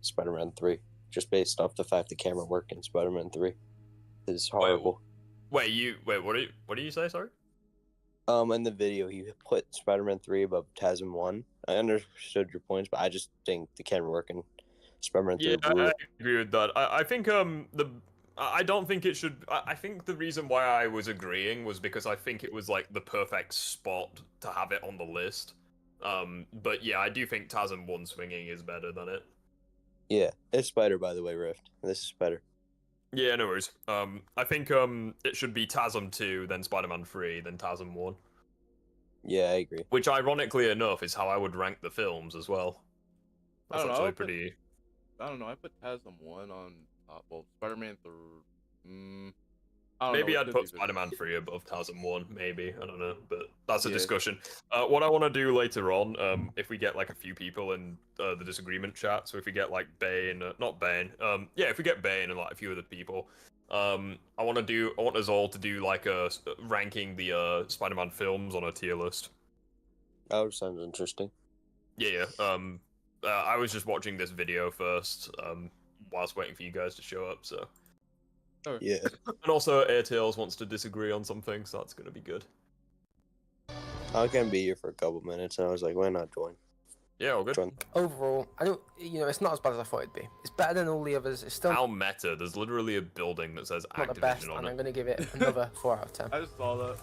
Spider-Man 3, just based off the fact the camera work in Spider-Man 3 is horrible. Wait, what do you say? Sorry. In the video, you put Spider-Man 3 above TASM 1. I understood your points, but I just think the camera work in Spider-Man 3 Yeah, brutal. I agree with that. I think I don't think it should. I think the reason why I was agreeing was because I think it was like the perfect spot to have it on the list. But yeah, I do think TASM 1 swinging is better than it. Yeah, it's Spider, by the way, Rift. This is Spider. Yeah, no worries. I think it should be TASM 2, then Spider-Man 3, then TASM 1. Yeah, I agree. Which, ironically enough, is how I would rank the films as well. I That's don't know. actually pretty. I don't know. I put TASM 1 on top. Well, Spider-Man 3. Maybe know, I'd put Spider-Man 3 above TASM 1, maybe. I don't know, but that's a discussion. What I want to do later on, if we get like a few people in the disagreement chat, so if we get like Bane, not Bane, yeah, if we get Bane and like a few other people, I want us all to do like a ranking the Spider-Man films on a tier list. That sounds interesting. Yeah, I was just watching this video first, whilst waiting for you guys to show up, so. Yeah. And also, Airtails wants to disagree on something, so that's gonna be good. I can be here for a couple minutes, and I was like, why not join? Yeah, all good. Join. Overall, I don't. It's not as bad as I thought it'd be. It's better than all the others. It's still How meta? There's literally a building that says not the best, Activision on and it. I'm gonna give it another 4 out of 10. I just saw that.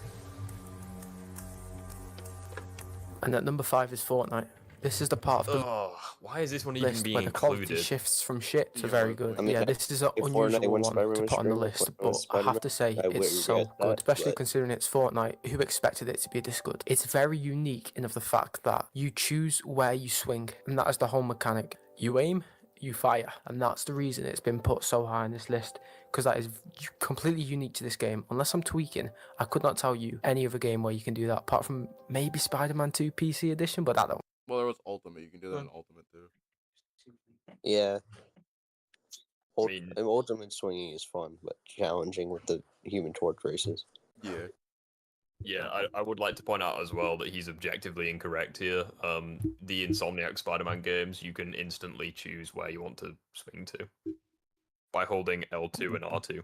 And at number 5 is Fortnite. This is the part of the Oh, why is this one even list being where the quality included? shifts from shit to Yeah, very but- good. I mean, Yeah, this is an if unusual Fortnite when one Spider-Man to was put on the streaming, list, when but I Spider-Man, have to say I would it's so regret good, that, especially but- considering it's Fortnite. Who expected it to be this good? It's very unique in of the fact that you choose where you swing, and that is the whole mechanic. You aim, you fire, and that's the reason it's been put so high on this list, because that is completely unique to this game. Unless I'm tweaking, I could not tell you any other game where you can do that, apart from maybe Spider-Man 2 PC edition, but that don't. Well, there was Ultimate. You can do that in Ultimate too. Yeah. I mean- Ultimate swinging is fun, but challenging with the Human Torch races. Yeah. Yeah, I would like to point out as well that he's objectively incorrect here. The Insomniac Spider-Man games, you can instantly choose where you want to swing to by holding L2 and R2.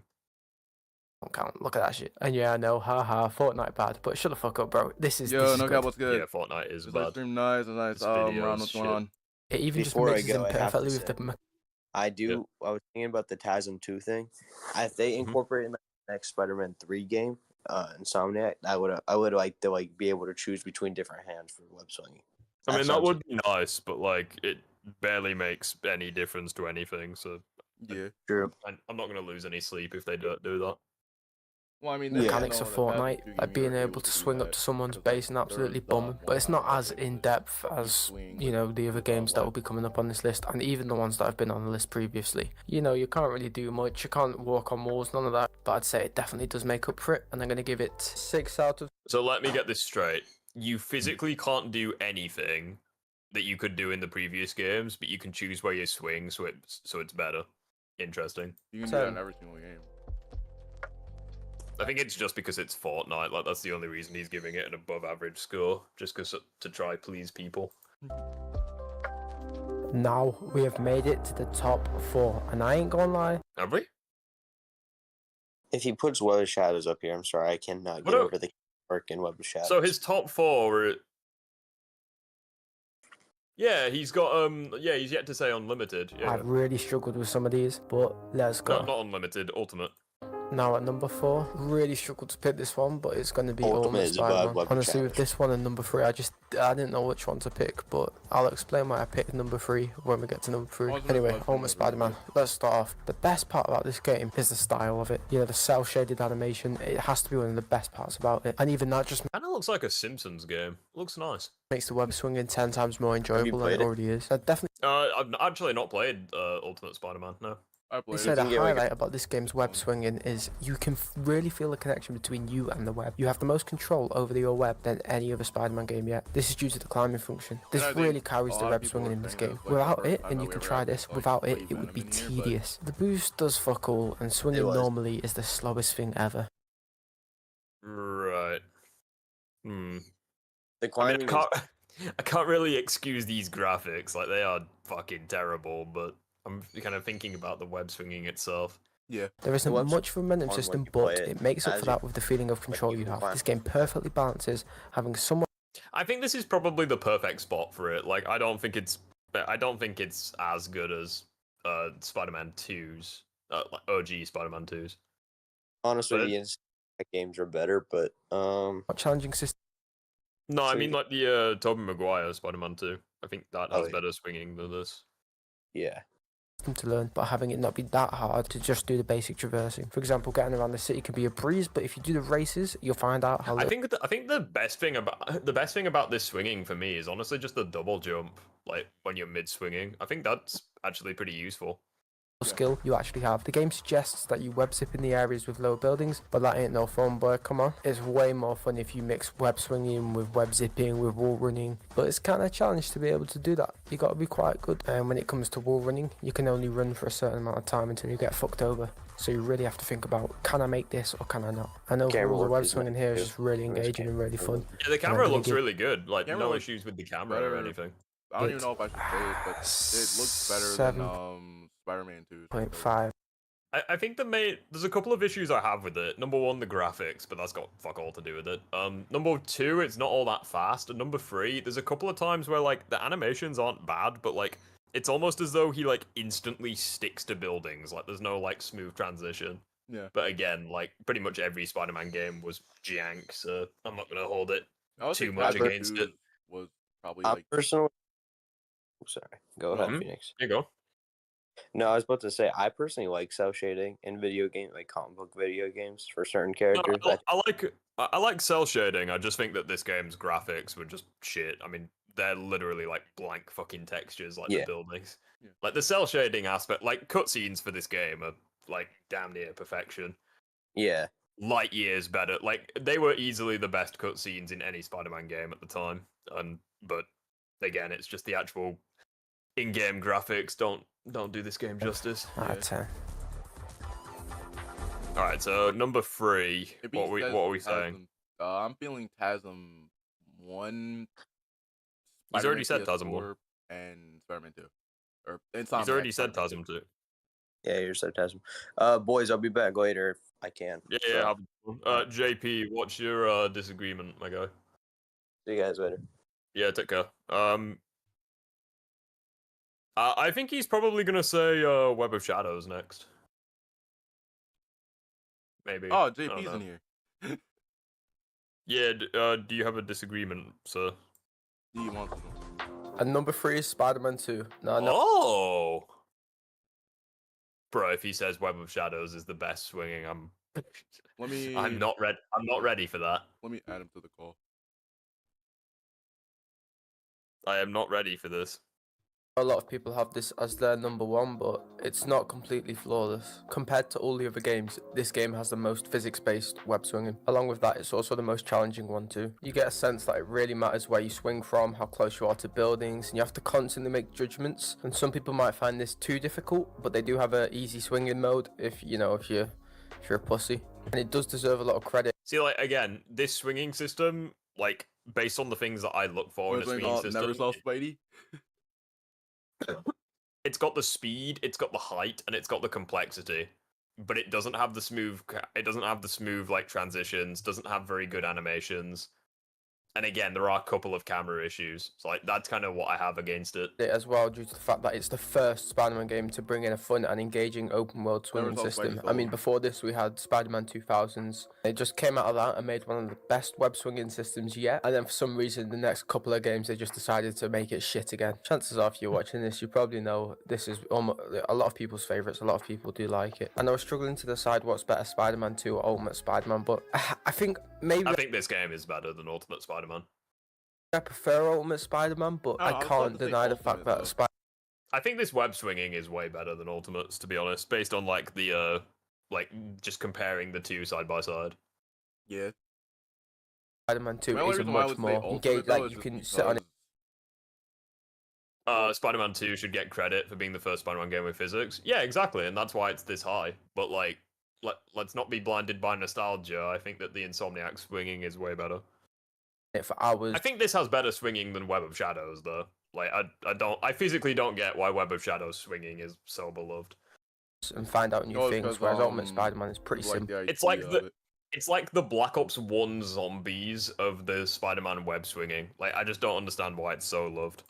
Don't count. Look at that shit. And yeah, I know, haha, Fortnite bad, but shut the fuck up, bro. This is Yo, this is no good. cap, what's good? Yeah, Fortnite is Just like bad. stream nice. This Ron, video's what's going shit. on? It even Before I just mixes go, in I have to perfectly with say- the I was thinking about the TASM 2 thing. If they incorporate in the next Spider-Man 3 game, Insomniac, I would like to be able to choose between different hands for web swinging. I mean, that sounds- would be nice, but like, it barely makes any difference to anything, so Yeah. True. I'm not gonna lose any sleep if they don't do that. Well, I mean, Yeah. mechanics of Fortnite, like being able to swing up to someone's base and absolutely bomb 'em. But it's not as in depth as the other games that will be coming up on this list, and even the ones that have been on the list previously. You can't really do much. You can't walk on walls, none of that. But I'd say it definitely does make up for it, and I'm gonna give it 6 out of. So let me get this straight. You physically can't do anything that you could do in the previous games, but you can choose where you swing, so it's better. Interesting. You can do that in every single game. I think it's just because it's Fortnite. Like, that's the only reason he's giving it an above average score, just because to try please people. Now we have made it to the top 4, and I ain't gonna lie. Have we? If he puts Web of Shadows up here, I'm sorry, I cannot get over the work in Web of Shadows. So his top 4 were. Yeah, he's got he's yet to say unlimited. Yeah. I've really struggled with some of these, but let's go. No, not unlimited, ultimate. Now at number 4, really struggled to pick this one, but it's going to be Ultimate Ultimate is a bad Spider-Man. web Honestly, with challenge. this one and number 3, I didn't know which one to pick, but I'll explain why I picked number 3 when we get to number 3. Ultimate Anyway, Spider-Man. Ultimate Spider-Man. Let's start off. The best part about this game is the style of it. The cel-shaded animation. It has to be one of the best parts about it, and even that just Kind of looks like a Simpsons game. Looks nice. makes the web swinging 10 times more enjoyable than played it it? already is. Definitely. I've actually not played Ultimate Spider-Man. No. I They played said it. a can get, like, highlight about this game's web swinging is you can really feel the connection between you and the web. You have the most control over your web than any other Spider-Man game yet. This is due to the climbing function. This And I think really carries a the lot of web people swinging are in this saying game. that it's like Without the it, first time and that you we can ever try had this, this, like, without it, wave it would be venom in here, but- tedious. The boost does fuck all, and swinging was. normally is the slowest thing ever. Right. The I mean, climbing I can't, I can't really excuse these graphics. Like, they are fucking terrible, but I'm kind of thinking about the web swinging itself. Yeah. There isn't web's much of a momentum fun when system, you play but it it makes up as for you- that with the feeling of control you you can have. climb. This game perfectly balances having somewhat I think this is probably the perfect spot for it. Like, I don't think it's as good as Spider-Man 2's, like OG Spider-Man 2's. Honestly, But the inside games are better, but challenging system no, I So mean you- like the Tobey Maguire Spider-Man 2. I think that Oh, has yeah. better swinging than this. yeah. to learn, but having it not be that hard to just do the basic traversing. For example, getting around the city can be a breeze, but if you do the races, you'll find out how. I think the best thing about this swinging for me is honestly just the double jump. Like when you're mid swinging, I think that's actually pretty useful. skill you actually have. The game suggests that you web zip in the areas with lower buildings, but that ain't no fun, boy. Come on. It's way more fun if you mix web swinging with web zipping with wall running, but it's kind of a challenge to be able to do that. You got to be quite good. And when it comes to wall running, you can only run for a certain amount of time until you get fucked over. So you really have to think about, can I make this or can I not? And overall, the web swinging here is just really engaging and really fun. Yeah, the camera really looks good. really good. Like Camera no looks issues with the camera or better. anything. I don't even know if I should say it, but it looks better than Spider-Man 2. 7.5. I think there's a couple of issues I have with it. Number one, the graphics, but that's got fuck all to do with it. Number two, it's not all that fast. And number three, there's a couple of times where like the animations aren't bad, but like it's almost as though he like instantly sticks to buildings. Like there's no like smooth transition. Yeah. But again, like pretty much every Spider-Man game was jank, so I'm not gonna hold it I would too say much Spider-Man against 2 it. was probably I like personally, sorry, go ahead, Mhm. Phoenix. Here you go. No, I was about to say I personally like cell shading in video game, like comic book video games for certain No, characters. I like cell shading. I just think that this game's graphics were just shit. I mean, they're literally like blank fucking textures, like Yeah. the buildings. Yeah. Like the cell shading aspect, like cutscenes for this game are like damn near perfection. Yeah, Light years better. Like they were easily the best cutscenes in any Spider-Man game at the time. But again, it's just the actual in-game graphics don't do this game justice. Out of 10. All right, so number 3. It What beats are we saying? TASM. I'm feeling TASM 1. He's already Spider-Man said TASM 1. PS4, and Spider-Man 2. Or He's Insomniac already said Spider-Man TASM 2. yeah, you're sarcasm. Boys, I'll be back later if I can. Yeah, So, yeah. JP, what's your disagreement, my guy? see you guys later. Yeah, take care. I think he's probably gonna say Web of Shadows next. Maybe. Oh, I don't JP's know. in here. Yeah. Do you have a disagreement, sir? Do you want to? And number 3 is Spider-Man 2. No, Oh. Bro, if he says Web of Shadows is the best swinging, Let me. I'm not ready. I'm not ready for that. Let me add him to the call. I am not ready for this. a lot of people have this as their number 1, but it's not completely flawless. Compared to all the other games, this game has the most physics-based web swinging. Along with that, it's also the most challenging one too. You get a sense that it really matters where you swing from, how close you are to buildings, and you have to constantly make judgments. And some people might find this too difficult, but they do have an easy swinging mode if you're a pussy. And it does deserve a lot of credit. See, like again, this swinging system, like based on the things that I look for in a swinging system, Never saw Spidey. it's got the speed, it's got the height, and it's got the complexity, but it doesn't have the smooth. It doesn't have the smooth like transitions. Doesn't have very good animations. And again, there are a couple of camera issues. So like that's kind of what I have against it. As well, due to the fact that it's the first Spider-Man game to bring in a fun and engaging open world swinging Never saw system. Spidey I mean, Gold. before this we had Spider-Man 2000s. It just came out of that and made one of the best web swinging systems yet. And then for some reason, the next couple of games they just decided to make it shit again. Chances are, if you're watching this, you probably know this is almost a lot of people's favorites. A lot of people do like it. And I was struggling to decide what's better, Spider-Man 2 or Ultimate Spider-Man, but I think maybe I think this game is better than Ultimate Spider-Man. I prefer Ultimate Spider-Man, but Oh, I I was about can't to say deny the fact Ultimate, that though. I think this web swinging is way better than Ultimates, to be honest, based on like the like just comparing the two side by side. Yeah. Spider-Man 2 My only is a reason why I much would say more Ultimate, engaged, though, like is you just can sit on it. because- Spider-Man 2 should get credit for being the first Spider-Man game with physics. Yeah, exactly, and that's why it's this high. But like, let's not be blinded by nostalgia. I think that the Insomniac swinging is way better. it for hours. I think this has better swinging than Web of Shadows, though. Like, I physically don't get why Web of Shadows swinging is so beloved. And find out new things, whereas Ultimate Spider-Man is pretty simple. It's like the Black Ops 1 zombies of the Spider-Man web swinging. Like, I just don't understand why it's so loved.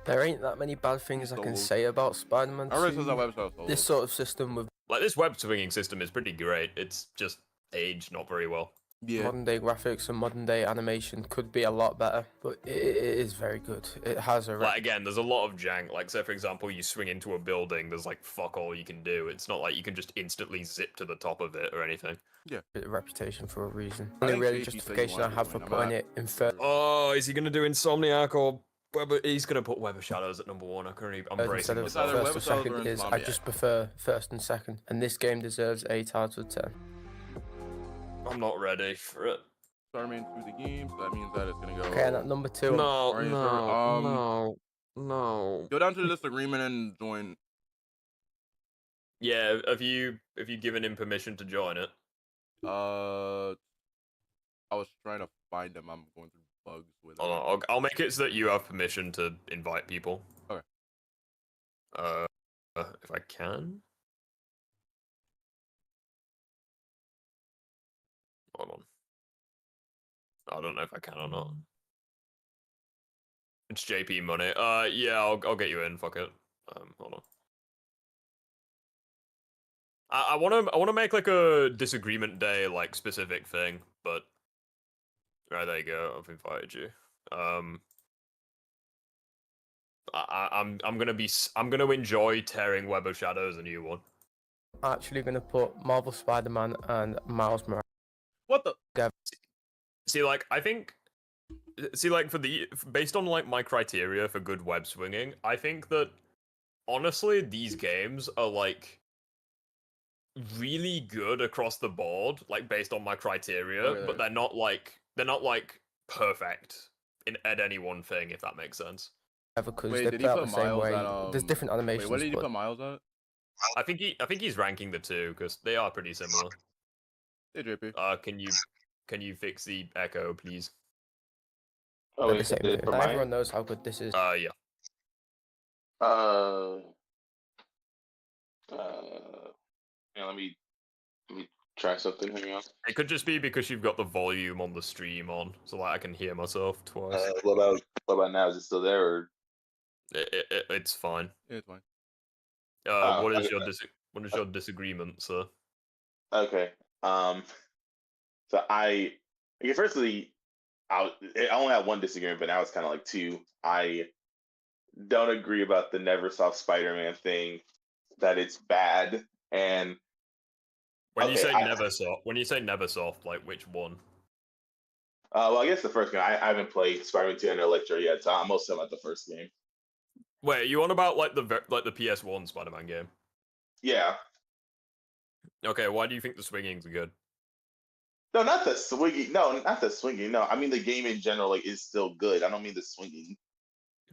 There ain't that many bad things I can say about Spider-Man 2. This sort of system with like this web swinging system is pretty great. It's just aged not very well. Yeah. modern day graphics and modern day animation could be a lot better, but it is very good. It has a like again, there's a lot of jank. Like, say for example, you swing into a building, there's like fuck all you can do. It's not like you can just instantly zip to the top of it or anything. Yeah, reputation for a reason. Only really justification I have for putting it in third. Oh, is he gonna do Insomniac or he's gonna put Web of Shadows at number 1? I can't even. I'm bracing myself. First or second is I just prefer first and second, and this game deserves 8 out of 10. I'm not ready for it. Spider-Man 2 the game, so that means that it's gonna go. Okay, and at number 2. No. Go down to the disagreement and join. Yeah, have you given him permission to join it? I was trying to find him. I'm going through bugs with it. I'll make it so that you have permission to invite people. Okay. If I can. Hold on. I don't know if I can or not. It's JP money. Yeah, I'll get you in. Fuck it. Hold on. I wanna make like a disagreement day like specific thing, but right, there you go. I've invited you. I'm gonna enjoy tearing Web of Shadows a new one. Actually gonna put Marvel Spider-Man and Miles Morales. What the? See, like, I think... See, like, based on, like, my criteria for good web swinging, I think that, honestly, these games are, like, really good across the board, like, based on my criteria, but they're not, like, perfect at any one thing, if that makes sense. Because they play out the same way. There's different animations. Wait, what did you put Miles at? I think he's ranking the two, because they are pretty similar. Hey, JP. Can you fix the echo, please? Oh, the same thing. Everyone knows how good this is. Yeah. Yeah, let me try something. Hang on. It could just be because you've got the volume on the stream on, so like I can hear myself twice. What about now? Is it still there, or? It's fine. Yeah, it's fine. What is your disagreement, sir? Okay. So firstly, I only had one disagreement, but now it's kind of like two. I don't agree about the Neversoft Spider-Man thing. That it's bad, and when you say Neversoft, like which one? Well, I guess the first game. I haven't played Spider-Man 2 and Electro yet, so I'm mostly at the first game. Wait, are you on about like the PS1 Spider-Man game? Yeah. Okay, why do you think the swinging's good? No, not the swinging. No, not the swinging. No, I mean the game in general is still good. I don't mean the swinging.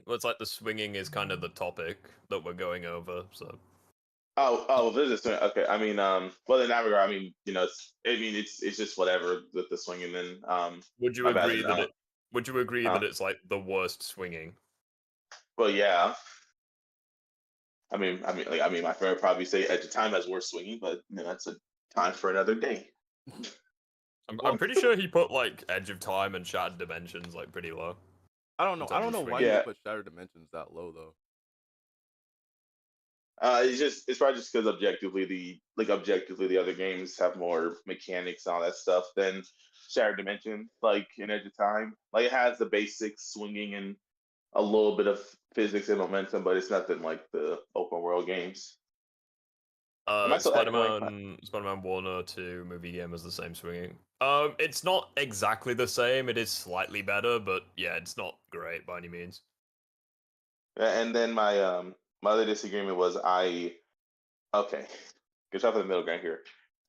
Well, it's like the swinging is kind of the topic that we're going over. So. Oh, there's a swing. Okay, I mean, well, in that regard, I mean, it's just whatever with the swinging. Then, would you agree that it's like the worst swinging? Well, yeah. I mean, my friend would probably say at the time that's worse swinging, but that's a time for another day. I'm pretty sure he put like Edge of Time and Shattered Dimensions like pretty low. I don't know why you put Shattered Dimensions that low though. It's probably just because objectively the other games have more mechanics and all that stuff than Shattered Dimension, like in Edge of Time. Like it has the basic swinging and a little bit of physics and momentum, but it's nothing like the open world games. Spider-Man 1 or 2 movie game has the same swinging. It's not exactly the same. It is slightly better, but yeah, it's not great by any means. And then my other disagreement was good job for the middle ground here.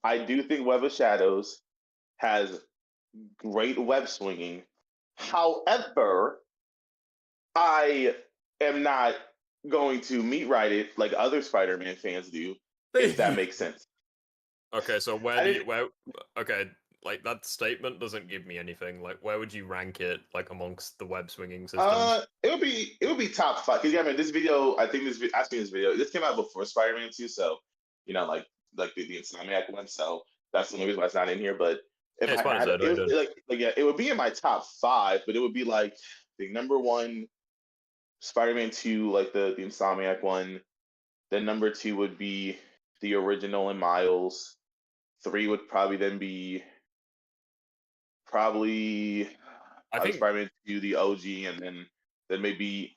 I do think Web of Shadows has great web swinging. However, I am not going to meat ride it like other Spider-Man fans do. If that makes sense. Okay, so like that statement doesn't give me anything. Like, where would you rank it, like amongst the web swinging systems? It would be top 5. Cause yeah, I mean, this video, I think this video, this came out before Spider-Man 2, so like the Insomniac one, so that's the only reason why it's not in here. But if Yeah, I had Spider-Man, it, like yeah, it would be in my top 5, but it would be like the number 1 Spider-Man 2, like the Insomniac one. Then number 2 would be the original and Miles. 3 would probably then be probably I think Spider-Man 2, the OG, and then maybe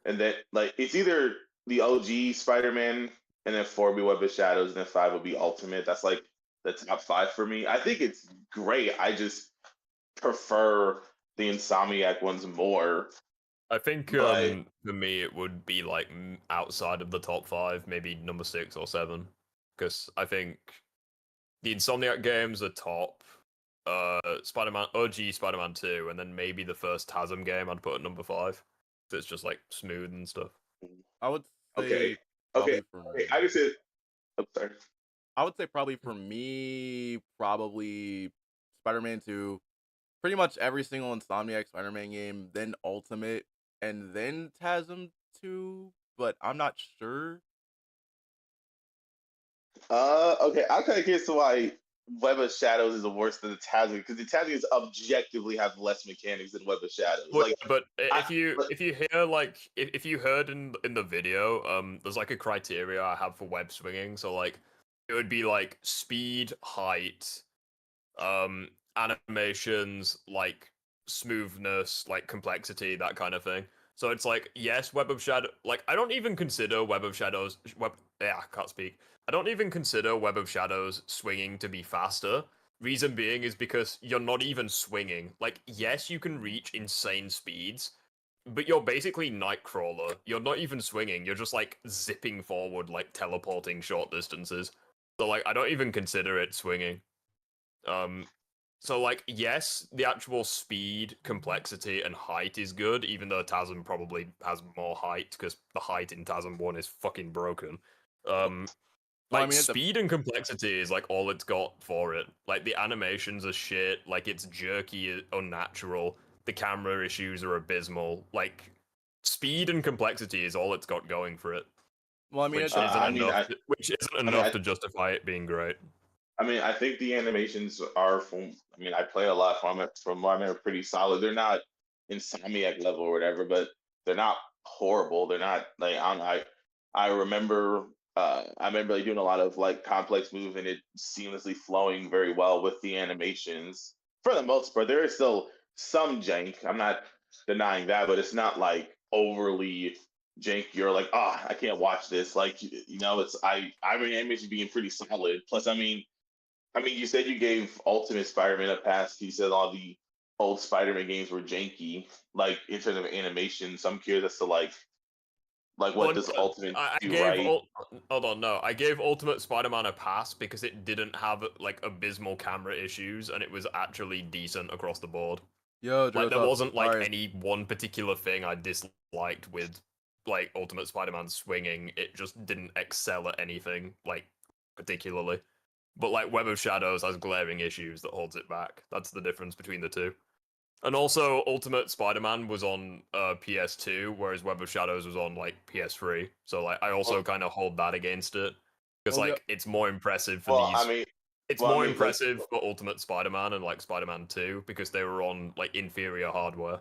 and then like it's either the OG Spider-Man and then 4 would be Web of Shadows and then 5 would be Ultimate. That's like the top 5 for me. I think it's great. I just prefer the Insomniac ones more. I think But for me it would be like outside of the top 5, maybe number 6 or 7, because I think the Insomniac games are top. Spider-Man OG Spider-Man 2, and then maybe the first TASM game I'd put at number 5. It's just like smooth and stuff. I would say okay, probably for okay. me. I just said, I'm sorry. I would say probably for me, probably Spider-Man 2, pretty much every single Insomniac Spider-Man game, then Ultimate, and then TASM 2, but I'm not sure. Okay. I'm kind of curious to why Web of Shadows is worse than the Tasmic, because the Tasmic objectively have less mechanics than Web of Shadows. But I- if you hear like if you heard in the video, there's like a criteria I have for web swinging. So like it would be like speed, height, animations, like smoothness, like complexity, that kind of thing. So it's like, yes, Web of Shadow. Like I don't even consider Web of Shadows. I can't speak. I don't even consider Web of Shadows swinging to be faster. Reason being is because you're not even swinging. Like, yes, you can reach insane speeds, but you're basically Nightcrawler. You're not even swinging. You're just like zipping forward, like teleporting short distances. So like, I don't even consider it swinging. So like, yes, the actual speed, complexity, and height is good, even though TASM probably has more height because the height in TASM 1 is fucking broken. Well, I Like mean, speed and complexity is like all it's got for it. Like the animations are shit. Like it's jerky, unnatural. The camera issues are abysmal. Like speed and complexity is all it's got going for it, well, I mean, which at the, isn't I mean, enough. I, Which isn't I mean, enough to justify it being great. I mean, I think the animations are from. I mean, I play a lot from it. From what I mean, pretty solid. They're not Insomniac level or whatever, but they're not horrible. They're not like I remember. I remember like, doing a lot of like complex moves and it seamlessly flowing very well with the animations. For the most part, there is still some jank. I'm not denying that, but it's not like overly jank. You're like, ah, I can't watch this. Like, it's I mean, animation being pretty solid. Plus, I mean, you said you gave Ultimate Spider-Man a pass. You said all the old Spider-Man games were janky, like in terms of animation. So I'm curious as to like what Well, does Ultimate I do gave right? hold on, no, I gave Ultimate Spider-Man a pass because it didn't have like abysmal camera issues and it was actually decent across the board. yo, Joe, Like there what's up? wasn't like Sorry. any one particular thing I disliked with like Ultimate Spider-Man swinging. It just didn't excel at anything like particularly. But like Web of Shadows has glaring issues that holds it back. That's the difference between the two. And also, Ultimate Spider-Man was on PS2, whereas Web of Shadows was on like PS3. So like, I also Well, kind of hold that against it because Well, yeah, like it's more impressive for well, these. I mean, It's well, I more mean, like, impressive for Ultimate Spider-Man and like Spider-Man 2 because they were on like inferior hardware.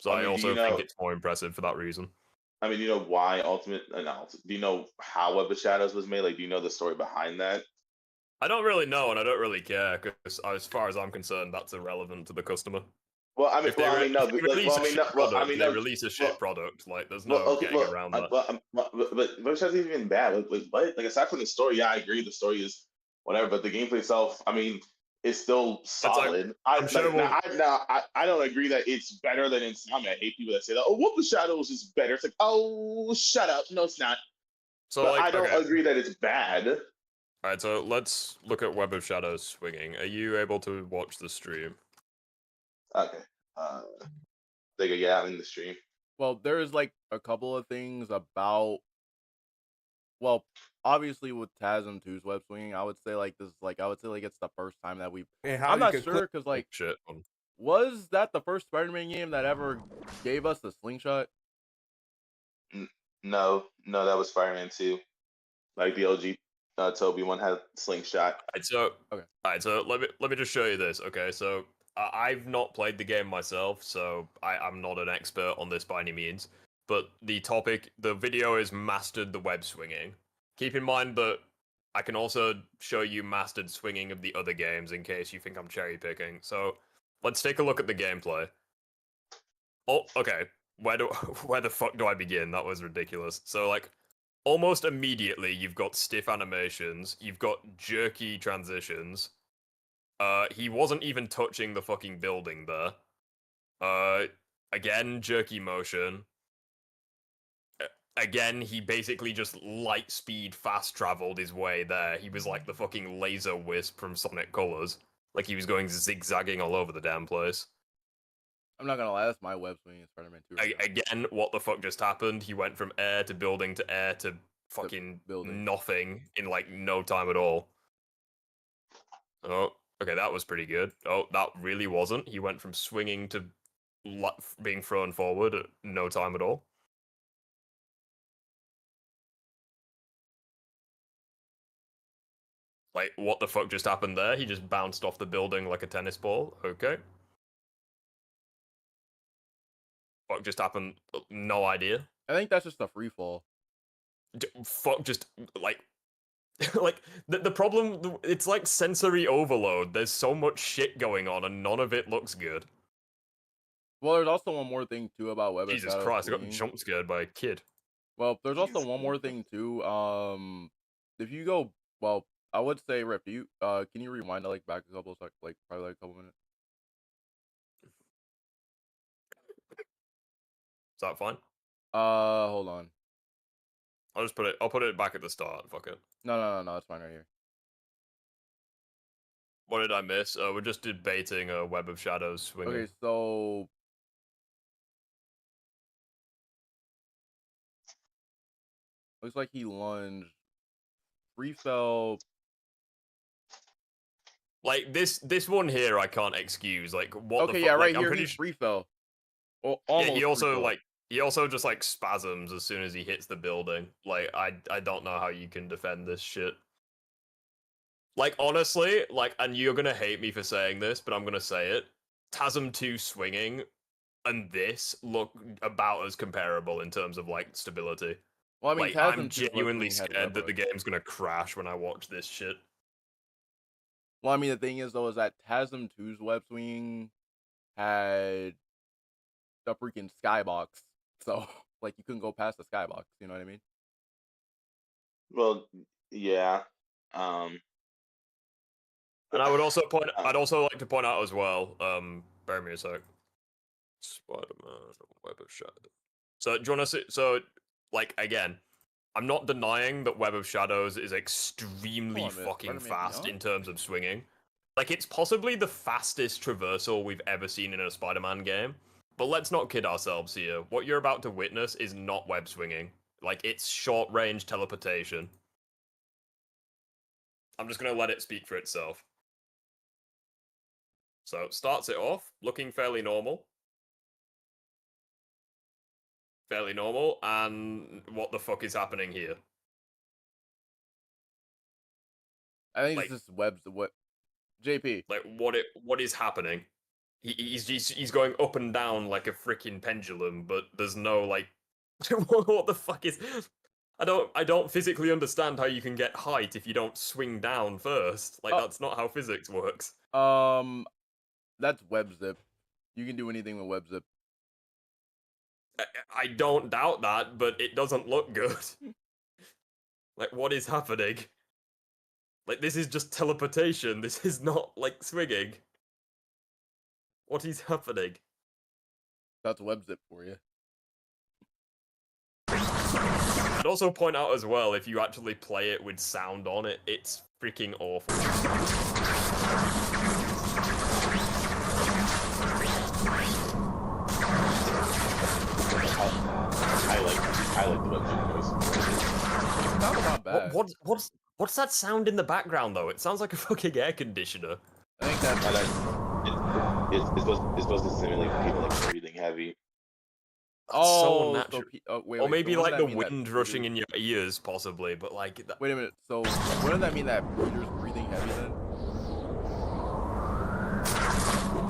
So I I mean, do you also think know? it's more impressive for that reason. I mean, do you know why Ultimate? No, do you know how Web of Shadows was made? Like, do you know the story behind that? I don't really know, and I don't really care because, as far as I'm concerned, that's irrelevant to the customer. Well, I mean, If they, no, if they like, release a shit well, I product, mean, they no, release a shit well, product. Like, there's well, no okay, getting around that. but Web of Shadows isn't even bad. Like aside from the story, yeah, I agree, the story is whatever, but the gameplay itself, I mean, is still That's like, solid. I'm sure we'll. I don't agree that it's better than Insomnia. I hate people that say that. Oh, Wolf of Shadows is better. It's like, oh, shut up. No, it's not. So, But like, I don't okay. agree that it's bad. Alright, so let's look at Web of Shadows swinging. Are you able to watch the stream? Okay. They go, yeah, I'm in the stream. well, there's like a couple of things about well, obviously with TASM 2's web swinging, I would say like this, like I would say like it's the first time that we. And how I'm you not can sure click. because like, Shit. was that the first Spider-Man game that ever gave us the slingshot? No, that was Spider-Man 2. Like the OG Toby one had slingshot. So let me just show you this. Okay, so I've not played the game myself, so I'm not an expert on this by any means. But the video is mastered the web swinging. Keep in mind that I can also show you mastered swinging of the other games in case you think I'm cherry picking. So let's take a look at the gameplay. Oh, okay. Where the fuck do I begin? That was ridiculous. So like, almost immediately you've got stiff animations, you've got jerky transitions. He wasn't even touching the fucking building there. Again, jerky motion. Again, he basically just light speed fast traveled his way there. He was like the fucking laser wisp from Sonic Colors. Like he was going zigzagging all over the damn place. I'm not gonna lie, that's my web swinging in Spider-Man 2. Right Again, what the fuck just happened? He went from air to building to air to fucking nothing in like no time at all. Oh, okay, that was pretty good. Oh, that really wasn't. He went from swinging to being thrown forward at no time at all. Like, what the fuck just happened there? He just bounced off the building like a tennis ball. Okay. Fuck just happened? No idea. I think that's just a free fall. Fuck just, like... like, the problem... It's like sensory overload. There's so much shit going on and none of it looks good. Well, there's also one more thing, too, about Web of Jesus Shadows Christ, I swinging. got jump scared by a kid. Well, there's also one more thing, too. If you go... Well, I would say, Rip, can you rewind to, like, back a couple of seconds? Like, probably like a couple minutes? Is that fine? Hold on. I'll put it back at the start, fuck it. No, it's fine right here. What did I miss? We're just debating a Web of Shadows swinging. Okay, so... Looks like he lunged. Free fell. Like, this one here I can't excuse. Like, what okay, the yeah, fuck? right Like, here, he free fell. Well, almost yeah, he also just, like, spasms as soon as he hits the building. Like, I don't know how you can defend this shit. Like, honestly, like, and you're gonna hate me for saying this, but I'm gonna say it. TASM 2 swinging and this look about as comparable in terms of, like, stability. Well, I mean, like, I'm genuinely scared that the game's gonna crash when I watch this shit. Well, I mean, the thing is, though, is that TASM 2's web swinging had the freaking skybox. So, like, you couldn't go past the skybox. You know what I mean? Well, yeah. And I would also I'd also like to point out as well, bear me a sec. Spider-Man, Web of Shadows. So, do you want to see, so, like, again, I'm not denying that Web of Shadows is extremely fucking fast in terms of swinging. Like, it's possibly the fastest traversal we've ever seen in a Spider-Man game. But let's not kid ourselves here. What you're about to witness is not web swinging. Like, it's short-range teleportation. I'm just going to let it speak for itself. So, starts it off, looking fairly normal. Fairly normal, and what the fuck is happening here? I think it's just webs. What? JP. Like, what is happening? He's going up and down like a freaking pendulum, but there's no, like... what the fuck is... I don't physically understand how you can get height if you don't swing down first. Like, that's not how physics works. That's web zip. You can do anything with web zip. I don't doubt that, but it doesn't look good. Like, what is happening? Like, this is just teleportation. This is not, like, swinging. What is happening? That's web zip for you. I'd also point out as well, if you actually play it with sound on it, it's freaking awful. I like the web zip voice. That was not bad. What's that sound in the background though? It sounds like a fucking air conditioner. I think that's it's supposed to simulate people like breathing heavy. That's so so unnatural. wait, Or so maybe what does like that the mean that wind rushing breathers- in your ears, possibly. But like, Wait a minute. So what does that mean that breathers breathing heavy then?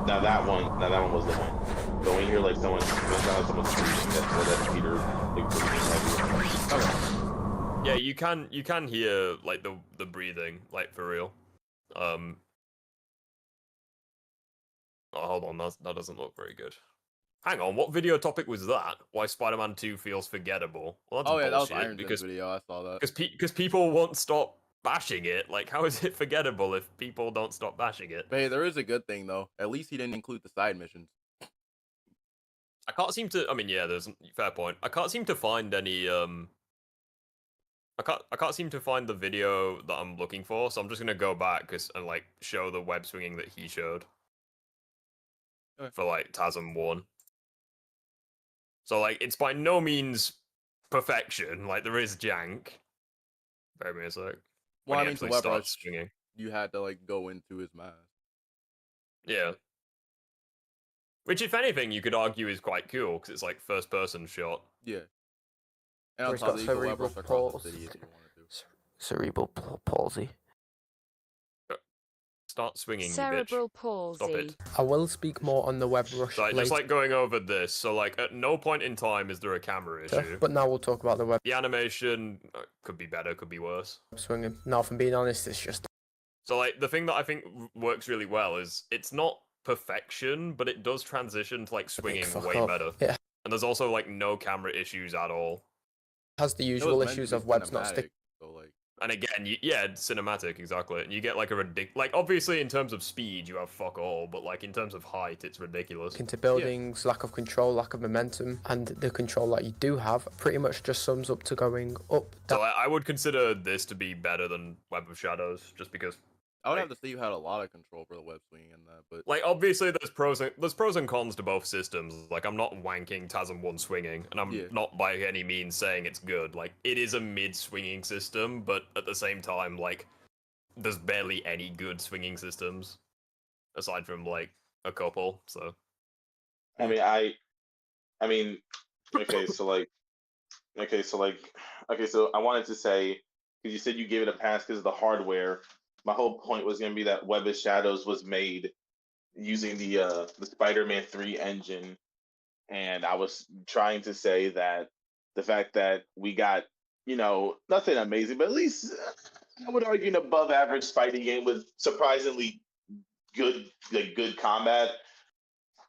Now that one was the one. But when you hear like someone, when it sounds like someone's breathing, that's Peter like breathing heavy. yeah, you can hear like the breathing, like for real. Oh, hold on, that doesn't look very good. Hang on, what video topic was that? Why Spider-Man 2 feels forgettable? Well, that's Oh yeah, that was bullshit, Ironton's because video. I saw that. because people won't stop bashing it. Like, how is it forgettable if people don't stop bashing it? But hey, there is a good thing though. At least he didn't include the side missions. I can't seem to. I mean, yeah, there's fair point. I can't seem to find any. I can't seem to find the video that I'm looking for, so I'm just gonna go back and like show the web swinging that he showed Okay. for like TASM 1. So like, it's by no means perfection. Like, there is jank. Bear with me a sec. Well, When I he mean, to actually web starts rush, swinging. you had to like go into his mask. Yeah. Which, if anything, you could argue is quite cool because it's like first-person shot. Yeah. And Or on he's top got of that, you can web cerebral rush across the palsy. city if you wanted to. Cerebral palsy. Start swinging, you Cerebral bitch. Stop palsy. it. I will speak more on the web rush So, like, later, just like going over this. So, like, at no point in time is there a camera issue. but now we'll talk about the web The animation could be better, could be worse. swinging. Now, if I'm being honest, it's just So, like, the thing that I think works really well is it's not perfection, but it does transition to like a big swinging fuck way up. better. It And there's also like no camera issues at all. has the It was usual meant to issues be of webs not cinematic, sticking So like, And again, yeah, it's cinematic, exactly. And you get like a like obviously in terms of speed you have fuck all, but like in terms of height it's ridiculous. into buildings, lack of control, lack of momentum, and the control that you do have pretty much just sums up to going up, So down. I would consider this to be better than Web of Shadows, just because I would like, have to say you had a lot of control for the web swinging in that, but like obviously there's pros and cons to both systems. Like I'm not wanking TASM 1 swinging, and I'm Yeah. not by any means saying it's good. Like it is a mid swinging system, but at the same time, like there's barely any good swinging systems aside from like a couple. So I mean, okay, so like, okay, so like, okay, so I wanted to say because you said you gave it a pass because of the hardware. My whole point was going to be that Web of Shadows was made using the Spider-Man 3 engine, and I was trying to say that the fact that we got, nothing amazing, but at least I would argue an above average Spidey game with surprisingly good, like good combat.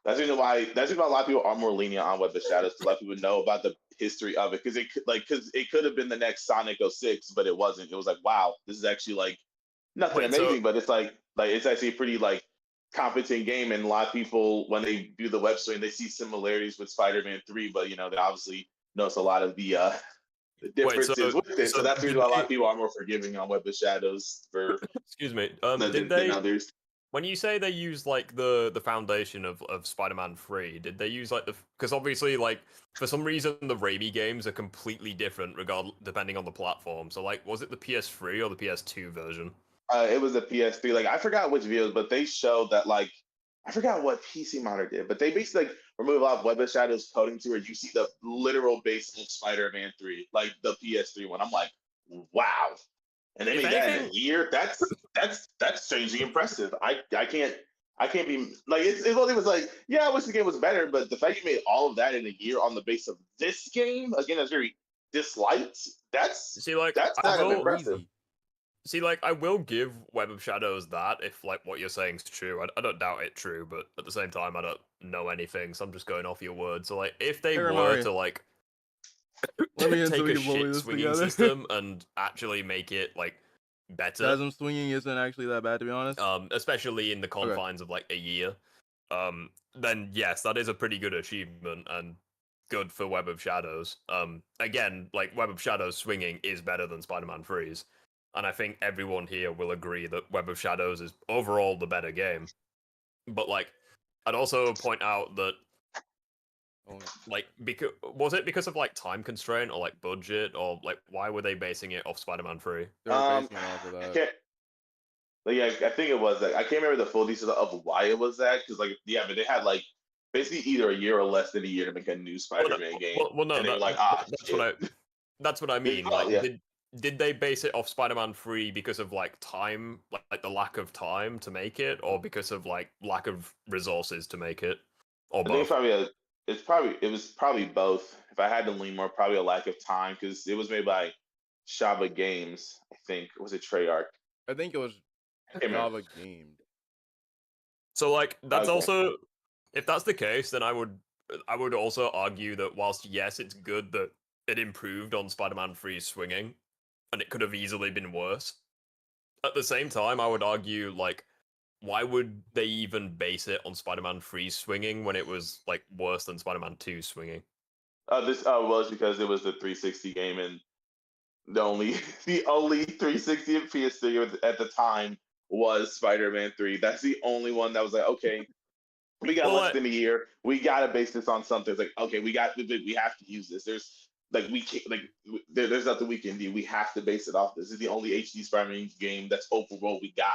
That's the reason why a lot of people are more lenient on Web of Shadows because a lot of people know about the history of it because it could have been the next Sonic 06, but it wasn't. It was like, wow, this is actually like nothing Wait, so- amazing, but it's like it's actually a pretty like competent game, and a lot of people when they do the web stream they see similarities with Spider-Man 3, but they obviously notice a lot of the differences with it. So that's the reason why a lot of people are more forgiving on Web of Shadows for excuse me, than others. when you say they use like the foundation of Spider-Man 3, did they use like because obviously like for some reason the Raimi games are completely different depending on the platform. So like was it the PS3 or the PS2 version? It was a PS3. Like I forgot which videos, but they showed that like I forgot what PC Monitor did, but they basically like remove a lot of Web of Shadows coding to where you see the literal base of Spider-Man 3, like the PS3 one. I'm like, wow. And they If made that in a anything- year. That's strangely impressive. I can't be like it was like, yeah, I wish the game was better, but the fact you made all of that in a year on the base of this game, again, that's very disliked. That's See, like that's I kind of will- impressive. crazy. See, like, I will give Web of Shadows that if, like, what you're saying is true. I don't doubt it true, but at the same time, I don't know anything, so I'm just going off your word. So, like, if they Hey, were Ramari. to, like, Let me in so take we a can bully shit this swinging together. system and actually make it, like, better, TASM swinging isn't actually that bad to be honest. especially in the confines of, like, a year, then, yes, that is a pretty good achievement and good for Web of Shadows. Again, like, Web of Shadows swinging is better than Spider-Man 3's. And I think everyone here will agree that Web of Shadows is overall the better game. But, like, I'd also point out that Like, because was it because of like time constraint or like budget or like why were they basing it off Spider-Man 3? They were basing it off of I that. can't. Like, yeah, I think it was. Like, I can't remember the full details of why it was that. Because, like, yeah, but they had like basically either a year or less than a year to make a new Spider-Man game, Well, no, and they were like, ah, that's shit. that's what I mean. Oh, Like, yeah. did they base it off Spider-Man 3 because of like time, like the lack of time to make it, or because of like lack of resources to make it, or I think both? it was probably both. If I had to lean more, probably a lack of time because it was made by Shaba Games. I think was it Treyarch? I think it was I can't remember. Java Game. So like that's Okay. also, if that's the case, then I would also argue that whilst yes, it's good that it improved on Spider-Man 3's swinging, and it could have easily been worse. At the same time, I would argue like, why would they even base it on Spider-Man 3's swinging when it was like worse than Spider-Man 2's swinging? This was because it was the 360 game, and the only the only 360 and PS3 at the time was Spider-Man 3. That's the only one that was like, okay, we got Well, less than a year. We gotta base this on something. It's like, okay, we have to use this. There's like we can't like there's nothing we can do. We have to base it off this. This is the only HD Spider-Man game that's overall we got.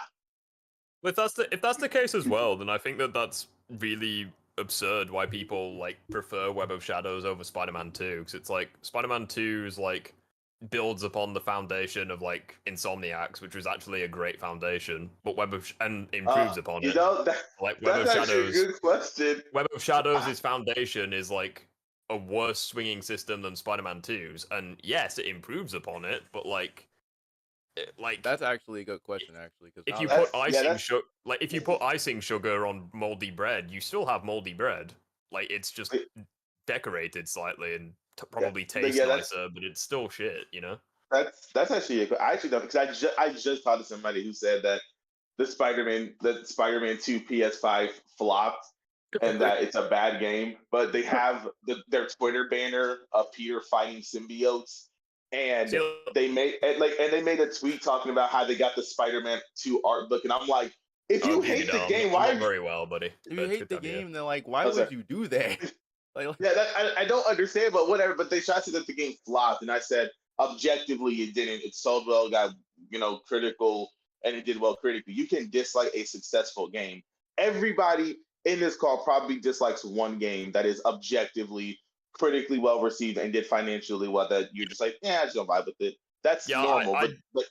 if that's the case as well, then I think that that's really absurd why people like prefer Web of Shadows over Spider-Man 2, because it's like Spider-Man 2 is like builds upon the foundation of like Insomniacs, which was actually a great foundation, but and improves upon it. Like That's actually a good question. Web of Shadows' foundation is like a worse swinging system than Spider-Man 2's, and yes, it improves upon it, but like That's actually a good question, actually. Because if you put if you put icing sugar on moldy bread, you still have moldy bread. Like it's just decorated slightly and probably tastes nicer, but it's still shit, you know. That's actually I actually don't because I just talked to somebody who said that the Spider-Man 2 PS5 flopped and that it's a bad game, but they have their Twitter banner up here fighting symbiotes, and they made a tweet talking about how they got the Spider-Man 2 art book, and I'm like, if you hate the game, why? Not very well, buddy. If you hate the game, then like, why would you do that? Yeah, I don't understand, but whatever. But they tried to say that the game flopped, and I said objectively it didn't. It sold well, got critical, and it did well critically. You can dislike a successful game. Everybody in this call probably dislikes one game that is objectively critically well received and did financially well. That you're just like, yeah, I just don't vibe with it. That's normal. But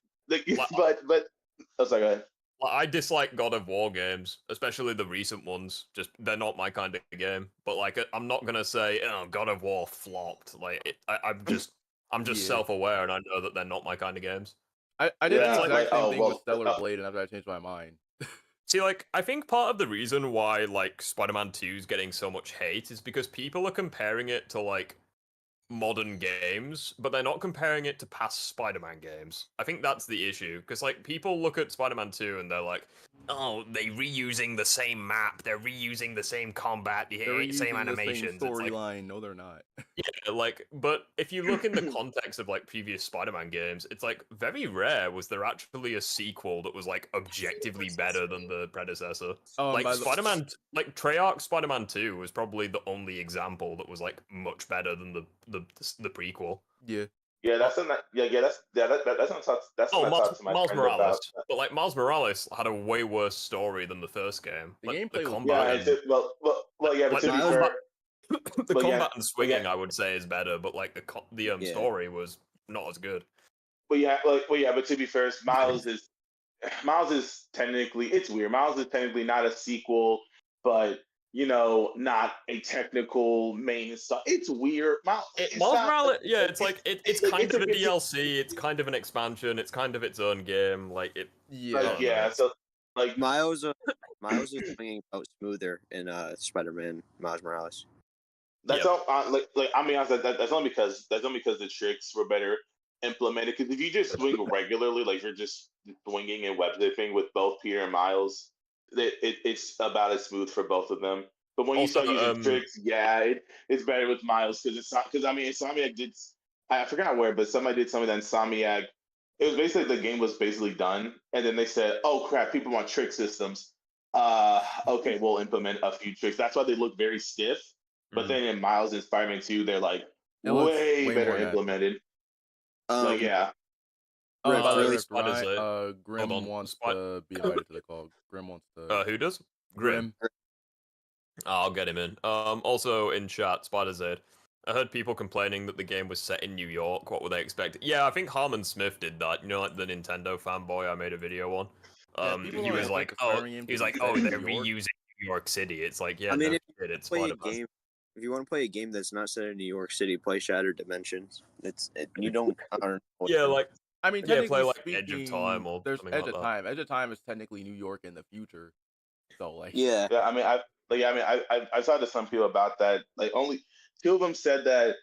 oh, sorry, go ahead. I dislike God of War games, especially the recent ones. Just they're not my kind of game. But like, I'm not gonna say, "Oh, God of War flopped." Like, I'm just self-aware, and I know that they're not my kind of games. I did the exact same thing with Stellar Blade, and after I changed my mind. See, like, I think part of the reason why like Spider-Man 2 is getting so much hate is because people are comparing it to like modern games, but they're not comparing it to past Spider-Man games. I think that's the issue, because like people look at Spider-Man 2 and they're like, oh, they're reusing the same map, they're reusing the same combat, the same animations, storyline. No, they're not. Yeah, like, but if you look in the context of like previous Spider-Man games, it's like very rare was there actually a sequel that was like objectively better than the predecessor. Like Spider-Man, like Treyarch Spider-Man 2 was probably the only example that was like much better than the prequel. Yeah. Yeah, that's not. That's Miles Morales. But like Miles Morales had a way worse story than the first game. The gameplay was combat. Yeah, but to be fair, the combat and swinging, I would say, is better. But like the story was not as good. But but to be fair, Miles is technically, it's weird. Miles is technically not a sequel, but not a technical main stuff. It's weird. Miles Morales, yeah, it's like it's kind of a DLC. It's kind of an expansion. It's kind of its own game. Like it. Yeah. So like Miles is swinging out smoother in Spider-Man Miles Morales. That's all. I mean, that's only because the tricks were better implemented. Because if you just swing regularly, like you're just swinging and web zipping with both Peter and Miles, it's about as smooth for both of them. But when you start using tricks, it's better with Miles because I mean, Insomniac did. I forgot where, but somebody did something that Insomniac. It was basically the game was basically done, and then they said, "Oh crap, people want trick systems." Okay, we'll implement a few tricks. That's why they look very stiff. But then in Miles and Spider-Man 2, they're like It looks way way better more natural. implemented. Like yeah, Oh, Rick, by the way, really Rick, Spider's Grim wants to be invited to the call. Grim wants to. Who does? Grim. I'll get him in. Also in chat, Spider Z. I heard people complaining that the game was set in New York. What were they expecting? Yeah, I think Harmon Smith did that. You know, like the Nintendo fanboy I made a video on. People He don't was expect like, a Spider-Man game to be set in they're New York. reusing New York City. It's like, yeah, I mean, no if shit, it's play a Spider-Man. game, if you want to play a game that's not set in New York City, play Shattered Dimensions. You don't. Yeah, like I mean, yeah, technically play like speaking, Edge of Time or there's something Edge like of that. Time. Edge of Time is technically New York in the future. So like, Yeah. yeah. I saw to some people about that. Like only 2 of them said that.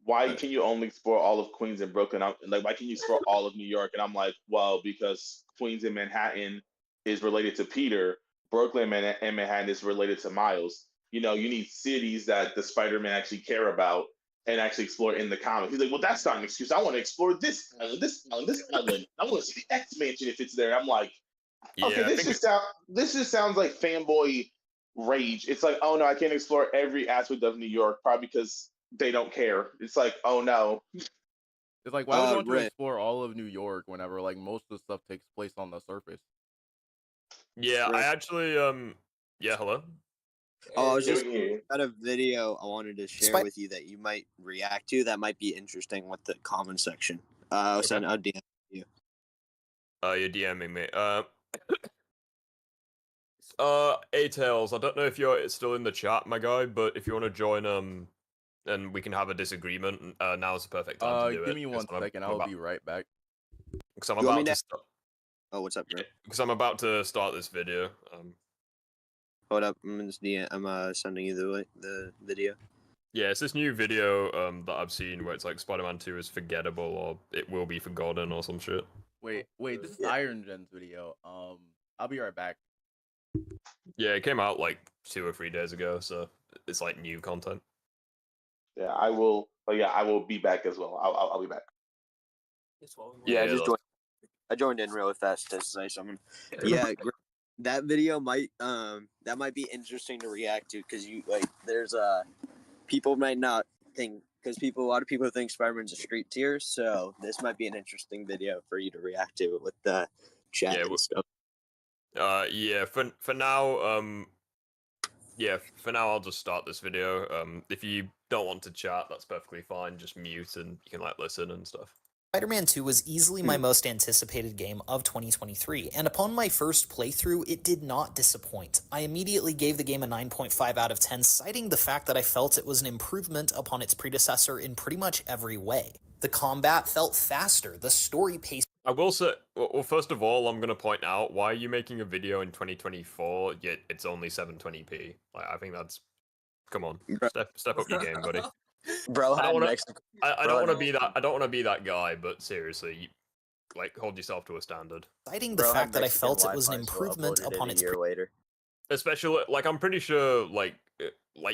Why can you only explore all of Queens and Brooklyn? Like, why can you explore all of New York? And I'm like, well, because Queens and Manhattan is related to Peter. Brooklyn and Manhattan is related to Miles. You know, you need cities that the Spider-Man actually care about and actually explore in the comic. He's like, well, that's not an excuse. I want to explore this island, this island, this island. I want to see the X Mansion if it's there. I'm like, okay, Yeah, this just sounds like fanboy rage. It's like, oh no, I can't explore every aspect of New York, probably because they don't care. It's like, oh no. it's like, why would you want to Rick. explore all of New York whenever like most of the stuff takes place on the surface? yeah, Rick. I actually yeah, hello. Oh, I was Yeah, just we can hear you. got a video I wanted to share with you that you might react to. That might be interesting with the comment section. I'll send a DM you. You're DMing me. A-Tails, I don't know if you're still in the chat, my guy, but if you want to join, and we can have a disagreement, now's the perfect time to do it. Give me 1 second. I'll be right back. Because I'm about to start. Oh, what's up, bro? Because I'm about to start this video. Hold up, I'm sending you the video. Yeah, it's this new video that I've seen where it's like Spider-Man 2 is forgettable or it will be forgotten or some shit. Wait, this is Iron Gen's video. I'll be right back. Yeah, it came out like 2 or 3 days ago, so it's like new content. Yeah, I will. But yeah, I will be back as well. I'll be back. Yeah, I joined in really fast to say something. Yeah, that video might be interesting to react to because you like there's people might not think because a lot of people think Spider-Man's a street tier, so this might be an interesting video for you to react to with the chat and stuff. Yeah, for now, for now I'll just start this video. If you don't want to chat, that's perfectly fine. Just mute and you can like listen and stuff. Spider-Man 2 was easily my most anticipated game of 2023, and upon my first playthrough, it did not disappoint. I immediately gave the game a 9.5 out of 10, citing the fact that I felt it was an improvement upon its predecessor in pretty much every way. The combat felt faster, the story pace. I will say, well, first of all, I'm going to point out, why are you making a video in 2024, yet it's only 720p? Like, I think that's... Come on, step up your game, buddy. Bro, I don't want to be that. I don't want to be that guy, but seriously, like hold yourself to a standard. Citing the fact that I felt it was an improvement upon its year later. Especially, like I'm pretty sure, like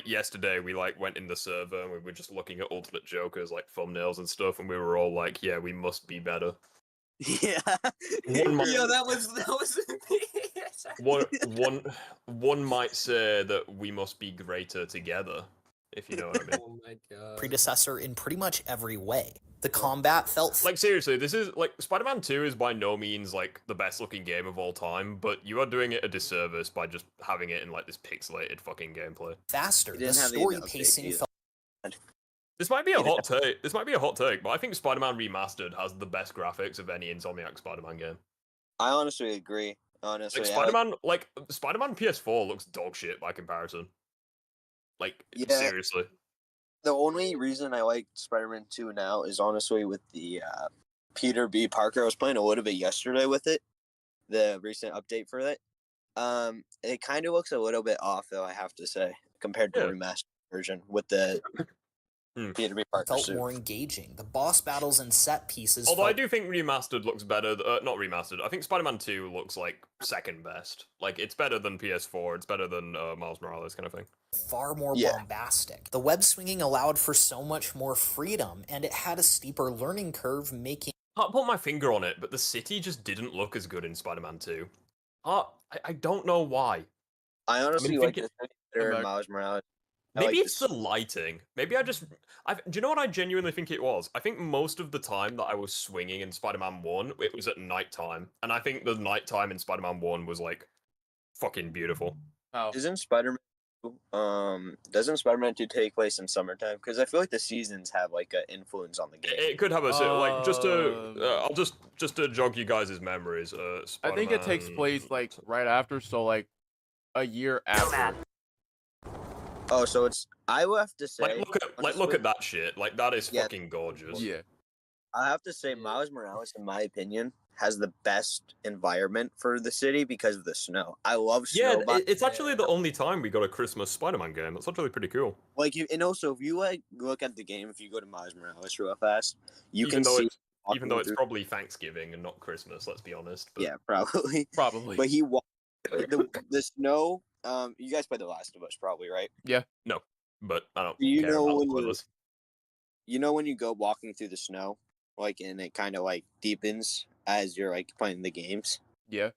yesterday we like went in the server and we were just looking at Ultimate Joker's like thumbnails and stuff, and we were all like, yeah, we must be better. Yeah. Yo, that was one might say that we must be greater together. If you know what I mean. Oh my god. Predecessor in pretty much every way. The combat felt like seriously, this is like Spider-Man 2 is by no means like the best looking game of all time, but you are doing it a disservice by just having it in like this pixelated fucking gameplay. Faster. The story pacing felt. This might be a hot take. This might be a hot take, but I think Spider-Man Remastered has the best graphics of any Insomniac Spider-Man game. I honestly agree. Honestly, like Spider-Man PS4 looks dog shit by comparison. Like, seriously. The only reason I like Spider-Man 2 now is honestly with the Peter B. Parker. I was playing a little bit yesterday with it, the recent update for it. It kind of looks a little bit off, though, I have to say, compared to the remastered version with the Peter B. Parker felt suit. more engaging. The boss battles and set pieces. Although I do think remastered looks better. Not remastered. I think Spider-Man 2 looks like second best. Like it's better than PS4. It's better than Miles Morales kind of thing. Far more bombastic. The web swinging allowed for so much more freedom, and it had a steeper learning curve, making. I can't put my finger on it, but the city just didn't look as good in Spider-Man 2. I don't know why. I honestly like the city better in Miles Morales. Maybe like it's the lighting. Maybe do you know what I genuinely think it was? I think most of the time that I was swinging in Spider-Man 1, it was at nighttime. And I think the nighttime in Spider-Man 1 was like fucking beautiful. Oh. Doesn't Spider-Man 2 take place in summertime? Because I feel like the seasons have like an influence on the game. It could have like just to I'll just to jog you guys' memories. I think it takes place like right after, so like a year after. Oh, so it's. I will have to say. Look at that shit. Like that is fucking gorgeous. Yeah. I have to say, Miles Morales, in my opinion, has the best environment for the city because of the snow. I love snow. Yeah, it's actually the only time we got a Christmas Spider-Man game. That's actually pretty cool. Like, and also if you like look at the game, if you go to Miles Morales real fast, even though it's probably Thanksgiving and not Christmas. Let's be honest. But... Yeah, probably. But he walked the snow. You guys played The Last of Us, probably, right? Yeah. No, but I don't. You care know about when spoilers. you know when you go walking through the snow, like, and it kind of like deepens as you're like playing the games. Yeah.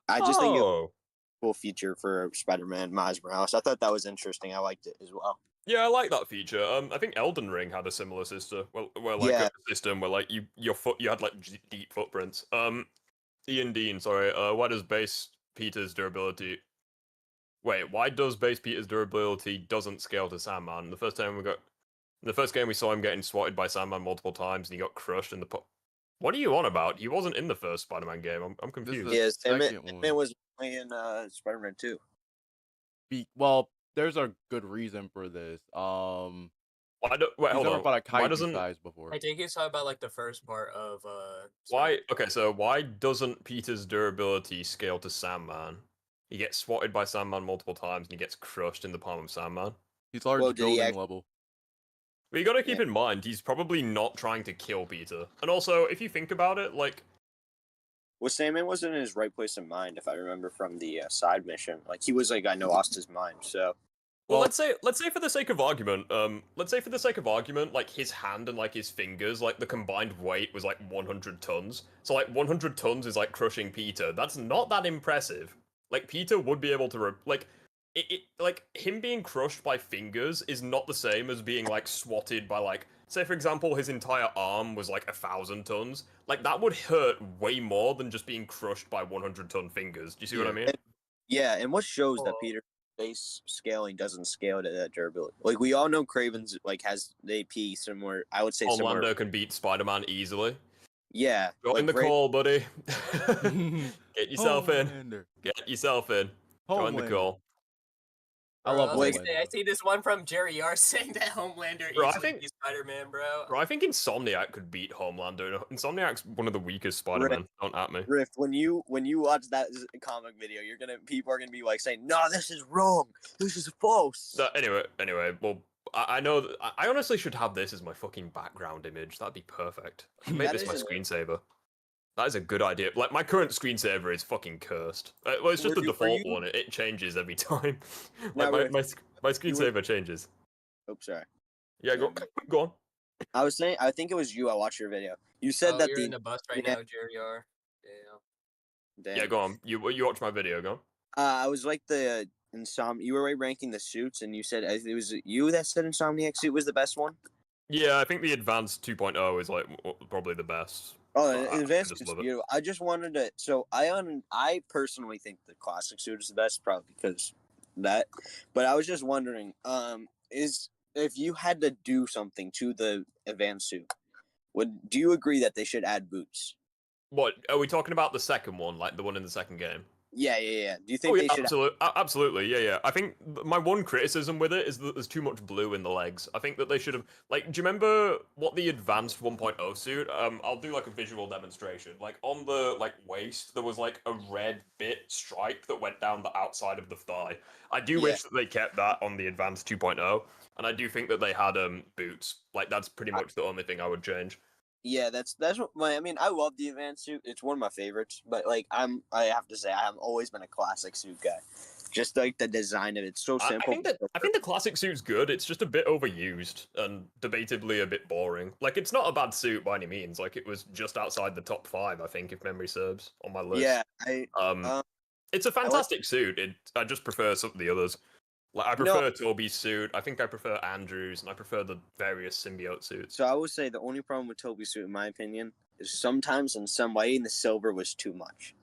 I just think it's a cool feature for Spider-Man Miles Morales. I thought that was interesting. I liked it as well. Yeah, I like that feature. I think Elden Ring had a similar system. A system where like you had like deep footprints. Ian Dean, sorry. Why does base Peter's durability? Wait, why does base Peter's durability doesn't scale to Sandman? The first game we saw him getting swatted by Sandman multiple times, and he got crushed in the. What are you on about? He wasn't in the first Spider-Man game. I'm confused. Yeah, Sandman was playing Spider-Man 2. Well, there's a good reason for this. Hold never on. fought a Why kaiju doesn't size before? I think he's talking about like the first part of why? Okay, so why doesn't Peter's durability scale to Sandman? He gets swatted by Sandman multiple times, and he gets crushed in the palm of Sandman. He's large building level. But you gotta keep in mind, he's probably not trying to kill Peter. And also, if you think about it, like... Well, Sandman wasn't in his right place in mind, if I remember from the side mission. Like, he was like, I know, lost his mind, so... Well, let's say for the sake of argument, like, his hand and, like, his fingers, like, the combined weight was, like, 100 tons. So, like, 100 tons is, like, crushing Peter. That's not that impressive. Like, Peter would be able to, like, him being crushed by fingers is not the same as being, like, swatted by, like, say, for example, his entire arm was, like, 1,000 tons. Like, that would hurt way more than just being crushed by 100-ton fingers. Do you see what I mean? And what shows that Peter's base scaling doesn't scale to that durability? Like, we all know Craven's, like, has the AP somewhere, I would say somewhere... Homelander can beat Spider-Man easily. Yeah. Join the call, buddy. Get yourself in. Get yourself in. Join the call. I love Homelander. I see this one from Jerry R saying that Homelander easily beats Spider-Man, bro. Bro, I think Insomniac could beat Homelander. Insomniac's one of the weakest Spider-Man. Don't at me. Rift, when you watch that comic video, people are gonna be like saying, "No, this is wrong. This is false." So, anyway, well, I know that I honestly should have this as my fucking background image. That'd be perfect. I should make this my screensaver. That is a good idea. Like, my current screensaver is fucking cursed. Well, it's just the default one. It changes every time. Like, my screensaver changes. Oops, sorry. Yeah, go on. I was saying, I think it was you. I watched your video. You said that you're in the bus right now, Jerry R. Damn. Yeah, go on. You watched my video. Go on. I was like the you were ranking the suits, and you said it was you that said Insomniac suit was the best one. Yeah, I think the Advanced 2.0 is like probably the best. Oh, Advanced is beautiful. I just wanted to. So I personally think the classic suit is the best, probably because that. But I was just wondering, if you had to do something to the Advanced suit, do you agree that they should add boots? What are we talking about? The second one, like the one in the second game? Yeah. Do you think they should? Absolutely, yeah. I think my one criticism with it is that there's too much blue in the legs. I think that they should have, like, do you remember what the Advanced 1.0 suit? I'll do like a visual demonstration. Like on the waist, there was like a red bit stripe that went down the outside of the thigh. I do wish that they kept that on the Advanced 2.0, and I do think that they had boots. Like, that's pretty much the only thing I would change. Yeah, that's what I mean, I love the Advanced suit. It's one of my favorites, but like I have to say I have always been a classic suit guy. Just like the design of it, it's so simple. I think the classic suit's good. It's just a bit overused and debatably a bit boring. Like, it's not a bad suit by any means. Like, it was just outside the top 5, I think, if memory serves, on my list. Yeah, it's a fantastic suit. I just prefer some of the others. Like I prefer Toby's suit. I think I prefer Andrew's, and I prefer the various symbiote suits. So I would say the only problem with Toby's suit, in my opinion, is sometimes in some lighting the silver was too much.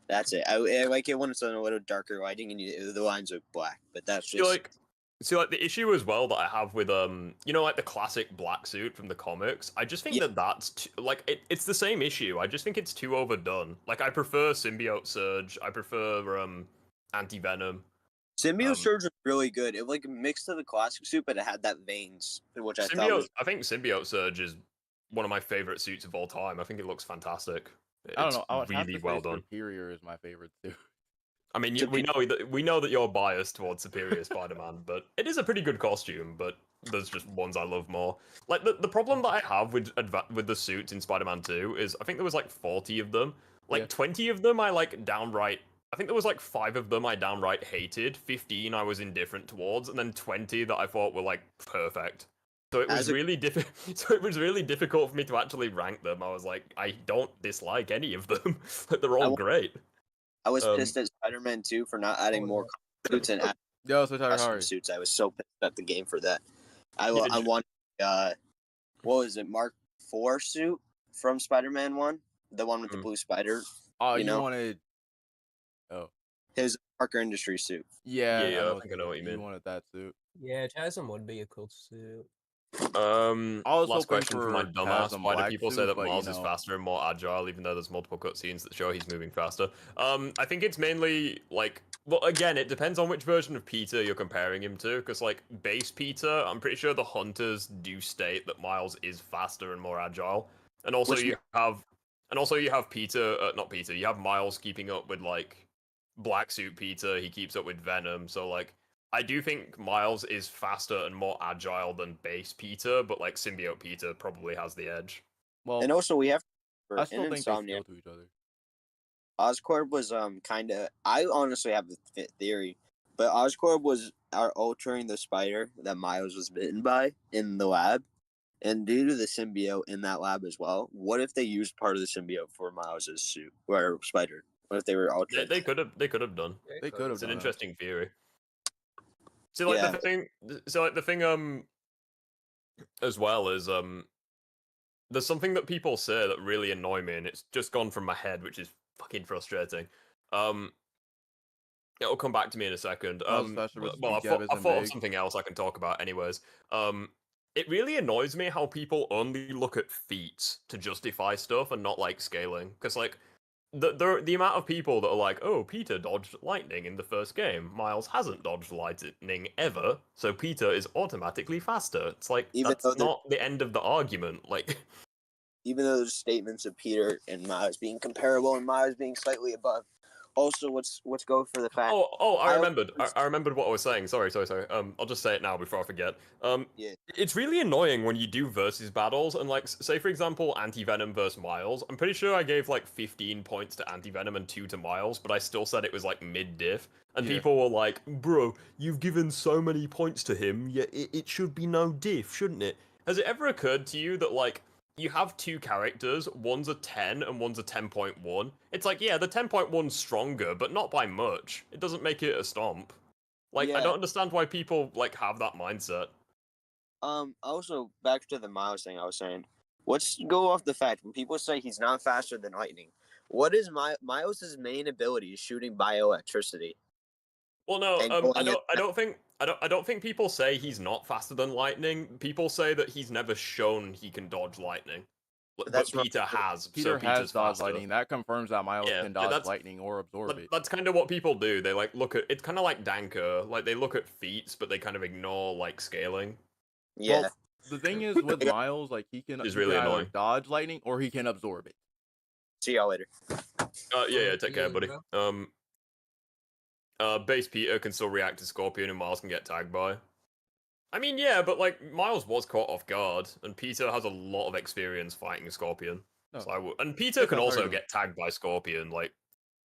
That's it. I like it when it's a little darker lighting and the lines are black. But that's just See, like the issue as well that I have with like the classic black suit from the comics. I just think that's it's the same issue. I just think it's too overdone. Like I prefer symbiote surge. I prefer anti-venom. Symbiote Surge was really good. It like mixed to the classic suit, but it had that veins, which I thought was... I think Symbiote Surge is one of my favorite suits of all time. I think it looks fantastic. I don't know. I would really have to well say done. Superior is my favorite suit. I mean, we know that you're biased towards Superior Spider-Man, but it is a pretty good costume. But there's just ones I love more. Like the problem that I have with the suits in Spider-Man 2 is I think there was like 40 of them. Like 20 of them I like downright. I think there was like 5 of them I downright hated. 15 I was indifferent towards, and then 20 that I thought were like perfect. So it was really So it was really difficult for me to actually rank them. I was like, I don't dislike any of them. Like they're all great. I was pissed at Spider-Man 2 for not adding more suits and adding suits. I was so pissed at the game for that. I wanted, what was it, Mark IV suit from Spider-Man 1? The one with the blue spider. Oh, you wanted... Oh. His Parker Industries suit. Yeah, I think I know what you mean. You wanted that suit. Yeah, Chasm would be a cool suit. Last question for my dumbass. Why do people say that Miles is know... faster and more agile, even though there's multiple cutscenes that show he's moving faster? I think it's mainly like, well, again, it depends on which version of Peter you're comparing him to. Because like base Peter, I'm pretty sure the hunters do state that Miles is faster and more agile, and also you have Peter, not Peter. You have Miles keeping up with like Black Suit Peter. He keeps up with Venom. So like, I do think Miles is faster and more agile than base Peter, but like symbiote Peter probably has the edge. Well, and also we have I still think they feel to each other. Oscorp was kind of... I honestly have a theory, but Oscorp was altering the spider that Miles was bitten by in the lab, and due to the symbiote in that lab as well. What if they used part of the symbiote for Miles' suit or spider? What if they were altering? They could have done. They could have. It's an interesting theory. So like the thing as well is there's something that people say that really annoy me, and it's just gone from my head, which is fucking frustrating. It'll come back to me in a second. I thought of something else I can talk about anyways. It really annoys me how people only look at feats to justify stuff and not like scaling, because like the amount of people that are like, oh, Peter dodged lightning in the first game. Miles hasn't dodged lightning ever, so Peter is automatically faster. It's like, that's not the end of the argument. Like, even though there's statements of Peter and Miles being comparable and Miles being slightly above. Also, let's go for the fact... I remembered what I was saying. Sorry. I'll just say it now before I forget. It's really annoying when you do versus battles, and like, say for example, Anti-Venom versus Miles. I'm pretty sure I gave like 15 points to Anti-Venom and 2 to Miles, but I still said it was like mid-diff. And people were like, bro, you've given so many points to him, yet it should be no diff, shouldn't it? Has it ever occurred to you that like, you have 2 characters, one's a 10 and one's a 10.1. It's like, yeah, the 10.1's stronger, but not by much. It doesn't make it a stomp. Like, I don't understand why people, like, have that mindset. Also, back to the Miles thing I was saying. Let's go off the fact, when people say he's not faster than lightning, what is Miles' main ability? Is shooting bioelectricity. Well, no, I don't think people say he's not faster than lightning. People say that he's never shown he can dodge lightning. But Peter has. Peter has dodged lightning. That confirms that Miles can dodge lightning or absorb it. That's kind of what people do. They like look at it's kind of like Danker. Like they look at feats, but they kind of ignore like scaling. Yeah. Well, the thing is with Miles, like he can either dodge lightning or he can absorb it. See y'all later. Yeah, take care, buddy. Base Peter can still react to Scorpion and Miles can get tagged by. I mean, yeah, but like Miles was caught off guard, and Peter has a lot of experience fighting Scorpion. So and Peter can also get tagged by Scorpion, like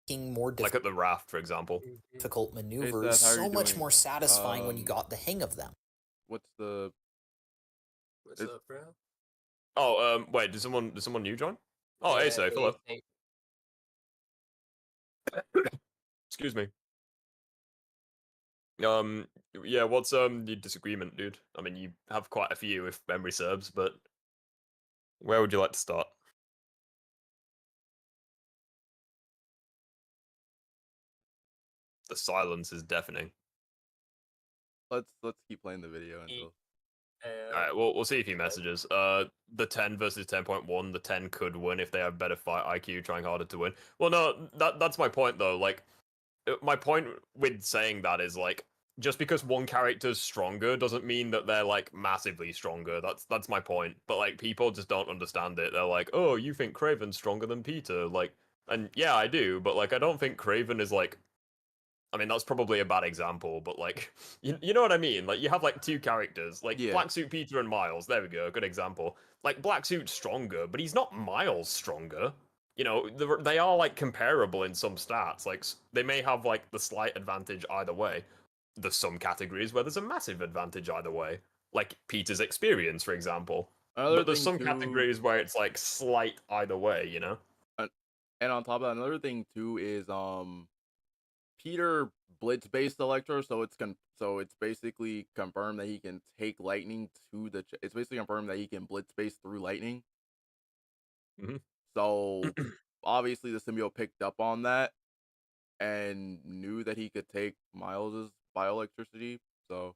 at the raft, for example. Difficult maneuvers, so much more satisfying when you got the hang of them. What's up, bro? Oh, wait, did someone new join? Oh, hey, safe. Hello. Excuse me. Yeah, what's the disagreement, dude? I mean, you have quite a few if memory serves, but where would you like to start? The silence is deafening. Let's keep playing the video until. Alright, we'll see if he messages. The 10 versus 10.1, the 10 could win if they have better fight IQ, trying harder to win. Well, no, that's my point though. Like, my point with saying that is like, just because one character's stronger doesn't mean that they're like massively stronger. That's my point. But like, people just don't understand it. They're like, oh, you think Kraven's stronger than Peter? Like, and yeah, I do, but like, I don't think Kraven is like. I mean, that's probably a bad example, but like, you know what I mean? Like, you have like two characters, like Black Suit Peter and Miles. There we go, good example. Like, Black Suit's stronger, but he's not Miles stronger. You know, they are like comparable in some stats. Like, they may have like the slight advantage either way. There's some categories where there's a massive advantage either way, like Peter's experience, for example. But there's some categories where it's like slight either way, you know. And on top of that, another thing too is Peter blitz-based Electro, so it's basically confirmed that he can take lightning to the. It's basically confirmed that he can blitz-base through lightning. So obviously the symbiote picked up on that and knew that he could take Miles's bioelectricity. So.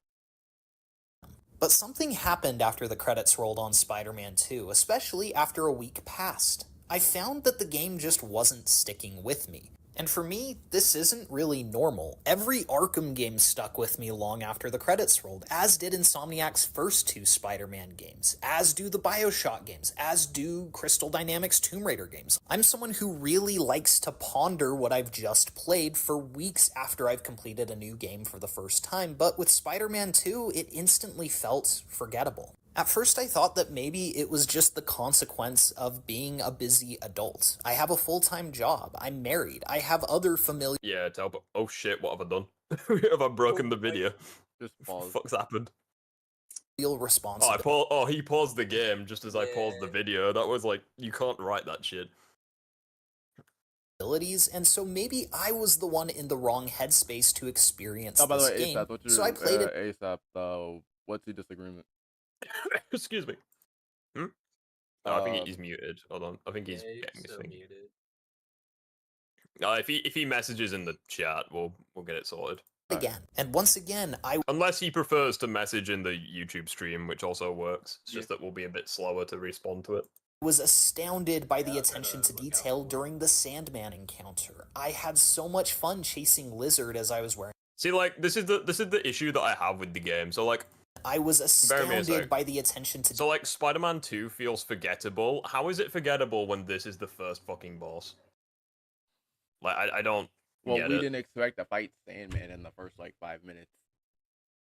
But something happened after the credits rolled on Spider-Man 2, especially after a week passed. I found that the game just wasn't sticking with me. And for me, this isn't really normal. Every Arkham game stuck with me long after the credits rolled, as did Insomniac's first two Spider-Man games, as do the BioShock games, as do Crystal Dynamics' Tomb Raider games. I'm someone who really likes to ponder what I've just played for weeks after I've completed a new game for the first time, but with Spider-Man 2, it instantly felt forgettable. At first I thought that maybe it was just the consequence of being a busy adult. I have a full-time job, I'm married, I have other familiar— Yeah, oh shit, what have I done? Have I broken the video? Just pause. What the fuck's happened? responsibility. Oh, he paused the game just as I paused the video. That was like, you can't write that shit. And so maybe I was the one in the wrong headspace to experience by the this way, game. ASAP, So I played it ASAP, what's the disagreement? Excuse me. Oh, I think he's muted. Hold on. I think he's getting this thing. Muted. If he messages in the chat, we'll get it sorted. Again. And once again, unless he prefers to message in the YouTube stream, which also works. It's just that we'll be a bit slower to respond to it. Was astounded by the attention to detail during the Sandman encounter. I had so much fun chasing Lizard as I was wearing. See, like, this is the issue that I have with the game. So, like, I was astounded by the attention to. So, like, Spider-Man 2 feels forgettable. How is it forgettable when this is the first fucking boss? Like, I don't. Well, we didn't expect to fight Sandman in the first like 5 minutes.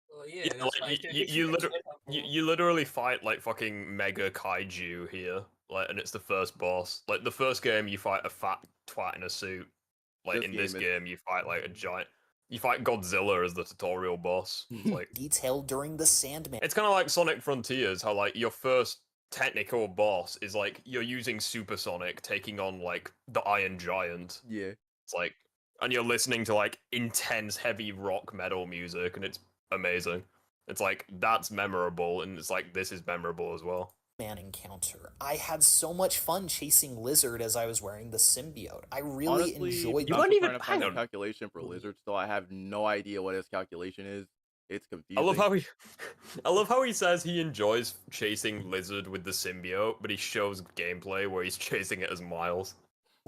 Well, yeah, like, you literally fight like fucking mega kaiju here, like, and it's the first boss. Like, the first game you fight a fat twat in a suit. Like, in this game you fight like a giant. You fight Godzilla as the tutorial boss. It's like detailed during the Sandman. It's kind of like Sonic Frontiers, how like your first technical boss is like you're using Supersonic taking on like the Iron Giant. Yeah. It's like, and you're listening to like intense heavy rock metal music, and it's amazing. It's like, that's memorable, and it's like, this is memorable as well. Man encounter. I had so much fun chasing Lizard as I was wearing the symbiote. I really enjoyed. You weren't even trying to find a calculation for Lizard, so I have no idea what his calculation is. It's confusing. I love how he says he enjoys chasing Lizard with the symbiote, but he shows gameplay where he's chasing it as Miles.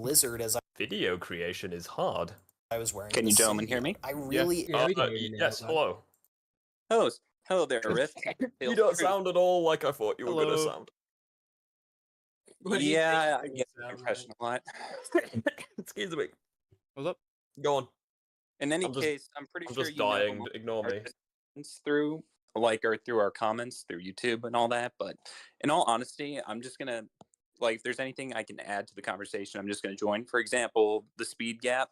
Lizard as video creation is hard. I was wearing. Can you gentlemen hear me? I really. Yes. Hello. Hello there, Rift. You don't sound at all like I thought you were gonna sound. Yeah, I get the impression a lot. Excuse me. What's up? Go on. In any case, I'm pretty sure just dying. Ignore me. Through our comments through YouTube and all that, but in all honesty, I'm just gonna if there's anything I can add to the conversation, I'm just gonna join. For example, the speed gap.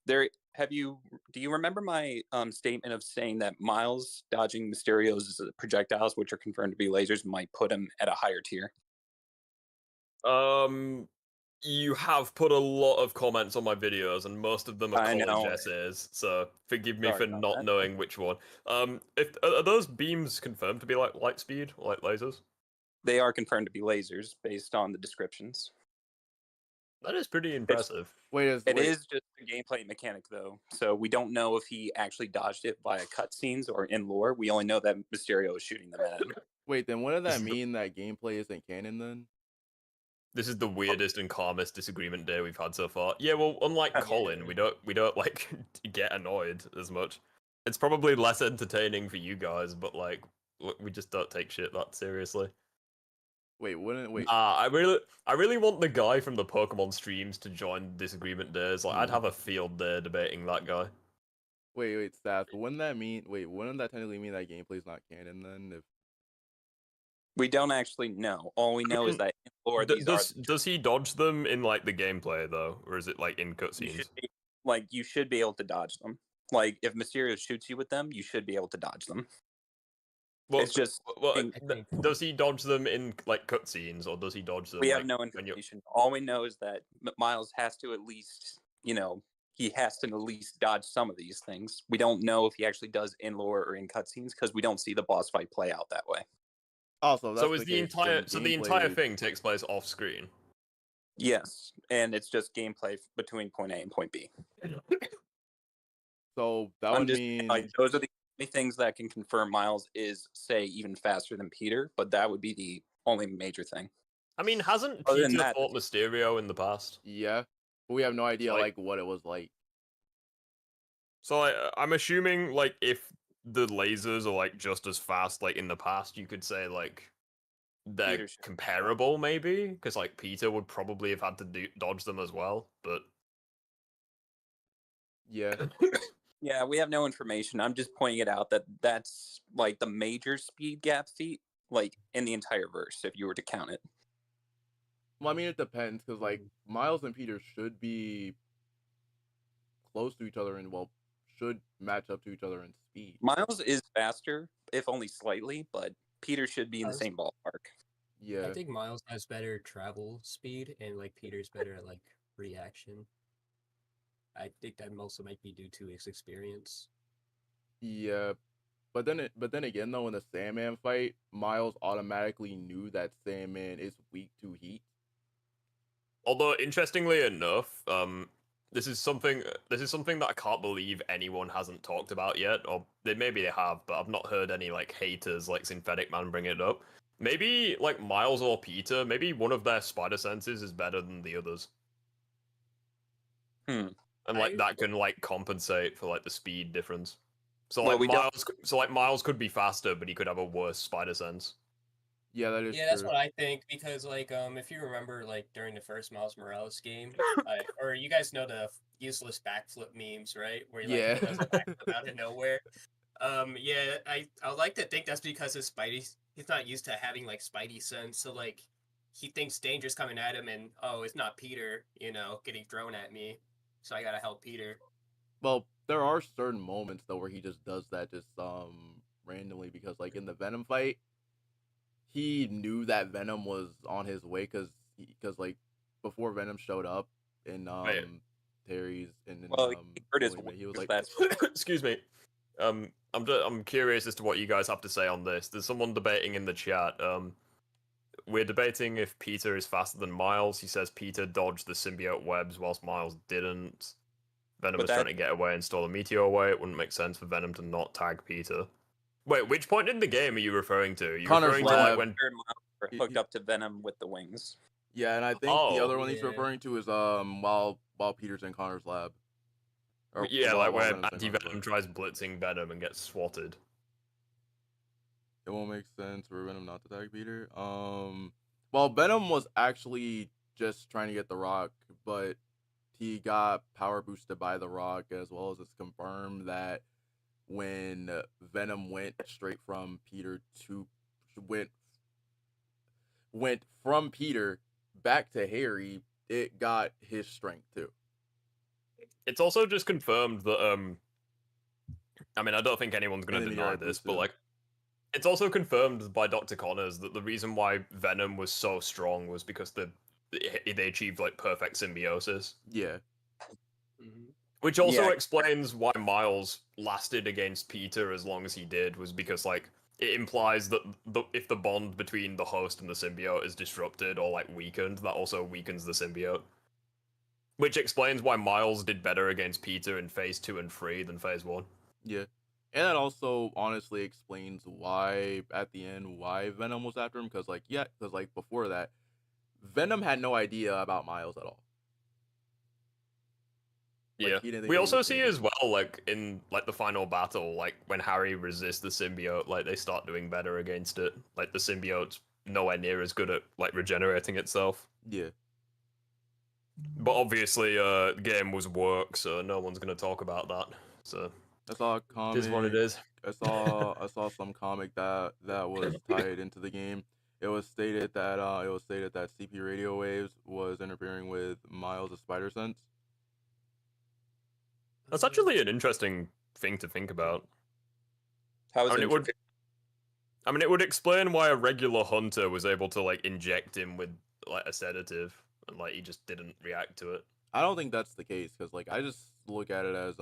Do you remember my statement of saying that Miles dodging Mysterio's projectiles, which are confirmed to be lasers, might put him at a higher tier? You have put a lot of comments on my videos, and most of them are I college know. essays. So forgive me Sorry for about not that. knowing which one. If are those beams confirmed to be like light speed, like lasers? They are confirmed to be lasers based on the descriptions. That is pretty impressive. It is just a gameplay mechanic, though. So we don't know if he actually dodged it via cutscenes or in lore. We only know that Mysterio is shooting them at him. Wait, then what does that mean that gameplay isn't canon then? This is the weirdest and calmest disagreement day we've had so far. Yeah, well, unlike Colin, we don't like get annoyed as much. It's probably less entertaining for you guys, but like we just don't take shit that seriously. Wait, wait. I really want the guy from the Pokemon streams to join disagreement days. Like, I'd have a field day debating that guy. Wait, Stats, but wouldn't that technically mean that gameplay's not canon then? If we don't actually know. All we know is that in lore, does he dodge them in like the gameplay though, or is it like in cutscenes? You should be able to dodge them. Like if Mysterio shoots you with them, you should be able to dodge them. Well, it's just does he dodge them in like cutscenes, or does he dodge them? We have no information. All we know is that Miles has to at least, he has to at least dodge some of these things. We don't know if he actually does in lore or in cutscenes because we don't see the boss fight play out that way. Also, so is the entire thing takes place off screen? Yes, and it's just gameplay between point A and point B. So that would mean those are the only things that can confirm Miles is, say, even faster than Peter, but that would be the only major thing. I mean, hasn't Peter fought Mysterio in the past? Yeah, but we have no idea like what it was like. So I'm assuming like if the lasers are like just as fast like in the past, you could say like they're comparable maybe, because like Peter would probably have had to dodge them as well, but yeah. Yeah, we have no information. I'm just pointing it out that that's like the major speed gap feat like in the entire verse if you were to count it. Well, I mean it depends because like Miles and Peter should be close to each other and should match up to each other in speed. Miles is faster, if only slightly, but Peter should be in the same ballpark. Yeah. I think Miles has better travel speed and like Peter's better at like reaction. I think that also might be due to his experience. Yeah. But then again though, in the Sandman fight, Miles automatically knew that Sandman is weak to heat. Although interestingly enough, this is something that I can't believe anyone hasn't talked about yet, or maybe they have, but I've not heard any like haters like Synthetic Man bring it up. Maybe like Miles or Peter, maybe one of their spider senses is better than the others. And like that can like compensate for like the speed difference. So like Miles could be faster, but he could have a worse spider sense. Yeah, that is true. That's what I think, because like if you remember like during the first Miles Morales game, or you guys know the useless backflip memes, right? Where he like does a backflip out of nowhere. Yeah, I like to think that's because his he's not used to having like Spidey sense, so like he thinks danger's coming at him, and it's not Peter, getting thrown at me, so I gotta help Peter. Well, there are certain moments though where he just does that just randomly, because like in the Venom fight, he knew that Venom was on his way because like before Venom showed up in Terry's and he was like, excuse me. I'm curious as to what you guys have to say on this. There's someone debating in the chat. We're debating if Peter is faster than Miles. He says Peter dodged the symbiote webs whilst Miles didn't. Venom was trying to get away and stole the meteor away. It wouldn't make sense for Venom to not tag Peter. Wait, which point in the game are you referring to? You referring to like when Miles were hooked up to Venom with the wings? Yeah, and I think the other one he's referring to is while Peter's in Connor's lab. Like where Anti-Venom tries blitzing Venom and gets swatted. It won't make sense for Venom not to tag Peter. Well, Venom was actually just trying to get the Rock, but he got power boosted by the Rock, as well as it's confirmed that when Venom went straight from Peter to went from Peter back to Harry, it got his strength too. It's also just confirmed that I mean, I don't think anyone's going to deny this, but like it's also confirmed by Dr. Connors that the reason why Venom was so strong was because the they achieved like perfect symbiosis. Yeah. Which also explains why Miles lasted against Peter as long as he did, was because like it implies that if the bond between the host and the symbiote is disrupted or like weakened, that also weakens the symbiote. Which explains why Miles did better against Peter in phase 2 and 3 than phase 1. Yeah. And that also honestly explains why at the end why Venom was after him, because like before that, Venom had no idea about Miles at all. Yeah, we also see as well, like in like the final battle, like when Harry resists the symbiote, like they start doing better against it. Like the symbiote's nowhere near as good at like regenerating itself. Yeah. But obviously, the game was work, so no one's gonna talk about that. So I saw a comic. It is what it is. I saw some comic that was tied into the game. It was stated that CP radio waves was interfering with Miles' spider sense. That's actually an interesting thing to think about. How is it would explain why a regular hunter was able to like inject him with like a sedative and like he just didn't react to it. I don't think that's the case, because like I just look at it as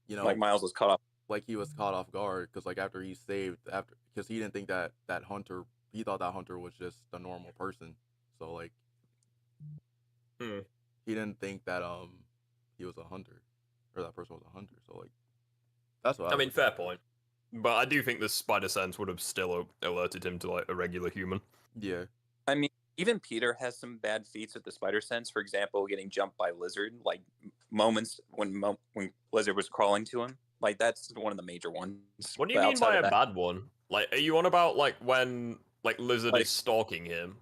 like Miles was caught off. Like he was caught off guard, because like after he saved, because he didn't think that hunter, he thought that hunter was just a normal person, so like he didn't think that he was a hunter, or that person was a hunter. So like that's what I mean, fair point. But I do think the spider sense would have still alerted him to like a regular human. Yeah. I mean, even Peter has some bad feats with the spider sense. For example, getting jumped by Lizard, like moments when Lizard was crawling to him. Like that's one of the major ones. What do you mean by a bad one? Like, are you on about like when like Lizard is stalking him?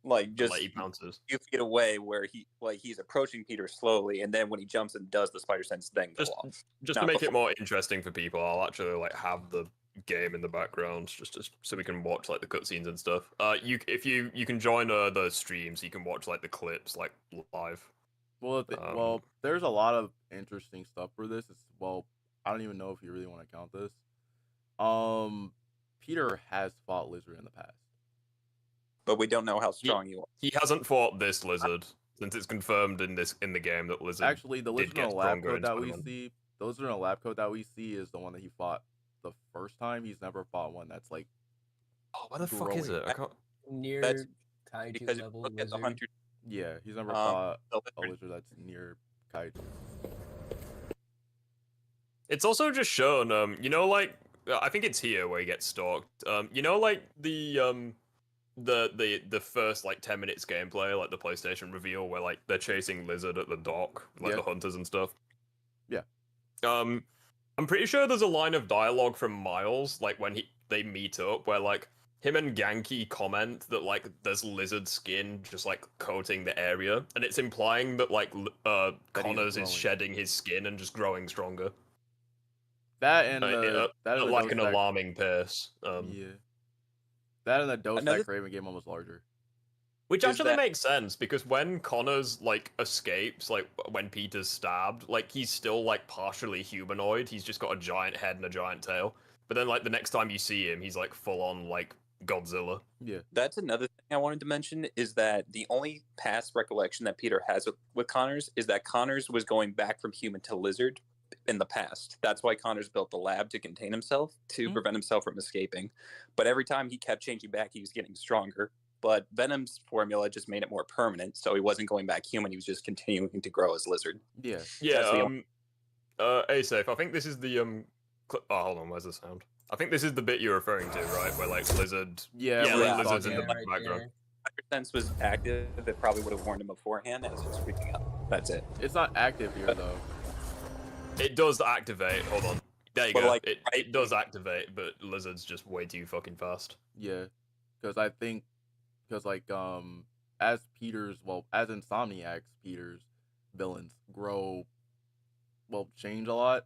Like just like he pounces. You feet away where he's approaching Peter slowly, and then when he jumps and does the spider sense, then go off. Just to make it more interesting for people, I'll actually like have the game in the background just so we can watch like the cutscenes and stuff. You can join the stream so you can watch like the clips like live. Well, there's a lot of interesting stuff for this. I don't even know if you really want to count this. Peter has fought Lizard in the past, but we don't know how strong he was. He hasn't fought this Lizard since it's confirmed in the game that Lizard. Actually, the Lizard in the lab code that we see, is the one that he fought the first time. He's never fought one that's like. Oh, what the fuck is it? I can't. Near Kaiju because level look at the hunter. Yeah, he's never fought a lizard that's near Kaiju. It's also just shown, you know, like I think it's here where he gets stalked. You know, like the first like 10 minutes gameplay, like the PlayStation reveal where like they're chasing Lizard at the dock, like the hunters and stuff. Yeah. I'm pretty sure there's a line of dialogue from Miles, like when they meet up, where like him and Genki comment that like there's lizard skin just like coating the area, and it's implying that like Connors is shedding his skin and just growing stronger. That and at like an alarming pace. Yeah. That and the Dos Ex Craven game almost larger. Which actually makes sense, because when Connors like escapes, like when Peter's stabbed, like he's still like partially humanoid. He's just got a giant head and a giant tail. But then like the next time you see him, he's like full on like Godzilla. Yeah. That's another thing I wanted to mention, is that the only past recollection that Peter has with Connors is that Connors was going back from human to lizard in the past. That's why Connors built the lab to contain himself, to prevent himself from escaping. But every time he kept changing back, he was getting stronger. But Venom's formula just made it more permanent, so he wasn't going back human. He was just continuing to grow as lizard. Yeah. Yeah. A-Safe, I think this is the oh, hold on, where's the sound? I think this is the bit you're referring to, right? Where like Lizard. Lizard's in the background. If sense was active, it probably would have warned him beforehand as it's freaking out. That's it. It's not active here though. It does activate. Hold on. There you go. Like, it does activate, but Lizard's just way too fucking fast. Yeah, because like as Insomniac's Peter's villains change a lot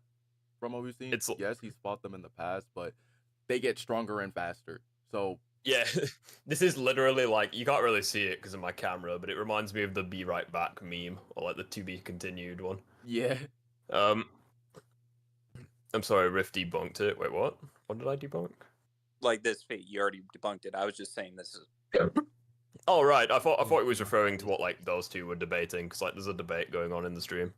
from what we've seen. Yes, he's fought them in the past, but they get stronger and faster. So yeah, this is literally like, you can't really see it because of my camera, but it reminds me of the "Be Right Back" meme, or like the "To Be Continued" one. Yeah. I'm sorry, Riff debunked it. Wait, what? What did I debunk? Like this fate, you already debunked it. I was just saying this is. Oh right, I thought it was referring to what like those two were debating, because like there's a debate going on in the stream.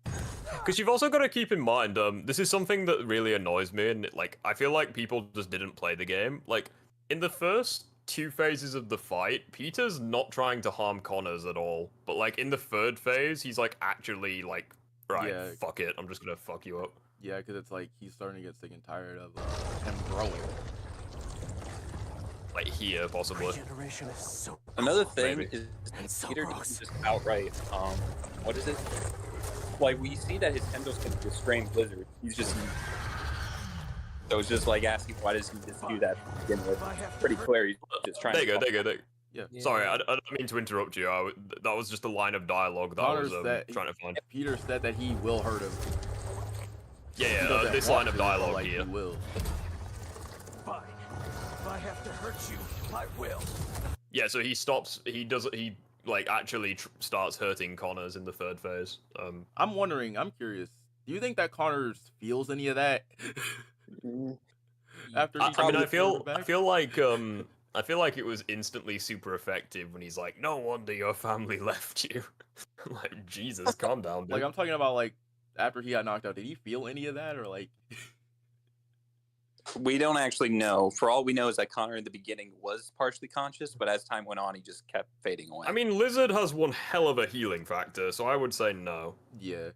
Because you've also got to keep in mind, this is something that really annoys me, and like I feel like people just didn't play the game. Like in the first 2 phases of the fight, Peter's not trying to harm Connors at all, but like in the 3rd phase, he's like actually like, right, Yeah. fuck it, I'm just gonna fuck you up. Yeah, because it's like he's starting to get sick and tired of him growing. Like here, possibly. Another thing Maybe. is Peter doesn't just outright, what is it? Like, we see that his tendrils can restrain Blizzard. He's just... So it's just like asking, why does he just do that to begin with? Pretty clear, he's just trying there you go. Yeah. Sorry, I don't mean to interrupt you. That was just a line of dialogue that I was trying to find. Peter said that he will hurt him. Yeah, this line of dialogue like, here. He will. Fine. If I have to hurt you, I will. Yeah, so he like actually starts hurting Connors in the 3rd phase. I'm wondering, I'm curious. Do you think that Connors feels any of that? After he I feel like it was instantly super effective when he's like, "No wonder your family left you." Like, Jesus, calm down, dude. Like, I'm talking about like after he got knocked out. Did he feel any of that, or like? We don't actually know. For all we know is that Connor in the beginning was partially conscious, but as time went on, he just kept fading away. I mean, Lizard has one hell of a healing factor, so I would say no. Yeah.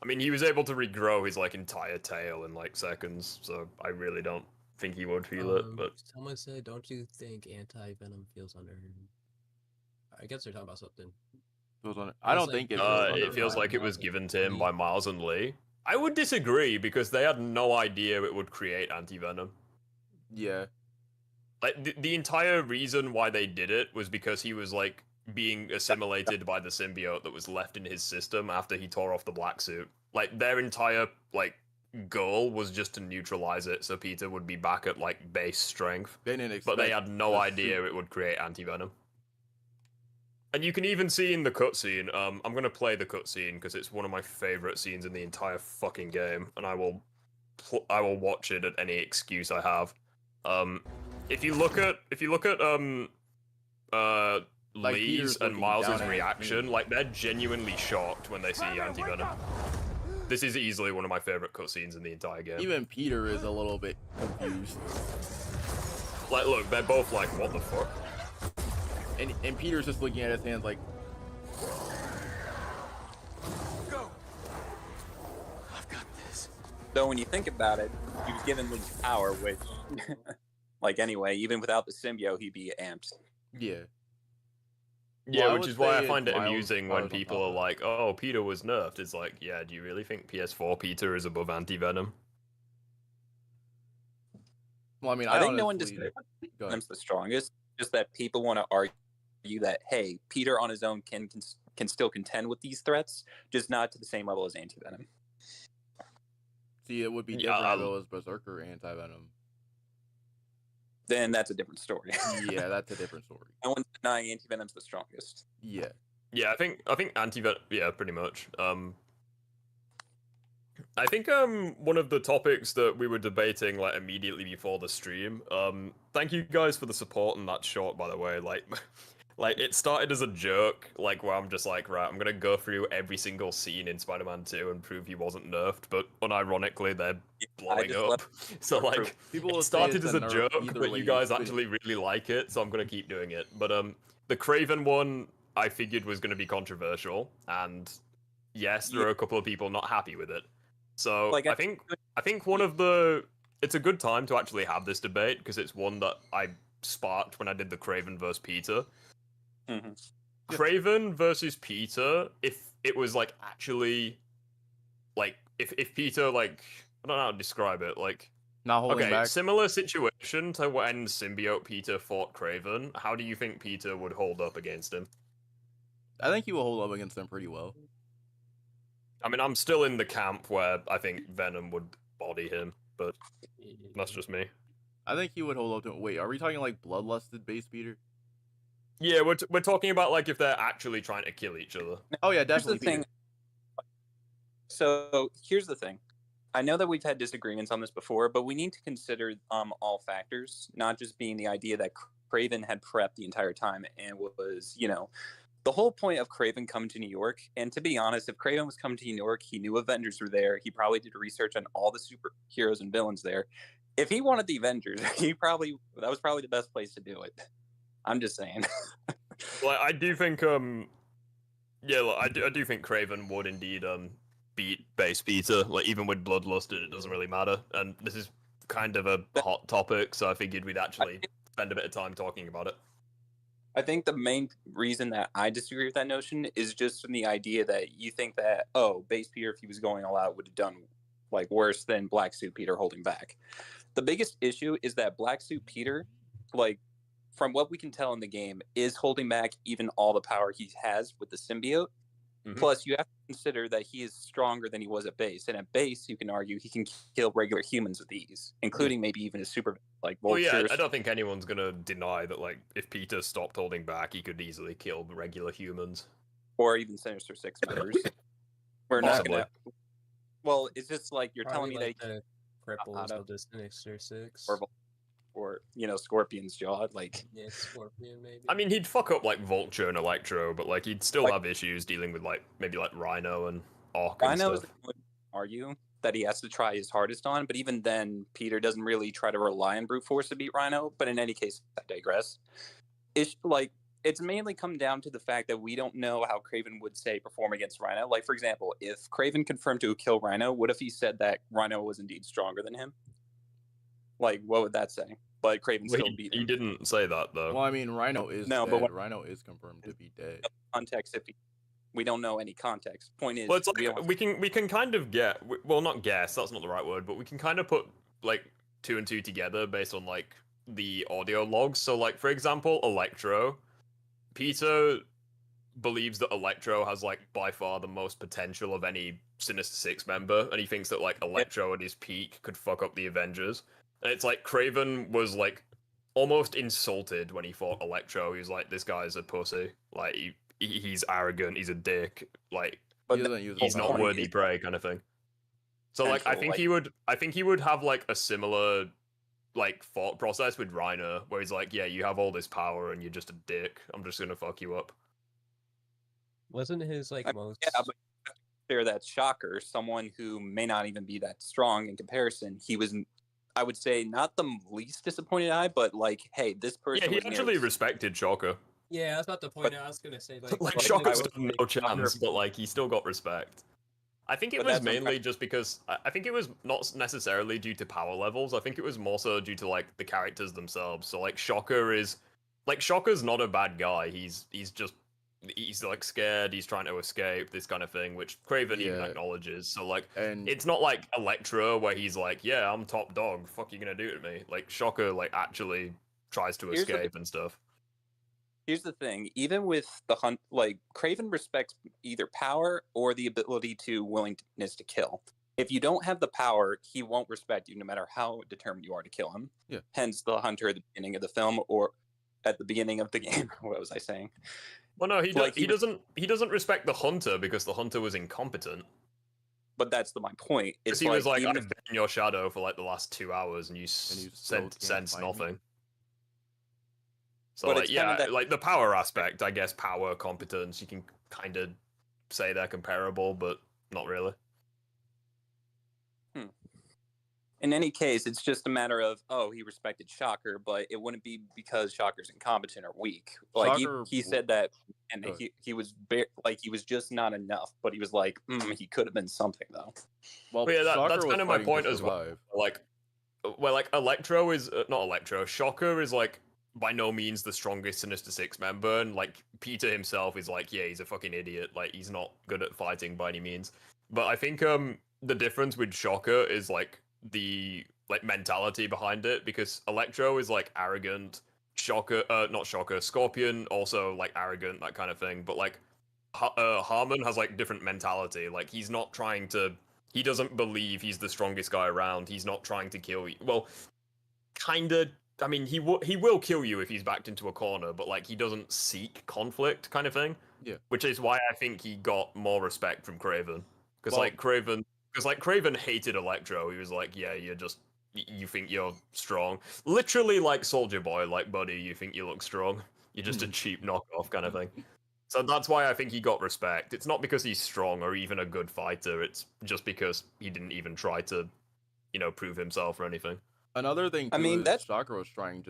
I mean, he was able to regrow his like entire tail in like seconds, so I really don't think he would feel it. But someone said, "Don't you think anti-venom feels unearned?" I guess they're talking about something. I don't think it feels like it was given to him by Miles and Lee. I would disagree because they had no idea it would create anti-venom. Yeah. Like the entire reason why they did it was because he was like being assimilated by the symbiote that was left in his system after he tore off the black suit. Like their entire like goal was just to neutralize it so Peter would be back at like base strength. But they had no idea it would create anti-venom. And you can even see in the cutscene, I'm going to play the cutscene because it's one of my favorite scenes in the entire fucking game, and I will watch it at any excuse I have. If you look at like Lee's and Miles's reaction, like they're genuinely shocked when they see anti-venom. This is easily one of my favorite cutscenes in the entire game. Even Peter is a little bit confused. Like, look, they're both like, what the fuck? And Peter's just looking at his hands like, go. I've got this. So when you think about it, he was given Lee's power, which, like anyway, even without the symbiote, he'd be amped. Yeah. Yeah, which is why I find it amusing when people are like, "Oh, Peter was nerfed." It's like, yeah, do you really think PS4 Peter is above anti-venom? Well, I mean, I think no one disagrees. Venom's the strongest. Just that people want to argue that, hey, Peter on his own can still contend with these threats, just not to the same level as anti-venom. See, it would be different if it was Berserker anti-venom. Then that's a different story. Yeah, that's a different story. No one's denying anti-venom's the strongest. Yeah. Yeah, I think anti-venom. Yeah, pretty much. I think one of the topics that we were debating like immediately before the stream. Thank you guys for the support on that short, by the way. Like it started as a joke, like where I'm just like, right, I'm gonna go through every single scene in Spider-Man 2 and prove he wasn't nerfed, but unironically they're blowing up. So like, it started as a joke, but you guys actually really like it, so I'm gonna keep doing it. But the Craven one I figured was gonna be controversial, and yes, there are a couple of people not happy with it. So like, I think one of the it's a good time to actually have this debate because it's one that I sparked when I did the Craven versus Peter. Mm-hmm. Craven versus Peter, if it was like actually like if Peter like I don't know how to describe it, like not holding back. Similar situation to when symbiote Peter fought Craven, how do you think Peter would hold up against him? I think he will hold up against him pretty well. I mean, I'm still in the camp where I think Venom would body him, but that's just me. I think he would hold up to him. Wait, are we talking like bloodlusted base Peter? Yeah, we're talking about like if they're actually trying to kill each other. Oh yeah, definitely. So here's the thing. I know that we've had disagreements on this before, but we need to consider all factors, not just being the idea that Craven had prepped the entire time and was, the whole point of Craven coming to New York. And to be honest, if Craven was coming to New York, he knew Avengers were there. He probably did research on all the superheroes and villains there. If he wanted the Avengers, that was probably the best place to do it. I'm just saying. Well, I do think I do think Craven would indeed beat Base Peter. Like even with Bloodlusted, it doesn't really matter. And this is kind of a hot topic, so I figured we'd actually spend a bit of time talking about it. I think the main reason that I disagree with that notion is just from the idea that you think that, oh, Base Peter, if he was going all out, would have done like worse than Black Suit Peter holding back. The biggest issue is that Black Suit Peter, like from what we can tell in the game, is holding back even all the power he has with the symbiote. Mm-hmm. Plus, you have to consider that he is stronger than he was at base. And at base, you can argue he can kill regular humans with ease, including maybe even a super like Vulture. Well, yeah, I don't think anyone's going to deny that, like, if Peter stopped holding back, he could easily kill regular humans. Or even Sinister Six members. We're not going to... Well, it's just like you're Probably telling me like that... cripples of the Sinister Six. Or Scorpion's jaw, like... Yeah, Scorpion, maybe. I mean, he'd fuck up, like, Vulture and Electro, but, like, he'd still have issues dealing with, like, maybe, like, Rhino and Orc and Rhino stuff. is the one argue that he has to try his hardest on, but even then, Peter doesn't really try to rely on brute force to beat Rhino, but in any case, I digress. It's mainly come down to the fact that we don't know how Craven would, say, perform against Rhino. Like, for example, if Craven confirmed to kill Rhino, what if he said that Rhino was indeed stronger than him? Like, what would that say? But Craven still beat him. He didn't say that, though. Well, I mean, Rhino is dead. But Rhino is confirmed to be dead. Context, we don't know any context. Point is, well, it's like we can kind of not guess. That's not the right word, but we can kind of put like 2 and 2 together based on like the audio logs. So, like for example, Electro. Peter believes that Electro has like by far the most potential of any Sinister Six member, and he thinks that like Electro at his peak could fuck up the Avengers. And it's like Craven was like almost insulted when he fought Electro. He was like, "This guy's a pussy. Like he's arrogant. He's a dick. Like he's not worthy prey," kind of thing. So like I think he would have like a similar like thought process with Rhino, where he's like, "Yeah, you have all this power and you're just a dick. I'm just gonna fuck you up." Wasn't his like most? Yeah, but there that Shocker, someone who may not even be that strong in comparison. He was, I would say, not the least disappointed I, but like, hey, this person. Yeah, he actually respected Shocker. Yeah, I was about to point out. I was gonna say like Shocker stood no chance, but like he still got respect. I think it was mainly just because I think it was not necessarily due to power levels. I think it was more so due to like the characters themselves. So like Shocker's not a bad guy. He's like scared. He's trying to escape, this kind of thing, which Craven even acknowledges. So like, it's not like Electro where he's like, "Yeah, I'm top dog. Fuck you gonna do to me?" Like Shocker like actually tries to escape and stuff. Here's the thing, even with the hunt, like Craven respects either power or the ability to willingness to kill. If you don't have the power, he won't respect you no matter how determined you are to kill him. Yeah. Hence the hunter at the beginning of the film or at the beginning of the game. What was I saying? Well, no, he doesn't respect the hunter because the hunter was incompetent. But that's my point. It's he was like, "I've been in your shadow for like the last 2 hours and you sense nothing." So like, yeah, like the power aspect, I guess power, competence, you can kind of say they're comparable, but not really. In any case, it's just a matter of, oh, he respected Shocker, but it wouldn't be because Shocker's incompetent or weak. Like he said that, and he was he was just not enough. But he was like, he could have been something though. Well, yeah, that's kind of my point as well. Like Electro is not Electro. Shocker is like by no means the strongest Sinister Six member, and like Peter himself is like, yeah, he's a fucking idiot. Like he's not good at fighting by any means. But I think the difference with Shocker is like the like mentality behind it, because Electro is like arrogant. Scorpion also like arrogant, that kind of thing. But like Harmon has like different mentality. Like he doesn't believe he's the strongest guy around. He's not trying to kill you. Well, kind of. I mean, he will kill you if he's backed into a corner, but like he doesn't seek conflict, kind of thing. Yeah. Which is why I think he got more respect from Craven, because because like Craven hated Electro. He was like, yeah, you think you're strong. Literally like Soldier Boy, like buddy, you think you look strong. You're just a cheap knockoff kind of thing. So that's why I think he got respect. It's not because he's strong or even a good fighter. It's just because he didn't even try to, prove himself or anything. Another thing too is Chakra was trying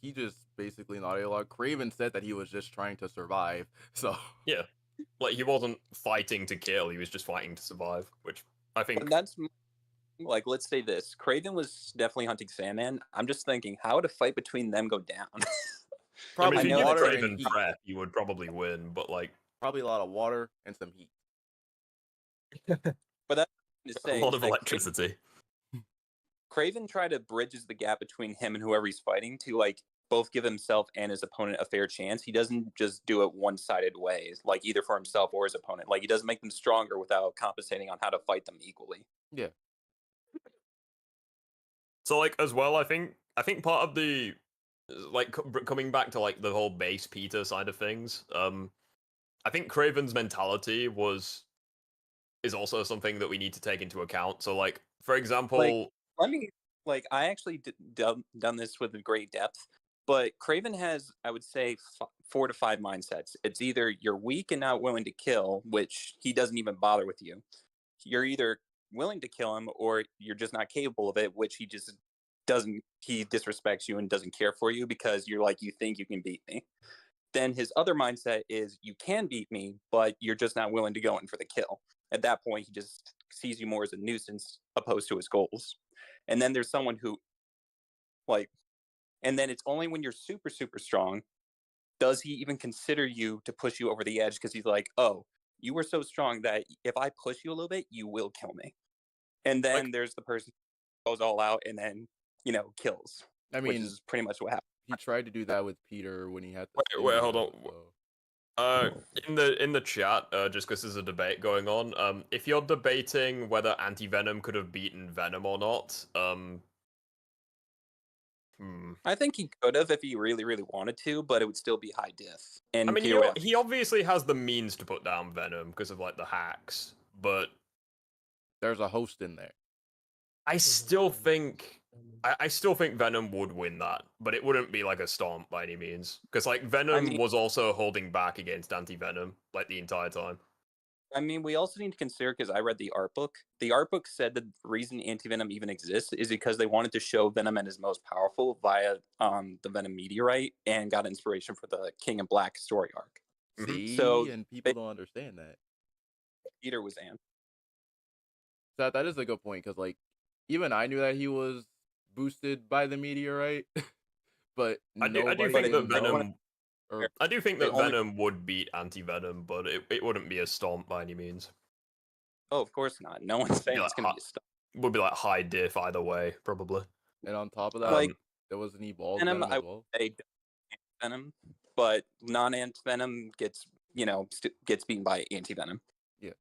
he just basically not a lot. Craven said that he was just trying to survive. So yeah, like he wasn't fighting to kill. He was just fighting to survive, which I think that's like, let's say this. Craven was definitely hunting Sandman. I'm just thinking, how would a fight between them go down? Probably if you give Craven prep, you would probably win, but like probably a lot of water and some heat. But that's to say a lot of electricity. Craven tried to bridges the gap between him and whoever he's fighting to like both give himself and his opponent a fair chance. He doesn't just do it one-sided ways, like either for himself or his opponent. Like he doesn't make them stronger without compensating on how to fight them equally. Yeah. So like as well, I think part of the like coming back to like the whole base Peter side of things, I think Craven's mentality is also something that we need to take into account. So like for example, I actually done this with great depth, but Craven has, I would say, 4 to 5 mindsets. It's either you're weak and not willing to kill, which he doesn't even bother with you. You're either willing to kill him or you're just not capable of it, which he just doesn't. He disrespects you and doesn't care for you because you're like, you think you can beat me. Then his other mindset is you can beat me, but you're just not willing to go in for the kill. At that point, he just sees you more as a nuisance opposed to his goals. And then there's someone who and then it's only when you're super, super strong does he even consider you to push you over the edge, because he's like, oh, you were so strong that if I push you a little bit, you will kill me. And then there's the person who goes all out and then, kills. I mean, which is pretty much what happened. He tried to do that with Peter when he had the wait, hold on. In the chat, just because there's a debate going on, if you're debating whether Anti-Venom could have beaten Venom or not, I think he could have if he really, really wanted to, but it would still be high diff. And I mean, he obviously has the means to put down Venom because of like the hacks, but there's a host in there. I still think Venom would win that, but it wouldn't be like a stomp by any means, because like Venom was also holding back against Anti-Venom like the entire time. I mean, we also need to consider, because I read the art book. The art book said that the reason Anti-Venom even exists is because they wanted to show Venom at his most powerful via the Venom meteorite, and got inspiration for the King in Black story arc. See, and people don't understand that. Peter was Ant. So that is a good point, because like even I knew that he was boosted by the meteorite, but I do think that Venom. I do think that Venom would beat Anti-Venom, but it wouldn't be a stomp by any means. Oh, of course not. No one's saying it's going to be a stomp. Would be like high diff either way, probably. And on top of that, there was an evolved Venom as well. I would say Venom, but non-Ant-Venom gets beaten by Anti-Venom. Yeah.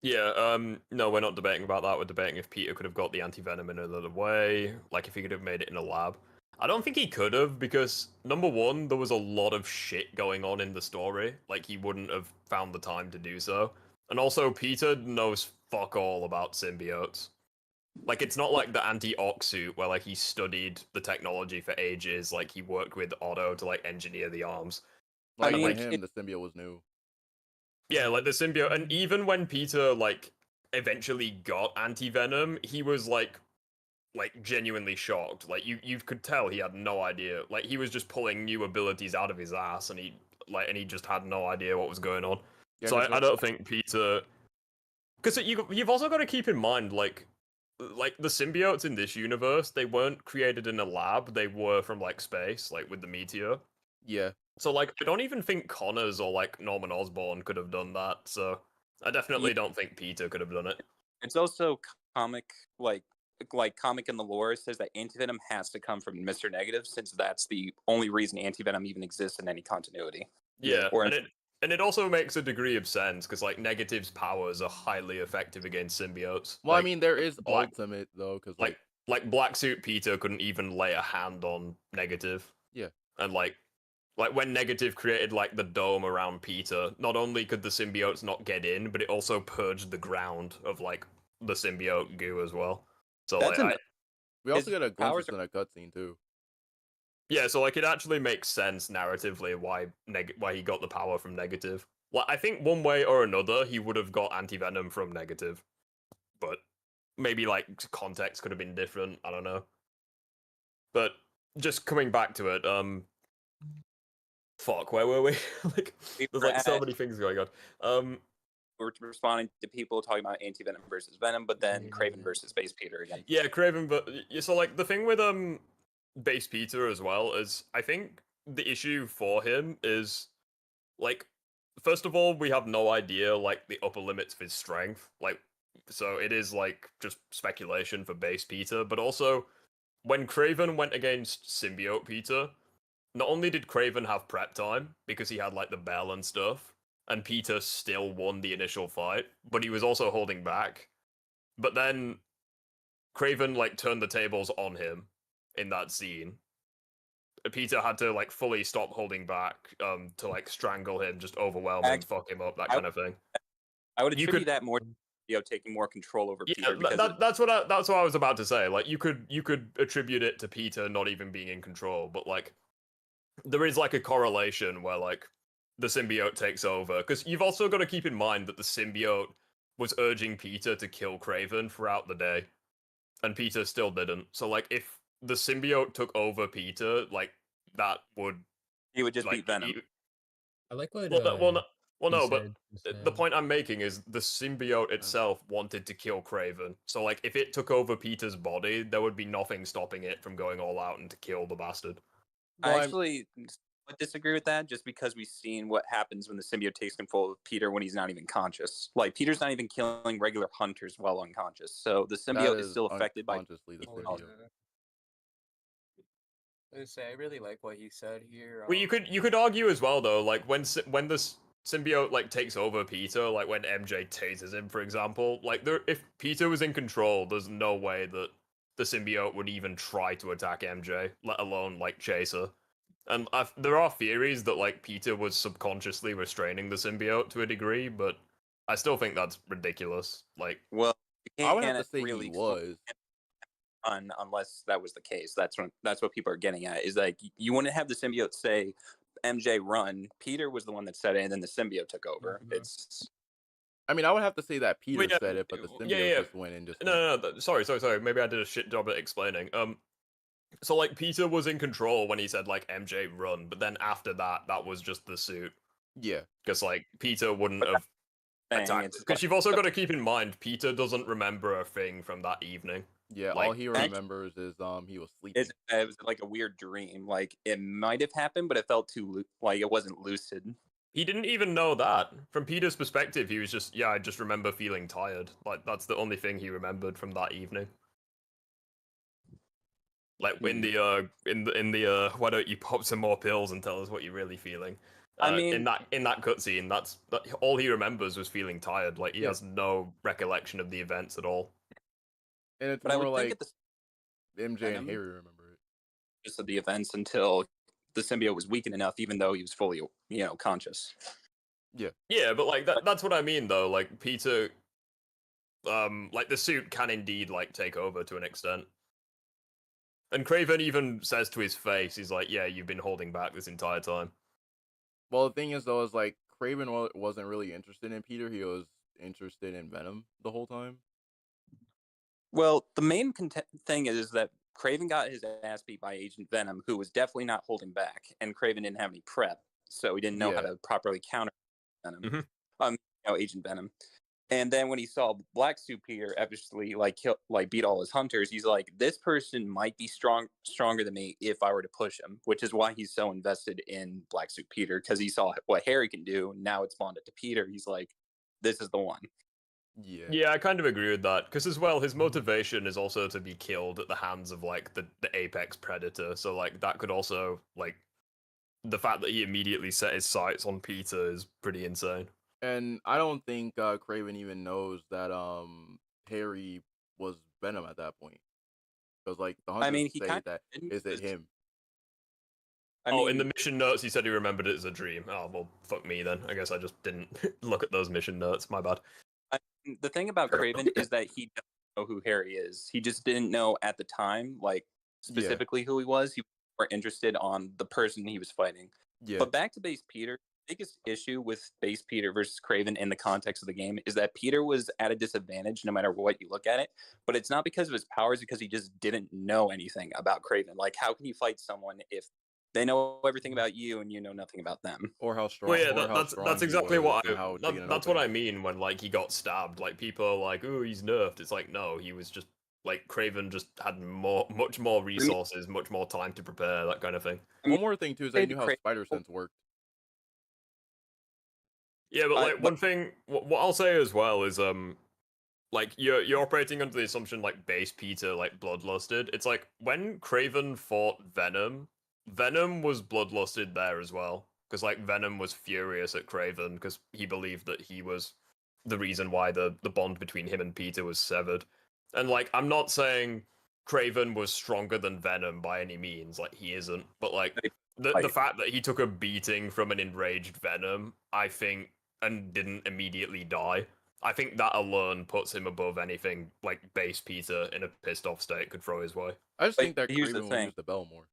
Yeah, no, we're not debating about that. We're debating if Peter could have got the Anti-Venom in another way, like if he could have made it in a lab. I don't think he could have, because number one, there was a lot of shit going on in the story. Like, he wouldn't have found the time to do so. And also, Peter knows fuck all about symbiotes. Like, it's not like the anti-Ox suit, where, like, he studied the technology for ages, like, he worked with Otto to, like, engineer the arms. Like, for him, the symbiote was new. Yeah, like, the symbiote, and even when Peter, like, eventually got Anti-Venom, he was, like, genuinely shocked. Like you could tell he had no idea. Like he was just pulling new abilities out of his ass, and he just had no idea what was going on. Yeah, so I don't think Peter, because you've also got to keep in mind like the symbiotes in this universe, they weren't created in a lab. They were from like space, like with the meteor. Yeah. So like I don't even think Connors or like Norman Osborn could have done that. So I definitely don't think Peter could have done it. It's also comic comic in the lore says that Anti-Venom has to come from Mr. Negative, since that's the only reason Anti-Venom even exists in any continuity. Yeah, and it also makes a degree of sense, because like Negative's powers are highly effective against symbiotes. Well, like, I mean, there is Ultimate though, because like Black Suit Peter couldn't even lay a hand on Negative. Yeah, and like when Negative created like the dome around Peter, not only could the symbiotes not get in, but it also purged the ground of like the symbiote goo as well. So That's like, we also his get a glimpse powers in a cutscene too. yeah, so like it actually makes sense narratively why he got the power from Negative. Well, I think one way or another he would have got anti-venom from Negative, but maybe like context could have been different. I don't know. But just coming back to it, fuck, where were we? Like, there's like so many things going on. We're responding to people talking about anti-venom versus venom, but then Craven versus Base Peter again. Yeah, Craven, but so like the thing with Base Peter as well is I think the issue for him is like first of all we have no idea like the upper limits of his strength, like so it is like just speculation for Base Peter, but also when Craven went against Symbiote Peter, not only did Craven have prep time because he had like the bell and stuff, and Peter still won the initial fight, but he was also holding back. But then Craven like turned the tables on him in that scene. Peter had to like fully stop holding back to like strangle him, just overwhelm him, fuck him up, that kind of thing. I would attribute that more to taking more control over Peter. That's what I was about to say. Like you could attribute it to Peter not even being in control, but like there is like a correlation where like the symbiote takes over, because you've also got to keep in mind that the symbiote was urging Peter to kill Craven throughout the day, and Peter still didn't. So like if the symbiote took over Peter, like that would he would just beat Venom. I like what no, but the point I'm making is the symbiote itself wanted to kill Craven. So like if it took over Peter's body, there would be nothing stopping it from going all out and to kill the bastard. I actually disagree with that, just because we've seen what happens when the symbiote takes control of Peter when he's not even conscious. Like Peter's not even killing regular hunters while unconscious, so the symbiote is still affected by I really like what he said here. Well, you could argue as well though, like when the symbiote like takes over Peter, like when MJ tases him, for example, like if Peter was in control, there's no way that the symbiote would even try to attack MJ, let alone like chase her. And there are theories that like Peter was subconsciously restraining the symbiote to a degree, but I still think that's ridiculous. Like, well, I would have to say he was. Unless that was the case. That's what people are getting at. Is like you wouldn't have the symbiote say, "MJ, run." Peter was the one that said it, and then the symbiote took over. It's. I mean, I would have to say that Peter said it, but the symbiote just went and just. No. Sorry. Maybe I did a shit job at explaining. So like Peter was in control when he said like MJ run, but then after that was just the suit. Yeah. Because like Peter wouldn't have attacked. Because you've also got to keep in mind Peter doesn't remember a thing from that evening. Yeah, like, all he remembers is he was sleeping. It was like a weird dream. Like it might have happened, but it felt too like it wasn't lucid. He didn't even know that. From Peter's perspective, he was just I just remember feeling tired. Like that's the only thing he remembered from that evening. Like in the why don't you pop some more pills and tell us what you're really feeling? I mean, in that cutscene, that's all he remembers was feeling tired. Like he has no recollection of the events at all. And it's more like MJ and Harry remember it. Just of the events until the symbiote was weakened enough, even though he was fully conscious. Yeah, but like that's what I mean though. Like Peter, like the suit can indeed like take over to an extent. And Craven even says to his face, he's like, "Yeah, you've been holding back this entire time." Well, the thing is, though, is like Craven wasn't really interested in Peter. He was interested in Venom the whole time. Well, the main thing is that Craven got his ass beat by Agent Venom, who was definitely not holding back, and Craven didn't have any prep, so he didn't know how to properly counter Venom. Agent Venom. And then when he saw Black Suit Peter eventually beat all his hunters, he's like, this person might be stronger than me if I were to push him, which is why he's so invested in Black Suit Peter, because he saw what Harry can do. Now it's bonded to Peter. He's like, this is the one. Yeah, I kind of agree with that, because as well, his motivation is also to be killed at the hands of like the apex predator. So like that could also like the fact that he immediately set his sights on Peter is pretty insane. And I don't think Craven even knows that Harry was Venom at that point, because like the hunters say that is it him. In the mission notes he said he remembered it as a dream. Oh well, fuck me then. I guess I just didn't look at those mission notes. My bad. the thing about Craven is that he doesn't know who Harry is. He just didn't know at the time, like specifically who he was. He was more interested on the person he was fighting. Yeah. But back to Base Peter, the biggest issue with Base Peter versus Craven in the context of the game is that Peter was at a disadvantage no matter what you look at it. But it's not because of his powers, because he just didn't know anything about Craven. Like, how can you fight someone if they know everything about you and you know nothing about them? Or how strong. Well, yeah, that's exactly what that's what I mean when like he got stabbed. Like people are like, "Oh, he's nerfed." It's like, no, he was just like Craven just had much more resources, much more time to prepare, that kind of thing. One more thing too is they knew how spider sense worked. Yeah, but like one thing, what I'll say as well is like you're operating under the assumption like Base Peter like bloodlusted. It's like when Craven fought Venom. Venom was bloodlusted there as well, because like Venom was furious at Craven because he believed that he was the reason why the bond between him and Peter was severed. And like I'm not saying Craven was stronger than Venom by any means, like he isn't, but like the fact that he took a beating from an enraged Venom, I think, and didn't immediately die, I think that alone puts him above anything like Base Peter in a pissed off state could throw his way. I just think that Craven will use the bell more.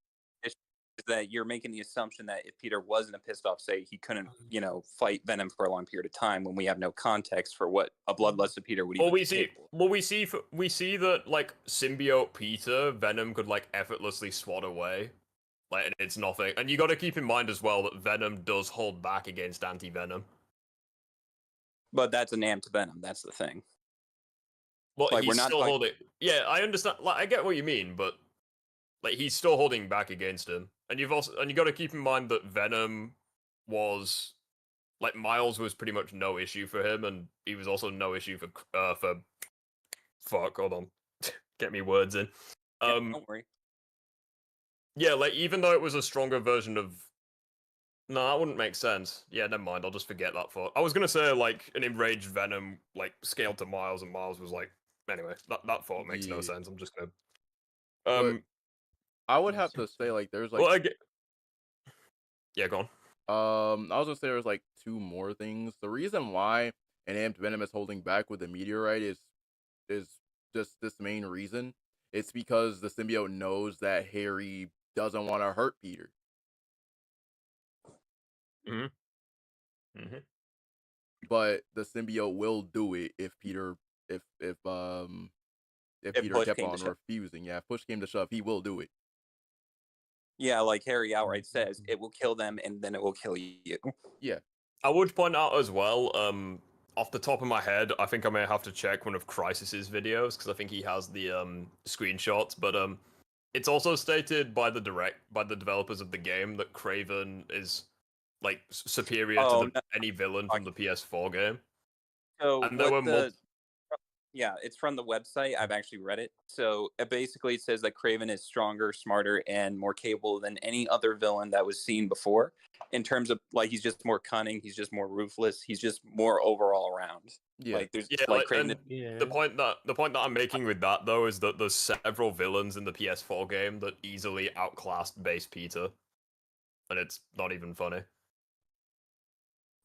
Is that you're making the assumption that if Peter wasn't a pissed off state, he couldn't, fight Venom for a long period of time, when we have no context for what a bloodlusted Peter would even be capable of. We see that like symbiote Peter, Venom could like effortlessly swat away. Like it's nothing. And you got to keep in mind as well that Venom does hold back against anti-Venom. But that's an amped Venom, that's the thing. Well, like, he's still holding. Yeah, I understand. Like, I get what you mean, but like he's still holding back against him. And you got to keep in mind that Venom was like Miles was pretty much no issue for him, and he was also no issue for fuck. Hold on, get me words in. Don't worry. Yeah, like even though it was a stronger version of. No, that wouldn't make sense. Yeah, never mind. I'll just forget that thought. I was gonna say like an enraged Venom like scaled to Miles, and Miles was like. Anyway, that thought makes no sense. I'm just gonna. But I would have to say like there's like. Well, yeah, go on. I was gonna say there's like two more things. The reason why an amped Venom is holding back with the meteorite is just this main reason. It's because the symbiote knows that Harry doesn't want to hurt Peter. But the symbiote will do it if Peter if Peter kept on refusing. Yeah, if push came to shove, he will do it. Yeah, like Harry outright says, it will kill them and then it will kill you. Yeah. I would point out as well, off the top of my head, I think I may have to check one of Crysis's videos, because I think he has the screenshots, but it's also stated by the developers of the game that Craven is like superior to any villain from the PS4 game. So and there were yeah, it's from the website. I've actually read it. So it basically says that Craven is stronger, smarter, and more capable than any other villain that was seen before. In terms of like, he's just more cunning. He's just more ruthless. He's just more overall around. Yeah. Like there's Craven. The point that I'm making with that though is that there's several villains in the PS4 game that easily outclassed Base Peter, and it's not even funny.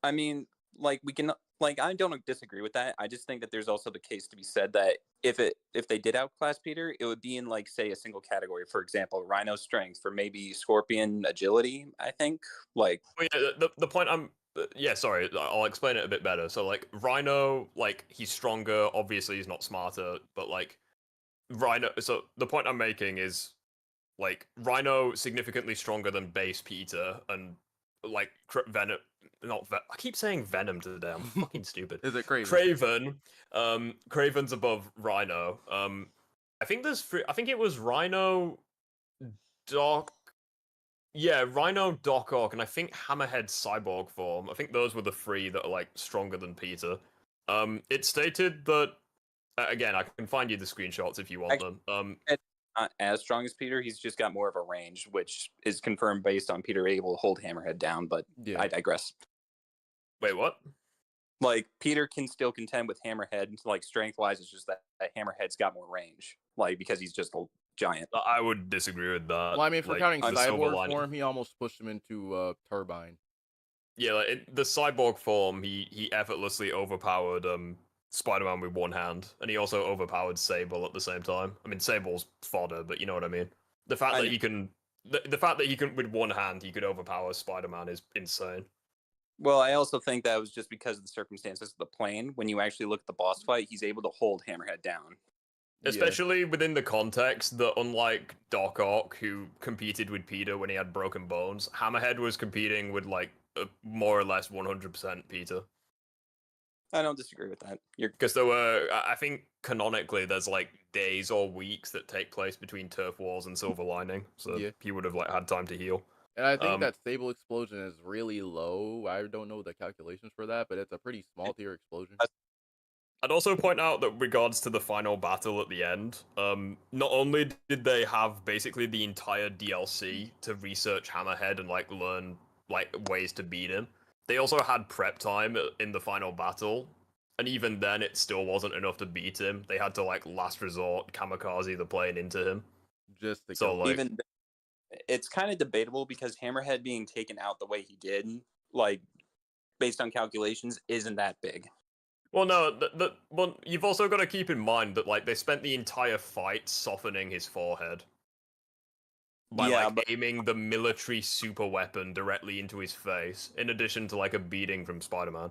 I mean, like we can. Like, I don't disagree with that. I just think that there's also the case to be said that if they did outclass Peter, it would be in like, say, a single category. For example, Rhino strength, or maybe Scorpion agility. I think like. Well, yeah, the point I'm. Yeah, sorry. I'll explain it a bit better. So like Rhino, like he's stronger. Obviously, he's not smarter, but like Rhino. So the point I'm making is like Rhino significantly stronger than Base Peter, and like Venom. I keep saying Venom today. I'm fucking stupid. Is it Craven? Craven. Craven's above Rhino. I think it was Rhino, Doc. Yeah, Rhino, Doc Ock, and I think Hammerhead's cyborg form. I think those were the three that are like stronger than Peter. It stated that again. I can find you the screenshots if you want them. It's not as strong as Peter. He's just got more of a range, which is confirmed based on Peter able to hold Hammerhead down. But yeah. I digress. Wait, what? Like, Peter can still contend with Hammerhead, like, strength-wise, it's just that Hammerhead's got more range. Like, because he's just a giant. I would disagree with that. Well, I mean, for counting cyborg form, he almost pushed him into Turbine. Yeah, like, the cyborg form, he effortlessly overpowered Spider-Man with one hand, and he also overpowered Sable at the same time. I mean, Sable's fodder, but you know what I mean. The fact that he can, the fact that he can with one hand, he could overpower Spider-Man is insane. Well, I also think that was just because of the circumstances of the plane. When you actually look at the boss fight, he's able to hold Hammerhead down. Especially within the context that unlike Doc Ock, who competed with Peter when he had broken bones, Hammerhead was competing with like more or less 100% Peter. I don't disagree with that. Because there were, I think canonically, there's like days or weeks that take place between Turf Wars and Silver Lining, so he would have like had time to heal. And I think that Sable explosion is really low. I don't know the calculations for that, but it's a pretty small tier explosion. I'd also point out that regards to the final battle at the end, not only did they have basically the entire DLC to research Hammerhead and like learn like ways to beat him, they also had prep time in the final battle, and even then it still wasn't enough to beat him. They had to like last resort kamikaze the plane into him. Just to so like even it's kind of debatable because Hammerhead being taken out the way he did, like based on calculations, isn't that big. Well, no, well, you've also got to keep in mind that like they spent the entire fight softening his forehead by aiming the military super weapon directly into his face, in addition to like a beating from Spider-Man.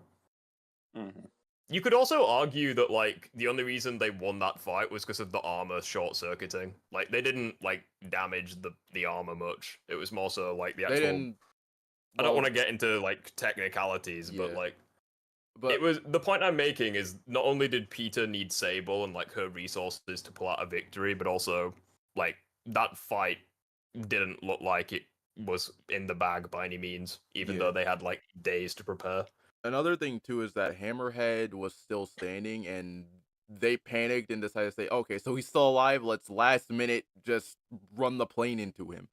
Mm-hmm. You could also argue that like the only reason they won that fight was because of the armor short-circuiting. Like they didn't like damage the armor much. It was more so like the actual. They didn't. I don't want to get into like technicalities, but like. But it was the point I'm making is not only did Peter need Sable and like her resources to pull out a victory, but also like that fight didn't look like it was in the bag by any means, even though they had like days to prepare. Another thing too is that Hammerhead was still standing, and they panicked and decided to say, "Okay, so he's still alive. Let's last minute just run the plane into him."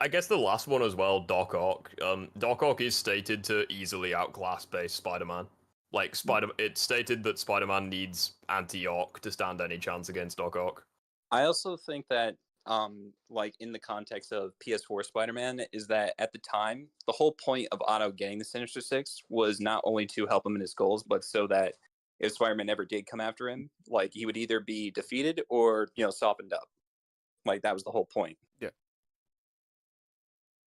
I guess the last one as well, Doc Ock. Doc Ock is stated to easily outclass base Spider-Man. Like it's stated that Spider-Man needs anti-Ock to stand any chance against Doc Ock. I also think that, like in the context of PS4 Spider-Man, is that at the time the whole point of Otto getting the Sinister Six was not only to help him in his goals, but so that if Spider-Man ever did come after him, like he would either be defeated or softened up. Like that was the whole point. Yeah.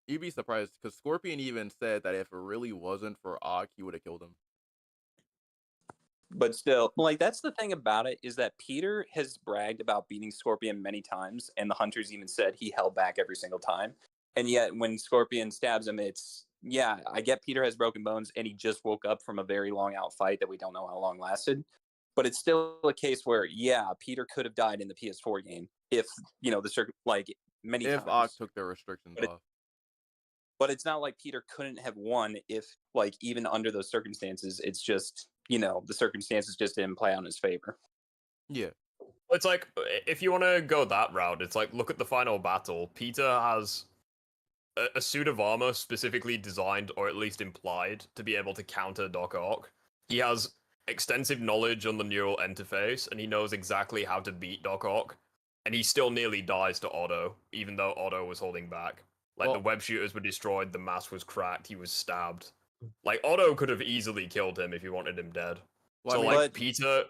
You'd be surprised, because Scorpion even said that if it really wasn't for Ock, he would have killed him. But still, like that's the thing about it is that Peter has bragged about beating Scorpion many times, and the Hunters even said he held back every single time. And yet, when Scorpion stabs him, it's I get Peter has broken bones, and he just woke up from a very long out fight that we don't know how long lasted. But it's still a case where Peter could have died in the PS4 game if many times. If Ock took their restrictions off. But it's not like Peter couldn't have won if, like, even under those circumstances, it's just, the circumstances just didn't play out in his favor. Yeah. It's like, if you want to go that route, it's like, look at the final battle. Peter has a suit of armor specifically designed, or at least implied, to be able to counter Doc Ock. He has extensive knowledge on the neural interface, and he knows exactly how to beat Doc Ock. And he still nearly dies to Otto, even though Otto was holding back. Like, the web shooters were destroyed, the mask was cracked, he was stabbed. Like, Otto could have easily killed him if he wanted him dead. Well, Peter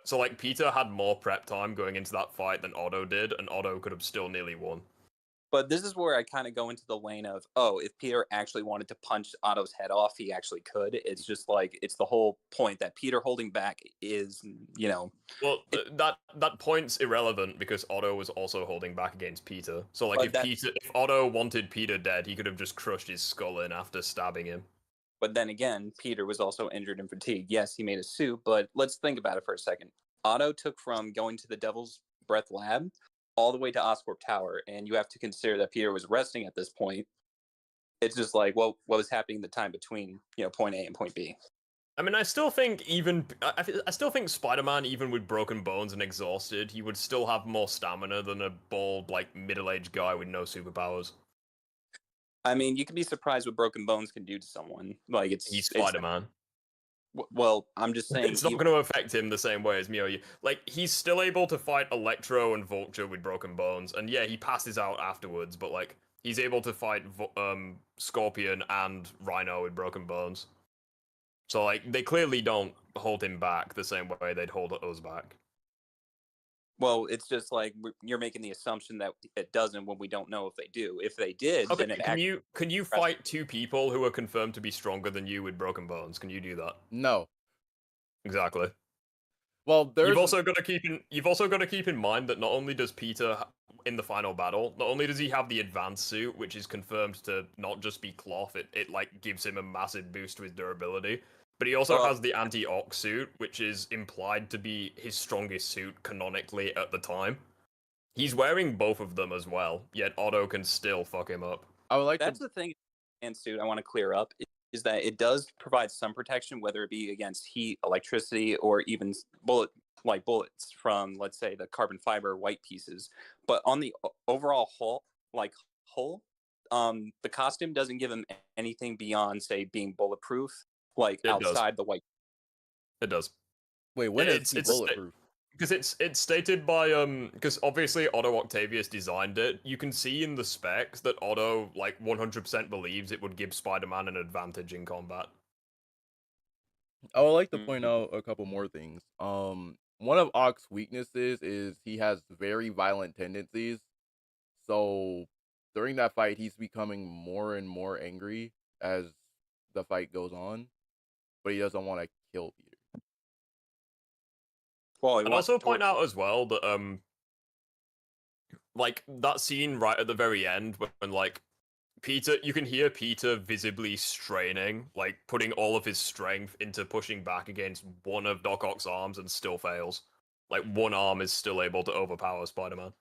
had more prep time going into that fight than Otto did, and Otto could have still nearly won. But this is where I kind of go into the lane of, if Peter actually wanted to punch Otto's head off, he actually could. It's just like, it's the whole point that Peter holding back is, Well, that point's irrelevant because Otto was also holding back against Peter. So, like, if Otto wanted Peter dead, he could have just crushed his skull in after stabbing him. But then again, Peter was also injured and fatigued. Yes, he made a suit, but let's think about it for a second. Otto took from going to the Devil's Breath lab all the way to Oscorp Tower, and you have to consider that Peter was resting at this point. It's just like, what was happening in the time between, point A and point B? I mean, I still think Spider-Man, even with broken bones and exhausted, he would still have more stamina than a bald, like, middle-aged guy with no superpowers. I mean, you can be surprised what broken bones can do to someone. Like, he's Spider-Man. Well, I'm just saying... It's not going to affect him the same way as Mio. Like, he's still able to fight Electro and Vulture with broken bones, and yeah, he passes out afterwards, but, like, he's able to fight Scorpion and Rhino with broken bones. So like they clearly don't hold him back the same way they'd hold us back. Well, it's just like you're making the assumption that it doesn't when we don't know if they do. If they did, Okay, then it can you fight two people who are confirmed to be stronger than you with broken bones? Can you do that? No. Exactly. Well, you've also got to keep in mind that not only does Peter in the final battle, not only does he have the advanced suit, which is confirmed to not just be cloth, it like gives him a massive boost to his durability, but he also has the anti-ox suit, which is implied to be his strongest suit canonically at the time. He's wearing both of them as well, yet Otto can still fuck him up. That's the thing, and suit I want to clear up is that it does provide some protection, whether it be against heat, electricity, or even bullets from, let's say, the carbon fiber white pieces. But on the overall whole, the costume doesn't give him anything beyond, say, being bulletproof, outside the white. It does. Wait, when is he bulletproof? Because it's stated by because obviously Otto Octavius designed it. You can see in the specs that Otto 100% believes it would give Spider-Man an advantage in combat. I would like to point out a couple more things. One of Ock's weaknesses is he has very violent tendencies. So during that fight, he's becoming more and more angry as the fight goes on, but he doesn't want to kill Peter. Well, and also point out as well that that scene right at the very end when Peter, you can hear Peter visibly straining, putting all of his strength into pushing back against one of Doc Ock's arms and still fails. One arm is still able to overpower Spider-Man.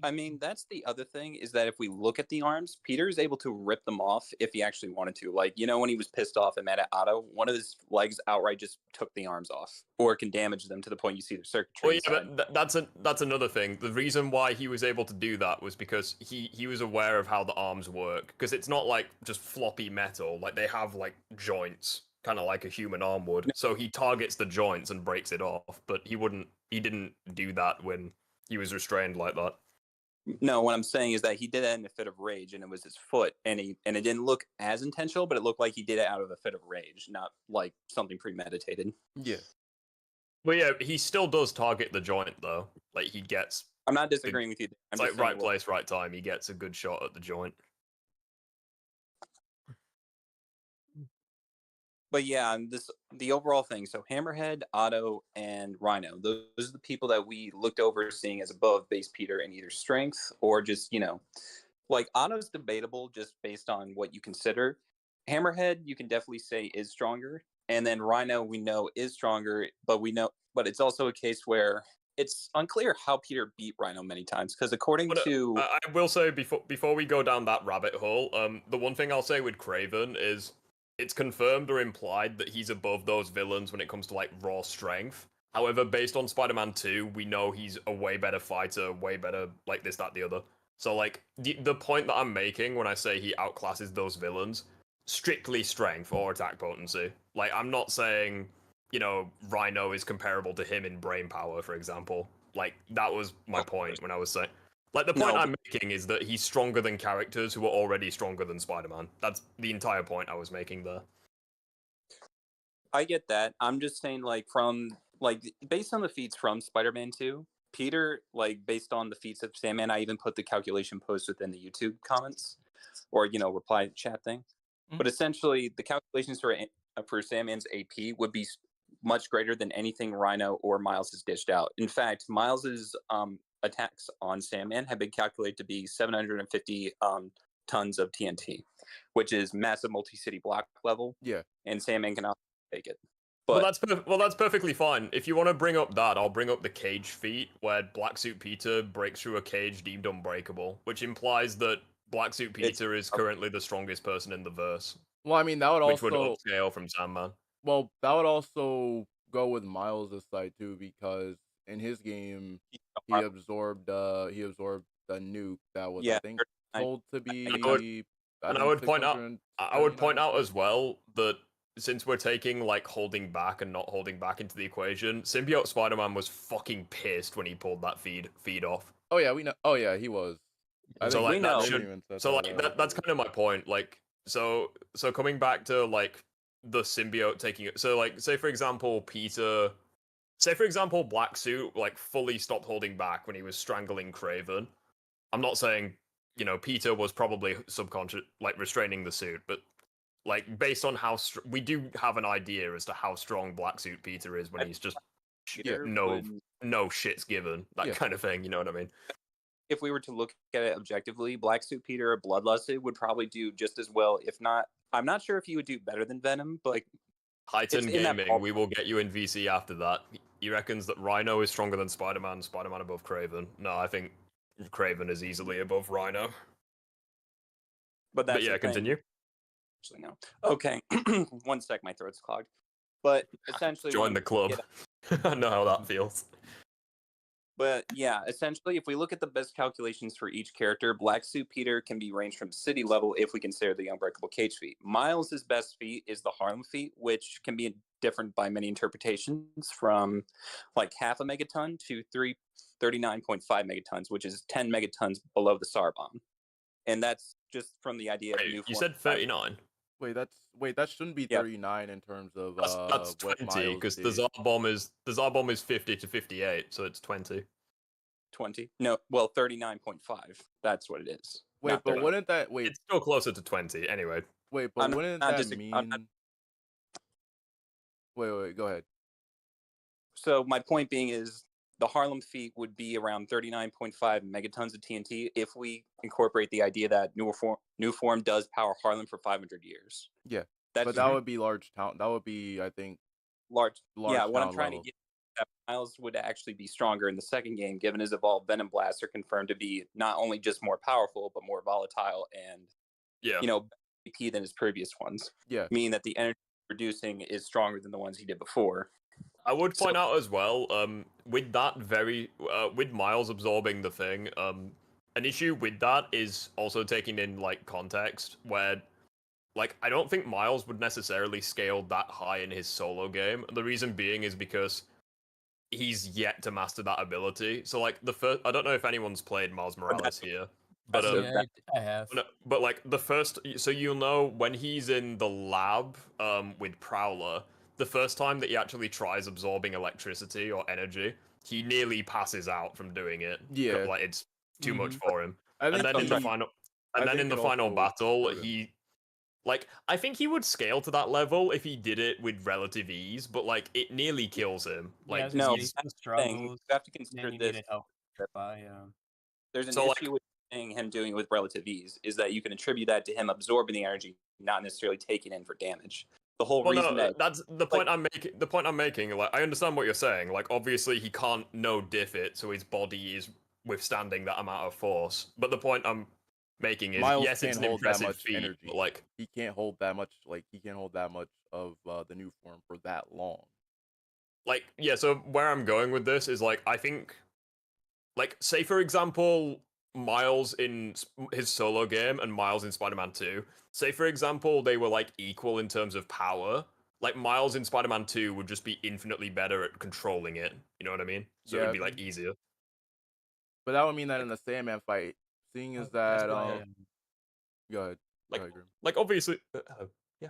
I mean, that's the other thing, is that if we look at the arms, Peter is able to rip them off if he actually wanted to. When he was pissed off and mad at Otto, one of his legs outright just took the arms off, or can damage them to the point you see the circuitry. Well, yeah, but that's another thing. The reason why he was able to do that was because he was aware of how the arms work. Because it's not just floppy metal. They have joints, kind of like a human arm would. So he targets the joints and breaks it off. But he didn't do that when he was restrained like that. No, what I'm saying is that he did it in a fit of rage, and it was his foot, and it didn't look as intentional, but it looked like he did it out of a fit of rage, not something premeditated. Yeah. Well, yeah, he still does target the joint though. He gets. I'm not disagreeing with you. It's right place, right time. He gets a good shot at the joint. But yeah, the overall thing. So Hammerhead, Otto, and Rhino. Those are the people that we looked over seeing as above base Peter in either strength or just, Otto's debatable just based on what you consider. Hammerhead, you can definitely say is stronger. And then Rhino, we know is stronger, but it's also a case where it's unclear how Peter beat Rhino many times. Because according to... I will say, before we go down that rabbit hole, the one thing I'll say with Kraven is... it's confirmed or implied that he's above those villains when it comes to raw strength. However, based on Spider-Man 2, we know he's a way better fighter, way better this, that, the other. So the point that I'm making when I say he outclasses those villains, strictly strength or attack potency. I'm not saying, Rhino is comparable to him in brain power, for example. That was my point when I was saying... the point I'm making is that he's stronger than characters who are already stronger than Spider-Man. That's the entire point I was making there. I get that. I'm just saying, based on the feats from Spider-Man 2, Peter, based on the feats of Sandman, I even put the calculation post within the YouTube comments, or, reply chat thing. Mm-hmm. But essentially, the calculations for Sandman's AP would be much greater than anything Rhino or Miles has dished out. In fact, Miles's attacks on Sandman have been calculated to be 750 tons of TNT, which is massive multi-city block level. Yeah, and Sandman cannot take it. But that's perfectly fine. If you want to bring up that, I'll bring up the cage feat where Black Suit Peter breaks through a cage deemed unbreakable, which implies that Black Suit Peter is currently the strongest person in the verse. Well, I mean that would would upscale from Sandman. Well, that would also go with Miles' side too, because in his game he absorbed the nuke that was I think told to be. I would point out as well that since we're taking holding back and not holding back into the equation, Symbiote Spider-Man was fucking pissed when he pulled that feed off. Oh yeah, we know. Oh yeah, he was. That's kind of my point. So coming back to the symbiote taking it. So like, say for example, Black Suit like fully stopped holding back when he was strangling Craven. I'm not saying, you know, Peter was probably subconscious, like restraining the suit, but like based on how we do have an idea as to how strong Black Suit Peter is when he's just no shit's given, that kind of thing. You know what I mean? If we were to look at it objectively, Black Suit Peter or Bloodlusted would probably do just as well, if not. I'm not sure if he would do better than Venom, but like, Titan Gaming, we will get you in VC after that. He reckons that Rhino is stronger than Spider-Man, Spider-Man above Craven. No, I think Craven is easily above Rhino. But that's yeah, continue. Actually, no. Okay, 1 sec, my throat's clogged. But essentially, join the club. I know how that feels. But yeah, essentially, if we look at the best calculations for each character, Black Suit Peter can be ranged from city level if we consider the Unbreakable Cage feat. Miles' best feat is the Harlem feat, which can be different by many interpretations, from like half a megaton to 39.5 megatons, which is 10 megatons below the SAR bomb. And that's just from the idea of new. You said 39. Wait, that shouldn't be 39 in terms of that's 20, because the Tsar bomb is 50 to 58, so it's 20. 20? No, well, 39.5. That's what it is. Wait, but wouldn't that It's still closer to 20 anyway. Wait, but wouldn't that mean? Wait, go ahead. So my point being is the Harlem feat would be around 39.5 megatons of TNT if we incorporate the idea that new form does power Harlem for 500 years. Yeah, but that would be large town. That would be, I think, large. Yeah, what I'm trying to get at, Miles would actually be stronger in the second game, given his evolved Venom Blasts are confirmed to be not only just more powerful, but more volatile and, AP than his previous ones. Yeah, meaning that the energy producing is stronger than the ones he did before. I would point out as well, with that with Miles absorbing the thing, an issue with that is also taking in like context where, like, I don't think Miles would necessarily scale that high in his solo game. The reason being is because he's yet to master that ability. So like I don't know if anyone's played Miles Morales here, but I have. But like the first, so you'll know when he's in the lab with Prowler. The first time that he actually tries absorbing electricity or energy, he nearly passes out from doing it. Yeah, like it's too much for him. And then in the final battle, I think he would scale to that level if he did it with relative ease, but like it nearly kills him. Like no, you have to consider this. There's an issue with him doing it with relative ease, is that you can attribute that to him absorbing the energy, not necessarily taking in for damage. The whole reason that's the point I'm making. The point I'm making, like, I understand what you're saying. Like, obviously, he can't diff it, so his body is withstanding that amount of force. But the point I'm making is, Miles yes, it's an impressive feat, energy. But like, he can't hold that much. Like, he can't hold that much of the new form for that long. Like, yeah. So where I'm going with this is, like, I think, like, say for example, Miles in his solo game and Miles in Spider-Man 2. Say, for example, they were, like, equal in terms of power. Like, Miles in Spider-Man 2 would just be infinitely better at controlling it. You know what I mean? So it'd be, like, easier. But that would mean that in the Sandman fight, seeing as that... Go ahead. Like, obviously... yeah.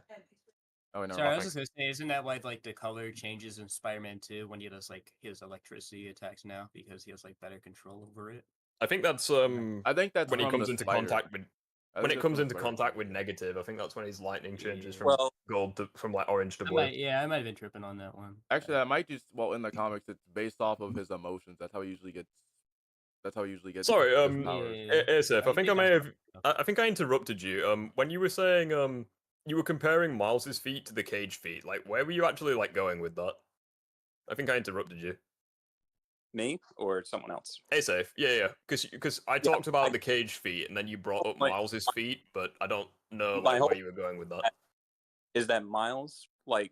Oh, no, sorry, I was just gonna say, isn't that why like the color changes in Spider-Man 2 when he does like his electricity attacks now, because he has like better control over it? I think that's I think that's when he comes into contact with with negative. I think that's when his lightning changes from gold from like orange to blue. I might have been tripping on that one. Actually, that might just in the comics it's based off of his emotions. That's how he usually gets. Sorry, Asif, I think I interrupted you. When you were saying you were comparing Miles's feat to the Cage feat. Like, where were you actually like going with that? I think I interrupted you. Me or someone else? Asif, yeah, because I talked about the Cage feat, and then you brought up Miles's feat, but I don't know where you were going with that. Is that Miles, like,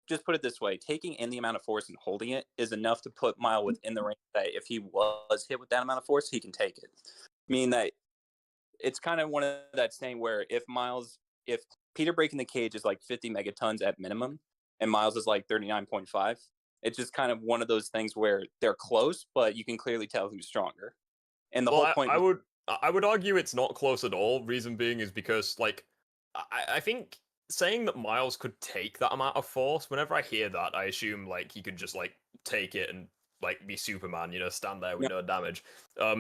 just put it this way, taking in the amount of force and holding it is enough to put Miles within the range that if he was hit with that amount of force, he can take it. Meaning that it's kind of one of that saying where if Peter breaking the cage is like 50 megatons at minimum, and Miles is like 39.5, it's just kind of one of those things where they're close, but you can clearly tell who's stronger. And the whole point... I would argue it's not close at all. Reason being is because, like, I think saying that Miles could take that amount of force, whenever I hear that, I assume like he could just like take it and like be Superman, you know, stand there with no damage. I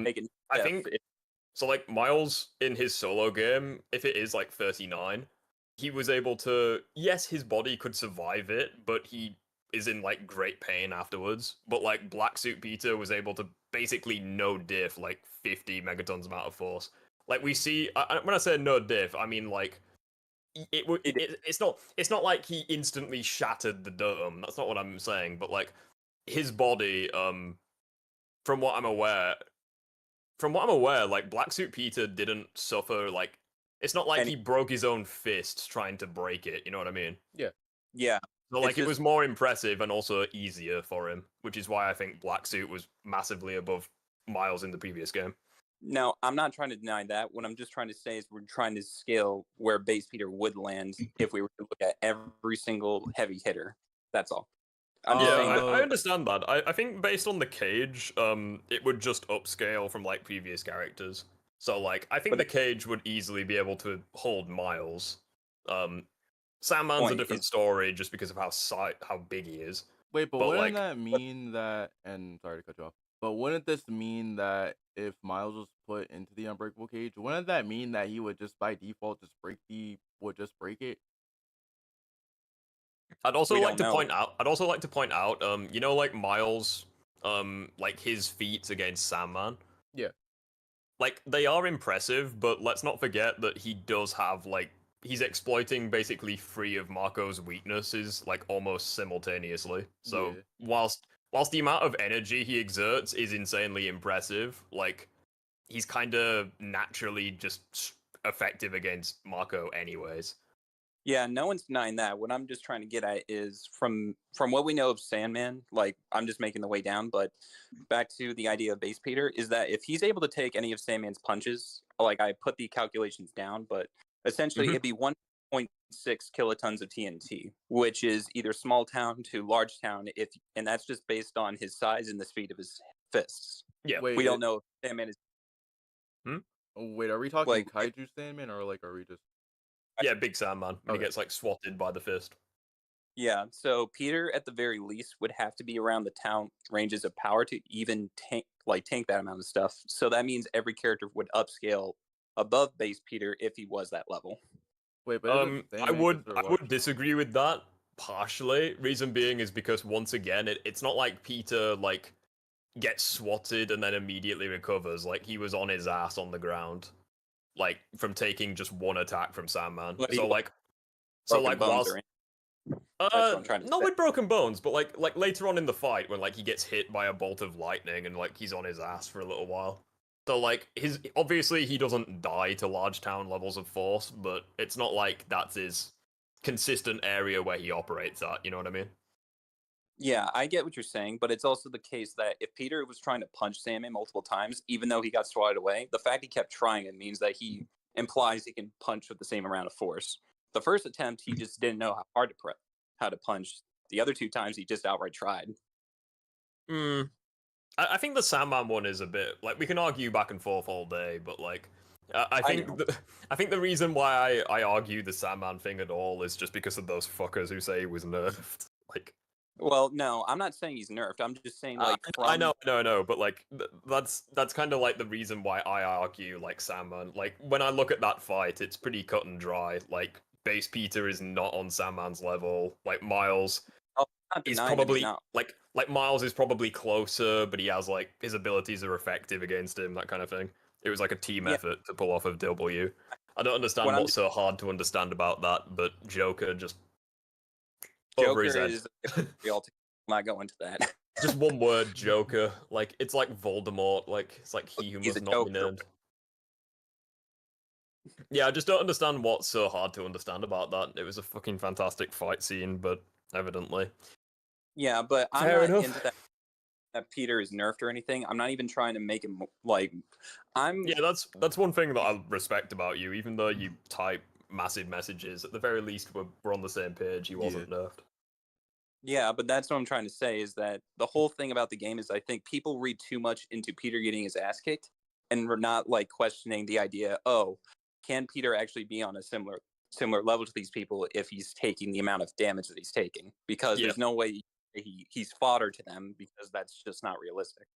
think so. Like Miles in his solo game, if it is like 39, he was able to. Yes, his body could survive it, but he is in like great pain afterwards. But like Black Suit Peter was able to basically no diff like 50 megatons amount of force. Like we see, when I say no diff, I mean like it's not like he instantly shattered the dome. That's not what I'm saying. But like his body, from what I'm aware, like Black Suit Peter didn't suffer like. It's not like he broke his own fists trying to break it. You know what I mean? Yeah. So like it was more impressive and also easier for him, which is why I think Black Suit was massively above Miles in the previous game. No, I'm not trying to deny that. What I'm just trying to say is we're trying to scale where Base Peter would land if we were to look at every single heavy hitter. That's all. I'm just saying I understand that. I think based on the cage, it would just upscale from like previous characters. So like I think the cage would easily be able to hold Miles. Sandman's a different story just because of how big he is. Wait, but wouldn't that mean that? And sorry to cut you off, but wouldn't this mean that if Miles was put into the unbreakable cage, wouldn't that mean that he would just by default just break it? I'd also like to point out, you know, like Miles, like his feats against Sandman. Yeah. Like they are impressive, but let's not forget that he does have like he's exploiting basically three of Marco's weaknesses like almost simultaneously. So whilst the amount of energy he exerts is insanely impressive, like he's kind of naturally just effective against Marco anyways. Yeah, no one's denying that. What I'm just trying to get at is from what we know of Sandman, like I'm just making the way down, but back to the idea of Base Peter is that if he's able to take any of Sandman's punches, like I put the calculations down, but essentially it'd be 1.6 kilotons of TNT, which is either small town to large town, and that's just based on his size and the speed of his fists. Yeah, we don't know if Sandman is. Wait, are we talking like Kaiju Sandman or like are we just? Yeah, Big Sandman. When he gets like swatted by the fist. Yeah, so Peter at the very least would have to be around the town ranges of power to even tank that amount of stuff. So that means every character would upscale above Base Peter if he was that level. Wait, but I would disagree with that partially. Reason being is because once again, it's not like Peter like gets swatted and then immediately recovers. Like he was on his ass on the ground. Like from taking just one attack from Sandman. Whilst not with broken bones, but like later on in the fight when like he gets hit by a bolt of lightning and like he's on his ass for a little while. So like obviously he doesn't die to large town levels of force, but it's not like that's his consistent area where he operates at, you know what I mean? Yeah, I get what you're saying, but it's also the case that if Peter was trying to punch Sandman multiple times, even though he got swatted away, the fact he kept trying it means that he implies he can punch with the same amount of force. The first attempt, he just didn't know how to punch. The other two times, he just outright tried. I think the Sandman one is a bit like we can argue back and forth all day, but like I think the reason why I argue the Sandman thing at all is just because of those fuckers who say he was nerfed. Like. Well, no, I'm not saying he's nerfed. I'm just saying like I know, but like that's kind of like the reason why I argue like Sandman. Like when I look at that fight, it's pretty cut and dry. Like Base Peter is not on Sandman's level. Like Miles is probably like Miles is probably closer, but he has like his abilities are effective against him. That kind of thing. It was like a team effort to pull off of W. I don't understand what's so hard to understand about that, but Joker just. Joker is I'm not going to that. Just one word, Joker. Like it's like Voldemort. Like it's like he who must not be named. Yeah, I just don't understand what's so hard to understand about that. It was a fucking fantastic fight scene, but evidently. Yeah, but I'm not into that Peter is nerfed or anything. I'm not even trying to make him like Yeah, that's one thing that I respect about you. Even though you type massive messages, at the very least we're on the same page. He wasn't nerfed. Yeah, but that's what I'm trying to say is that the whole thing about the game is I think people read too much into Peter getting his ass kicked and we're not like questioning the idea, can Peter actually be on a similar similar level to these people if he's taking the amount of damage that he's taking, because there's no way he's fodder to them, because that's just not realistic.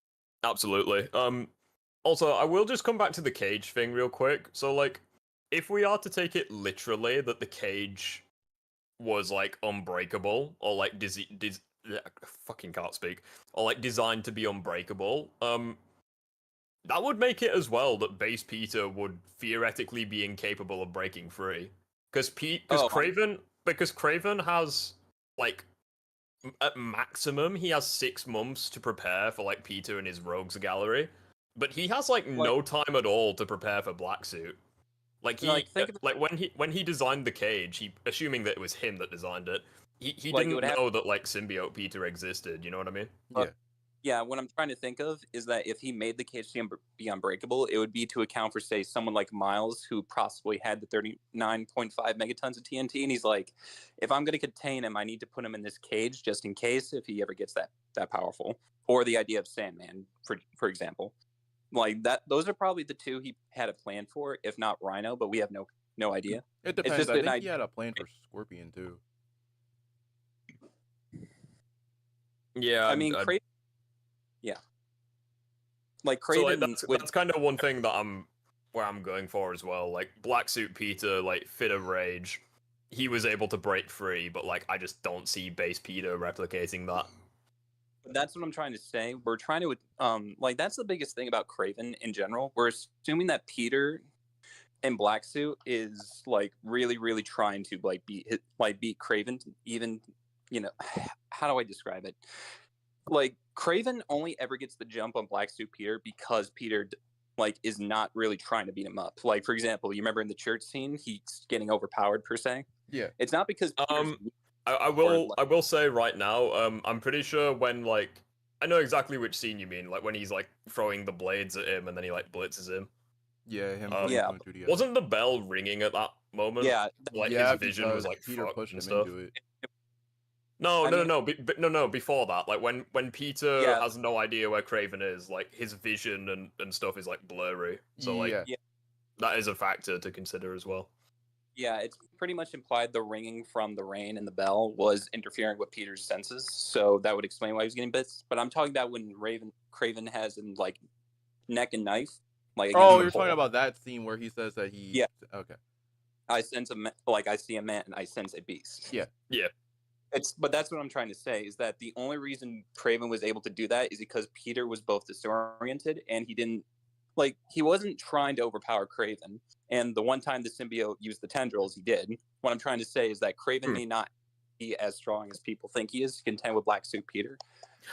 Absolutely. Also, I will just come back to the cage thing real quick. So, like, if we are to take it literally that the cage was like unbreakable, or like fucking can't speak, or like designed to be unbreakable, that would make it as well that base Peter would theoretically be incapable of breaking free, because Craven has like at maximum he has 6 months to prepare for like Peter and his rogues gallery, but he has like no time at all to prepare for Black Suit. Like when he designed the cage, he, assuming that it was him that designed it, he didn't know that like symbiote Peter existed. You know what I mean? Yeah, what I'm trying to think of is that if he made the cage be unbreakable, it would be to account for, say, someone like Miles, who possibly had the 39.5 megatons of TNT, and he's like, if I'm going to contain him, I need to put him in this cage just in case if he ever gets that powerful. Or the idea of Sandman, for example. Like that, those are probably the two he had a plan for, if not Rhino, but we have no idea. It depends. It's just I think he had a plan for Scorpion too. Yeah, I mean, yeah. Like Craven, so like, that's kind of one thing that I'm going for as well. Like Black Suit Peter, like Fit of Rage, he was able to break free, but like I just don't see base Peter replicating that. That's what I'm trying to say. We're trying to like that's the biggest thing about Craven in general. We're assuming that Peter in Black Suit is like really trying to like beat Craven. Even, you know, how do I describe it? Like Craven only ever gets the jump on Black Suit Peter because Peter like is not really trying to beat him up. Like, for example, you remember in the church scene, he's getting overpowered per se. Yeah, it's not because I will say right now, I'm pretty sure when like I know exactly which scene you mean, like when he's like throwing the blades at him and then he like blitzes him. Yeah, him. Wasn't the bell ringing at that moment? Yeah, like his vision was like Peter fucked pushed and him stuff. into it. No, before that, like when Peter has no idea where Craven is, like his vision and stuff is like blurry. So like that is a factor to consider as well. Yeah, it's pretty much implied the ringing from the rain and the bell was interfering with Peter's senses, so that would explain why he was getting bits. But I'm talking about when Craven has him like neck and knife. Like, you're talking about that scene where he says that he. Yeah. Okay. I sense I see a man, I sense a beast. Yeah. Yeah. But that's what I'm trying to say is that the only reason Craven was able to do that is because Peter was both disoriented and he wasn't trying to overpower Craven. And the one time the symbiote used the tendrils, he did. What I'm trying to say is that Craven may not be as strong as people think he is to contend with Black Suit Peter.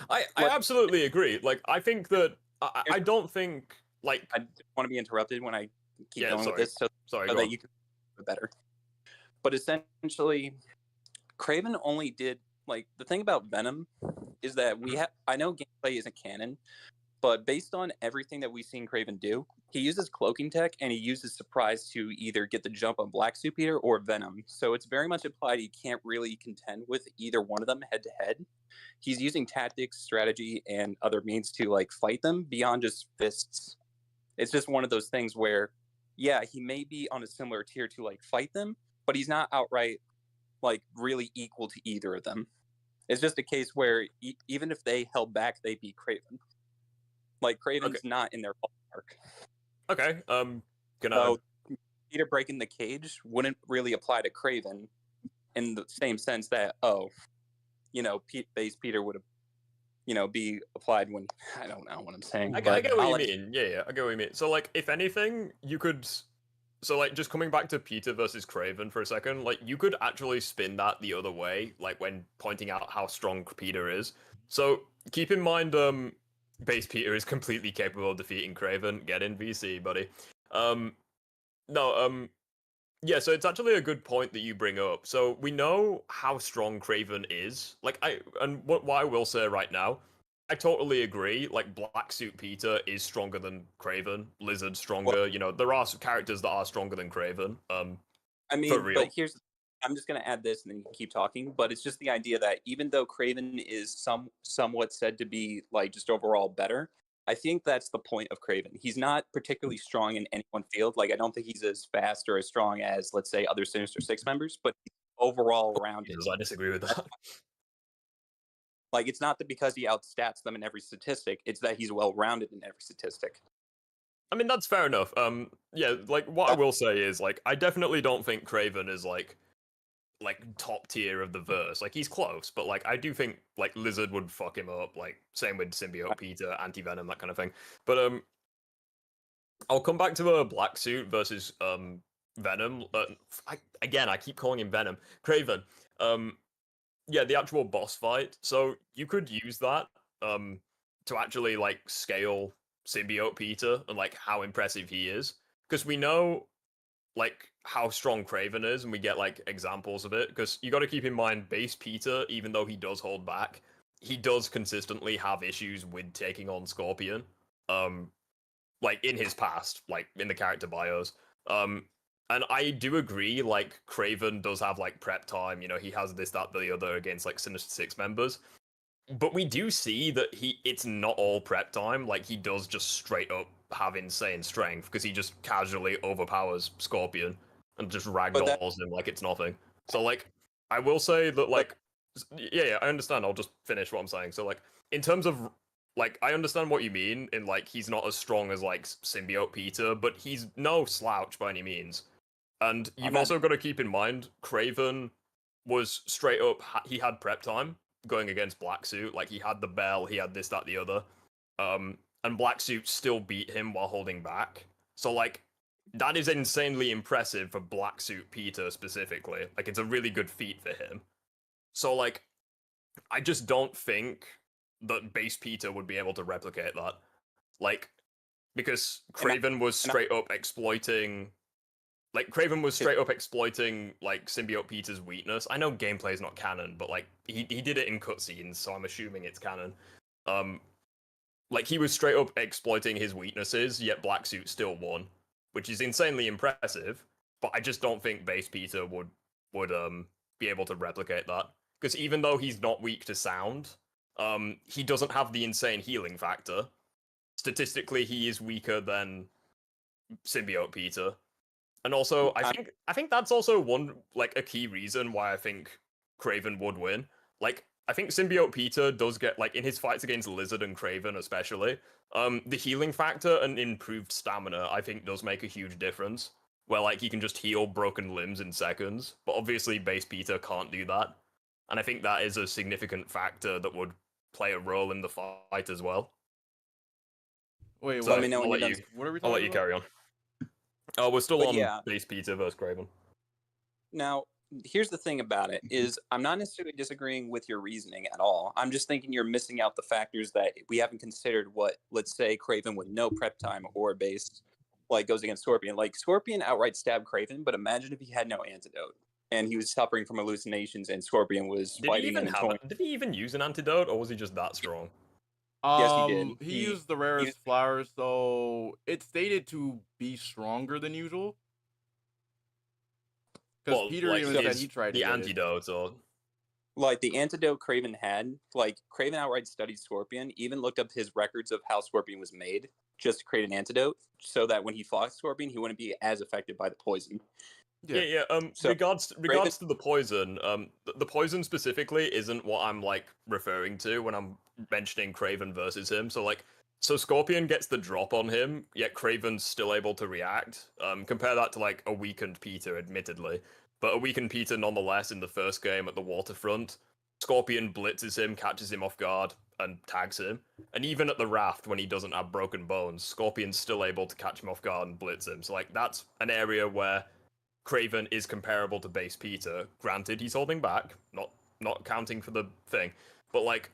I absolutely agree. Like, I think that I don't think like I don't want to be interrupted when I keep going with this, so that you can do it better. But essentially, Craven only did like the thing about Venom is that I know gameplay isn't canon, but based on everything that we've seen Craven do, he uses cloaking tech and he uses surprise to either get the jump on Black Suit Peter or Venom. So it's very much implied he can't really contend with either one of them head to head. He's using tactics, strategy, and other means to like fight them beyond just fists. It's just one of those things where, yeah, he may be on a similar tier to like fight them, but he's not outright like really equal to either of them. It's just a case where even if they held back, they beat Craven. Like Craven's not in their ballpark. Okay. So Peter breaking the cage wouldn't really apply to Craven in the same sense that base Peter would have be applied when I don't know what I'm saying. I get what you mean. Yeah, I get what you mean. So like if anything, you could just coming back to Peter versus Craven for a second, like you could actually spin that the other way, like when pointing out how strong Peter is. So keep in mind, base Peter is completely capable of defeating Craven. Get in VC, buddy. Yeah, so it's actually a good point that you bring up. So we know how strong Craven is. Like what I will say right now, I totally agree. Like Black Suit Peter is stronger than Craven. Lizard stronger. There are some characters that are stronger than Craven. I mean, but I'm just gonna add this and then you can keep talking. But it's just the idea that even though Craven is somewhat said to be like just overall better, I think that's the point of Craven. He's not particularly strong in any one field. Like, I don't think he's as fast or as strong as, let's say, other Sinister Six members, but he's overall rounded. I disagree with that. Like, it's not that because he outstats them in every statistic, it's that he's well-rounded in every statistic. I mean, that's fair enough. Yeah, like, what I will say is, like, I definitely don't think Craven is, like top tier of the verse. Like, he's close, but, like, I do think, like, Lizard would fuck him up. Like, same with Symbiote Peter, Anti-Venom, that kind of thing. But, I'll come back to Black Suit versus, Venom. I keep calling him Venom. Craven. Yeah, the actual boss fight. So you could use that to actually like scale Symbiote Peter and like how impressive he is, because we know like how strong Craven is, and we get like examples of it. Because you got to keep in mind, base Peter, even though he does hold back, he does consistently have issues with taking on Scorpion. Like in his past, like in the character bios. And I do agree, like, Craven does have, like, prep time, you know, he has this, that, the other against, like, Sinister Six members. But we do see that it's not all prep time, like, he does just straight up have insane strength, because he just casually overpowers Scorpion and just ragdolls him like it's nothing. So, like, I will say that, like, yeah, I understand, I'll just finish what I'm saying. So, like, in terms of like, I understand what you mean in, like, he's not as strong as, like, Symbiote Peter, but he's no slouch by any means. And you've also got to keep in mind, Craven was straight up, he had prep time going against Black Suit. Like, he had the bell, he had this, that, the other. And Black Suit still beat him while holding back. So, like, that is insanely impressive for Black Suit Peter specifically. Like, it's a really good feat for him. So, like, I just don't think that base Peter would be able to replicate that. Like, because Craven was straight up exploiting... Like, Craven was straight up exploiting, like, Symbiote Peter's weakness. I know gameplay is not canon, but, like, he did it in cutscenes, so I'm assuming it's canon. Like, he was straight up exploiting his weaknesses, yet Black Suit still won, which is insanely impressive, but I just don't think base Peter would be able to replicate that. Because even though he's not weak to sound, he doesn't have the insane healing factor. Statistically, he is weaker than Symbiote Peter. And also, I think that's also one, like, a key reason why I think Craven would win. Like, I think Symbiote Peter does get, like, in his fights against Lizard and Craven especially, the healing factor and improved stamina, I think, does make a huge difference. Where, like, he can just heal broken limbs in seconds, but obviously base Peter can't do that. And I think that is a significant factor that would play a role in the fight as well. Wait, so what? I'll let you, What are we talking I'll let you about? carry on. Oh, we're still on base Peter versus Craven. Now, here's the thing about it, is I'm not necessarily disagreeing with your reasoning at all. I'm just thinking you're missing out the factors that we haven't considered what, let's say, Craven with no prep time or base, like, goes against Scorpion. Like, Scorpion outright stabbed Craven, but imagine if he had no antidote, and he was suffering from hallucinations, and Scorpion was fighting him and toying. Did he even use an antidote, or was he just that strong? Yes, he did. He used the rarest flowers, so it's stated to be stronger than usual. Because Peter like, even said he tried the antidote, or like the antidote Craven had. Like, Craven outright studied Scorpion, even looked up his records of how Scorpion was made, just to create an antidote, so that when he fought Scorpion, he wouldn't be as affected by the poison. Yeah. So, regards to the poison, the poison specifically isn't what I'm like referring to when I'm mentioning Craven versus him. So Scorpion gets the drop on him, yet Craven's still able to react. Compare that to like a weakened Peter, admittedly, but a weakened Peter nonetheless in the first game at the waterfront. Scorpion blitzes him, catches him off guard, and tags him. And even at the raft, when he doesn't have broken bones, Scorpion's still able to catch him off guard and blitz him. So like that's an area where Craven is comparable to base Peter. Granted, he's holding back, not counting for the thing, but like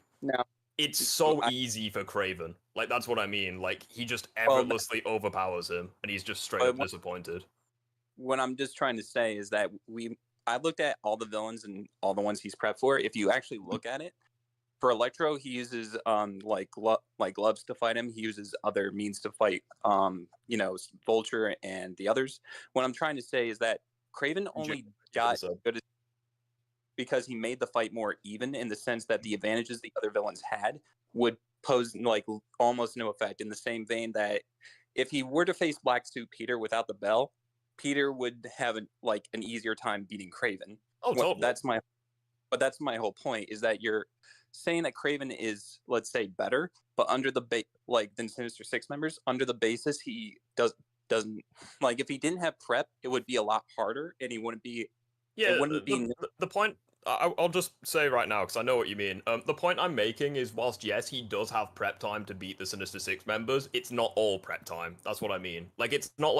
it's so easy for Craven. Like that's what I mean. Like he just effortlessly overpowers him, and he's just straight up disappointed. What I'm just trying to say is that I looked at all the villains and all the ones he's prepped for. If you actually look at it, for Electro, he uses like gloves to fight him. He uses other means to fight Vulture and the others. What I'm trying to say is that Craven only got good because he made the fight more even in the sense that the advantages the other villains had would pose like almost no effect. In the same vein that if he were to face Black Suit Peter without the bell, Peter would have an easier time beating Craven. Oh, totally. That's my whole point, is that you're saying that Craven is, let's say, better, but under the than Sinister Six members, under the basis he doesn't if he didn't have prep, it would be a lot harder, and he wouldn't be. Yeah, the point. I'll just say right now, because I know what you mean. The point I'm making is, whilst yes, he does have prep time to beat the Sinister Six members, it's not all prep time. That's what I mean. Like, it's not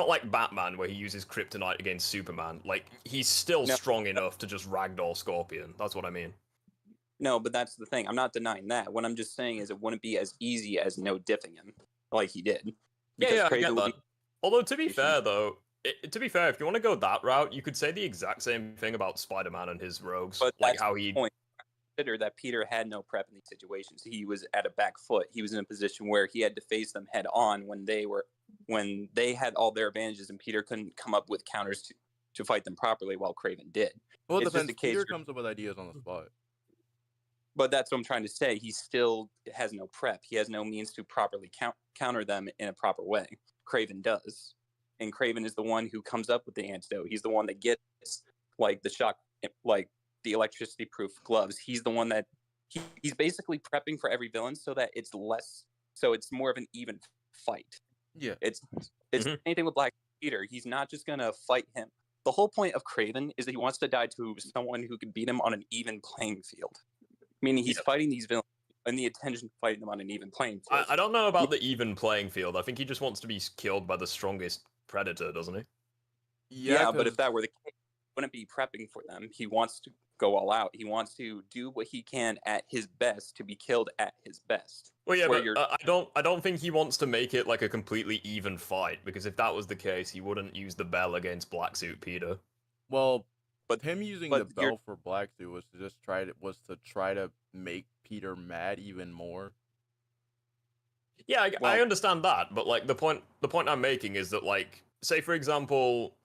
like Batman where he uses Kryptonite against Superman. Like, he's still strong enough to just ragdoll Scorpion. That's what I mean. No, but that's the thing. I'm not denying that. What I'm just saying is it wouldn't be as easy as no diffing him like he did. Yeah, I get that. Although, to be fair, though, if you want to go that route, you could say the exact same thing about Spider-Man and his rogues. But like how he consider that Peter had no prep in these situations. He was at a back foot. He was in a position where he had to face them head on when they had all their advantages, and Peter couldn't come up with counters to fight them properly, while Craven did. Well, it depends. Peter comes up with ideas on the spot. But that's what I'm trying to say. He still has no prep. He has no means to properly counter them in a proper way. Craven does. And Craven is the one who comes up with the antidote. He's the one that gets the shock, the electricity proof gloves. He's the one that he's basically prepping for every villain so that it's more of an even fight. Yeah. It's anything with Black Peter. He's not just gonna fight him. The whole point of Craven is that he wants to die to someone who can beat him on an even playing field. Meaning he's fighting these villains and the intention of fighting them on an even playing field. I don't know about the even playing field. I think he just wants to be killed by the strongest predator, doesn't he? Yeah, but if that were the case, he wouldn't be prepping for them. He wants to go all out. He wants to do what he can at his best to be killed at his best. Well, yeah, but I don't think he wants to make it like a completely even fight, because if that was the case, he wouldn't use the bell against Black Suit Peter. Well, but him using the bell for Black Suit was to just try to make Peter mad even more. Yeah, I understand that, but the point I'm making is that, say for example,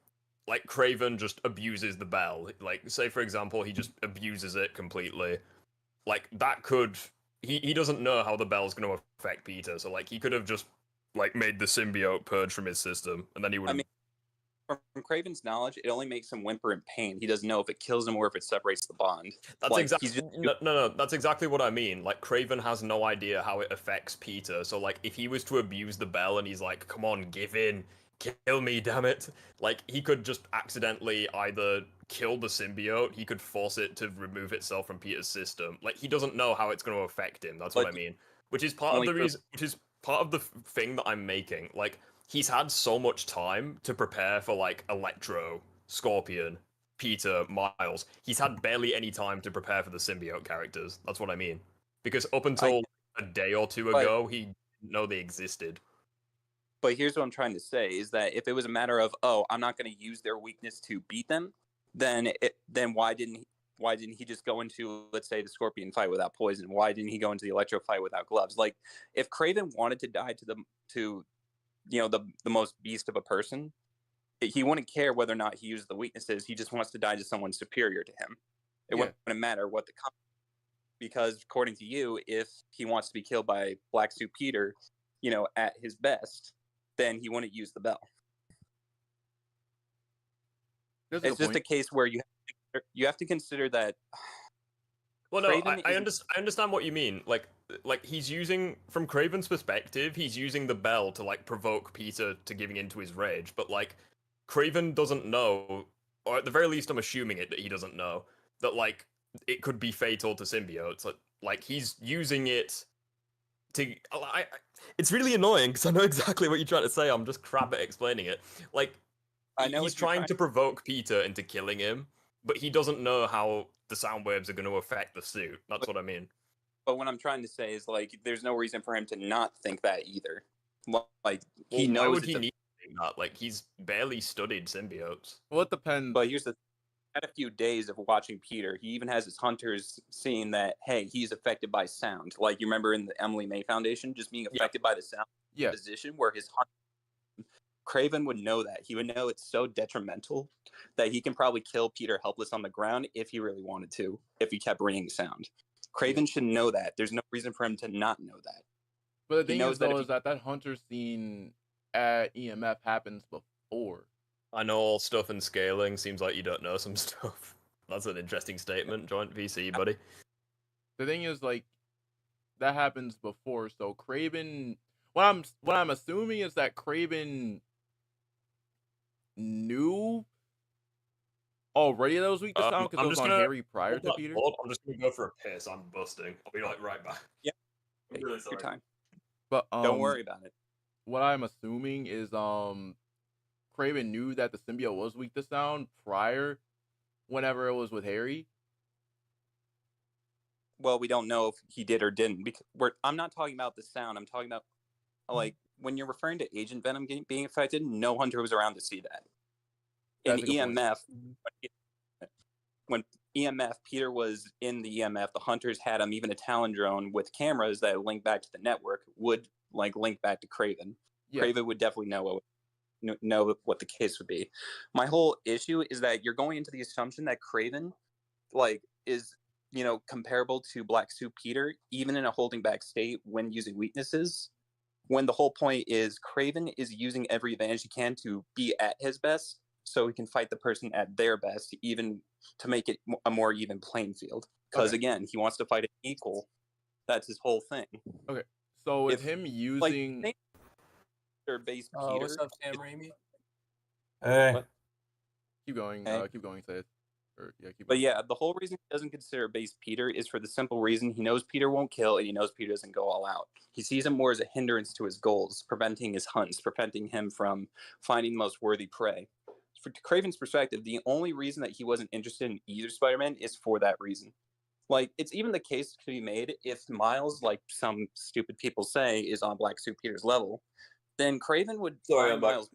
Craven just abuses the bell. Say for example, he just abuses it completely. That could he doesn't know how the bell's going to affect Peter, so he could have just made the symbiote purge from his system, and then he would. From Craven's knowledge, it only makes him whimper in pain. He doesn't know if it kills him or if it separates the bond. That's exactly no. That's exactly what I mean. Craven has no idea how it affects Peter. So if he was to abuse the bell and he's like, "Come on, give in, kill me, damn it!" He could just accidentally either kill the symbiote. He could force it to remove itself from Peter's system. He doesn't know how it's going to affect him. That's what I mean. Which is part of the reason. Which is part of the thing that I'm making. He's had so much time to prepare for Electro, Scorpion, Peter, Miles. He's had barely any time to prepare for the symbiote characters. That's what I mean. Because up until a day or two ago, he didn't know they existed. But here's what I'm trying to say, is that if it was a matter of, I'm not going to use their weakness to beat them, then why didn't he just go into, let's say, the Scorpion fight without poison? Why didn't he go into the Electro fight without gloves? If Craven wanted to die to the most beast of a person, he wouldn't care whether or not he used the weaknesses. He just wants to die to someone superior to him. It wouldn't matter what because according to you, if he wants to be killed by Black Suit Peter, at his best, then he wouldn't use the bell. It's just a case where you have to consider that. Well, no, I understand what you mean. He's using, from Craven's perspective, he's using the bell to provoke Peter to giving into his rage. But Craven doesn't know, or at the very least, I'm assuming that he doesn't know that it could be fatal to symbiotes. He's using it to. It's really annoying because I know exactly what you're trying to say. I'm just crap at explaining it. I know he's trying to provoke Peter into killing him, but he doesn't know how the sound waves are going to affect the suit. That's what I mean. But what I'm trying to say is there's no reason for him to not think that either. He knows. Why would he need to think that? He's barely studied symbiotes. Well, it depends. But here's the had a few days of watching Peter. He even has his hunters seeing that, hey, he's affected by sound. You remember in the Emily May Foundation, just being affected by the sound position where his hunter Craven would know that. He would know it's so detrimental that he can probably kill Peter helpless on the ground if he really wanted to, if he kept ringing sound. Craven should know that. There's no reason for him to not know that. But the thing is, though, is that hunter scene at EMF happens before. I know all stuff and scaling. Seems like you don't know some stuff. That's an interesting statement, Joint VC, buddy. The thing is, like, that happens before, so Craven... What I'm assuming is that Craven knew already that was weak to sound because it was on Harry prior to Peter. I'm just gonna go for a piss. I'm busting. I'll be like right back. Yeah, I'm really sorry. Your time. But don't worry about it. What I'm assuming is Craven knew that the symbiote was weak to sound prior, whenever it was with Harry. Well, we don't know if he did or didn't, because I'm not talking about the sound. I'm talking about, like, when you're referring to Agent Venom being affected, no hunter was around to see that. In EMF, when EMF, Peter was in the EMF, the hunters had him, even a Talon drone with cameras that link back to the network would, like, link back to Craven. Yeah. Craven would definitely know what the case would be. My whole issue is that you're going into the assumption that Craven, like, is, you know, comparable to Black Suit Peter, even in a holding back state when using weaknesses, when the whole point is Craven is using every advantage he can to be at his best so he can fight the person at their best, even to make it a more even playing field. Because again, he wants to fight it equal. That's his whole thing. Okay, so with him using... Like, base Peter... what's up, Sam Raimi? Hey. What? Keep going, say it. But yeah, the whole reason he doesn't consider base Peter is for the simple reason he knows Peter won't kill, and he knows Peter doesn't go all out. He sees him more as a hindrance to his goals, preventing his hunts, preventing him from finding the most worthy prey. For Craven's perspective, the only reason that he wasn't interested in either Spider-Man is for that reason. Like, it's even the case to be made if Miles, like some stupid people say, is on Black Suit Peter's level, then Craven would find Miles'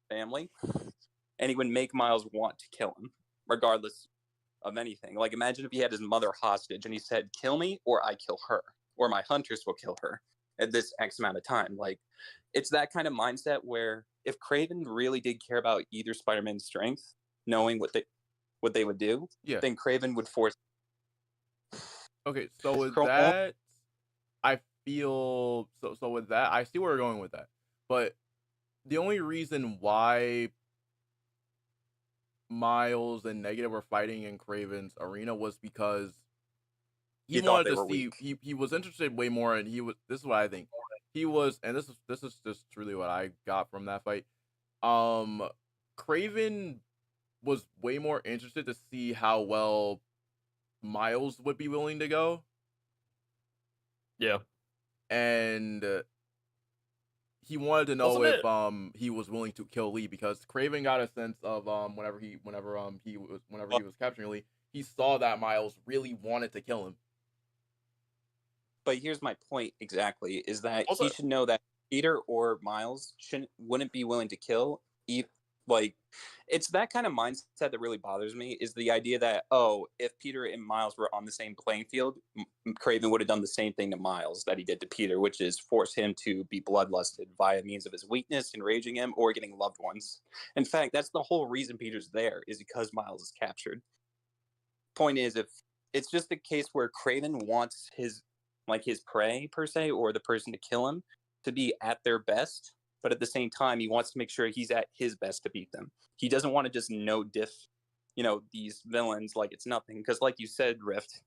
family, and he would make Miles want to kill him, regardless of anything. Like, imagine if he had his mother hostage and he said, kill me or I kill her, or my hunters will kill her at this X amount of time. Like, it's that kind of mindset where if Craven really did care about either Spider-Man's strength, knowing what they would do, then Craven would force. Okay, so with that, I feel so with that, I see where we're going with that. But the only reason why Miles and Negative were fighting in Craven's arena was because he wanted to see, he was interested way more, and this is what I think. He was, and this is just truly what I got from that fight. Craven was way more interested to see how well Miles would be willing to go. Yeah. And he wanted to know if he was willing to kill Lee, because Craven got a sense of whenever he was capturing Lee, he saw that Miles really wanted to kill him. But here's my point exactly, is that he should know that Peter or Miles wouldn't be willing to kill. Like, it's that kind of mindset that really bothers me, is the idea that, oh, if Peter and Miles were on the same playing field, Craven would have done the same thing to Miles that he did to Peter, which is force him to be bloodlusted via means of his weakness, enraging him, or getting loved ones. In fact, that's the whole reason Peter's there, is because Miles is captured. Point is, if it's just a case where Craven wants his prey, per se, or the person to kill him, to be at their best, but at the same time, he wants to make sure he's at his best to beat them. He doesn't want to just no-diff, these villains like it's nothing. Because like you said, Rift,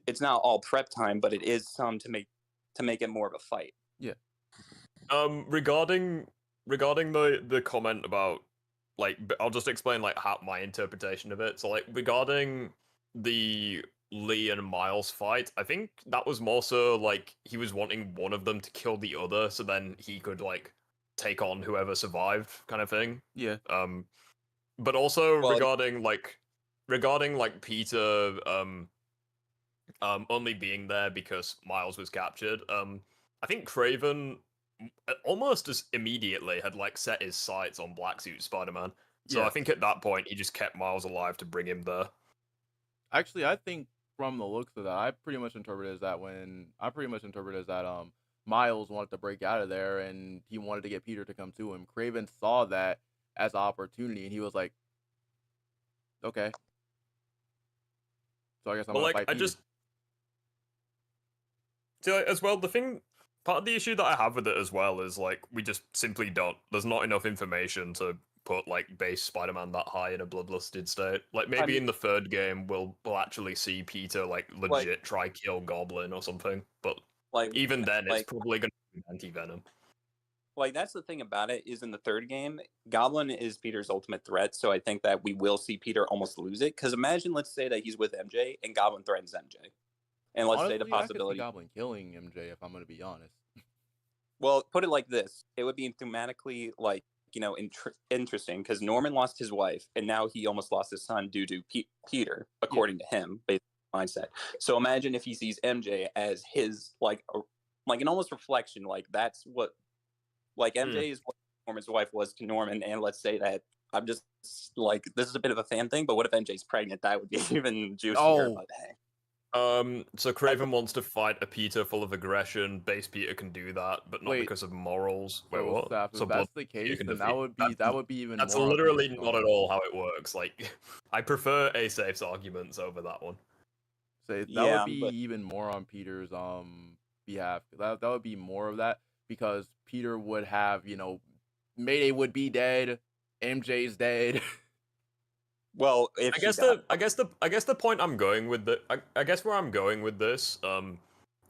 it's not all prep time, but it is some to make it more of a fight. Yeah. Regarding the comment about, like, I'll just explain, like, how my interpretation of it. So, like, regarding the Lee and Miles fight, I think that was more so, like, he was wanting one of them to kill the other, so then he could, like, take on whoever survived, kind of thing. Yeah. But also regarding Peter only being there because Miles was captured, I think Craven almost as immediately had, like, set his sights on Black Suit Spider-Man. So I think at that point he just kept Miles alive to bring him there. Actually, I think from the looks of that, I pretty much interpret it as that Miles wanted to break out of there, and he wanted to get Peter to come to him. Craven saw that as an opportunity, and he was like, "Okay, so I guess I'm gonna fight Peter." As well, part of the issue that I have with it as well is like we just simply don't. There's not enough information to put like base Spider-Man that high in a bloodlusted state. Like maybe in the third game we'll actually see Peter like legit try kill Goblin or something. But even then, it's probably gonna be anti-venom. Like that's the thing about it is in the third game, Goblin is Peter's ultimate threat. So I think that we will see Peter almost lose it. Because imagine, let's say that he's with MJ and Goblin threatens MJ, and let's say the possibility I could see Goblin killing MJ if I'm going to be honest. Well, put it like this: it would be thematically like interesting because Norman lost his wife, and now he almost lost his son due to Peter, according to him, based on mindset. So imagine if he sees MJ as his like an almost reflection, like that's what. Like MJ is what Norman's wife was to Norman, and let's say that I'm just like this is a bit of a fan thing, but what if MJ's pregnant? That would be even juicier. Oh. But hey. So Craven wants to fight a Peter full of aggression. Base Peter can do that, but not because of morals. Wait, what? If that's the case, then that would be even. That's literally not at all how it works. Like, I prefer A-Safe's arguments over that one. So that would be even more on Peter's behalf. That would be more of that. Because Peter would have, Mayday would be dead, MJ's dead. Well, I guess the point I'm going with I guess where I'm going with this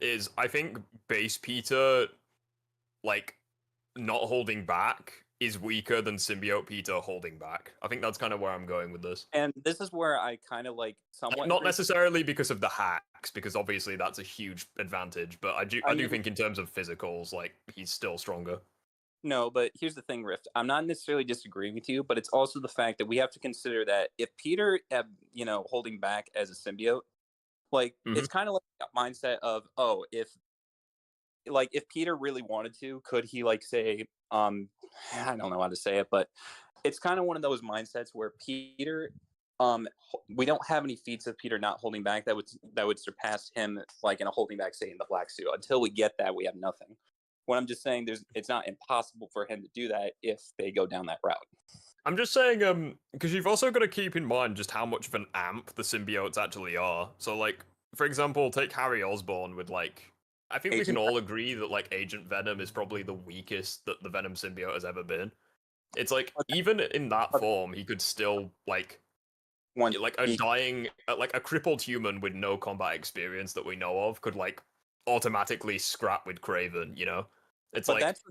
is I think base Peter like not holding back is weaker than symbiote Peter holding back. I think that's kind of where I'm going with this. And this is where I kind of like somewhat not necessarily because of the hacks, because obviously that's a huge advantage, but I do think in terms of physicals, like he's still stronger. No, but here's the thing, Rift. I'm not necessarily disagreeing with you, but it's also the fact that we have to consider that if Peter, holding back as a symbiote, like it's kind of like a mindset of, oh, if Peter really wanted to, could he like say, I don't know how to say it, but it's kind of one of those mindsets where Peter, we don't have any feats of Peter not holding back that would surpass him like in a holding back state in the black suit. Until we get that, we have nothing. What I'm just saying, it's not impossible for him to do that if they go down that route. I'm just saying, because you've also got to keep in mind just how much of an amp the symbiotes actually are. So, like, for example, take Harry Osborn with, like, I think we can all agree that, like, Agent Venom is probably the weakest that the Venom symbiote has ever been. It's like, even in that form, he could still, like, a crippled human with no combat experience that we know of could, like, automatically scrap with Craven, you know? It's but like... That's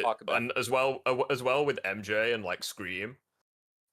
talk about. And as well with MJ and, like, Scream.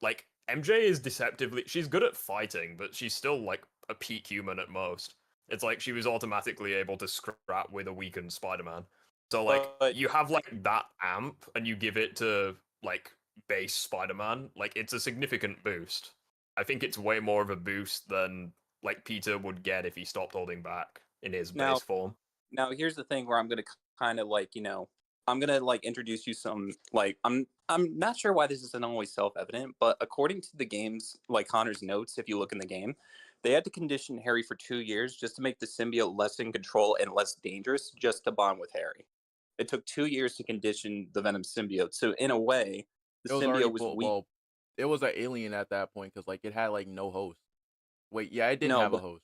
Like, MJ is deceptively... She's good at fighting, but she's still, like, a peak human at most. It's like she was automatically able to scrap with a weakened Spider-Man. So, like, you have, like, that amp, and you give it to, like, base Spider-Man. Like, it's a significant boost. I think it's way more of a boost than, like, Peter would get if he stopped holding back in his base form. Now, here's the thing where I'm going to kind of, like, I'm going to, like, introduce you some, like, I'm not sure why this isn't always self-evident, but according to the game's, like, Connor's notes, if you look in the game, they had to condition Harry for 2 years just to make the symbiote less in control and less dangerous just to bond with Harry. It took 2 years to condition the Venom symbiote. So, in a way, the symbiote was weak. Well, it was an alien at that point because, like, it had, like, no host. Wait, yeah, it didn't have a host.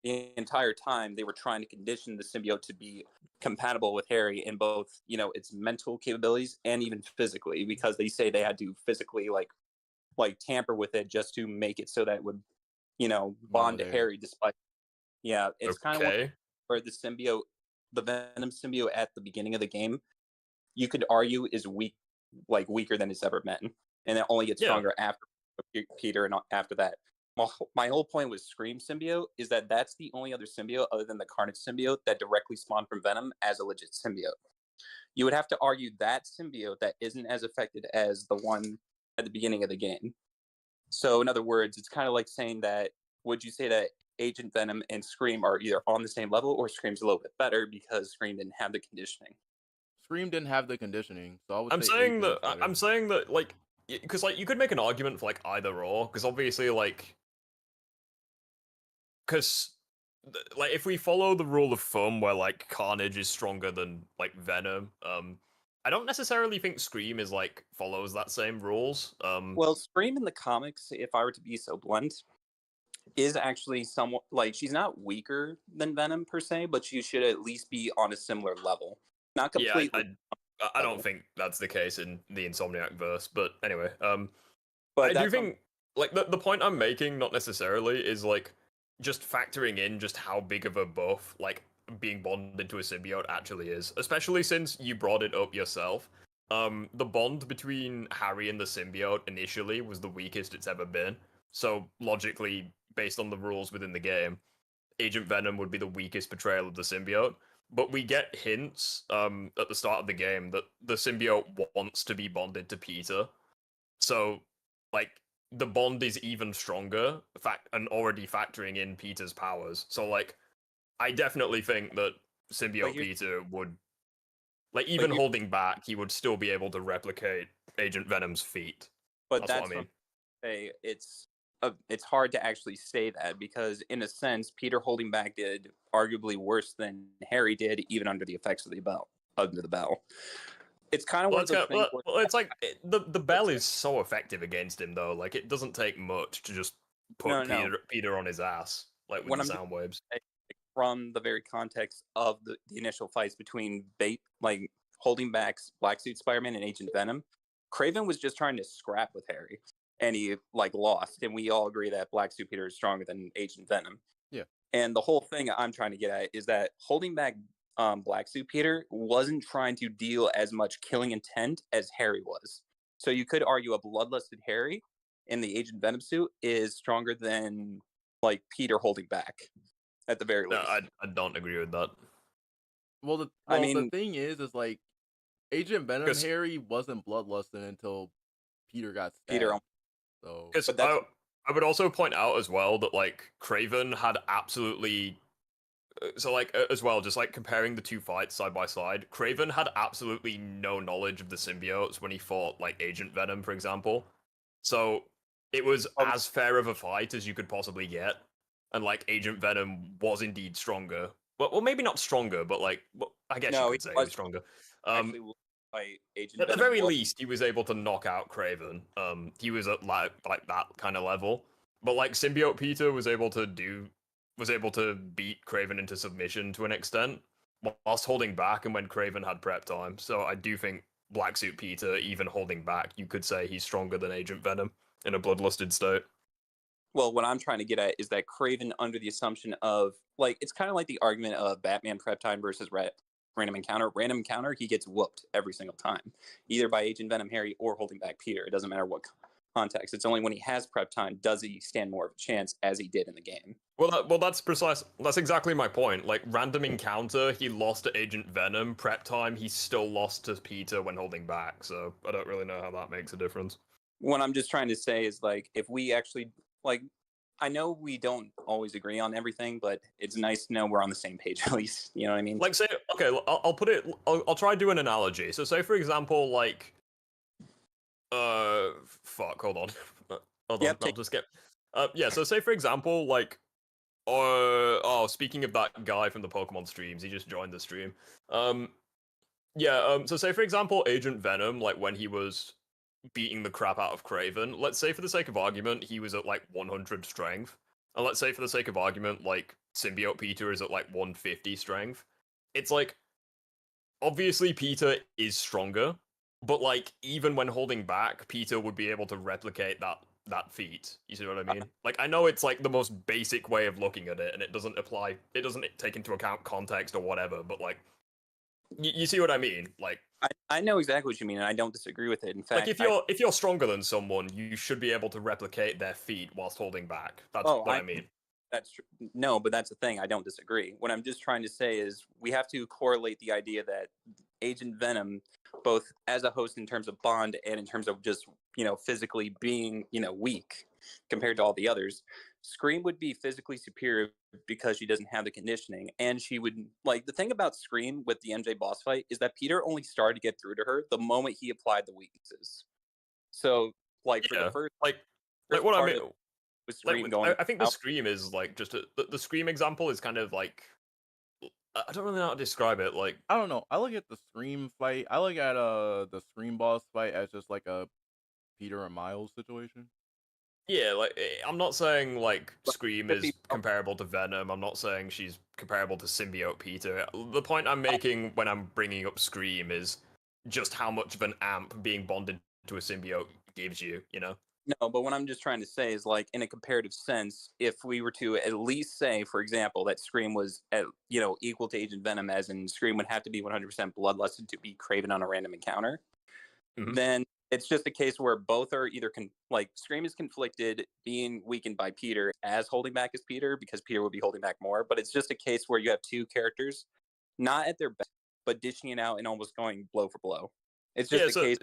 The entire time they were trying to condition the symbiote to be compatible with Harry in both, its mental capabilities and even physically, because they say they had to physically like tamper with it just to make it so that it would, bond to Harry despite. Yeah, it's kind of where the symbiote, the Venom symbiote at the beginning of the game, you could argue is weaker than it's ever been, and it only gets stronger after Peter and after that. My whole point with Scream symbiote is that that's the only other symbiote other than the Carnage symbiote that directly spawned from Venom as a legit symbiote. You would have to argue that symbiote that isn't as affected as the one at the beginning of the game. So in other words, it's kind of like saying that, would you say that Agent Venom and Scream are either on the same level or Scream's a little bit better because Scream didn't have the conditioning? Scream didn't have the conditioning, so I would I'm saying that, like, because, like, you could make an argument for, like, either or, because obviously, like, because like if we follow the rule of thumb where like Carnage is stronger than like Venom, I don't necessarily think Scream is like follows that same rules. Well, Scream in the comics, if I were to be so blunt, is actually somewhat like she's not weaker than Venom per se, but she should at least be on a similar level. Not completely. Yeah, I don't think that's the case in the Insomniac verse, but anyway, but I do think like the point I'm making, not necessarily, is like just factoring in just how big of a buff like being bonded to a symbiote actually is, especially since you brought it up yourself. The bond between Harry and the symbiote initially was the weakest it's ever been. So logically, based on the rules within the game, Agent Venom would be the weakest portrayal of the symbiote. But we get hints at the start of the game that the symbiote wants to be bonded to Peter. So, like, the bond is even stronger, and already factoring in Peter's powers. So, like, I definitely think that symbiote Peter would, like, even holding back, he would still be able to replicate Agent Venom's feat. But that's what I mean. It's hard to actually say that because, in a sense, Peter holding back did arguably worse than Harry did, even under the effects of the bell. Under the bell, it's kind of one of those things. Well, it's like the bell is so effective against him, though. Like it doesn't take much to just put Peter on his ass, like with the sound waves. From the very context of the initial fights between holding back Black Suit Spider-Man and Agent Venom, Kraven was just trying to scrap with Harry. And he lost, and we all agree that Black Suit Peter is stronger than Agent Venom. Yeah. And the whole thing I'm trying to get at is that holding back Black Suit Peter wasn't trying to deal as much killing intent as Harry was. So you could argue a bloodlusted Harry in the Agent Venom suit is stronger than like Peter holding back, at the very least. I don't agree with that. Well, the thing is like Agent Venom Harry wasn't bloodlusted until Peter got stabbed. Because I would also point out as well that like Kraven had absolutely as well, just like comparing the two fights side by side, Kraven had absolutely no knowledge of the symbiotes when he fought like Agent Venom, for example. So it was as fair of a fight as you could possibly get, and like Agent Venom was indeed stronger. Well, maybe not stronger, but like I guess you could say he was stronger. At the very least, he was able to knock out Kraven. He was at like that kind of level. But like Symbiote Peter was able to beat Kraven into submission to an extent, whilst holding back and when Kraven had prep time. So I do think Black Suit Peter, even holding back, you could say he's stronger than Agent Venom in a bloodlusted state. Well, what I'm trying to get at is that Kraven, under the assumption of like, it's kind of like the argument of Batman prep time versus random encounter. Random encounter, he gets whooped every single time, either by Agent Venom Harry or holding back Peter. It doesn't matter what context. It's only when he has prep time does he stand more of a chance, as he did in the game. Well, that's precise. That's exactly my point. Like random encounter, he lost to Agent Venom. Prep time, he still lost to Peter when holding back. So I don't really know how that makes a difference. What I'm just trying to say is like, if we actually like, I know we don't always agree on everything, but it's nice to know we're on the same page at least. You know what I mean? Like, say, okay, I'll put it. I'll try to do an analogy. So, say for example, like, hold on, hold on. I'll just get. Yeah. So, say for example, like, speaking of that guy from the Pokemon streams, he just joined the stream. So say for example, Agent Venom, like when he was beating the crap out of Kraven, let's say for the sake of argument, he was at like 100 strength. And let's say for the sake of argument, like Symbiote Peter is at like 150 strength. It's like, obviously Peter is stronger, but like even when holding back, Peter would be able to replicate that feat. You see what I mean? Like I know it's like the most basic way of looking at it, and it doesn't take into account context or whatever, but like, you see what I mean? Like, I know exactly what you mean, and I don't disagree with it. In fact, like if you're stronger than someone, you should be able to replicate their feat whilst holding back. That's what I mean. That's true. No, but that's the thing. I don't disagree. What I'm just trying to say is we have to correlate the idea that Agent Venom, both as a host in terms of bond and in terms of just physically being weak compared to all the others. Scream would be physically superior because she doesn't have the conditioning, and she would like the thing about Scream with the MJ boss fight is that Peter only started to get through to her the moment he applied the weaknesses. So like for the first what I mean Scream going. I think the Scream is like just the Scream example is kind of like I don't really know how to describe it. Like I don't know. I look at the Scream fight. I look at the Scream boss fight as just like a Peter and Miles situation. Yeah, like I'm not saying like Scream is comparable to Venom. I'm not saying she's comparable to Symbiote Peter. The point I'm making when I'm bringing up Scream is just how much of an amp being bonded to a symbiote gives you, you know? No, but what I'm just trying to say is, like, in a comparative sense, if we were to at least say, for example, that Scream was at, equal to Agent Venom, as in Scream would have to be 100% bloodlusted to be craven on a random encounter, then it's just a case where both are either Scream is conflicted, being weakened by Peter as holding back as Peter, because Peter would be holding back more. But it's just a case where you have two characters, not at their best, but dishing it out and almost going blow for blow. It's just a case.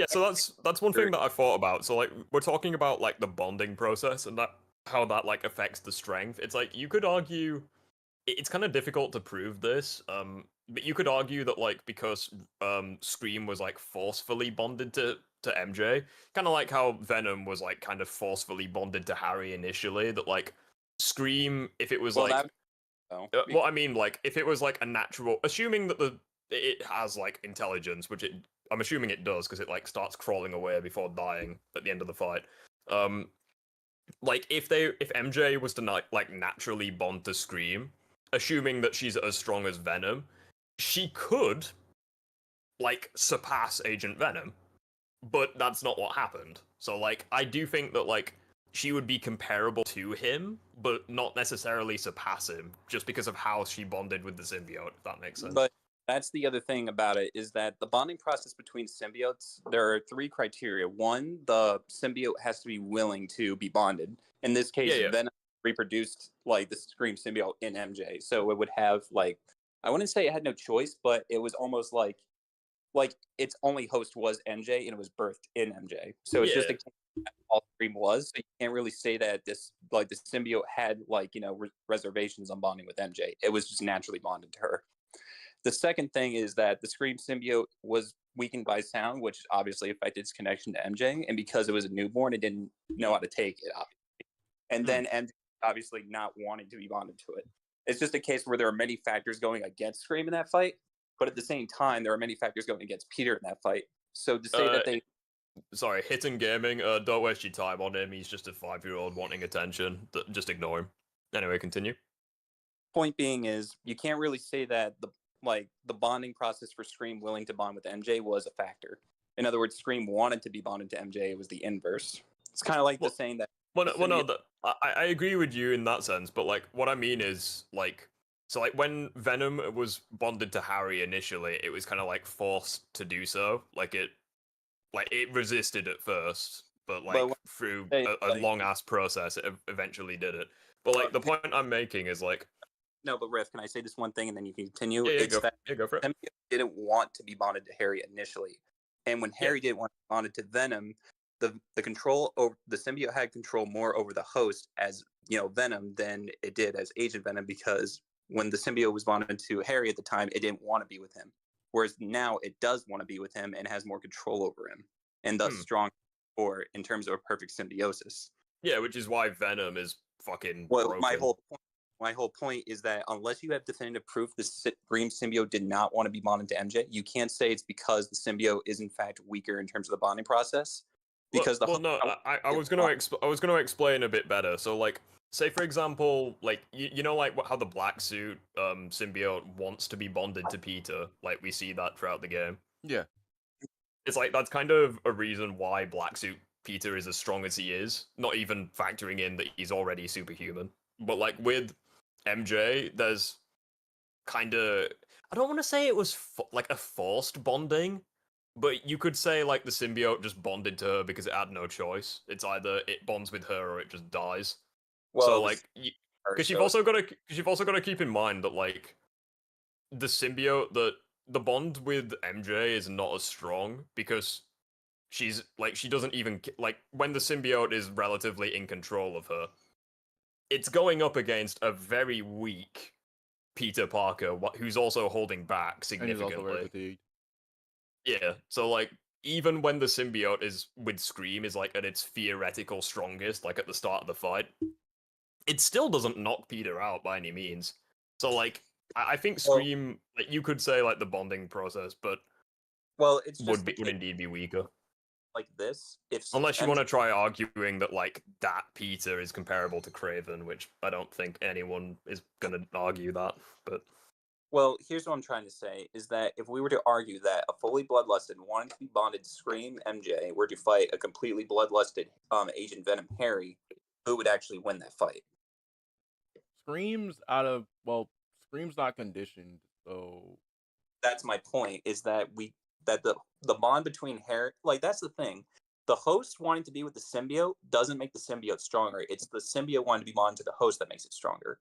So that's one thing that I thought about. So like we're talking about like the bonding process and that how that like affects the strength. It's like you could argue it's kind of difficult to prove this, but you could argue that like because Scream was like forcefully bonded to MJ, kind of like how Venom was like kind of forcefully bonded to Harry initially. That like Scream, if it was well, I mean, like if it was like a natural, assuming that it has like intelligence, which I'm assuming it does because it like starts crawling away before dying at the end of the fight. Like if MJ was to like naturally bond to Scream, assuming that she's as strong as Venom, she could like surpass Agent Venom, but that's not what happened. So like I do think that like she would be comparable to him, but not necessarily surpass him, just because of how she bonded with the symbiote, if that makes sense. But that's the other thing about it, is that the bonding process between symbiotes, there are three criteria. One, the symbiote has to be willing to be bonded. In this case, Venom reproduced like the Scream symbiote in MJ. So it would have like, I wouldn't say it had no choice, but it was almost like its only host was MJ and it was birthed in MJ. So it's just a case that all Scream was. So you can't really say that this like the symbiote had like, reservations on bonding with MJ. It was just naturally bonded to her. The second thing is that the Scream symbiote was weakened by sound, which obviously affected its connection to MJ. And because it was a newborn, it didn't know how to take it, obviously. And then MJ obviously not wanting to be bonded to it. It's just a case where there are many factors going against Scream in that fight, but at the same time, there are many factors going against Peter in that fight. So to say that they... Sorry, Hidden Gaming, don't waste your time on him. He's just a 5-year-old wanting attention. Just ignore him. Anyway, continue. Point being is, you can't really say that the bonding process for Scream willing to bond with MJ was a factor. In other words, Scream wanted to be bonded to MJ. It was the inverse. It's kind of like the saying that... I agree with you in that sense, but like what I mean is like, so like when Venom was bonded to Harry initially, it was kind of like forced to do so. Like it resisted at first, but like through a long ass process, it eventually did it. But like the point I'm making is like, no, but Riff, can I say this one thing and then you can continue? Go for it. Symbiote didn't want to be bonded to Harry initially, and when Harry didn't want to be bonded to Venom, the control over the symbiote had control more over the host as Venom than it did as Agent Venom, because when the symbiote was bonded to Harry at the time, it didn't want to be with him, whereas now it does want to be with him and has more control over him, and thus strong for in terms of a perfect symbiosis. Yeah, which is why Venom is fucking broken. My whole point is that unless you have definitive proof the Scream symbiote did not want to be bonded to MJ, you can't say it's because the symbiote is in fact weaker in terms of the bonding process. Because I was gonna explain a bit better. So like, say for example, like like how the black suit symbiote wants to be bonded to Peter. Like we see that throughout the game. Yeah, it's like that's kind of a reason why black suit Peter is as strong as he is. Not even factoring in that he's already superhuman. But like with MJ, there's kind of, I don't want to say it was like a forced bonding, but you could say like the symbiote just bonded to her because it had no choice. It's either it bonds with her or it just dies. Well, so like, because you've also got to keep in mind that like the symbiote, the bond with MJ is not as strong because she's like, she doesn't even like when the symbiote is relatively in control of her. It's going up against a very weak Peter Parker, who's also holding back significantly. And he's also very fatigued. Yeah, so like even when the symbiote is with Scream is like at its theoretical strongest, like at the start of the fight, it still doesn't knock Peter out by any means. So like, I think Scream, like you could say like the bonding process, but it's just would indeed be weaker. Like this, unless you want to try arguing that like that Peter is comparable to Craven, which I don't think anyone is gonna argue that. But well, here's what I'm trying to say is that if we were to argue that a fully bloodlusted wanting to be bonded Scream MJ were to fight a completely bloodlusted Agent Venom Harry, who would actually win that fight? Scream's not conditioned, so that's my point. Is that the bond between Harry, like that's the thing. The host wanting to be with the symbiote doesn't make the symbiote stronger. It's the symbiote wanting to be bonded to the host that makes it stronger.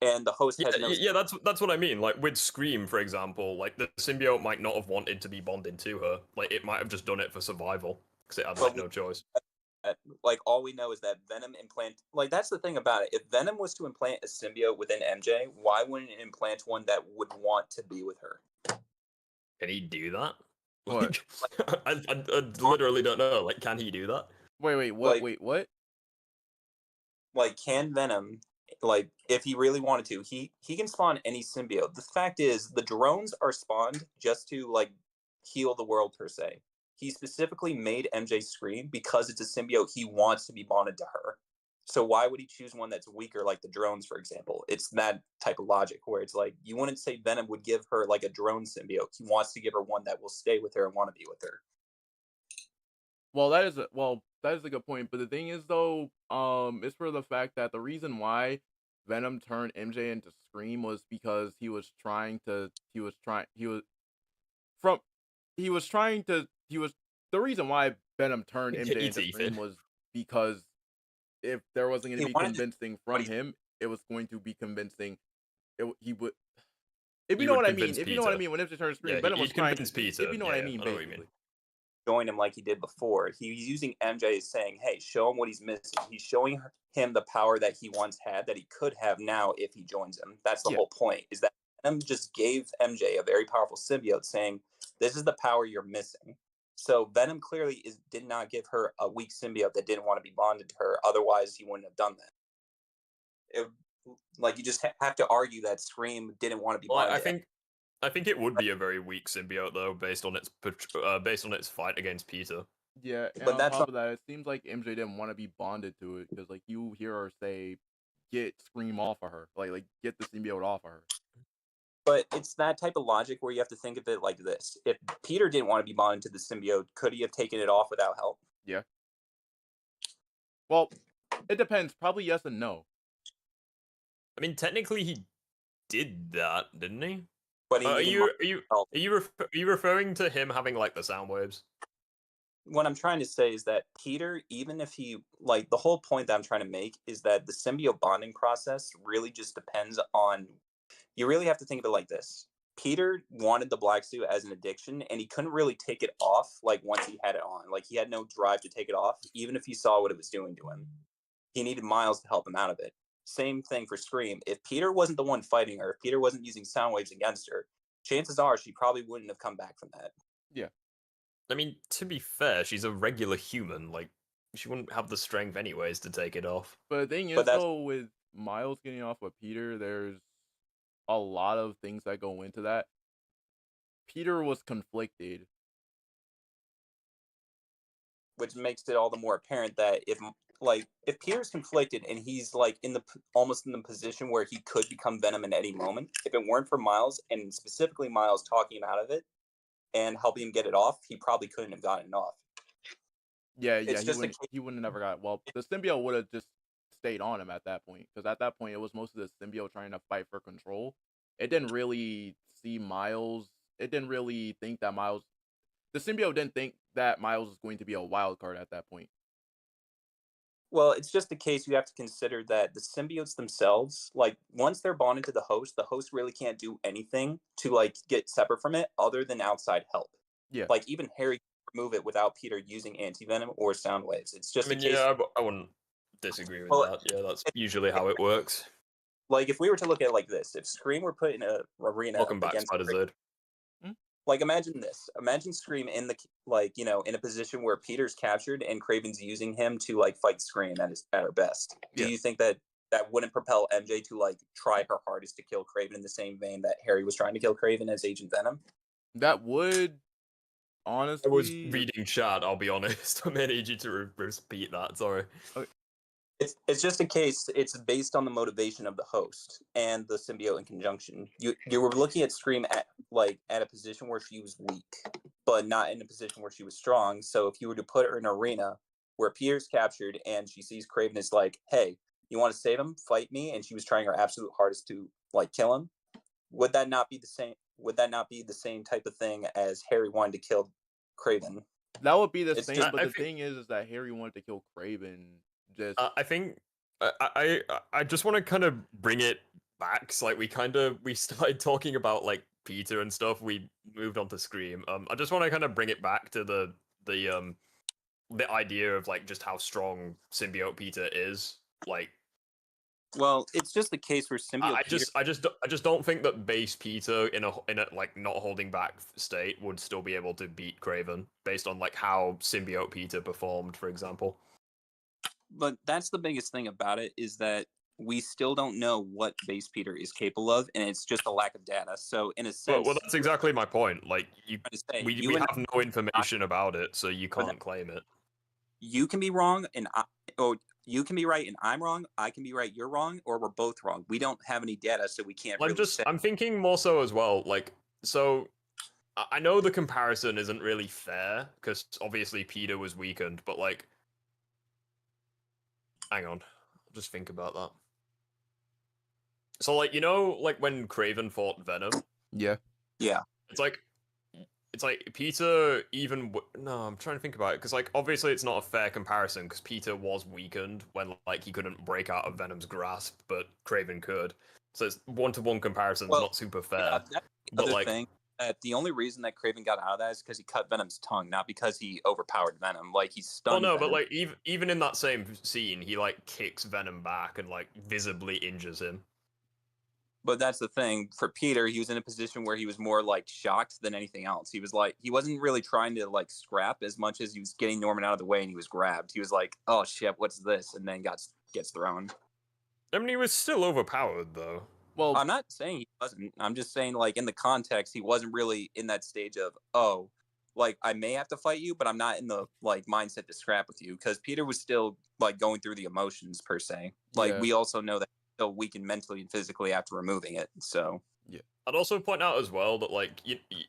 And the host has that's what I mean. Like with Scream, for example, like the symbiote might not have wanted to be bonded to her. Like it might have just done it for survival because it had like no choice. Like all we know is that Venom like that's the thing about it. If Venom was to implant a symbiote within MJ, why wouldn't it implant one that would want to be with her? Can he do that? What? I literally don't know. Like, can he do that? Wait, what? Like, can Venom, like, if he really wanted to, he can spawn any symbiote. The fact is, the drones are spawned just to, like, heal the world, per se. He specifically made MJ Scream because it's a symbiote he wants to be bonded to her. So why would he choose one that's weaker, like the drones, for example? It's that type of logic where it's like, you wouldn't say Venom would give her like a drone symbiote. He wants to give her one that will stay with her and want to be with her. Well, that is a good point. But the thing is, though, it's for the fact that the reason why Venom turned MJ into Scream was because the reason why Venom turned MJ into Scream was because if there wasn't going to be convincing from him, it was going to be convincing. If you know what I mean, when MJ turned Scream, Venom was trying to. If you know what I mean, basically. Join him like he did before. He's using MJ as saying, hey, show him what he's missing. He's showing him the power that he once had that he could have now if he joins him. That's the whole point, is that Venom just gave MJ a very powerful symbiote saying, this is the power you're missing. So Venom clearly did not give her a weak symbiote that didn't want to be bonded to her. Otherwise, he wouldn't have done that. You just have to argue that Scream didn't want to be bonded. I think it would be a very weak symbiote though, based on its fight against Peter. Yeah, and but on top of that, it seems like MJ didn't want to be bonded to it because, like, you hear her say, "Get Scream off of her," like get the symbiote off of her. But it's that type of logic where you have to think of it like this: if Peter didn't want to be bonded to the symbiote, could he have taken it off without help? Yeah. Well, it depends. Probably yes and no. I mean, technically, he did that, didn't he? But are you referring to him having like the sound waves? What I'm trying to say is that Peter, even if he the whole point that I'm trying to make is that the symbiote bonding process really just depends on. You really have to think of it like this: Peter wanted the black suit as an addiction, and he couldn't really take it off. Like once he had it on, like he had no drive to take it off, even if he saw what it was doing to him. He needed Miles to help him out of it. Same thing for Scream. If Peter wasn't the one fighting her, if Peter wasn't using sound waves against her, chances are she probably wouldn't have come back from that. Yeah. I mean, to be fair, she's a regular human. Like, she wouldn't have the strength anyways to take it off. But the thing is, though, with Miles getting off with Peter, there's a lot of things that go into that. Peter was conflicted. Which makes it all the more apparent that if Peter's conflicted and he's like almost in the position where he could become Venom in any moment, if it weren't for Miles and specifically Miles talking him out of it and helping him get it off, he probably couldn't have gotten it off. Yeah, he wouldn't have never got. Well, the symbiote would have just stayed on him at that point, because at that point it was most of the symbiote trying to fight for control. It didn't really see Miles. It didn't really think that Miles. The symbiote didn't think that Miles was going to be a wild card at that point. Well, it's just the case you have to consider that the symbiotes themselves, like once they're bonded to the host really can't do anything to like get separate from it other than outside help. Yeah. Like even Harry can remove it without Peter using anti-venom or sound waves. It's just I wouldn't disagree with that. Yeah, that's usually how it works. Like if we were to look at it like this, if Scream were put in a arena Welcome back, Spider-Zed. like imagine this. Imagine Scream in the in a position where Peter's captured and Craven's using him to like fight Scream at her best. Do you think that wouldn't propel MJ to like try her hardest to kill Craven in the same vein that Harry was trying to kill Craven as Agent Venom? That would, honestly. I was reading chat. I'll be honest. I may need you to repeat that. Sorry. Okay. It's just a case. It's based on the motivation of the host and the symbiote in conjunction. You were looking at Scream at a position where she was weak, but not in a position where she was strong. So if you were to put her in an arena where Peter's captured and she sees Craven is like, "Hey, you want to save him? Fight me!" and she was trying her absolute hardest to like kill him, would that not be the same? Would that not be the same type of thing as Harry wanted to kill Craven? That would be the same, but the thing is that Harry wanted to kill Craven. I think I just want to kind of bring it back. Cause, like we started talking about like Peter and stuff. We moved on to Scream. I just want to kind of bring it back to the idea of like just how strong symbiote Peter is. Like, well, it's just the case where symbiote. I just don't think that base Peter in a like not holding back state would still be able to beat Craven based on like how symbiote Peter performed, for example. But that's the biggest thing about it is that we still don't know what base Peter is capable of, and it's just a lack of data. So in a sense, well that's exactly my point. Like we have no information about it, so you can't claim it. You can be wrong, and you can be right, and I'm wrong. I can be right, you're wrong, or we're both wrong. We don't have any data, so we can't. I'm thinking more so as well. Like, so I know the comparison isn't really fair because obviously Peter was weakened, but like. Hang on, I'll just think about that. So, like, like when Craven fought Venom? Yeah. Yeah. It's like Peter even... No, I'm trying to think about it, because, like, obviously it's not a fair comparison, because Peter was weakened when, like, he couldn't break out of Venom's grasp, but Craven could. So it's one-to-one comparison's not super fair. Yeah, that's the other thing. That the only reason that Craven got out of that is because he cut Venom's tongue, not because he overpowered Venom. Like, he stunned Well, no, Venom. but, like, even in that same scene, he, like, kicks Venom back and, like, visibly injures him. But that's the thing. For Peter, he was in a position where he was more, like, shocked than anything else. He was, like, he wasn't really trying to, like, scrap as much as he was getting Norman out of the way and he was grabbed. He was like, oh, shit, what's this? And then gets thrown. I mean, he was still overpowered, though. Well, I'm not saying he wasn't. I'm just saying, like, in the context, he wasn't really in that stage of, oh, like, I may have to fight you, but I'm not in the, like, mindset to scrap with you. Because Peter was still, like, going through the emotions, per se. Like, we also know that he's still weakened mentally and physically after removing it, so... Yeah. I'd also point out as well that, like,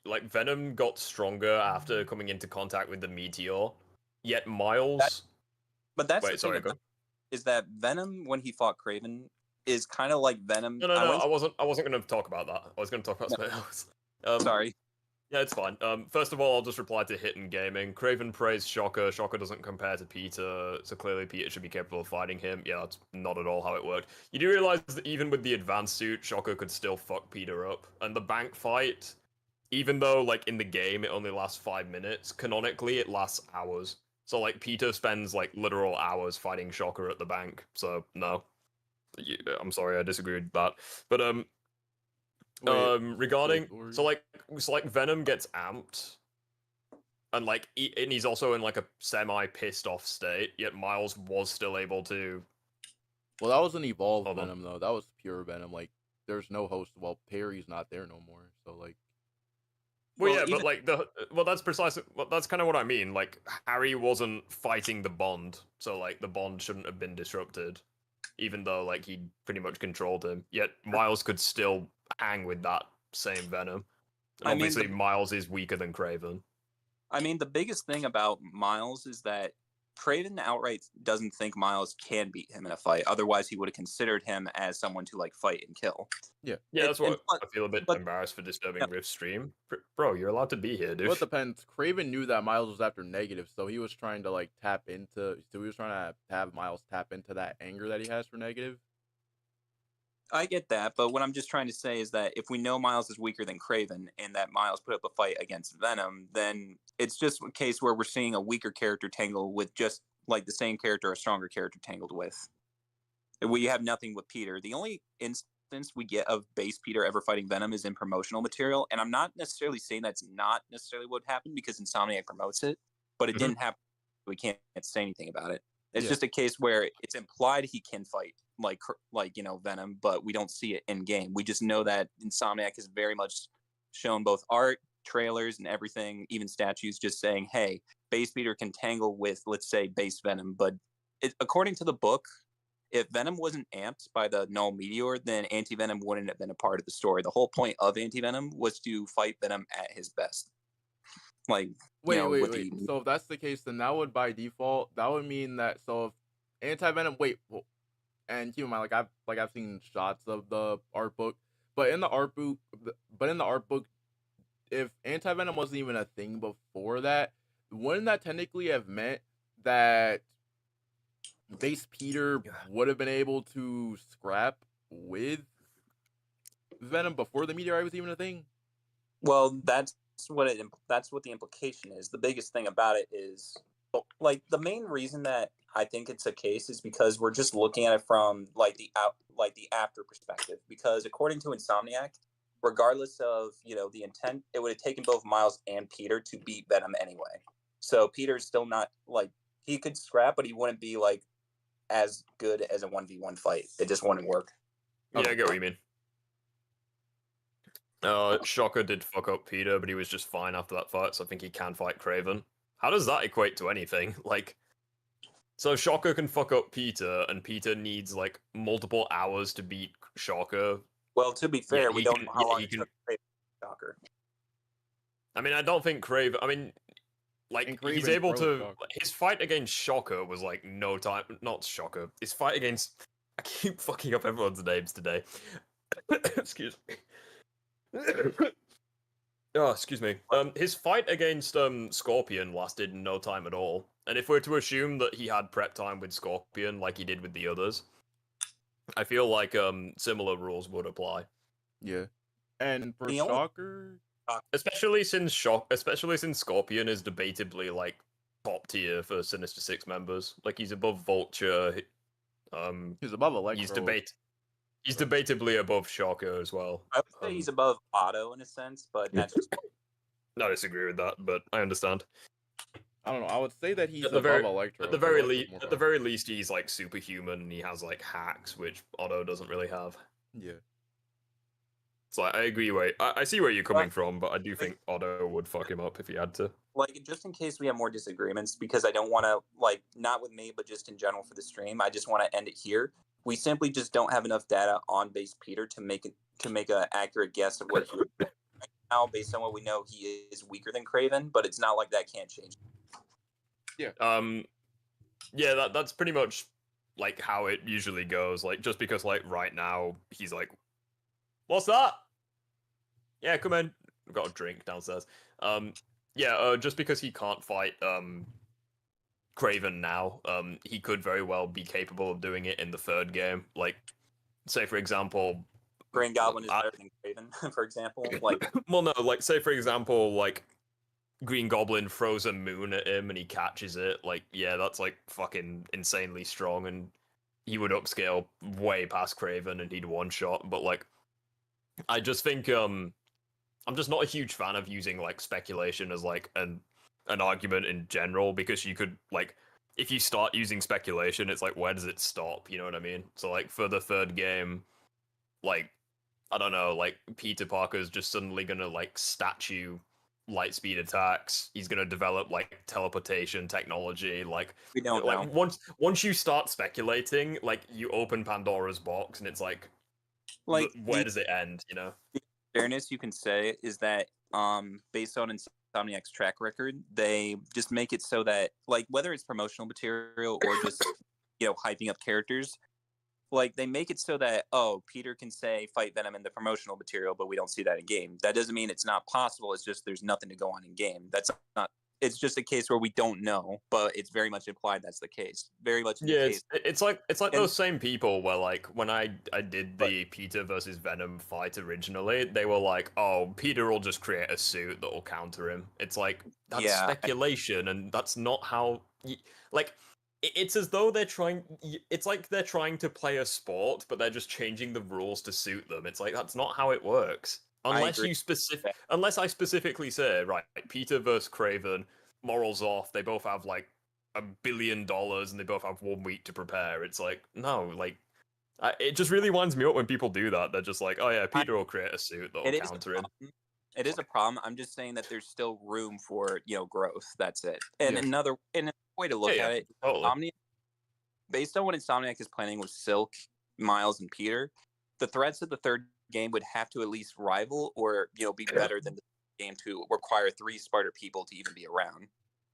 like Venom got stronger after coming into contact with the meteor, yet Miles... But that's the thing is that Venom, when he fought Craven... is kind of like Venom. No, I wasn't going to talk about that. I was going to talk about something else. Sorry. Yeah, it's fine. First of all, I'll just reply to Hidden Gaming. Craven praised Shocker. Shocker doesn't compare to Peter, so clearly Peter should be capable of fighting him. Yeah, that's not at all how it worked. You do realize that even with the advanced suit, Shocker could still fuck Peter up. And the bank fight, even though, like, in the game it only lasts 5 minutes, canonically it lasts hours. So, like, Peter spends, like, literal hours fighting Shocker at the bank. So, no. I'm sorry, I disagree with that. But regarding so like Venom gets amped, and like and he's also in like a semi pissed off state. Yet Miles was still able to. Well, that was an evolved Venom though. That was pure Venom. Like, there's no host. Well, Perry's not there no more. So like. Well, yeah, but like that's precisely that's kind of what I mean. Like, Harry wasn't fighting the Bond, so like the Bond shouldn't have been disrupted. Even though, like, he pretty much controlled him. Yet, Miles could still hang with that same Venom. And obviously, Miles is weaker than Craven. I mean, the biggest thing about Miles is that Craven outright doesn't think Miles can beat him in a fight. Otherwise, he would have considered him as someone to, like, fight and kill. Yeah. Yeah, that's what I feel a bit embarrassed for disturbing Rift's stream. Bro, you're allowed to be here, dude. Well, it depends. Craven knew that Miles was after negative, so he was trying to, like, tap into... So he was trying to have Miles tap into that anger that he has for negative. I get that, but what I'm just trying to say is that if we know Miles is weaker than Craven and that Miles put up a fight against Venom, then it's just a case where we're seeing a weaker character tangle with just, like, the same character a stronger character tangled with. We have nothing with Peter. The only instance we get of base Peter ever fighting Venom is in promotional material, and I'm not necessarily saying that's not necessarily what happened because Insomniac promotes it, but it didn't happen. We can't say anything about it. It's just a case where it's implied he can fight like Venom, but we don't see it in game. We just know that Insomniac has very much shown both art, trailers, and everything, even statues, just saying, "Hey, base Peter can tangle with, let's say, base Venom." But according to the book, if Venom wasn't amped by the null meteor, then Anti-Venom wouldn't have been a part of the story. The whole point of Anti-Venom was to fight Venom at his best. Wait. So if that's the case, then that would by default mean that if Anti-Venom and keep in mind, I've seen shots of the art book, but in the art book, if Anti-Venom wasn't even a thing before that, wouldn't that technically have meant that base Peter would have been able to scrap with Venom before the meteorite was even a thing? Well, that's what the implication is. The biggest thing about it is, the main reason that I think it's a case is because we're just looking at it from the after perspective. Because according to Insomniac, regardless of the intent, it would have taken both Miles and Peter to beat Venom anyway. So Peter's still not he could scrap, but he wouldn't be as good as a 1v1 fight. It just wouldn't work. Yeah, I get what you mean. Shocker did fuck up Peter, but he was just fine after that fight, so I think he can fight Kraven. How does that equate to anything? So Shocker can fuck up Peter, and Peter needs, multiple hours to beat Shocker. Well, to be fair, we don't know how long it took Kraven Shocker. I mean, I don't think Kraven... I mean, he's able to... Shocker. His fight against Shocker was, no time... Not Shocker. His fight against... I keep fucking up everyone's names today. Excuse me. Oh, excuse me. His fight against Scorpion lasted no time at all. And if we're to assume that he had prep time with Scorpion like he did with the others, I feel like similar rules would apply. Yeah. And for Shocker, especially since Scorpion is debatably top tier for Sinister Six members. He's above Vulture. He's above Electro. He's debatably above Shocker as well. I would say he's above Otto in a sense, but that's just... I disagree with that, but I understand. I don't know. I would say that he's above Electro. At the very least, he's superhuman and he has hacks, which Otto doesn't really have. Yeah. So I agree. I see where you're coming from, but I do think Otto would fuck him up if he had to. Just in case we have more disagreements, because I don't want to not with me, but just in general for the stream, I just want to end it here. We simply just don't have enough data on base Peter to make an accurate guess of what he would be right now. Based on what we know, he is weaker than Kraven, but it's not like that can't change. Yeah. Yeah. That's pretty much how it usually goes. Just because right now he's what's that? Yeah, come in. I've got a drink downstairs. Yeah. Just because he can't fight Kraven now, he could very well be capable of doing it in the third game. Say for example, Green Goblin is better than Kraven, for example. Well, no, say for example, Green Goblin throws a moon at him and he catches it. Yeah, that's fucking insanely strong, and he would upscale way past Kraven and he'd one shot. But I just think I'm just not a huge fan of using speculation as an argument in general, because you could if you start using speculation, it's where does it stop? You know what I mean? So for the third game, I don't know, Peter Parker's just suddenly gonna statue light speed attacks. He's gonna develop teleportation technology. We don't know. Once you start speculating, you open Pandora's box, and it's where does it end? You know. The fairness you can say is that based on Insomniac's track record, they just make it so that whether it's promotional material or just hyping up characters, they make it so that Peter can say fight Venom in the promotional material, but we don't see that in game. That doesn't mean it's not possible. It's just there's nothing to go on in game. That's not. It's just a case where we don't know, but it's very much implied that's the case. Very much. It's like those same people where when I did the Peter versus Venom fight originally, they were oh, Peter will just create a suit that will counter him. It's that's speculation, and that's not how. it's as though they're trying. It's like they're trying to play a sport, but they're just changing the rules to suit them. It's like that's not how it works. Unless unless I specifically say, right, Peter versus Craven, morals off. They both have like $1 billion, and they both have 1 week to prepare. It's like no, like it just really winds me up when people do that. They're just like, oh yeah, Peter will create a suit that'll counter him. It is a problem. I'm just saying that there's still room for growth. That's it. And another way to look at it, totally. Based on what Insomniac is planning with Silk, Miles, and Peter, the threats of the third game would have to at least rival or be better than the game to require 3 Sparta people to even be around.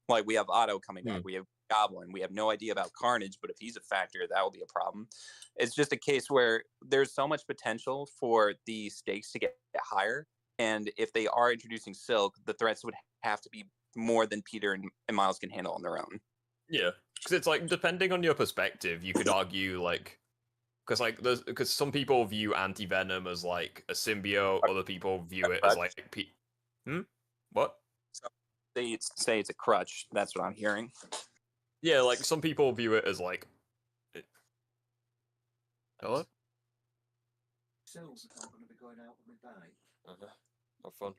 Like we have Otto coming up, we have Goblin, we have no idea about Carnage, but if he's a factor, that will be a problem. It's just a case where there's so much potential for the stakes to get higher, and if they are introducing Silk, the threats would have to be more than Peter and Miles can handle on their own. Yeah, because it's like depending on your perspective, you could argue like because some people view Anti-Venom as like a symbiote, other people view it as like what? They say it's a crutch. That's what I'm hearing. Yeah, like some people view it as like. Hello? Cells aren't going to be going out with me bye. Have fun.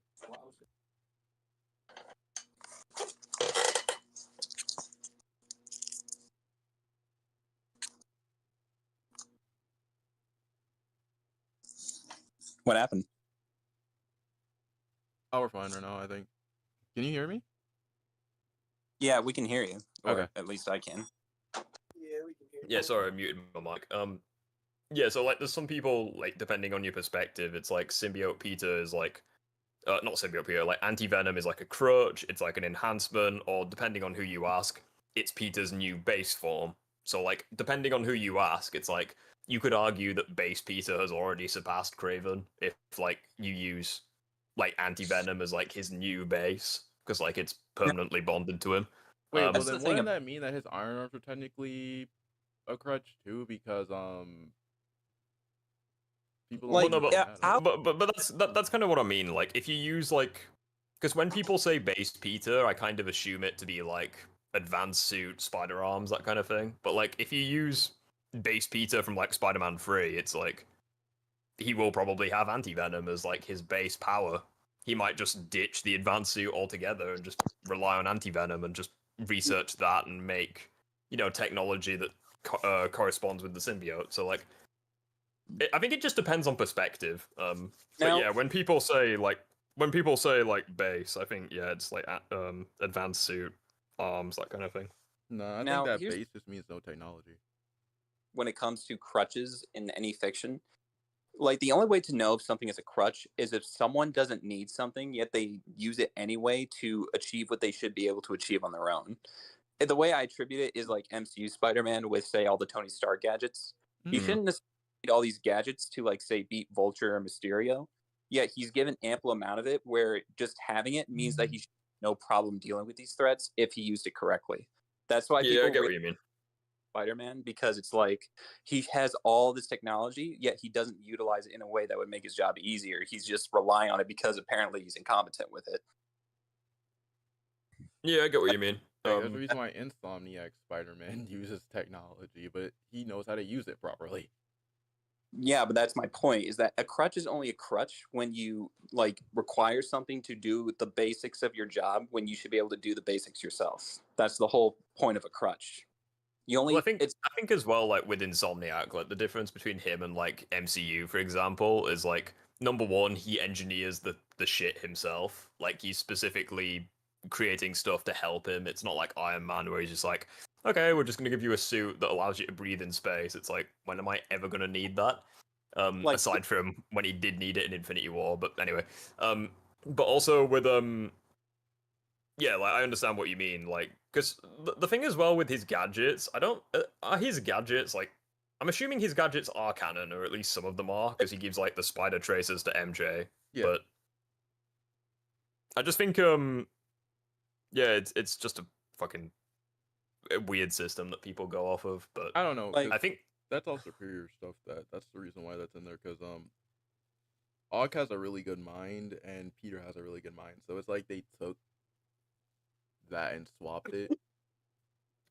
What happened? Oh, we're fine right now, I think. Can you hear me? Yeah, we can hear you. Or Okay. at least I can. Yeah, we can hear you. Yeah, sorry, I muted my mic. Yeah, so like there's some people like depending on your perspective, it's like Symbiote Peter is like not Symbiote Peter, like Anti-Venom is like a crutch, it's like an enhancement, or depending on who you ask, it's Peter's new base form. So like depending on who you ask, it's like you could argue that base Peter has already surpassed Craven if like you use like Anti-Venom as like his new base, because like it's permanently bonded to him. Wait, well then wouldn't that mean that his iron arms are technically a crutch too? Because people like but that's kind of what I mean. Like if you use like because when people say base Peter, I kind of assume it to be like advanced suit, spider arms, that kind of thing. But like if you use base Peter from like Spider-Man 3, it's like he will probably have Anti-Venom as like his base power. He might just ditch the advanced suit altogether and just rely on Anti-Venom and just research that and make technology that corresponds with the symbiote. So like I think it just depends on perspective. But yeah, when people say like base, I think it's like advanced suit, arms, that kind of thing. No, I think that base just means no technology. When it comes to crutches in any fiction, like the only way to know if something is a crutch is if someone doesn't need something yet they use it anyway to achieve what they should be able to achieve on their own. And the way I attribute it is like MCU Spider-Man with say all the Tony Stark gadgets. You shouldn't necessarily need all these gadgets to like say beat Vulture or Mysterio, yet he's given ample amount of it where just having it means that he should have no problem dealing with these threats if he used it correctly. That's why people I get what you mean. Spider-Man, because it's like he has all this technology, yet he doesn't utilize it in a way that would make his job easier. He's just relying on it because apparently he's incompetent with it. Yeah, I get what you mean. There's a reason why Insomniac Spider-Man uses technology, but he knows how to use it properly. Yeah, but that's my point, is that a crutch is only a crutch when you like require something to do the basics of your job when you should be able to do the basics yourself. That's the whole point of a crutch. I think as well, like with Insomniac, like the difference between him and like MCU, for example, is like number one, he engineers the shit himself. Like he's specifically creating stuff to help him. It's not like Iron Man where he's just like, okay, we're just gonna give you a suit that allows you to breathe in space. It's like, when am I ever gonna need that? Aside from when he did need it in Infinity War, but anyway. But also with yeah, like I understand what you mean, like, because the thing as well with his gadgets, I don't, are his gadgets, like, I'm assuming his gadgets are canon, or at least some of them are, because he gives, like, the spider tracers to MJ, but I just think, yeah, it's just a fucking weird system that people go off of, but I don't know, I think that's all superior stuff, that's the reason why that's in there, because, Og has a really good mind, and Peter has a really good mind, so it's like they took that and swapped it.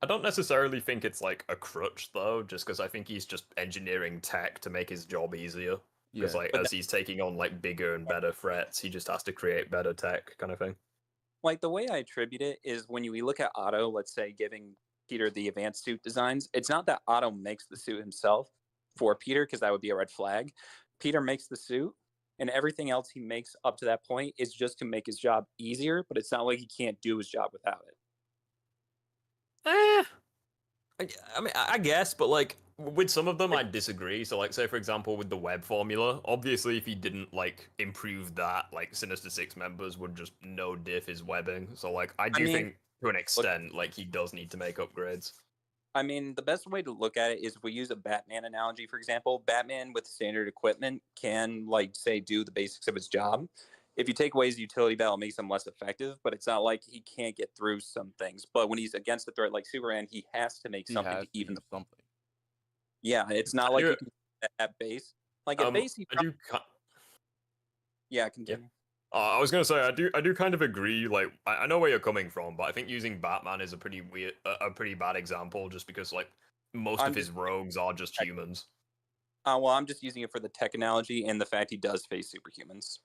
I don't necessarily think it's like a crutch though, just because I think he's just engineering tech to make his job easier. Because like as he's taking on like bigger and better threats, he just has to create better tech, kind of thing. Like the way I attribute it is when we look at Otto, let's say giving Peter the advanced suit designs, it's not that Otto makes the suit himself for Peter, because that would be a red flag. Peter makes the suit, and everything else he makes up to that point is just to make his job easier, but it's not like he can't do his job without it. I mean, I guess, but like with some of them, I disagree. So, like, say for example, with the web formula, obviously, if he didn't like improve that, like Sinister Six members would just no diff his webbing. So, like, I do think to an extent, like he does need to make upgrades. I mean, the best way to look at it is if we use a Batman analogy, for example. Batman with standard equipment can, like, say, do the basics of his job. If you take away his utility belt, it makes him less effective, but it's not like he can't get through some things. But when he's against a threat like Superman, he has to make something to even the something. Yeah, it's not like you can at base. Like at base, yeah, continue. I was gonna say I do kind of agree. Like I know where you're coming from, but I think using Batman is a pretty pretty bad example, just because like most of his rogues are just humans. Well, I'm just using it for the tech analogy and the fact he does face superhumans.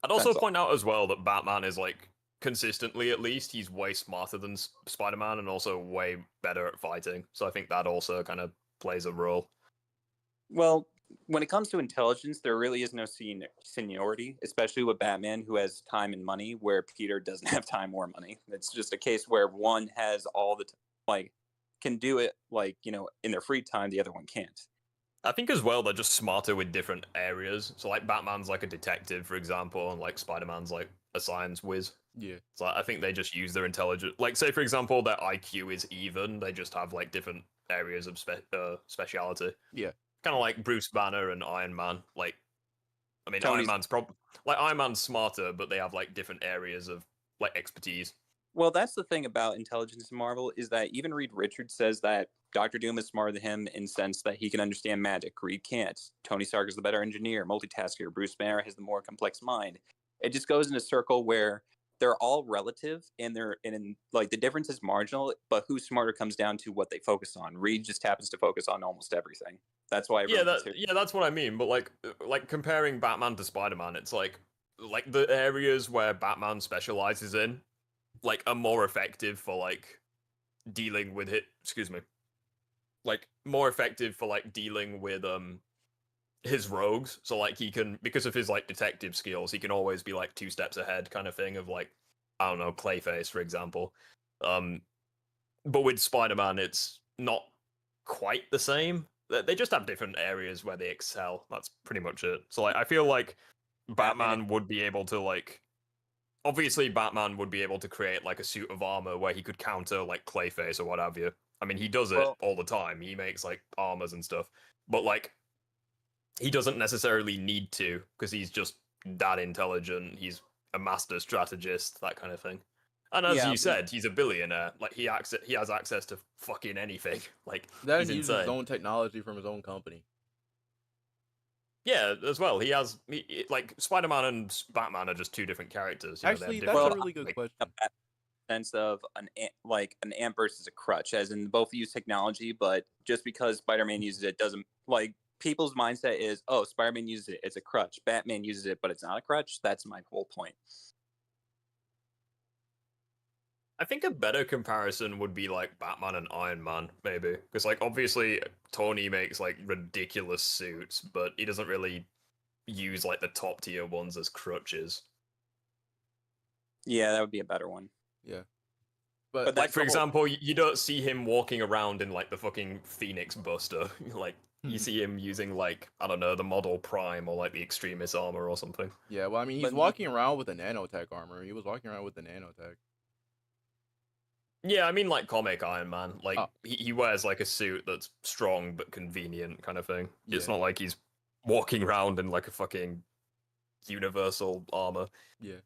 I'd also point out as well that Batman is like consistently, at least, he's way smarter than Spider-Man and also way better at fighting. So I think that also kind of plays a role. Well, when it comes to intelligence, there really is no seniority, especially with Batman, who has time and money, where Peter doesn't have time or money. It's just a case where one has all the can do it in their free time, the other one can't. I think as well they're just smarter with different areas. So like Batman's like a detective, for example, and like Spider-Man's like a science whiz. Yeah. So I think they just use their intelligence. Like say for example their IQ is even. They just have like different areas of speciality. Yeah. Kind of like Bruce Banner and Iron Man. Like, I mean, Iron Man's smarter, but they have like different areas of like expertise. Well, that's the thing about intelligence in Marvel is that even Reed Richards says that Dr. Doom is smarter than him in the sense that he can understand magic. Reed can't. Tony Stark is the better engineer, multitasker. Bruce Banner has the more complex mind. It just goes in a circle where they're all relative and like the difference is marginal, but who's smarter comes down to what they focus on. Reed just happens to focus on almost everything. That's why. That's what I mean. But like comparing Batman to Spider-Man, it's like the areas where Batman specializes in, like, are more effective for like dealing with it. Excuse me. Like more effective for like dealing with his rogues. So like he can, because of his like detective skills, he can always be like 2 steps ahead, kind of thing. Of like, I don't know, Clayface, for example. But with Spider-Man, it's not quite the same. They just have different areas where they excel. That's pretty much it. So like I feel like Batman would be able to like, obviously Batman would be able to create like a suit of armor where he could counter like Clayface or what have you. I mean, he does it all the time. He makes like armors and stuff. But like he doesn't necessarily need to, because he's just that intelligent. He's a master strategist, that kind of thing. And as you said, he's a billionaire. Like he has access to fucking anything. Like that he's he uses his own technology from his own company. Yeah, as well. Like Spider-Man and Batman are just 2 different characters. Actually, that's a really good question. Sense of an amp versus a crutch, as in both use technology, but just because Spider-Man uses it doesn't, like, people's mindset is, oh, Spider-Man uses it, it's a crutch. Batman uses it, but it's not a crutch. That's my whole point. I think a better comparison would be like Batman and Iron Man, maybe. Because like obviously Tony makes like ridiculous suits, but he doesn't really use like the top tier ones as crutches. Yeah, that would be a better one. Yeah. But like for example, you don't see him walking around in like the fucking Phoenix Buster. Like you see him using like, I don't know, the Model Prime or like the Extremis armor or something. Yeah, well I mean he's walking around with a nanotech armor. He was walking around with the nanotech. Yeah, I mean like comic Iron Man. Like he wears like a suit that's strong but convenient kind of thing. Yeah. It's not like he's walking around in like a fucking universal armor. Yeah.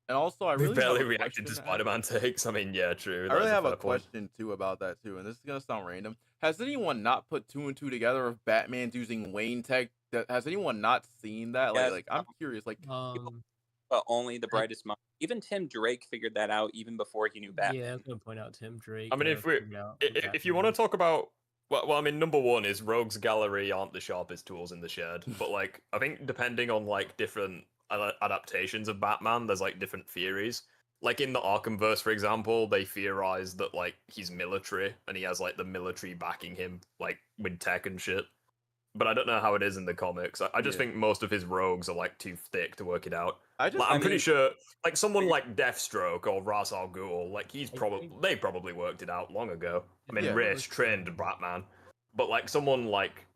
And also, I really barely reacted to Spider-Man takes. I mean, yeah, true. I really have a question too about that too, and this is gonna sound random. Has anyone not put 2 and 2 together of Batman's using Wayne tech? Has anyone not seen that? Like I'm curious. Like but only the brightest mind. Even Tim Drake figured that out even before he knew Batman. Yeah, I was gonna point out Tim Drake. I mean, if you want to talk about, well, I mean, number one is Rogue's Gallery aren't the sharpest tools in the shed, but like I think depending on like different adaptations of Batman, there's like different theories. Like in the Arkhamverse, for example, they theorize that like he's military and he has like the military backing him, like with tech and shit. But I don't know how it is in the comics. I just think most of his rogues are like too thick to work it out. I'm pretty sure, like someone like Deathstroke or Ra's al Ghul, like they probably worked it out long ago. I mean, Rich trained Batman, but like someone like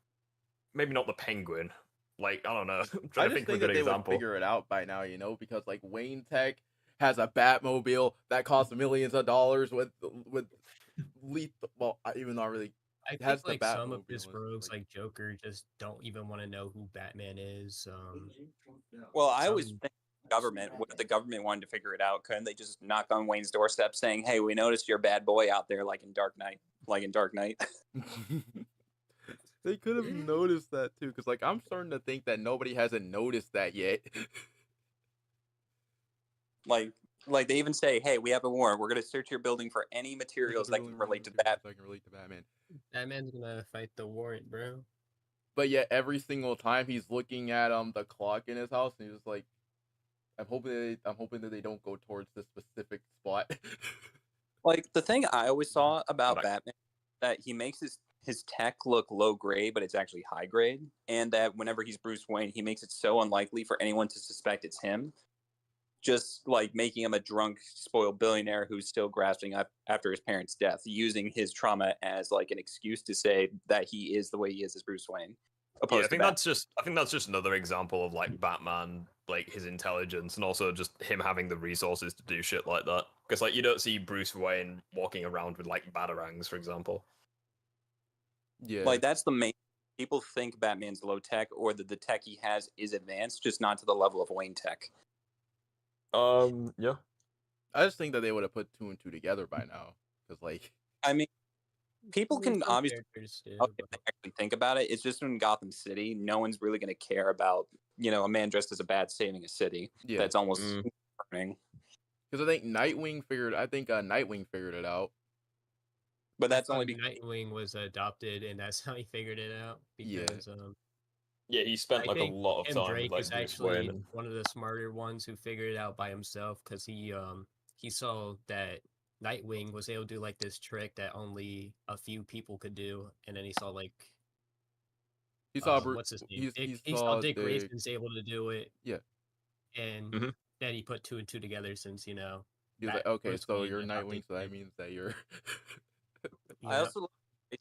maybe not the Penguin. Like I don't know. I'm trying to think of a good they example. would figure it out by now, because like Wayne Tech has a Batmobile that costs millions of dollars with lethal. Well, even though I really. I think like some of his rogues, like Joker, just don't even want to know who Batman is. Well, I always think government. What if the government wanted to figure it out? Couldn't they just knock on Wayne's doorstep saying, "Hey, we noticed you're a bad boy out there, like in Dark Knight, They could have noticed that too, because like I'm starting to think that nobody hasn't noticed that yet. like they even say, "Hey, we have a warrant. We're going to search your building for any materials that can relate to Batman." Batman's gonna fight the warrant, bro. But yet every single time he's looking at the clock in his house, and he's just like, I'm hoping that they don't go towards this specific spot. Like the thing I always saw about Batman, that he makes his tech look low grade, but it's actually high grade, and that whenever he's Bruce Wayne, he makes it so unlikely for anyone to suspect it's him. Just like making him a drunk, spoiled billionaire who's still grasping up after his parents' death, using his trauma as like an excuse to say that he is the way he is as Bruce Wayne. Yeah, I think that's just another example of like Batman, like his intelligence, and also just him having the resources to do shit like that. Because like you don't see Bruce Wayne walking around with like batarangs, for example. Yeah, like that's the main. People think Batman's low tech, or that the tech he has is advanced, just not to the level of Wayne tech. Yeah. I just think that they would have put 2 and 2 together by now, because like, I mean, people can obviously actually think about it. It's just in Gotham City, no one's really going to care about a man dressed as a bat saving a city. Yeah, that's almost burning. Because I think Nightwing figured it out. But that's only because Nightwing was adopted, and that's how he figured it out. Because yeah, he spent like a lot of time Drake with like is Bruce actually Wayne and... one of the smarter ones who figured it out by himself, because he saw that Nightwing was able to do like this trick that only a few people could do, and then he saw like he saw what's his name? He saw Dick Grayson's able to do it. Yeah, and then he put 2 and 2 together since he was like, okay, so you're Nightwing, so that means that you're. I also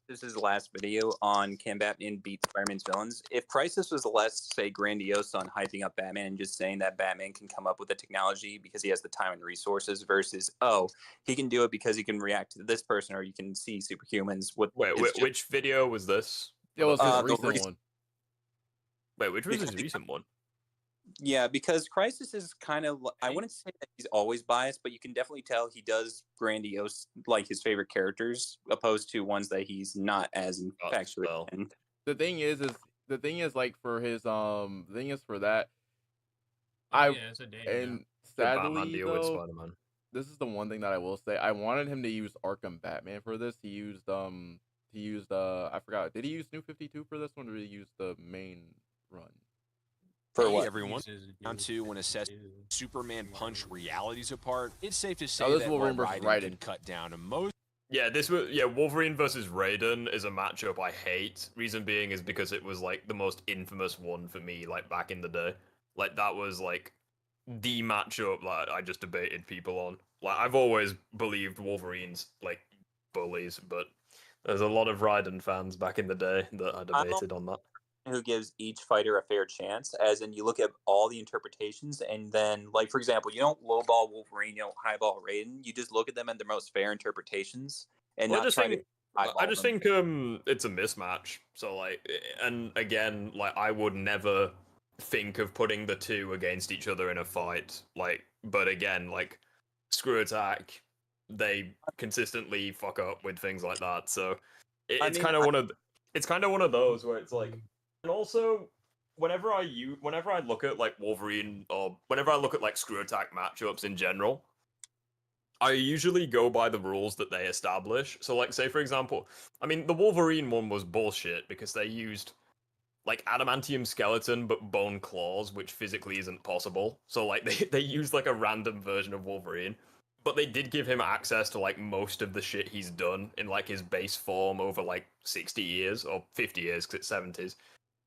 this is his last video on Can Batman Beat Spider-Man's Villains. If Crisis was less, say, grandiose on hyping up Batman and just saying that Batman can come up with the technology because he has the time and resources versus, he can do it because he can react to this person, or you can see superhumans. Which video was this? It was his recent one. Wait, which was his recent one? Yeah, because Crisis is kind of, I wouldn't say that he's always biased, but you can definitely tell he does grandiose, like his favorite characters, opposed to ones that he's not as infatuated in. The thing is like for his, the thing is for that, sadly though, this is the one thing that I will say. I wanted him to use Arkham Batman for this. He used I forgot. Did he use New 52 for this one, or did he use the main run? For what? Everyone, down to when assessing Superman Punch realities apart, it's safe to say that Wolverine versus Raiden can cut down to most. Yeah, Wolverine versus Raiden is a matchup I hate. Reason being is because it was like the most infamous one for me, like back in the day. Like that was like the matchup that I just debated people on. Like I've always believed Wolverine's like bullies, but there's a lot of Raiden fans back in the day that I debated on that. Who gives each fighter a fair chance, as in you look at all the interpretations, and then, like, for example, you don't lowball Wolverine, you don't highball Raiden, you just look at them and their most fair interpretations, and I just think it's a mismatch. So, like, and again, like, I would never think of putting the two against each other in a fight, like, but again, like, Screw Attack, they consistently fuck up with things like that, so it's kind of one of those where it's like. And also, whenever I look at like Wolverine or whenever I look at like Screw Attack matchups in general, I usually go by the rules that they establish. So like say for example, I mean the Wolverine one was bullshit because they used like adamantium skeleton but bone claws, which physically isn't possible. So like they used like a random version of Wolverine. But they did give him access to like most of the shit he's done in like his base form over like 60 years or 50 years because it's 70s.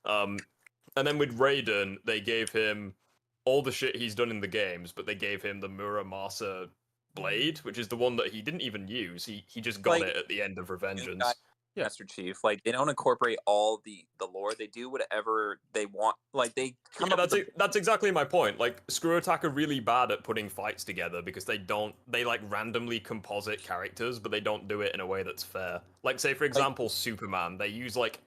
And then with Raiden, they gave him all the shit he's done in the games, but they gave him the Muramasa blade, which is the one that he didn't even use. He just got it at the end of Revengeance. Master Chief, like they don't incorporate all the lore. They do whatever they want. Like they come up. That's exactly my point. Like Screw Attack are really bad at putting fights together because they like randomly composite characters, but they don't do it in a way that's fair. Like say for example, Superman, they use like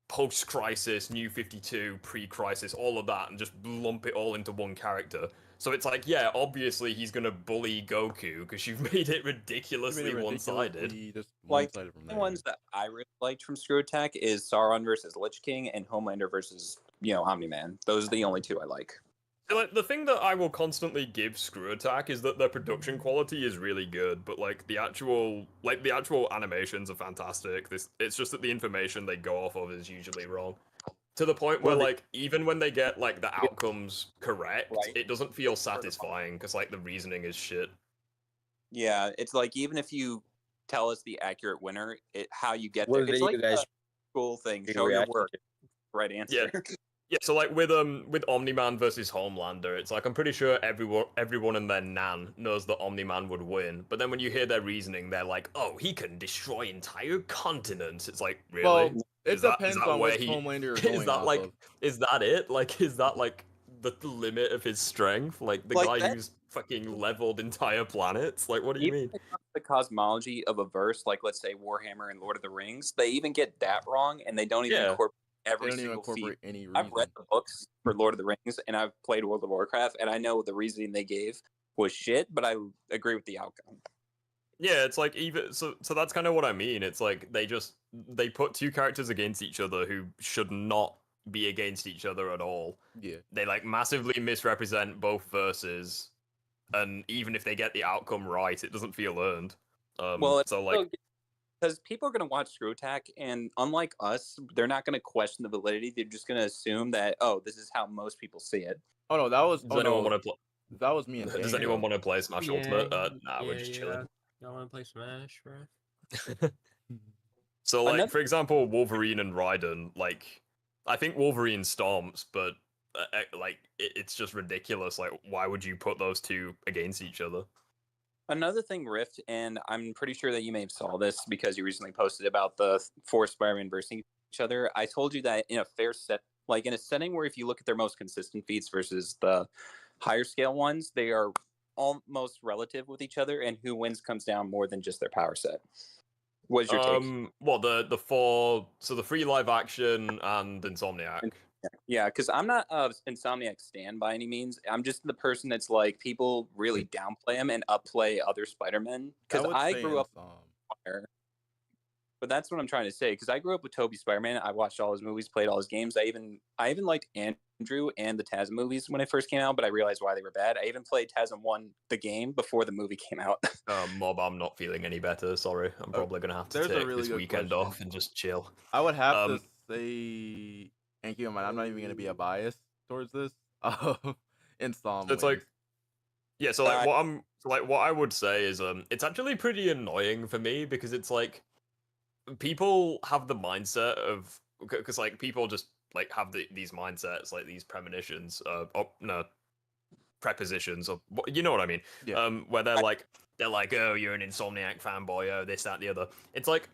post-crisis, New 52, pre-crisis, all of that, and just lump it all into one character. So it's like, yeah, obviously he's gonna bully Goku because you've made it ridiculously one-sided. Like the ones that I really liked from Screw Attack is Sauron versus Lich King and Homelander versus Omni-Man. Those are the only two I like. Like the thing that I will constantly give Screw Attack is that their production quality is really good, but like the actual animations are fantastic. It's just that the information they go off of is usually wrong. To the point where like even when they get like the outcomes correct, it doesn't feel satisfying because like the reasoning is shit. Yeah, it's like even if you tell us the accurate winner, how you get there, it's like a cool thing. Show your work. Right answer. Yeah. Yeah, so like with Omni-Man versus Homelander, it's like I'm pretty sure everyone and their nan knows that Omni-Man would win. But then when you hear their reasoning, they're like, "Oh, he can destroy entire continents." It's like, really? Well, it depends on which Homelander you're going Is that off like of. Is that it? Like is that like the limit of his strength? Like the guy who's fucking leveled entire planets? Like what do you mean? The cosmology of a verse, like let's say Warhammer and Lord of the Rings, they even get that wrong, and they don't even incorporate every single feat. I've read the books for Lord of the Rings, and I've played World of Warcraft, and I know the reasoning they gave was shit, but I agree with the outcome. Yeah, it's like even so that's kind of what I mean. It's like they put two characters against each other who should not be against each other at all. Yeah. They like massively misrepresent both verses, and even if they get the outcome right, it doesn't feel earned. Because people are going to watch Screw Attack, and unlike us, they're not going to question the validity. They're just going to assume that, oh, this is how most people see it. Oh no, that was. Does anyone want to play? That was me and Does anyone want to play Smash Ultimate? Nah, we're just chilling. I want to play Smash, bro. So, like, for example, Wolverine and Raiden, like, I think Wolverine stomps, but like, it's just ridiculous. Like, why would you put those two against each other? Another thing, Rift, and I'm pretty sure that you may have saw this because you recently posted about the 4 Spider-Man versing each other. I told you that in a fair set, like in a setting where if you look at their most consistent feats versus the higher scale ones, they are almost relative with each other, and who wins comes down more than just their power set. What's your take? Well, the 4, so the 3 live action and Insomniac. Yeah, because I'm not Insomniac stan by any means. I'm just the person that's like people really downplay him and upplay other Spider-Men. Because I grew up Fire. But that's what I'm trying to say. Because I grew up with Tobey Spider-Man. I watched all his movies, played all his games. I even liked Andrew and the TASM movies when it first came out, but I realized why they were bad. I even played TASM 1, the game, before the movie came out. Mob, I'm not feeling any better. Sorry, I'm probably gonna have to take this weekend off and just chill. I would have to say. And keep in mind, I'm not even going to be a bias towards this. In some it's like, yeah. So like, what I would say is, it's actually pretty annoying for me because it's like, people have the mindset of, because like people just like have these mindsets, like these premonitions, prepositions, or you know what I mean? Yeah. Where they're like, oh, you're an Insomniac fanboy, oh, this, that, the other. It's like,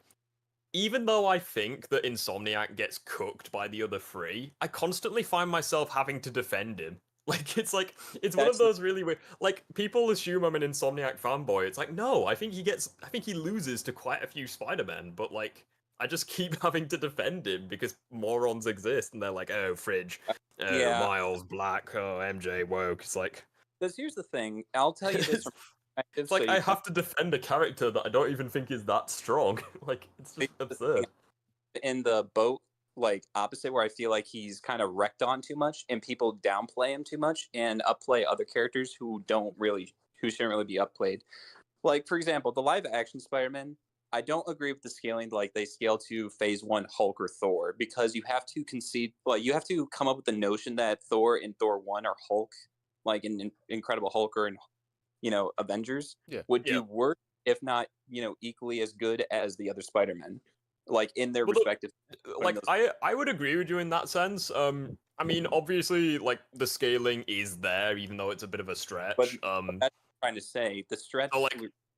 even though I think that Insomniac gets cooked by the other 3, I constantly find myself having to defend him. Like, it's one of those really weird, like, people assume I'm an Insomniac fanboy. It's like, no, I think he loses to quite a few Spider-Men, but like, I just keep having to defend him because morons exist, and they're like, oh, Fridge, Miles, Black, oh, MJ, woke. It's like... Because here's the thing, I'll tell you this from It's like I have to defend a character that I don't even think is that strong. Like, it's just absurd. In the boat like opposite, where I feel like he's kind of wrecked on too much, and people downplay him too much and upplay other characters who shouldn't really be upplayed. Like, for example, the live action Spider-Man, I don't agree with the scaling like they scale to Phase 1 Hulk or Thor, because you have to concede, like, you have to come up with the notion that Thor and Thor 1 are Hulk, like in Incredible Hulk or in, Avengers, would do worse, if not, equally as good as the other Spider-Men, like in their respective. I would agree with you in that sense. I mean, obviously, like the scaling is there, even though it's a bit of a stretch. But that's what I'm trying to say. The stretch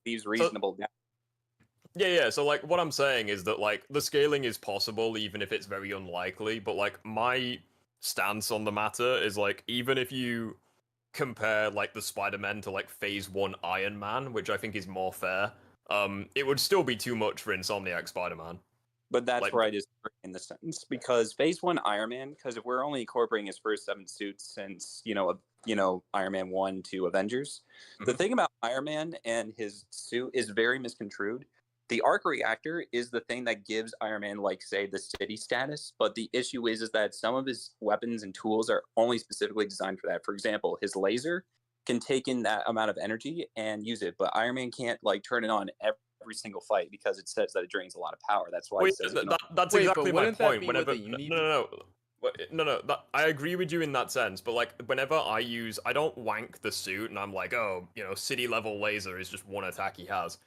leaves reasonable doubt. Yeah. So, like, what I'm saying is that, like, the scaling is possible, even if it's very unlikely. But, like, my stance on the matter is, like, even if you compare, like, the Spider-Man to, like, Phase 1 Iron Man, which I think is more fair, it would still be too much for Insomniac Spider-Man. But that's where I disagree in the sentence, because Phase 1 Iron Man, because if we're only incorporating his first 7 suits since, Iron Man 1 to Avengers, the thing about Iron Man and his suit is very misconstrued. The arc reactor is the thing that gives Iron Man, like, say, the city status, but the issue is that some of his weapons and tools are only specifically designed for that. For example, his laser can take in that amount of energy and use it, but Iron Man can't, like, turn it on every single fight because it says that it drains a lot of power. That's why that's exactly my point. Whenever I agree with you in that sense, but like whenever I don't wank the suit and I'm like, oh, city level laser is just one attack he has.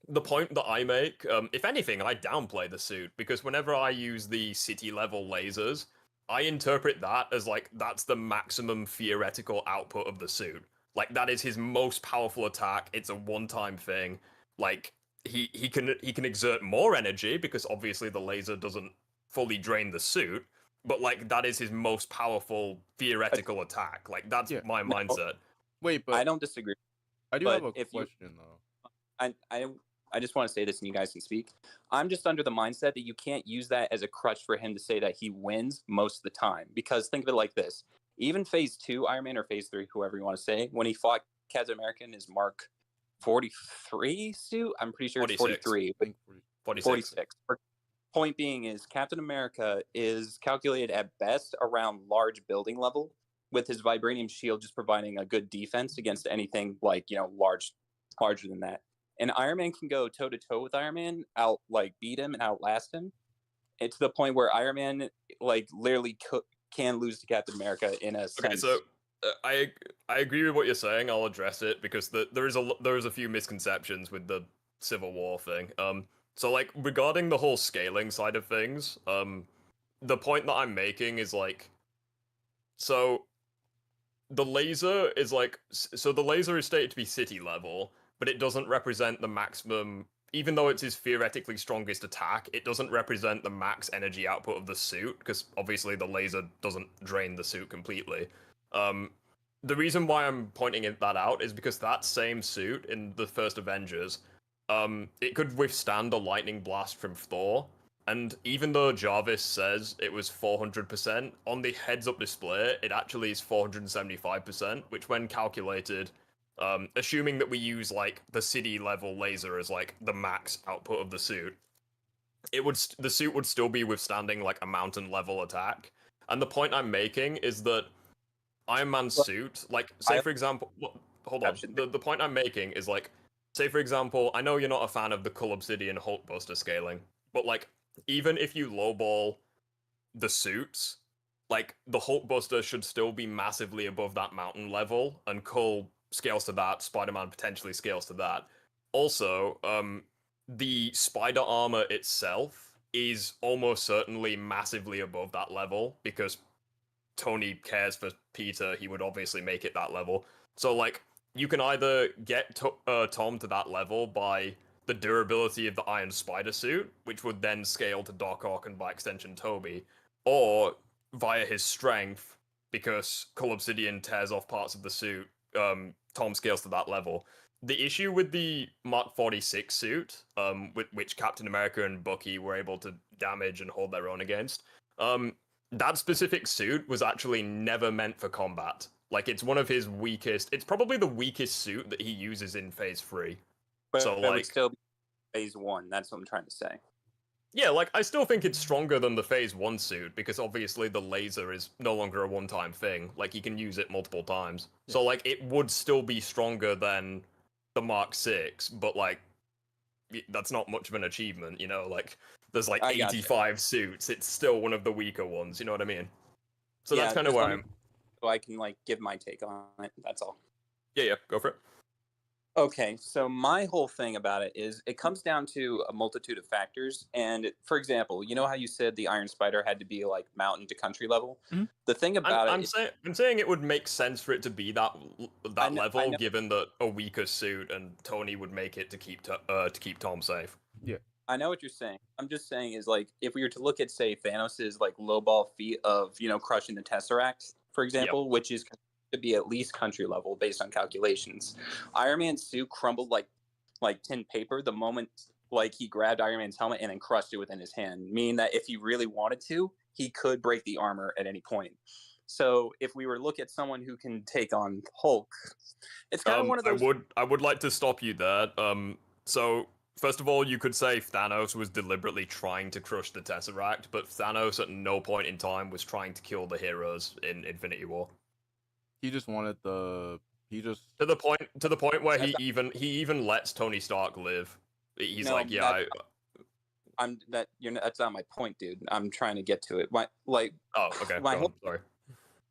The point that I make, if anything, I downplay the suit, because whenever I use the city level lasers, I interpret that as like that's the maximum theoretical output of the suit. Like that is his most powerful attack. It's a one-time thing. Like he can exert more energy because obviously the laser doesn't fully drain the suit, but like that is his most powerful theoretical attack. Like that's my mindset. Wait, but I don't disagree. I do have a question though. I just want to say this, and you guys can speak. I'm just under the mindset that you can't use that as a crutch for him to say that he wins most of the time. Because think of it like this: even Phase 2 Iron Man, or Phase 3, whoever you want to say, when he fought Captain America in his Mark 43 suit, I'm pretty sure 46. It's 43. 46. Point being is Captain America is calculated at best around large building level, with his vibranium shield just providing a good defense against anything like, larger than that. And Iron Man can go toe to toe with Iron Man, beat him and outlast him. It's to the point where Iron Man literally can lose to Captain America in a sense. Okay, so I agree with what you're saying. I'll address it because there is a few misconceptions with the Civil War thing. So like regarding the whole scaling side of things, the point that I'm making is like, so the laser is stated to be city level, but it doesn't represent the maximum. Even though it's his theoretically strongest attack, it doesn't represent the max energy output of the suit, because obviously the laser doesn't drain the suit completely. The reason why I'm pointing that out is because that same suit in the first Avengers, it could withstand a lightning blast from Thor, and even though Jarvis says it was 400%, on the heads-up display, it actually is 475%, which when calculated, assuming that we use like the city level laser as like the max output of the suit, the suit would still be withstanding like a mountain level attack. And the point I'm making is that Iron Man's suit, like, say for example, hold on. The point I'm making is like, say for example, I know you're not a fan of the Cull Obsidian Hulkbuster scaling, but like, even if you lowball the suits, like the Hulkbuster should still be massively above that mountain level, and Cull scales to that, Spider-Man potentially scales to that. Also, the spider armor itself is almost certainly massively above that level, because Tony cares for Peter, he would obviously make it that level. So, like, you can either get Tom to that level by the durability of the Iron Spider suit, which would then scale to Doc Ock and by extension Toby, or via his strength, because Cull Obsidian tears off parts of the suit, Tom scales to that level. The issue with the Mark 46 suit, which Captain America and Bucky were able to damage and hold their own against, that specific suit was actually never meant for combat. Like, it's one of his weakest, it's probably the weakest suit that he uses in Phase 3. But so, it like, would still be Phase 1, that's what I'm trying to say. Yeah, like, I still think it's stronger than the Phase 1 suit, because obviously the laser is no longer a one-time thing. Like, he can use it multiple times. Yeah. So, like, it would still be stronger than the Mark 6, but, like, that's not much of an achievement, you know? Like, there's, like, 85 suits. It's still one of the weaker ones, you know what I mean? So yeah, that's kind of where I'm... So I can, like, give my take on it, that's all. Yeah, go for it. Okay, so my whole thing about it is it comes down to a multitude of factors. And for example, you know how you said the Iron Spider had to be like mountain to country level? Mm-hmm. The thing about I'm saying it would make sense for it to be that level, given that a weaker suit, and Tony would make it to keep Tom safe. Yeah, I know what you're saying. I'm just saying is like if we were to look at say Thanos's like lowball feat of crushing the Tesseract, for example, which is to be at least country level based on calculations. Iron Man's suit crumbled like tin paper the moment like he grabbed Iron Man's helmet and then crushed it within his hand, meaning that if he really wanted to, he could break the armor at any point. So if we were to look at someone who can take on Hulk, it's kind of one of those. I would like to stop you there. So first of all, you could say Thanos was deliberately trying to crush the Tesseract, but Thanos at no point in time was trying to kill the heroes in Infinity War. He just wanted to the point where he even lets Tony Stark live. He's that's not my point, dude. I'm trying to get to it. Sorry.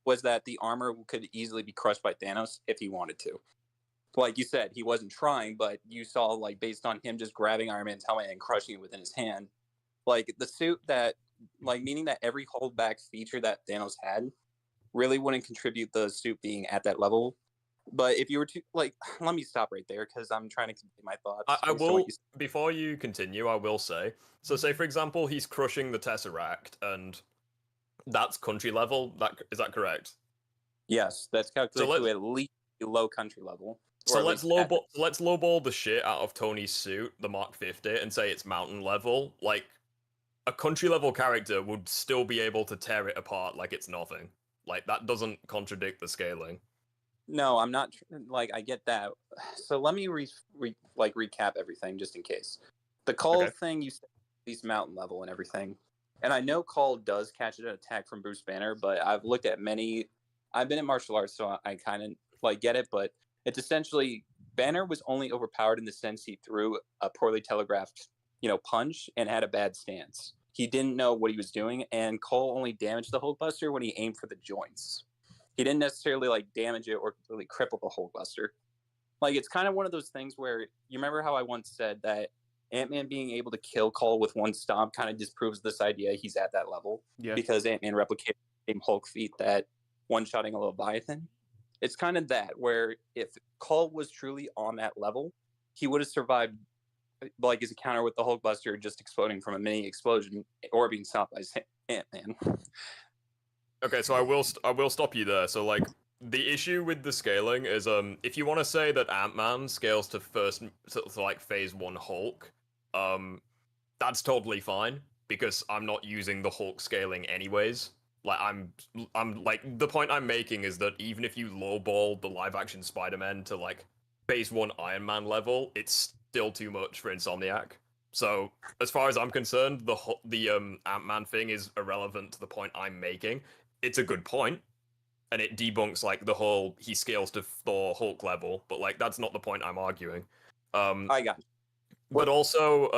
Was that the armor could easily be crushed by Thanos if he wanted to. Like you said, he wasn't trying, but you saw like based on him just grabbing Iron Man's helmet and crushing it within his hand, like the suit that meaning that every holdback feature that Thanos had really wouldn't contribute the suit being at that level. But if you were to let me stop right there because I'm trying to convey my thoughts. I will before you continue. I will say so. Say for example, he's crushing the Tesseract, and that's country level. Is that correct? Yes, that's calculated to at least low country level. So let's lowball the shit out of Tony's suit, the Mark 50, and say it's mountain level. Like a country level character would still be able to tear it apart like it's nothing. Like, that doesn't contradict the scaling. No, I'm not, I get that. So let me recap everything just in case. The Call thing, you said, at least mountain level and everything. And I know Call does catch an attack from Bruce Banner, but I've looked at I've been in martial arts, so I kind of, get it, but it's essentially, Banner was only overpowered in the sense he threw a poorly telegraphed, punch and had a bad stance. He didn't know what he was doing, and Cole only damaged the Hulkbuster when he aimed for the joints. He didn't necessarily damage it or completely cripple the Hulkbuster. It's kind of one of those things where you remember how I once said that Ant-Man being able to kill Cole with one stomp kind of disproves this idea he's at that level. Yeah. Because Ant-Man replicated the same Hulk feat that one-shotting a Leviathan. It's kind of that where if Cole was truly on that level, he would have survived his encounter with the Hulkbuster just exploding from a mini explosion or being stopped by Ant-Man. Okay, so I will stop you there. So the issue with the scaling is if you want to say that Ant-Man scales to phase 1 Hulk, that's totally fine because I'm not using the Hulk scaling anyways. I'm the point I'm making is that even if you lowball the live action Spider-Man to phase 1 Iron Man level, it's still too much for Insomniac. So as far as I'm concerned, the Ant-Man thing is irrelevant to the point I'm making. It's a good point, and it debunks the whole he scales to Thor Hulk level, but that's not the point I'm arguing. I got you. But also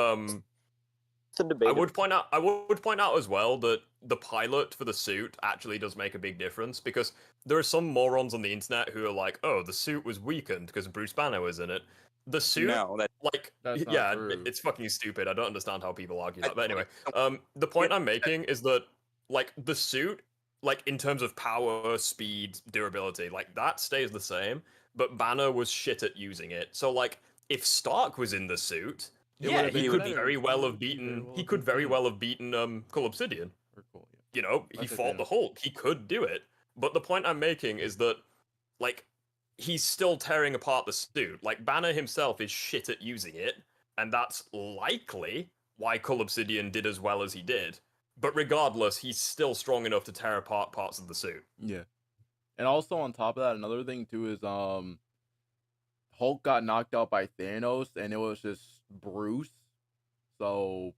I would point out as well that the pilot for the suit actually does make a big difference, because there are some morons on the internet who are like, oh, the suit was weakened because Bruce Banner was in it. The suit, that's not true. It's fucking stupid. I don't understand how people argue that. But anyway, the point I'm making is that the suit, in terms of power, speed, durability, that stays the same, but Banner was shit at using it. So if Stark was in the suit, he could very well have beaten Cull Obsidian. He fought the Hulk. He could do it. But the point I'm making is that he's still tearing apart the suit. Banner himself is shit at using it, and that's likely why Cull Obsidian did as well as he did. But regardless, he's still strong enough to tear apart parts of the suit. Yeah. And also on top of that, another thing too is Hulk got knocked out by Thanos, and it was just Bruce. So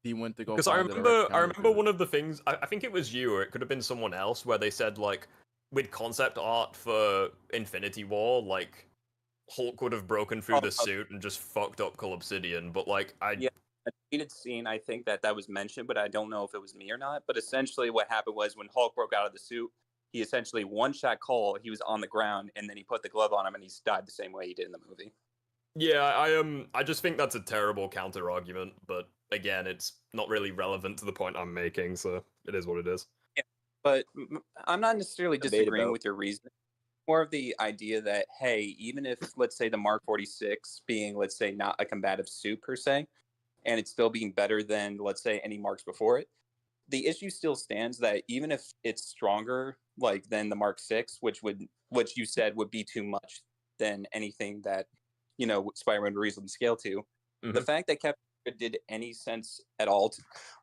he went to go. Because I remember one of the things. I think it was you, or it could have been someone else, where they said like, with concept art for Infinity War, like Hulk would have broken through the suit and just fucked up Cull Obsidian. But like, a deleted scene. I think that was mentioned, but I don't know if it was me or not. But essentially, what happened was when Hulk broke out of the suit, he essentially one-shot Cull. He was on the ground, and then he put the glove on him, and he died the same way he did in the movie. Yeah, I just think that's a terrible counter argument, but again, it's not really relevant to the point I'm making, so it is what it is. Yeah, but I'm not necessarily disagreeing with your reasoning. More of the idea that, hey, even if, let's say, the Mark 46 being, let's say, not a combative suit per se, and it's still being better than, let's say, any Marks before it, the issue still stands that even if it's stronger, like, than the Mark 6, which you said would be too much than anything that, you know, Spider-Man would reasonably scale to, the fact that Captain America did any sense at all,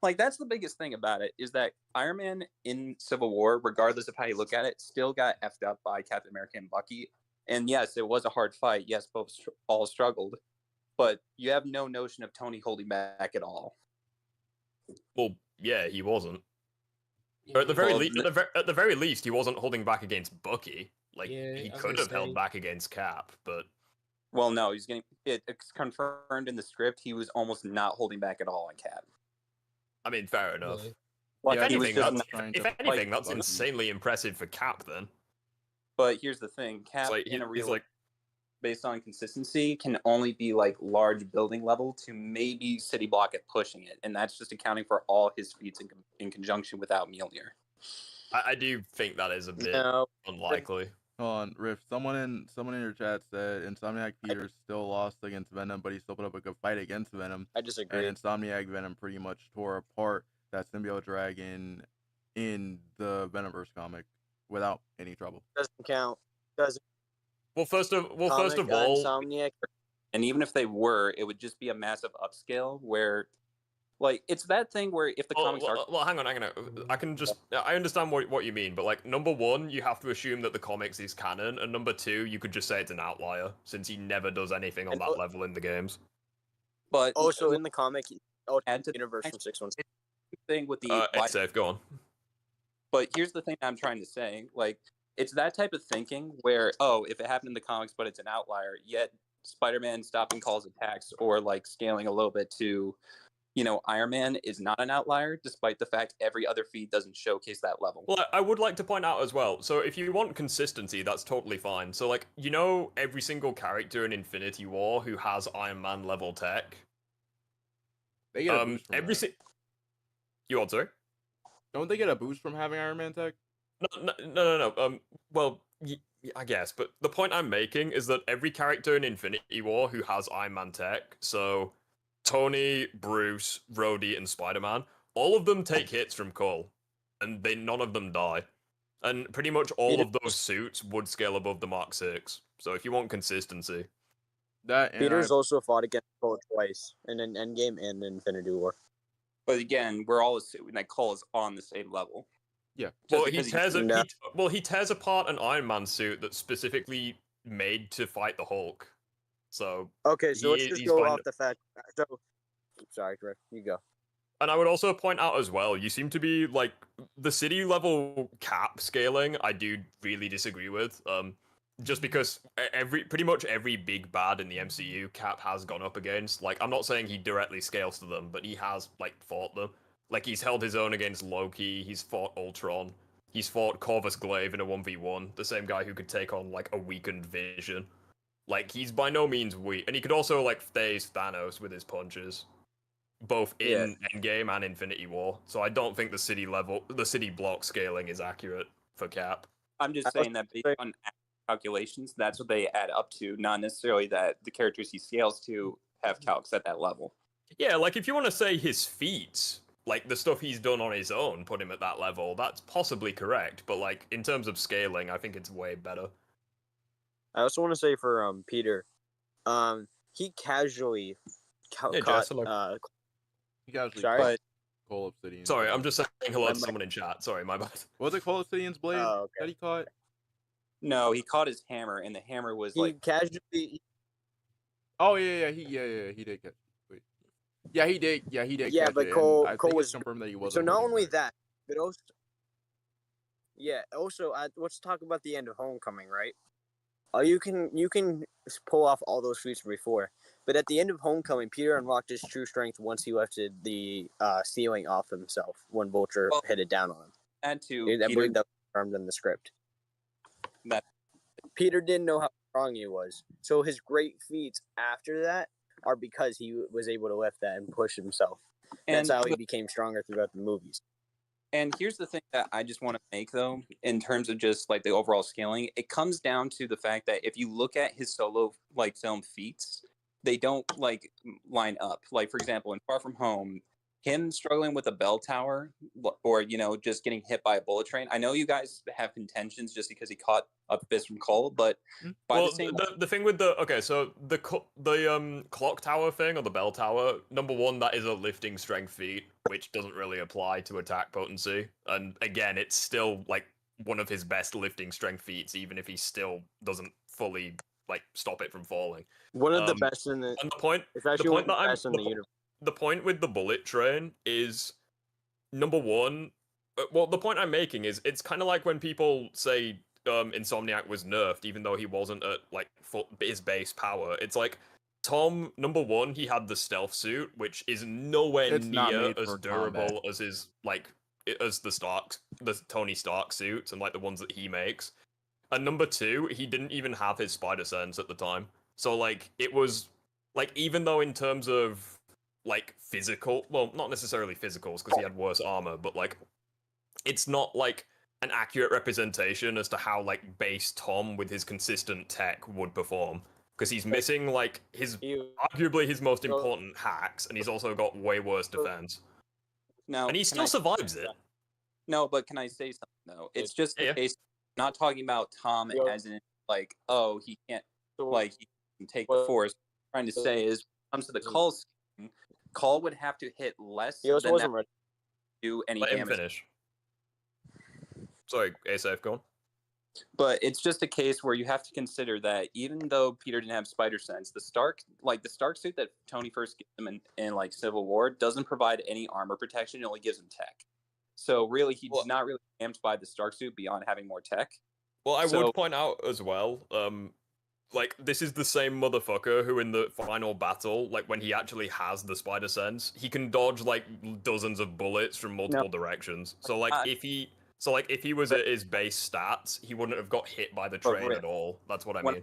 like, that's the biggest thing about it, is that Iron Man in Civil War, regardless of how you look at it, still got effed up by Captain America and Bucky. And yes, it was a hard fight. Yes, both all struggled, but you have no notion of Tony holding back at all. Well, yeah, he wasn't. Or at the very least, he wasn't holding back against Bucky. Like, he could have held back against Cap, but... Well, no, it's confirmed in the script he was almost not holding back at all on Cap. I mean, fair enough. Really? Like, If anything, that's insanely impressive for Cap, then. But here's the thing, Cap in a real based on consistency can only be like large building level to maybe city block at pushing it, and that's just accounting for all his feats in conjunction without Mjolnir. I do think that is a bit unlikely. Hold on, Riff. Someone in your chat said Insomniac Peter still lost against Venom, but he still put up a good fight against Venom. I disagree. And Insomniac Venom pretty much tore apart that symbiote dragon in the Venomverse comic without any trouble. Doesn't count. Doesn't. Well, first of all, Insomniac. And even if they were, it would just be a massive upscale where, like, it's that thing where if the comics are... Well, hang on. I understand what you mean, but, like, number one, you have to assume that the comics is canon, and number two, you could just say it's an outlier, since he never does anything on that level in the games. But also in the comic, universe from 616. Thing with the... it's safe, go on. But here's the thing I'm trying to say, like, it's that type of thinking where, oh, if it happened in the comics, but it's an outlier, yet Spider-Man stopping Cull's attacks or, like, scaling a little bit to... You know, Iron Man is not an outlier, despite the fact every other feat doesn't showcase that level. Well, I would like to point out as well, so if you want consistency, that's totally fine. So, like, you know every single character in Infinity War who has Iron Man level tech? They get a boost from that. You want, sorry? Don't they get a boost from having Iron Man tech? No. Well, I guess, but the point I'm making is that every character in Infinity War who has Iron Man tech, so... Tony, Bruce, Rhodey, and Spider-Man, all of them take hits from Cull, and none of them die. And pretty much all of those suits would scale above the Mark 6. So if you want consistency... Peter's also fought against Cull twice, in an Endgame and Infinity War. But again, we're all assuming that Cull is on the same level. Yeah. Well, he tears apart an Iron Man suit that's specifically made to fight the Hulk. So okay, so let's just go off the fact. So, sorry, Griff, you go. And I would also point out as well, you seem to be like the city level Cap scaling. I do really disagree with. Just because pretty much every big bad in the MCU, Cap has gone up against. Like, I'm not saying he directly scales to them, but he has like fought them. Like, he's held his own against Loki. He's fought Ultron. He's fought Corvus Glaive in a 1v1. The same guy who could take on like a weakened Vision. Like, he's by no means weak. And he could also, like, phase Thanos with his punches. Both in Endgame and Infinity War. So I don't think the city block scaling is accurate for Cap. I'm just saying that based on calculations, that's what they add up to, not necessarily that the characters he scales to have calcs at that level. Yeah, like, if you want to say his feats, like, the stuff he's done on his own put him at that level, that's possibly correct. But, like, in terms of scaling, I think it's way better. I also want to say for Peter, he casually caught. He casually sorry, Cull Obsidian. Sorry, I'm just saying hello to someone in chat. Sorry, my bad. Was it Cull Obsidian's blade that he caught? No, he caught his hammer, and the hammer was he casually. Oh yeah, he did catch. Wait. Yeah, he did. Yeah, he did. Yeah, catch but it, Cole I Cole think was it's confirmed that he was. so not only that, but also let's talk about the end of Homecoming, right? You can pull off all those feats from before, but at the end of Homecoming, Peter unlocked his true strength once he lifted the ceiling off himself when Vulture hit it down on him. Add to I Peter, believe that was confirmed in the script. that Peter didn't know how strong he was, so his great feats after that are because he was able to lift that and push himself. That's how he became stronger throughout the movies. And here's the thing that I just want to make, though, in terms of just like the overall scaling, it comes down to the fact that if you look at his solo like film feats, they don't like line up. Like, for example, in Far From Home, him struggling with a bell tower or, you know, just getting hit by a bullet train. I know you guys have contentions just because he caught a fist from Cole, but by the same the thing with the clock tower thing or the bell tower, number one, that is a lifting strength feat, which doesn't really apply to attack potency, and again, it's still like one of his best lifting strength feats, even if he still doesn't fully like stop it from falling. One of the best in the and the point the point with the bullet train is number one. Well, the point I'm making is it's kind of like when people say Insomniac was nerfed, even though he wasn't at like his base power. It's like Tom, number one, he had the stealth suit, which is nowhere near as durable as his as the Tony Stark suits and like the ones that he makes. And number two, he didn't even have his spider sense at the time. So like it was like, even though in terms of like physical, well, not necessarily physicals because he had worse armor, but like it's not like an accurate representation as to how like base Tom with his consistent tech would perform, because he's missing like arguably his most important hacks, and he's also got way worse defense. No, and he still survives it. No, but can I say something though? It's just the case. Not talking about Tom as in like, oh, he can't like he can take the force. What I'm trying to say is, when it comes to the Call scheme, Call would have to hit less than that to do any Let him damage. finish. Sorry, A-Safe, go on. But it's just a case where you have to consider that even though Peter didn't have spider sense, the Stark suit that Tony first gives him in like Civil War doesn't provide any armor protection. It only gives him tech. So really, he's not really amped by the Stark suit beyond having more tech. Well, I would point out as well, like, this is the same motherfucker who in the final battle, like, when he actually has the spider sense, he can dodge, like, dozens of bullets from multiple directions. So, like, if he was at his base stats, he wouldn't have got hit by the train at all. That's what I mean.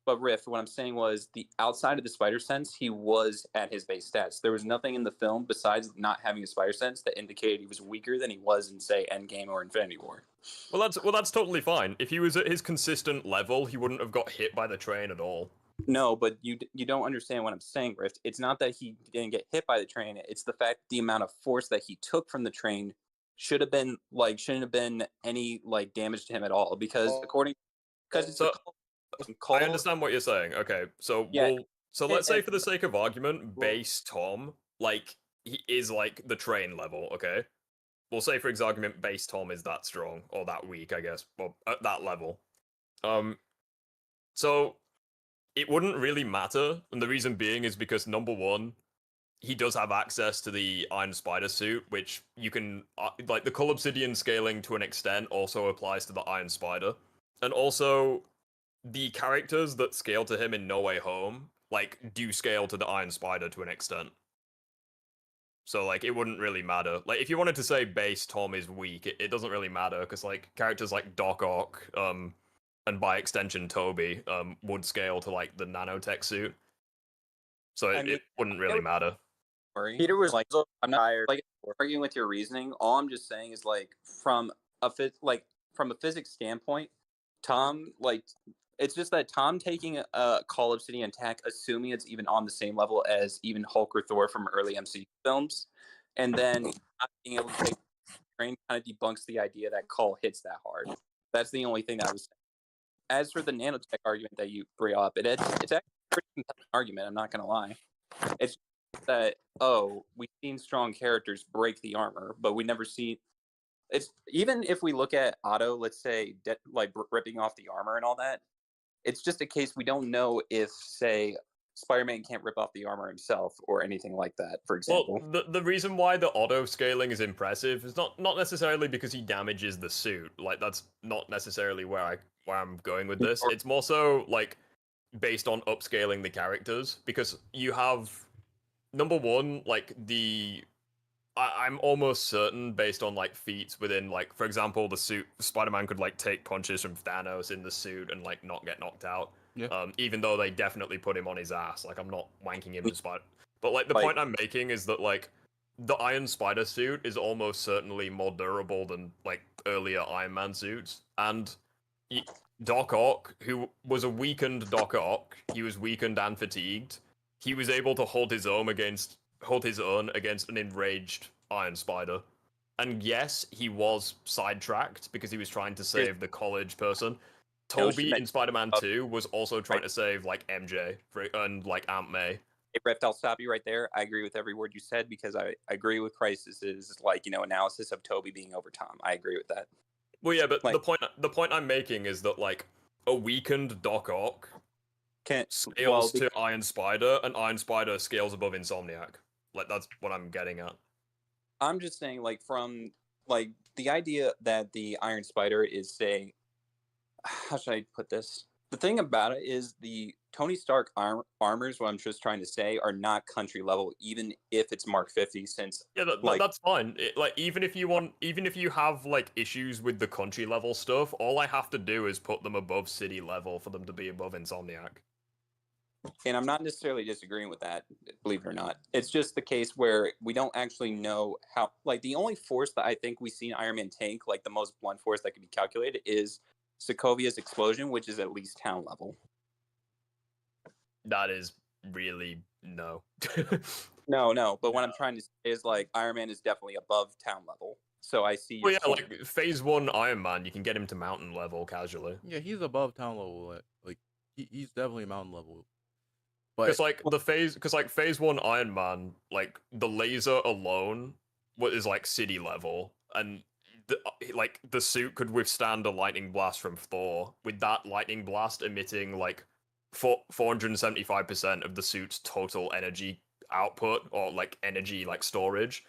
But Riff, what I'm saying was, the outside of the spider sense, he was at his base stats. There was nothing in the film besides not having a spider sense that indicated he was weaker than he was in, say, Endgame or Infinity War. Well, that's totally fine. If he was at his consistent level, he wouldn't have got hit by the train at all. No, but you don't understand what I'm saying, Rift. It's not that he didn't get hit by the train. It's the fact the amount of force that he took from the train shouldn't have been any like damage to him at all, because it's I understand what you're saying. Okay, so let's say for the sake of argument, base Tom, like, he is like the train level, okay? We'll say for argument, base Tom is that strong, or that weak, I guess, well, at that level. So it wouldn't really matter, and the reason being is because, number one, he does have access to the Iron Spider suit, which you can, like, the Cull Obsidian scaling to an extent also applies to the Iron Spider. And also, the characters that scale to him in No Way Home, like, do scale to the Iron Spider to an extent. So, like, it wouldn't really matter. Like, if you wanted to say base Tom is weak, it doesn't really matter, because, like, characters like Doc Ock, and by extension Toby, would scale to, like, the nanotech suit. So it wouldn't really matter. Peter was like, I'm not like arguing with your reasoning. All I'm just saying is, like, from a physics standpoint, Tom, like, it's just that Tom taking a Call Obsidian tech, assuming it's even on the same level as even Hulk or Thor from early MCU films, and then not being able to take the train kind of debunks the idea that Call hits that hard. That's the only thing that I was saying. As for the nanotech argument that you bring up, it's actually a pretty compelling argument, I'm not going to lie. It's that, we've seen strong characters break the armor, but we never see... It's even if we look at Otto, let's say, like ripping off the armor and all that, it's just a case we don't know if, say, Spider-Man can't rip off the armor himself or anything like that, for example. Well, the reason why the auto scaling is impressive is not necessarily because he damages the suit. Like that's not necessarily where I'm going with this. It's more so like based on upscaling the characters, because you have number one, like I'm almost certain, based on like feats within, like, for example, the suit, Spider-Man could like take punches from Thanos in the suit and like not get knocked out. Yeah. Even though they definitely put him on his ass. Like, I'm not wanking him to Spider. But like the point I'm making is that like the Iron Spider suit is almost certainly more durable than like earlier Iron Man suits, and Doc Ock, who was a weakened Doc Ock, he was weakened and fatigued. He was able to hold his own against an enraged Iron Spider. And yes, he was sidetracked because he was trying to save the college person. Toby in Spider-Man 2 was also trying to save like MJ and like Aunt May. Hey, Rift, I'll stop you right there. I agree with every word you said because I agree with Crisis's like, analysis of Toby being over Tom. I agree with that. Well, yeah, but the point I'm making is that like a weakened Doc Ock scales to Iron Spider, and Iron Spider scales above Insomniac. Like that's what I'm getting at. I'm just saying, like, from like the idea that the Iron Spider is, say, how should I put this? The thing about it is the Tony Stark armors, what I'm just trying to say, are not country level, even if it's Mark 50. Since that's fine. Even if you have like issues with the country level stuff, all I have to do is put them above city level for them to be above Insomniac. And I'm not necessarily disagreeing with that, believe it or not. It's just the case where we don't actually know how, like, the only force that I think we've seen Iron Man tank, like the most blunt force that could be calculated, is Sokovia's explosion, which is at least town level. That is really no. No. But what I'm trying to say is, like, Iron Man is definitely above town level. So I see. Well, yeah, like Phase 1 Iron Man, you can get him to mountain level casually. Yeah, he's above town level. Like he's definitely mountain level. Because like Phase 1 Iron Man, like the laser alone is like city level, and the suit could withstand a lightning blast from Thor, with that lightning blast emitting like 475% of the suit's total energy output, or like energy like storage.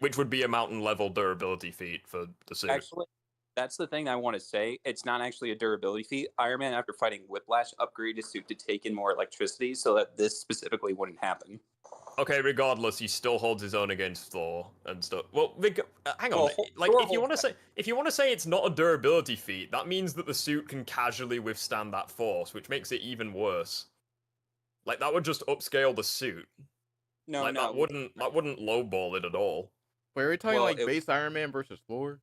Which would be a mountain level durability feat for the suit. Actually, that's the thing I want to say. It's not actually a durability feat. Iron Man, after fighting Whiplash, upgraded his suit to take in more electricity so that this specifically wouldn't happen. Okay, regardless, he still holds his own against Thor and stuff. Well, hang on. Like, if you want to say it's not a durability feat, that means that the suit can casually withstand that force, which makes it even worse. Like, that would just upscale the suit. No. That wouldn't lowball it at all. Wait, are we talking base Iron Man versus Thor?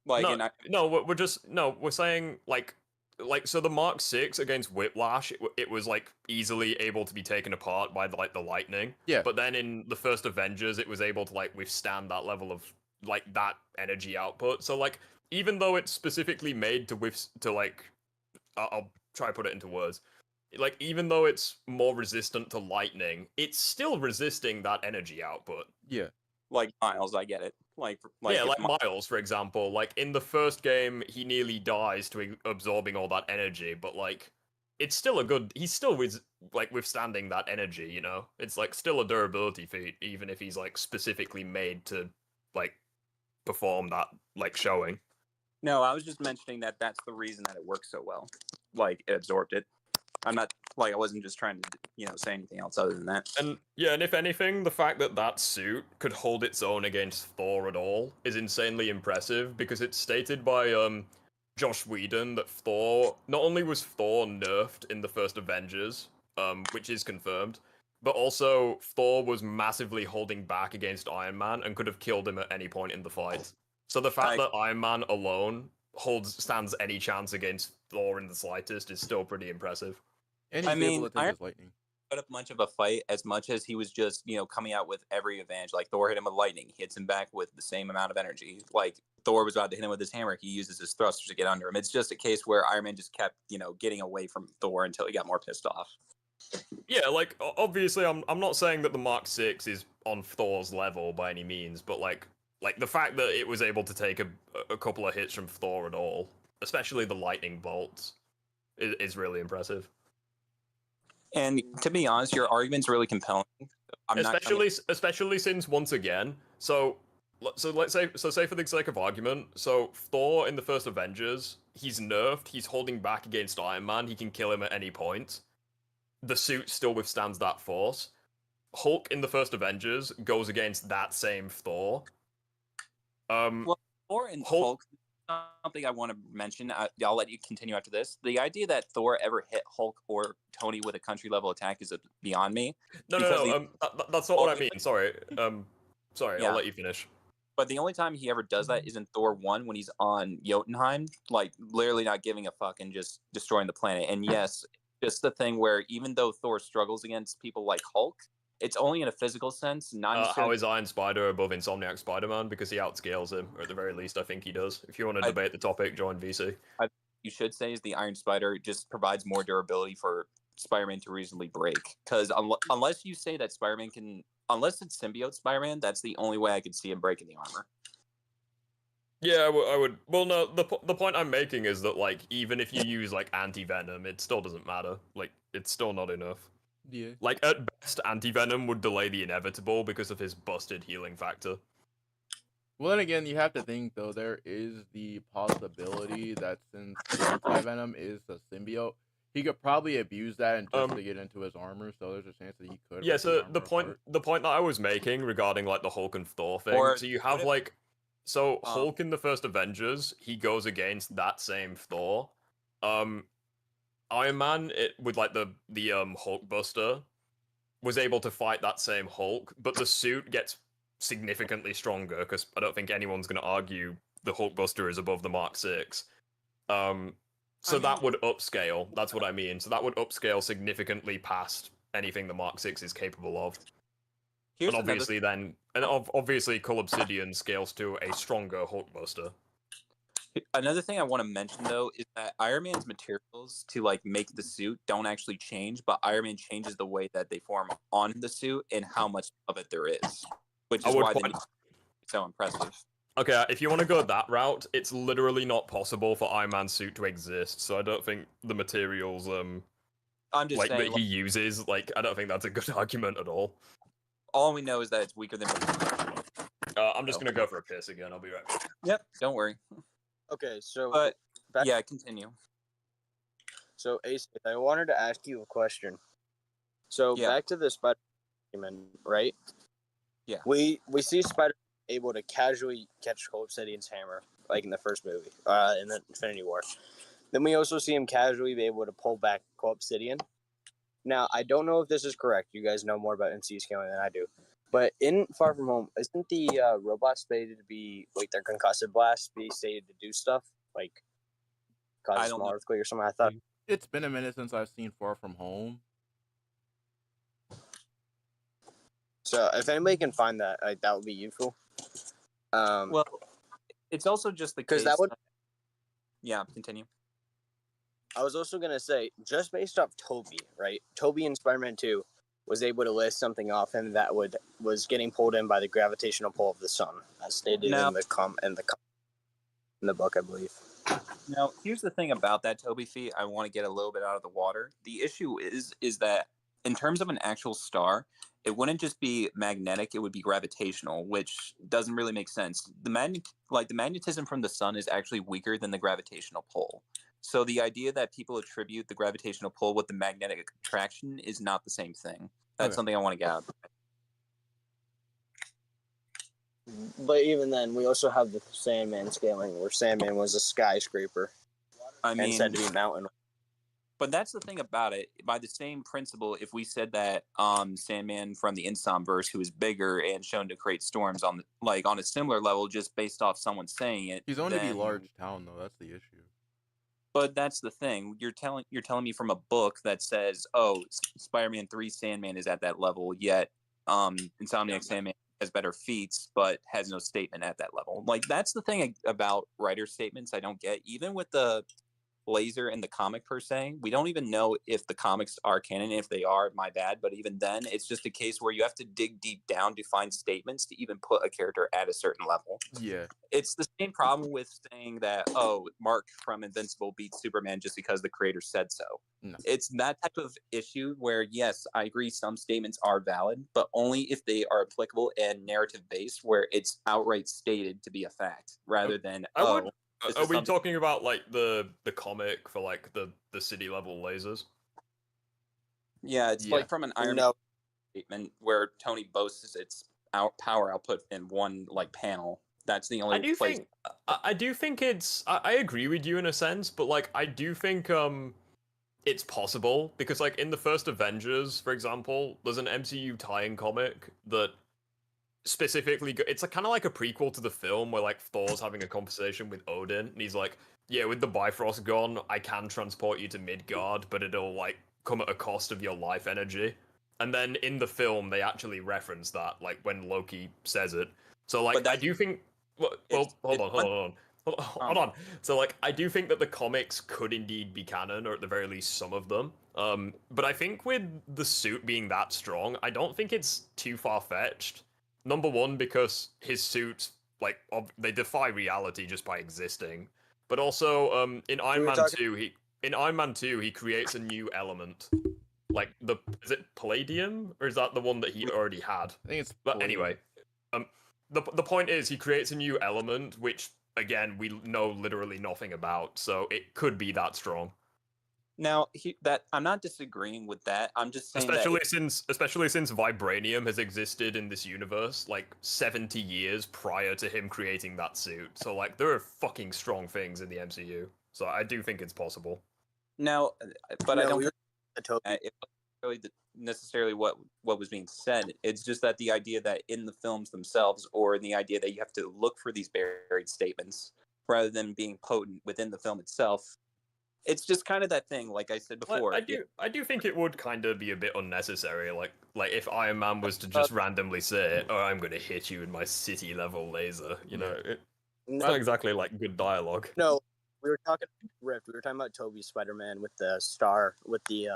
Like, we're saying like so the Mark 6 against Whiplash, it was like easily able to be taken apart by the lightning. Yeah. But then in the first Avengers, it was able to like withstand that level of like that energy output. So like even though it's specifically made I'll try to put it into words. Like even though it's more resistant to lightning, it's still resisting that energy output. Yeah. Like Miles, I get it. Like Miles, for example. Like in the first game, he nearly dies to absorbing all that energy, but like it's still he's still withstanding that energy, you know? It's like still a durability feat, even if he's like specifically made to like perform that like showing. No, I was just mentioning that that's the reason that it works so well. Like it absorbed it. I'm not I wasn't just trying to say anything else other than that. And yeah, and if anything, the fact that suit could hold its own against Thor at all is insanely impressive, because it's stated by Josh Whedon that not only was Thor nerfed in the first Avengers, which is confirmed, but also Thor was massively holding back against Iron Man and could have killed him at any point in the fight. So the fact that Iron Man alone stands any chance against Thor in the slightest is still pretty impressive. And he's able to take his lightning. Put up much of a fight as much as he was just coming out with every advantage. Like Thor hit him with lightning, he hits him back with the same amount of energy. Like Thor was about to hit him with his hammer, he uses his thrusters to get under him. It's just a case where Iron Man just kept getting away from Thor until he got more pissed off. Yeah, like obviously I'm not saying that the Mark 6 is on Thor's level by any means, but like the fact that it was able to take a couple of hits from Thor at all, especially the lightning bolts, is really impressive. And to be honest, your argument's really compelling. Especially since once again, so let's say for the sake of argument, so Thor in the first Avengers, he's nerfed, he's holding back against Iron Man, he can kill him at any point. The suit still withstands that force. Hulk in the first Avengers goes against that same Thor. Well, Thor and Hulk, something I want to mention. I'll let you continue after this. The idea that Thor ever hit Hulk or Tony with a country level attack is beyond me. No, that's not what I mean. Sorry. Sorry, yeah. I'll let you finish. But the only time he ever does that is in Thor 1 when he's on Jotunheim, like literally not giving a fuck and just destroying the planet. And yes, just the thing where even though Thor struggles against people like Hulk, it's only in a physical sense. Not how is Iron Spider above Insomniac Spider-Man? Because he outscales him, or at the very least, I think he does. If you want to debate the topic, join VC. You should say is the Iron Spider just provides more durability for Spider-Man to reasonably break. Because unless you say that Spider-Man can, unless it's symbiote Spider-Man, that's the only way I could see him breaking the armor. Yeah, I would. Well, no, the point I'm making is that, like, even if you use, like, anti-venom, it still doesn't matter. Like, it's still not enough. Yeah. Like, at best, anti-venom would delay the inevitable because of his busted healing factor. Well, then again, you have to think, though, there is the possibility that since anti-venom is a symbiote, he could probably abuse that and just to get into his armor, so there's a chance that he could. Yeah, so the point that I was making regarding, like, the Hulk and Thor thing, so you have, like... So, Hulk in the first Avengers, he goes against that same Thor. Iron Man, with like the Hulk Buster, was able to fight that same Hulk, but the suit gets significantly stronger because I don't think anyone's going to argue the Hulk Buster is above the Mark 6. So that would upscale. That's what I mean. So that would upscale significantly past anything the Mark 6 is capable of. And obviously obviously Cull Obsidian scales to a stronger Hulk Buster. Another thing I want to mention, though, is that Iron Man's materials to, like, make the suit don't actually change, but Iron Man changes the way that they form on the suit and how much of it there is, which is why it's so impressive. Okay, if you want to go that route, it's literally not possible for Iron Man's suit to exist, so I don't think the materials I'm just saying, that he uses, like, I don't think that's a good argument at all. All we know is that it's weaker than... I'm just going to go for a piss again, I'll be right back. Yep, don't worry. Okay, so... yeah, continue. So, Ace, I wanted to ask you a question. So, back to the Spider-Man, right? Yeah. We see Spider able to casually catch Cull Obsidian's hammer, like in the first movie, in the Infinity War. Then we also see him casually be able to pull back Cull Obsidian. Now, I don't know if this is correct. You guys know more about MCU scaling than I do. But in Far From Home, isn't the robot stated to be, like, their concussive blast be stated to do stuff? Like, cause a small earthquake or something? I thought. It's been a minute since I've seen Far From Home. So, if anybody can find that, that would be useful. Well, it's also just the case... Because that would... Yeah, continue. I was also going to say, just based off Toby, right? Toby in Spider-Man 2 was able to list something off him that was getting pulled in by the gravitational pull of the sun, as stated in the book, I believe. Now, here's the thing about that Toby feat. I want to get a little bit out of the water. The issue is that in terms of an actual star, it wouldn't just be magnetic; it would be gravitational, which doesn't really make sense. The magnetism from the sun is actually weaker than the gravitational pull. So the idea that people attribute the gravitational pull with the magnetic attraction is not the same thing. That's something I want to get out. But even then, we also have the Sandman scaling, where Sandman was a skyscraper. And said to be mountain. But that's the thing about it. By the same principle, if we said that Sandman from the Insomverse, who is bigger and shown to create storms on a similar level, just based off someone saying it, he's only large town though. That's the issue. But that's the thing. You're telling me from a book that says, "Oh, Spider-Man 3 Sandman is at that level," yet Insomniac Sandman has better feats, but has no statement at that level. Like, that's the thing about writer statements I don't get. Even with the laser in the comic per se. We don't even know if the comics are canon. If they are, my bad. But even then, it's just a case where you have to dig deep down to find statements to even put a character at a certain level. Yeah. It's the same problem with saying that, oh, Mark from Invincible beats Superman just because the creator said so. No. It's that type of issue where, yes, I agree some statements are valid, but only if they are applicable and narrative based, where it's outright stated to be a fact, rather than, are we talking about like the comic for like the city level lasers? Yeah, it's like from an Iron Man statement where Tony boasts its power output in one like panel. That's the only place. I do think it's. I agree with you in a sense, but like I do think it's possible because like in the first Avengers, for example, there's an MCU tie-in comic that specifically it's kind of like a prequel to the film where like Thor's having a conversation with Odin and he's like, yeah, with the Bifrost gone, I can transport you to Midgard, but it'll like come at a cost of your life energy. And then in the film they actually reference that like when Loki says it. So like I do think hold on. So like I do think that the comics could indeed be canon, or at the very least some of them. But I think with the suit being that strong, I don't think it's too far-fetched. Number one, because his suits, like, they defy reality just by existing. But also, in Iron Man 2, he creates a new element. Like, is it Palladium? Or is that the one that he already had? I think it's But anyway, the point is, he creates a new element, which, again, we know literally nothing about. So it could be that strong. Now, I'm not disagreeing with that. I'm just saying especially since vibranium has existed in this universe like 70 years prior to him creating that suit. So like there are fucking strong things in the MCU. So I do think it's possible. Now, but I don't think it wasn't really necessarily what was being said. It's just that the idea that in the films themselves, or the idea that you have to look for these buried statements rather than being potent within the film itself. It's just kind of that thing, like I said before. I do think it would kind of be a bit unnecessary, like if Iron Man was to just randomly say, "Oh, I'm going to hit you with my city level laser," you know, it's not exactly like good dialogue. No, we were talking about Toby's Spider-Man with the star with the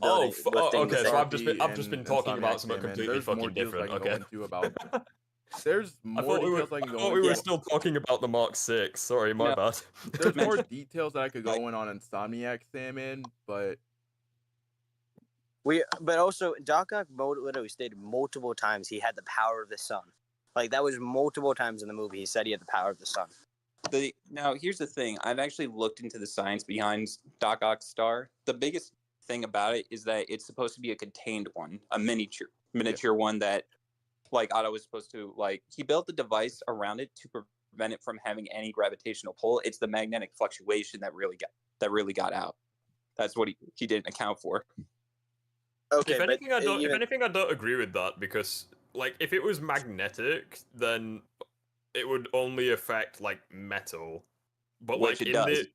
okay. So I've just been talking about something completely fucking different. Okay. There's more details I can go into. I thought we were still talking about the Mark 6. Sorry, my bad. There's more details that I could go in on Insomniac Salmon, but also Doc Ock literally stated multiple times he had the power of the sun. Like that was multiple times in the movie. He said he had the power of the sun. Now here's the thing. I've actually looked into the science behind Doc Ock's star. The biggest thing about it is that it's supposed to be a contained one, a miniature one that. Like Otto was supposed to, like, he built the device around it to prevent it from having any gravitational pull. It's the magnetic fluctuation that really got out. That's what he didn't account for. Okay, if anything, I don't agree with that, because like if it was magnetic, then it would only affect like metal. But which like it does.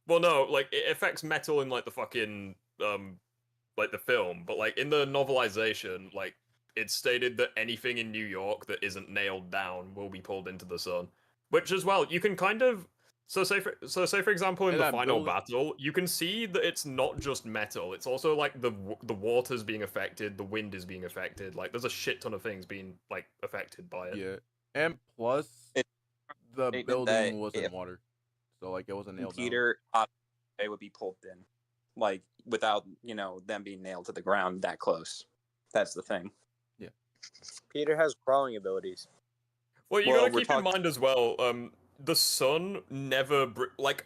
Well, no, like it affects metal in like the fucking like the film, but like in the novelization, like. It's stated that anything in New York that isn't nailed down will be pulled into the sun. Which as well, you can kind of say for example in the final battle, you can see that it's not just metal. It's also like the water's being affected, the wind is being affected. Like there's a shit ton of things being like affected by it. Yeah, and plus the building was in water, so like it wasn't nailed down. Peter, they would be pulled in, like without them being nailed to the ground that close. That's the thing. Peter has crawling abilities. Well, you gotta keep in mind as well, the sun never,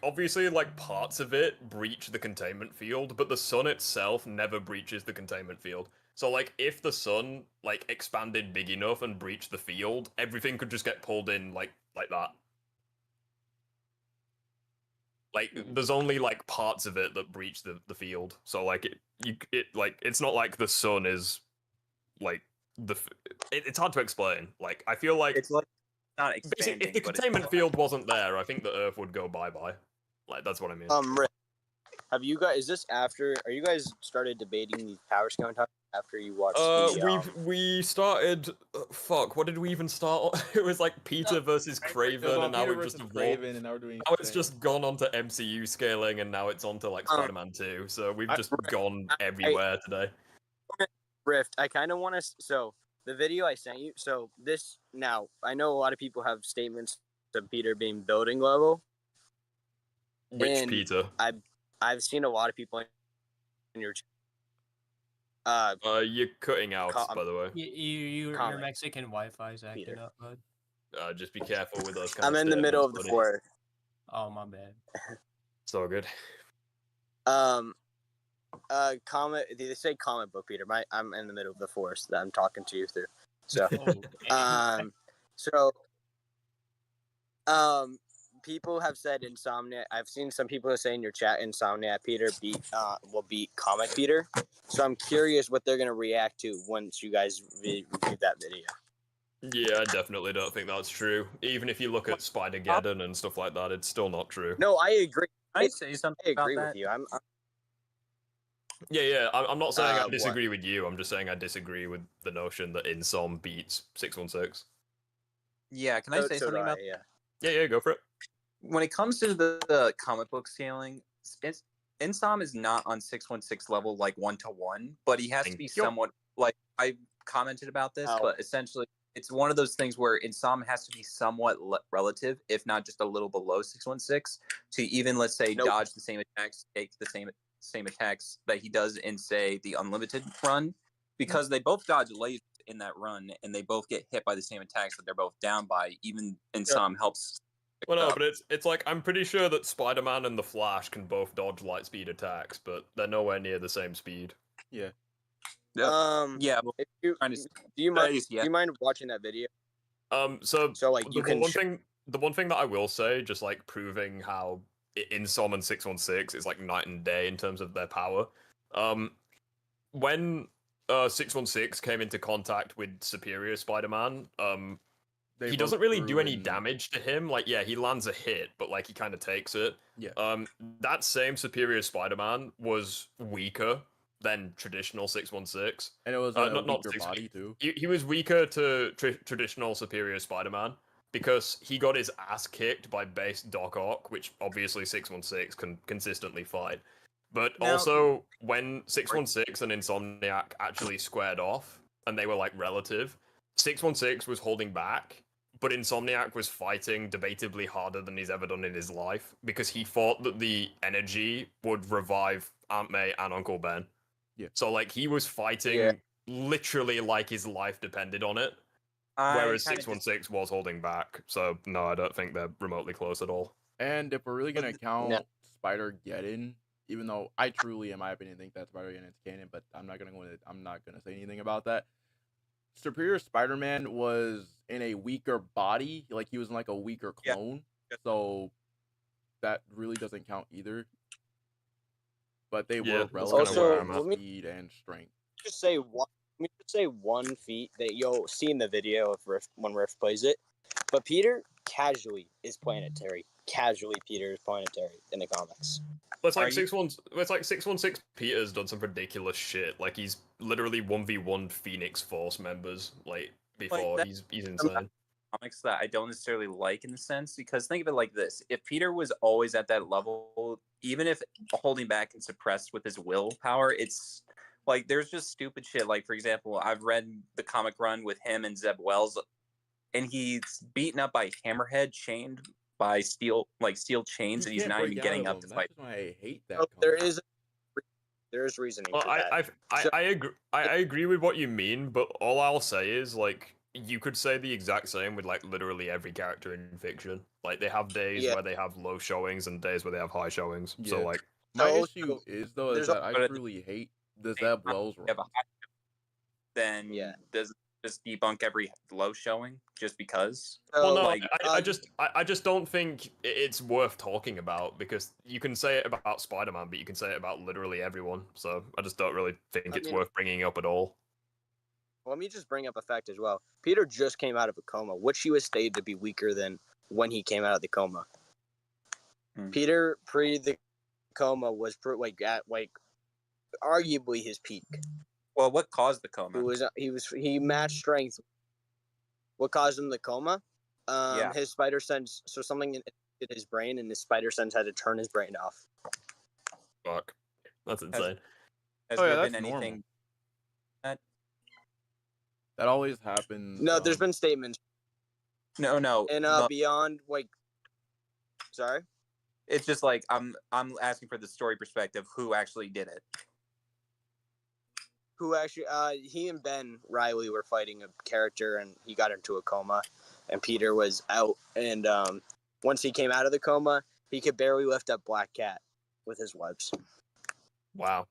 obviously, like, parts of it breach the containment field, but the sun itself never breaches the containment field. So, like, if the sun, like, expanded big enough and breached the field, everything could just get pulled in, like that. Like, there's only, like, parts of it that breach the field. So, like, it's not like the sun is, like, it's hard to explain. Like I feel like it's like not expanding. If the containment field wasn't there, I think the Earth would go bye-bye. Like that's what I mean. Rick, have you guys? Is this after? Are you guys started debating these power scaling topics? after you watched the? We started. Fuck, what did we even start on? It was like Peter versus Craven, and now we've just evolved. And now we're doing. Now it's just gone on to MCU scaling, and now it's on to like Spider-Man 2. So we've just gone everywhere today. Rift, I kind of want to. So the video I sent you. So this now, I know a lot of people have statements of Peter being building level. Which Peter? I've seen a lot of people in your. You're cutting out, by the way. Your Mexican Wi-Fi's acting up, bud. Just be careful with those. I'm in the middle of the forest. Oh, my bad. It's all good. They say comic book, Peter. I'm in the middle of the forest that I'm talking to you through. So, people have said Insomnia. I've seen some people say in your chat, Insomnia Peter will beat Comic Peter. So I'm curious what they're gonna react to once you guys review that video. Yeah, I definitely don't think that's true. Even if you look at Spider-Geddon and stuff like that, it's still not true. No, I agree. I say something. I agree with you. I'm not saying I disagree with you. I'm just saying I disagree with the notion that Insom beats 616. Yeah, can I say something about? Yeah, go for it. When it comes to the comic book scaling, Insom is not on 616 level like 1-to-1, but he has to be somewhat like I commented about this, but essentially it's one of those things where Insom has to be somewhat relative, if not just a little below 616, to even let's say dodge the same attacks, take the same attacks that he does in say the unlimited run, because they both dodge lasers in that run and they both get hit by the same attacks that they're both down by. Even Insom helps. Well, no, but it's like I'm pretty sure that Spider-Man and the Flash can both dodge light speed attacks, but they're nowhere near the same speed. Yeah. Yeah. Do you mind watching that video? So like you can. The one thing that I will say, just like proving how Insom and 616 is like night and day in terms of their power. When 616 came into contact with Superior Spider-Man, he doesn't really do any damage to him. Like, yeah, he lands a hit, but like he kind of takes it. Yeah. That same Superior Spider-Man was weaker than traditional 616. And it was not weaker body too. He was weaker to traditional Superior Spider-Man because he got his ass kicked by base Doc Ock, which obviously 616 can consistently fight. But also, when 616 and Insomniac actually squared off, and they were like relative, 616 was holding back, but Insomniac was fighting debatably harder than he's ever done in his life, because he thought that the energy would revive Aunt May and Uncle Ben. Yeah. So, like, he was fighting literally like his life depended on it, whereas 616 was holding back. So, no, I don't think they're remotely close at all. And if we're really going to count Spider-Geddon, even though I truly, in my opinion, think that Spider-Geddon is canon, but I'm not gonna say anything about that. Superior Spider-Man was in a weaker body, like he was in like a weaker clone, so that really doesn't count either. But they were relative speed and strength. Let me just say one feat that you'll see in the video of when Rift plays it. But Peter casually is planetary. Peter is planetary in the comics. It's like 616 Peter's done some ridiculous shit. Like he's literally 1v1 Phoenix Force members like before. He's insane. Comics that I don't necessarily like in the sense, because think of it like this: if Peter was always at that level, even if holding back and suppressed with his willpower, it's like there's just stupid shit. Like for example, I've read the comic run with him and Zeb Wells, and he's beaten up by Hammerhead, chained by steel chains, and he's not even getting up to fight. That's why I hate that. There is reasoning for that. I agree with what you mean, but all I'll say is like you could say the exact same with like literally every character in fiction. Like they have days where they have low showings and days where they have high showings. So like my issue is that I truly hate the Zeb Wells run. Then does just debunk every low showing just because? Well, no, like, I just don't think it's worth talking about, because you can say it about Spider-Man, but you can say it about literally everyone. So I just don't really think it's worth bringing up at all. Let me just bring up a fact as well. Peter just came out of a coma, which he was stated to be weaker than when he came out of the coma. Peter pre the coma was at arguably his peak. Well, what caused the coma? He matched strength. What caused him the coma? Yeah. His spider sense. So something in his brain, and his spider sense had to turn his brain off. Fuck, that's insane. Has there been anything that always happens? No, there's been statements. No. And beyond, like, sorry. It's just like I'm asking for the story perspective. Who actually did it? Who actually? He and Ben Riley were fighting a character, and he got into a coma, and Peter was out. And once he came out of the coma, he could barely lift up Black Cat with his webs. Wow.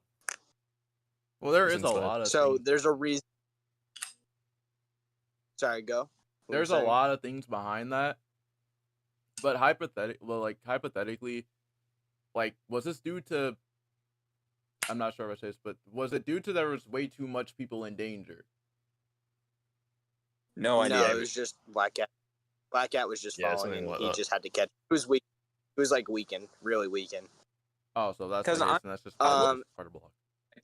Well, there is a lot of. So there's a reason. Sorry, go. There's a lot of things behind that, but hypothetically, like, was this due to? I'm not sure if I say this, but was it due to there was way too much people in danger? No idea. No, it was just Black Cat. Black Cat was just falling, and he just had to catch. It was weak. It was like weakened, really weakened. Oh, so that's the reason. That's just part of block.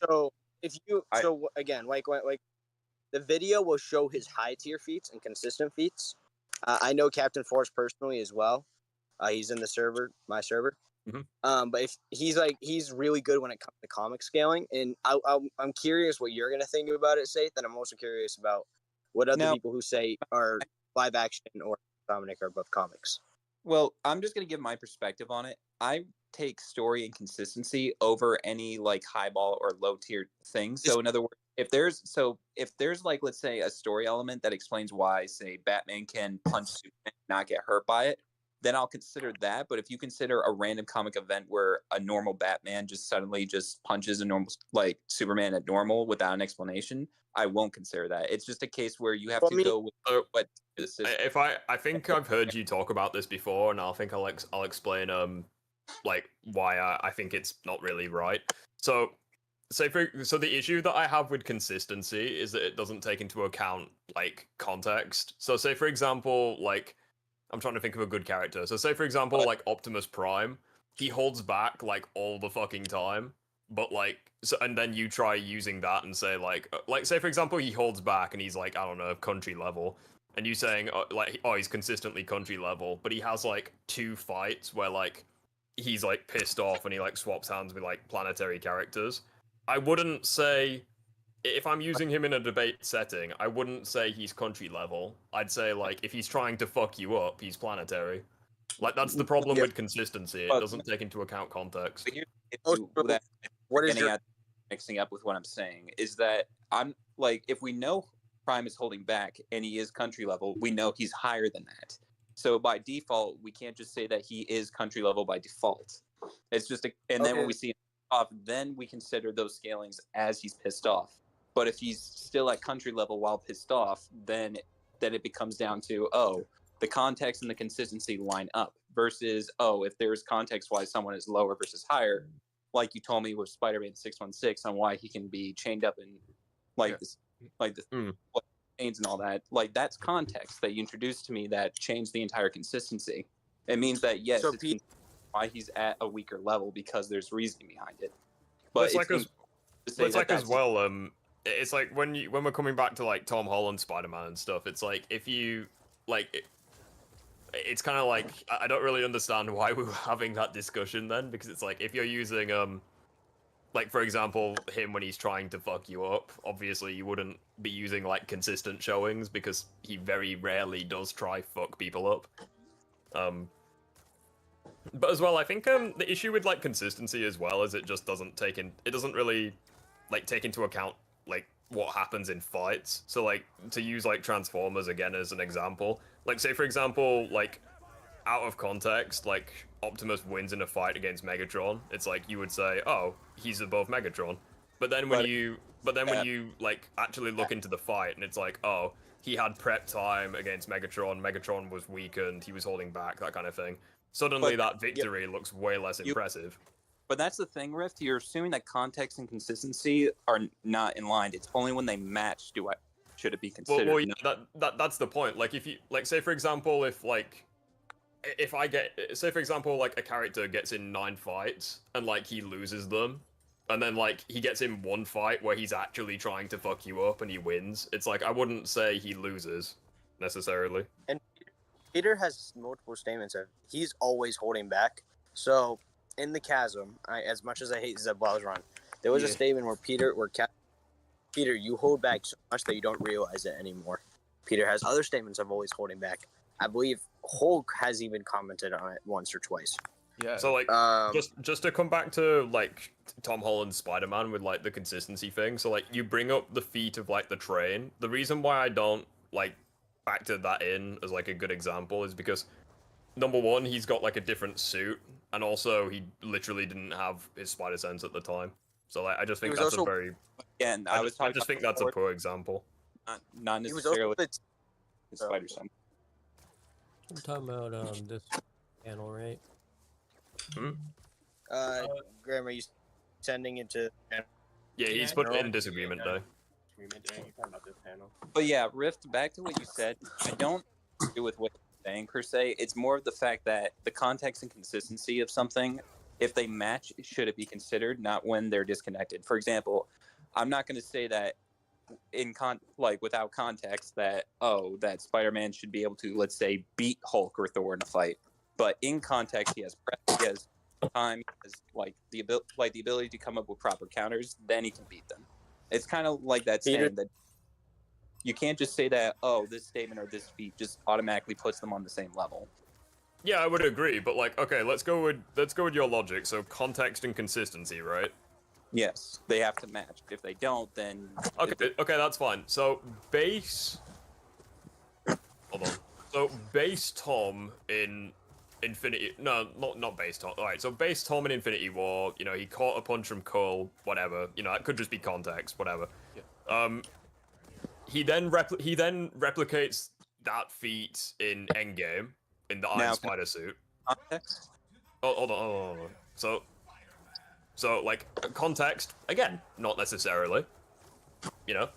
So if you again, like the video will show his high tier feats and consistent feats. I know Captain Force personally as well. He's in the server, my server. Mm-hmm. But if he's really good when it comes to comic scaling, and I'm curious what you're gonna think about it, Seth. And I'm also curious about what other people who say are live action or Dominic are above comics. Well, I'm just gonna give my perspective on it. I take story and consistency over any like highball or low tier things. So in other words, if there's like, let's say, a story element that explains why, say, Batman can punch Superman and not get hurt by it, then I'll consider that. But if you consider a random comic event where a normal Batman just suddenly just punches a normal like Superman at normal without an explanation, I won't consider that. It's just a case where you have to go with what. If I think I've heard you talk about this before, and I'll explain like why I think it's not really right. So the issue that I have with consistency is that it doesn't take into account like context. So say for example, like, I'm trying to think of a good character. So say for example, like Optimus Prime, he holds back like all the fucking time, but like, so, and then you try using that and say like say for example, he holds back and he's like, I don't know, country level, and you saying he's consistently country level, but he has like 2 fights where like he's like pissed off and he like swaps hands with like planetary characters. I wouldn't say, if I'm using him in a debate setting, I wouldn't say he's country level. I'd say like if he's trying to fuck you up, he's planetary. Like that's the problem with consistency. It doesn't take into account context. What is mixing up with what I'm saying is that I'm like, if we know Prime is holding back and he is country level, we know he's higher than that. So by default, we can't just say that he is country level by default. It's just then when we see him off, then we consider those scalings as he's pissed off. But if he's still at country level while pissed off, then it becomes down to, the context and the consistency line up versus, if there's context why someone is lower versus higher, like you told me with Spider-Man 616 on why he can be chained up in chains and all that. Like, that's context that you introduced to me that changed the entire consistency. It means that, yes, it's why he's at a weaker level because there's reasoning behind it. But it's like as well, it's like when we're coming back to like Tom Holland Spider-Man and stuff, it's like if you like it's kind of like I don't really understand why we were having that discussion then, because it's like if you're using like for example him when he's trying to fuck you up, obviously you wouldn't be using like consistent showings because he very rarely does try fuck people up. But as well, I think the issue with like consistency as well is it just doesn't really like take into account like what happens in fights. So like to use like Transformers again as an example, like say for example like out of context, like Optimus wins in a fight against Megatron, it's like you would say, oh, he's above Megatron. But then when you like actually look into the fight and it's like, oh, he had prep time against Megatron, Megatron was weakened, he was holding back, that kind of thing. Suddenly that victory looks way less impressive. But that's the thing, Rift. You're assuming that context and consistency are not in line. It's only when they match should it be considered. Well, yeah, that's the point. Like if you like, say for example, if I get, say for example, like a character gets in 9 fights and like he loses them, and then like he gets in one fight where he's actually trying to fuck you up and he wins. It's like I wouldn't say he loses necessarily. And Peter has multiple statements of he's always holding back. So in the chasm, as much as I hate Zeb Wild's run, there was a statement where Peter, you hold back so much that you don't realize it anymore. Peter has other statements of always holding back. I believe Hulk has even commented on it once or twice. Yeah. So like, just to come back to like Tom Holland's Spider-Man with like the consistency thing. So like, you bring up the feat of like the train. The reason why I don't like factor that in as like a good example is because number one, he's got like a different suit, and also he literally didn't have his spider sense at the time. So like, I just think that's a very I just think that's a poor example. Not necessarily the spider sense. I'm talking about this panel, right? Graham, are you sending it to? Yeah, he's put it in Disagreement Day. But yeah, Rift, back to what you said, I don't agree with what you're saying per se. It's more of the fact that the context and consistency of something, if they match, should it be considered, not when they're disconnected. For example, I'm not going to say that without context that that Spider-Man should be able to, let's say, beat Hulk or Thor in a fight. But in context, he has prep, he has time, he has the ability to come up with proper counters. Then he can beat them. It's kind of like that saying that you can't just say that this statement or this feat just automatically puts them on the same level. Yeah, I would agree, but like, okay, let's go with your logic. So context and consistency, right? Yes, they have to match. If they don't, then okay, that's fine. So base Tom in Infinity, no, not base Tom. All right, so base Tom in Infinity War, you know, he caught a punch from Cole, whatever. You know, it could just be context, whatever. Yeah. He then replicates that feat in Endgame in the Iron Spider suit. Context? Oh, hold on. So like context again, not necessarily. You know,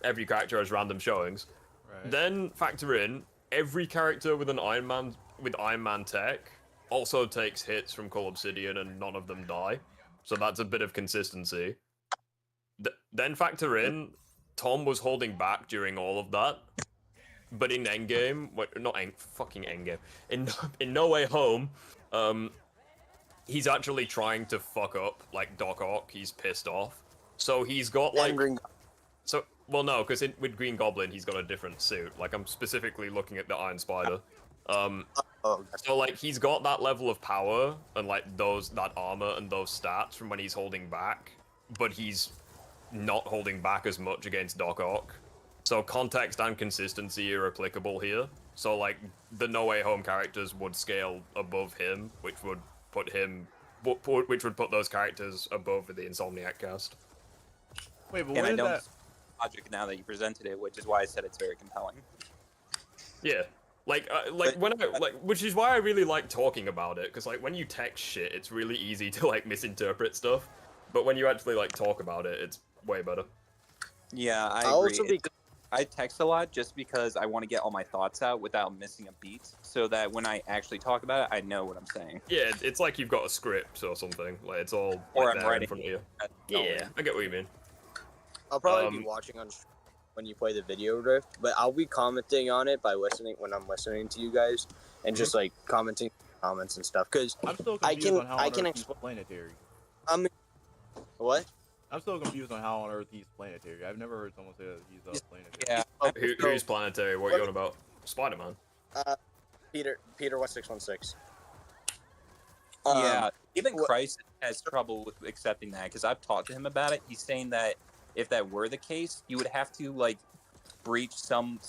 every character has random showings. Right. Then factor in every character with an Iron Man tech also takes hits from Cole Obsidian and none of them die. So that's a bit of consistency. Then factor in Tom was holding back during all of that. But in Endgame, fucking Endgame. In No Way Home, he's actually trying to fuck up like Doc Ock. He's pissed off. So he's got like because with Green Goblin he's got a different suit. Like I'm specifically looking at the Iron Spider. So like he's got that level of power and like that armor and those stats from when he's holding back, but he's not holding back as much against Doc Ock. So context and consistency are applicable here. So like the No Way Home characters would scale above him, which would put those characters above the Insomniac cast. Wait, but what is that logic now that you presented it, which is why I said it's very compelling. Yeah. Which is why I really like talking about it, because like when you text shit, it's really easy to like misinterpret stuff, but when you actually like talk about it, it's way better. Yeah, I agree. I text a lot just because I want to get all my thoughts out without missing a beat, so that when I actually talk about it, I know what I'm saying. Yeah, it's like you've got a script or something. Like it's all or right I'm there writing in front of you. Yeah, I get what you mean. I'll probably be watching on when you play the video Rift, but I'll be commenting on it by listening when I'm listening to you guys, and just like commenting comments and stuff. Because I'm still confused on how on Earth he's planetary. What? I'm still confused on how on Earth he's planetary. I've never heard someone say that he's planetary. Yeah. Who's planetary? What are you on about? Spider-Man. Peter 1616. Yeah, even Christ has trouble with accepting that, because I've talked to him about it. He's saying that if that were the case, you would have to like breach some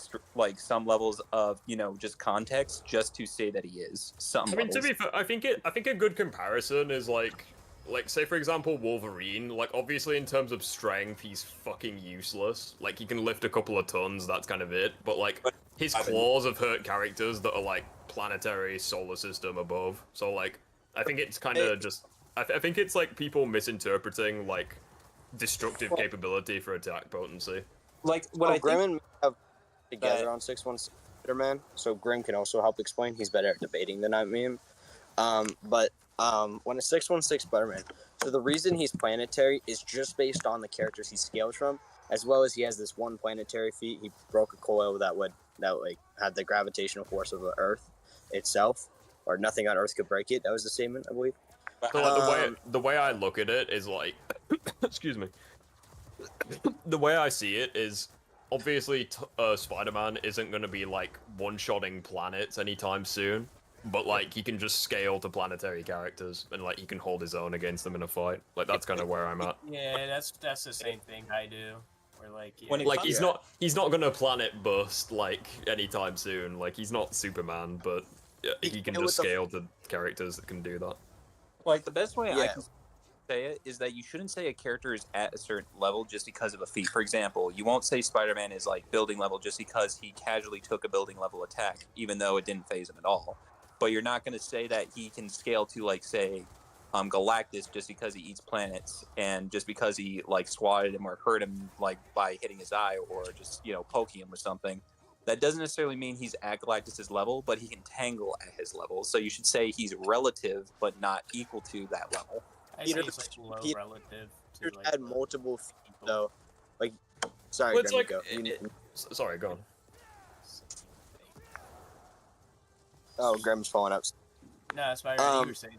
levels of, you know, just context just to say that he is. I mean, to be fair, I think a good comparison is like say for example Wolverine. Like obviously in terms of strength, he's fucking useless. Like he can lift a couple of tons, that's kind of it. But like his claws have hurt characters that are like planetary, solar system above. So like I think it's kind of just I think it's like people misinterpreting like destructive capability for attack potency. Like what Grim and me have together on 616 Spider-Man, so Grim can also help explain. He's better at debating than I am. But when a 616 Spider-Man, so the reason he's planetary is just based on the characters he scales from, as well as he has this one planetary feat. He broke a coil that had the gravitational force of the Earth itself, or nothing on Earth could break it. That was the statement, I believe. So like, the way I look at it is like, excuse me. The way I see it is, obviously, Spider-Man isn't going to be like one-shotting planets anytime soon, but like he can just scale to planetary characters and like he can hold his own against them in a fight. Like that's kind of where I'm at. Yeah, that's the same thing I do. Where like, yeah. When like he's not gonna planet bust like anytime soon. Like he's not Superman, but he can just scale to characters that can do that. Like the best way I can say it is that you shouldn't say a character is at a certain level just because of a feat. For example, you won't say Spider-Man is like building level just because he casually took a building level attack, even though it didn't phase him at all. But you're not going to say that he can scale to like say Galactus just because he eats planets and just because he like swatted him or hurt him like by hitting his eye or just poking him or something. That doesn't necessarily mean he's at Galactus's level, but he can tangle at his level. So you should say he's relative, but not equal to that level. Peter relative to like, had multiple feet though. Like, sorry, well, it's Grim, like, go. Sorry, go on. Oh, Grim's falling up. No, that's why you were saying.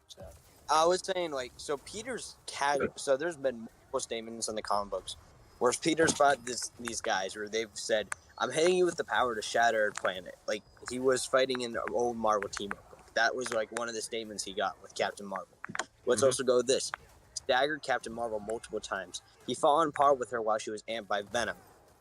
So. I was saying like, so Peter's casual. So there's been multiple statements in the comic books where Peter's fought these guys where they've said, "I'm hitting you with the power to shatter a planet." Like he was fighting in the old Marvel team-up. That was like one of the statements he got with Captain Marvel. Let's also go with this. Staggered Captain Marvel multiple times. He fought on par with her while she was amped by Venom.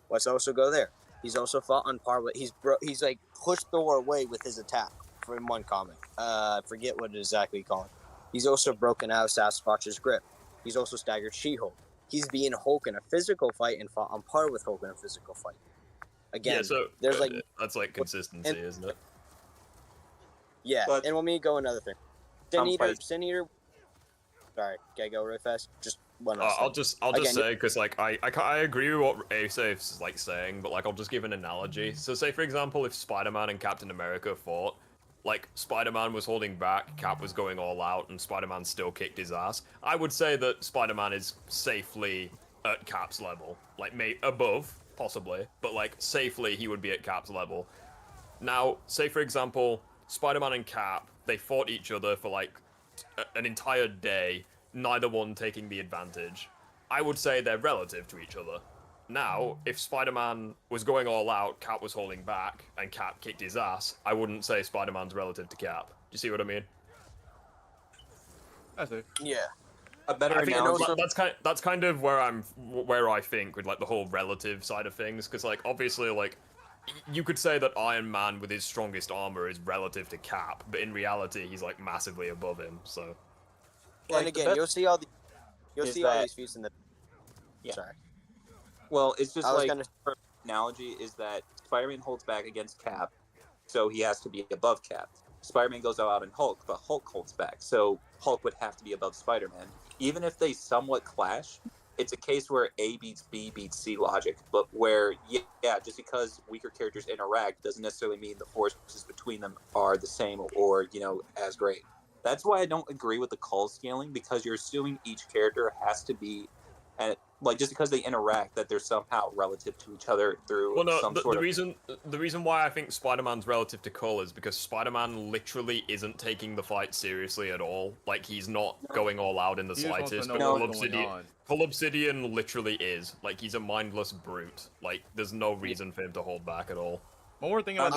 Let's also go there. He's also fought on par with... He's like pushed Thor away with his attack from one comic. I forget what it exactly called. He's also broken out of Sasquatch's grip. He's also staggered She-Hulk. He's being Hulk in a physical fight and fought on par with Hulk in a physical fight. Again, there's like... That's like consistency, isn't it? Yeah, and let me go another thing. Sin Eater. Sorry, can I go really fast? Just one last I'll just say, because like I agree with what Asaf's like saying, but like I'll just give an analogy. So say for example, if Spider-Man and Captain America fought, like Spider-Man was holding back, Cap was going all out, and Spider-Man still kicked his ass, I would say that Spider-Man is safely at Cap's level, like above possibly, but like safely he would be at Cap's level. Now, say for example, Spider-Man and Cap, they fought each other for like an entire day, neither one taking the advantage. I would say they're relative to each other. Now, if Spider-Man was going all out, Cap was holding back, and Cap kicked his ass, I wouldn't say Spider-Man's relative to Cap. Do you see what I mean? I see. Yeah. A better analogy. That's kind of where I think with like the whole relative side of things, because like obviously like you could say that Iron Man with his strongest armor is relative to Cap, but in reality he's like massively above him. So. Like, and again, you'll see all these feats in the. Yeah. Sorry. Well, it's just like analogy is that Spider-Man holds back against Cap, so he has to be above Cap. Spider-Man goes all out in Hulk, but Hulk holds back, so Hulk would have to be above Spider-Man. Even if they somewhat clash, it's a case where A beats B beats C logic, but where, yeah, just because weaker characters interact doesn't necessarily mean the forces between them are the same or as great. That's why I don't agree with the call scaling, because you're assuming each character has to be, just because they interact, that they're somehow relative to each other through the reason why I think Spider-Man's relative to Cole is because Spider-Man literally isn't taking the fight seriously at all. Like, he's not going all out in the slightest. Full Obsidian literally is. Like, he's a mindless brute. Like, there's no reason for him to hold back at all. One more thing about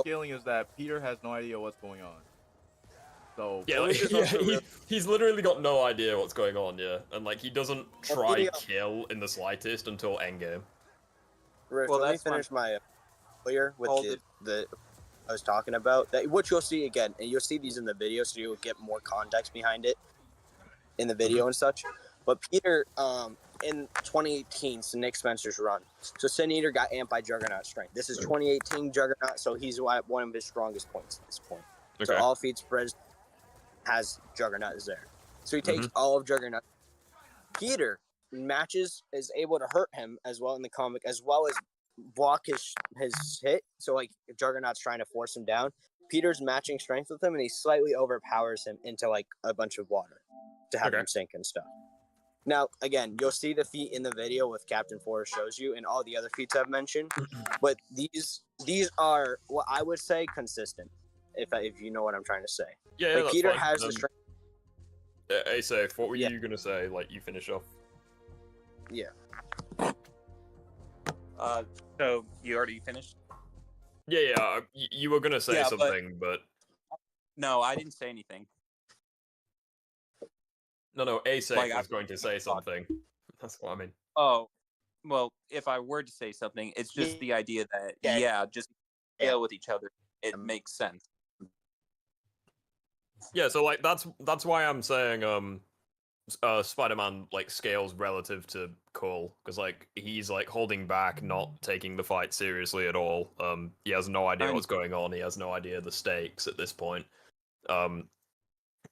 scaling is that Peter has no idea what's going on. So yeah, he's literally got no idea what's going on, and like he doesn't try kill in the slightest until endgame. Rick, let me finish my earlier with the I was talking about that, which you'll see again, and you'll see these in the video, so you'll get more context behind it in the video and such. But Peter, in 2018, so Nick Spencer's run, so Sin Eater got amped by Juggernaut strength. This is 2018 Juggernaut, so he's one of his strongest points at this point. Okay. So all feats spreads has Juggernaut is there. So he takes all of Juggernaut. Peter is able to hurt him as well in the comic, as well as block his hit. So like if Juggernaut's trying to force him down, Peter's matching strength with him, and he slightly overpowers him into like a bunch of water to have him sink and stuff. Now, again, you'll see the feat in the video with Captain Forrest shows you and all the other feats I've mentioned, but these are what I would say consistent, if you know what I'm trying to say. Yeah, like that's Peter fine. has the strength. Hey, Safe, what were you gonna say? Like, you finish off. Yeah. So you already finished? Yeah. You were gonna say something, but no, I didn't say anything. No, Safe was going to say something. That's what I mean. Oh, well, if I were to say something, it's just the idea that just scale with each other. It makes sense. Yeah, so like that's why I'm saying Spider-Man like scales relative to Cole, because like he's like holding back, not taking the fight seriously at all. He has no idea what's going on. He has no idea the stakes at this point.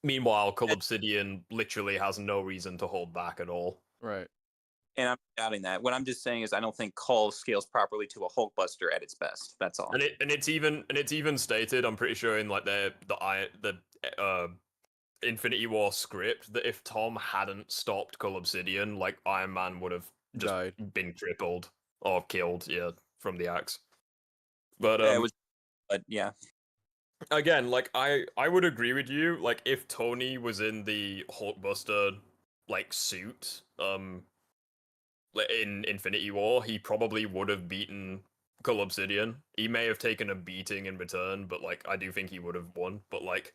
Meanwhile, Cole Obsidian literally has no reason to hold back at all. Right. And I'm doubting that. What I'm just saying is I don't think Cole scales properly to a Hulkbuster at its best. That's all. And it's even stated, I'm pretty sure, in like the Infinity War script, that if Tom hadn't stopped Cole Obsidian, like Iron Man would have just been crippled or killed, from the axe. But yeah. Again, like I would agree with you. Like if Tony was in the Hulkbuster like suit, in Infinity War, he probably would have beaten Cole Obsidian. He may have taken a beating in return, but like I do think he would have won. But like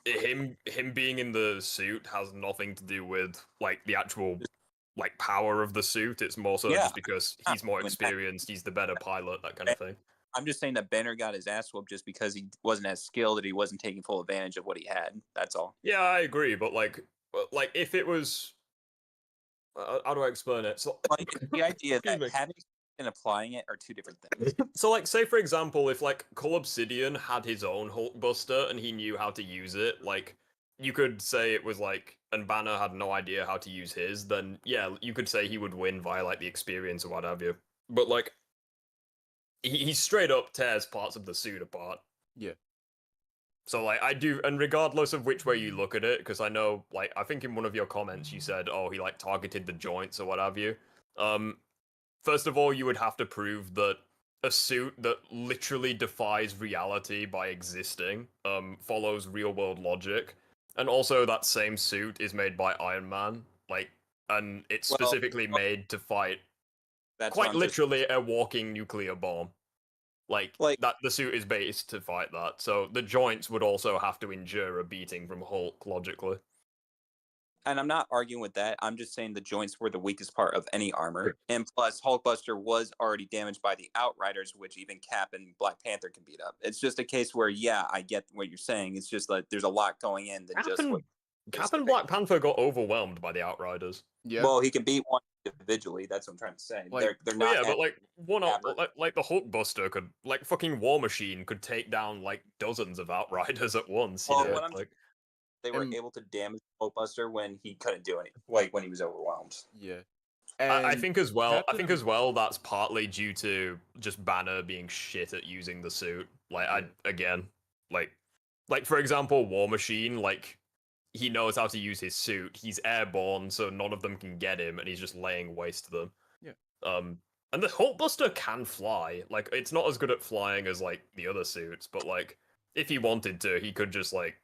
him being in the suit has nothing to do with like the actual like power of the suit. It's more so just because he's more experienced, he's the better pilot, that kind of thing. I'm just saying that Banner got his ass whooped just because he wasn't as skilled, that he wasn't taking full advantage of what he had. That's all. Yeah, I agree, but like if it was, how do I explain it? So like the idea that having and applying it are two different things. So like, say for example, if like Cole Obsidian had his own Hulkbuster and he knew how to use it, like you could say it was like, and Banner had no idea how to use his, then yeah, you could say he would win via like the experience or what have you. But like, he straight up tears parts of the suit apart. Yeah. So like I do, and regardless of which way you look at it, because I know like I think in one of your comments you said, oh, he like targeted the joints or what have you. First of all, you would have to prove that a suit that literally defies reality by existing follows real world logic, and also that same suit is made by Iron Man, like, and it's specifically made to fight quite literally a walking nuclear bomb. Like that, the suit is based to fight that, so the joints would also have to endure a beating from Hulk, logically. And I'm not arguing with that. I'm just saying the joints were the weakest part of any armor. And plus, Hulkbuster was already damaged by the Outriders, which even Cap and Black Panther can beat up. It's just a case where, yeah, I get what you're saying. It's just like there's a lot going in than Cap and Black Panther got overwhelmed by the Outriders. Yeah. Well, he can beat one individually. That's what I'm trying to say. Like, they're not. Yeah, but like like the Hulkbuster could, like fucking War Machine could take down like dozens of Outriders at once. You know? They were able to damage Hulkbuster when he couldn't do anything, like when he was overwhelmed. Yeah. I think as well that's partly due to just Banner being shit at using the suit. Like like for example, War Machine, like he knows how to use his suit. He's airborne, so none of them can get him, and he's just laying waste to them. Yeah. And the Hulkbuster can fly. Like it's not as good at flying as like the other suits, but like if he wanted to, he could just like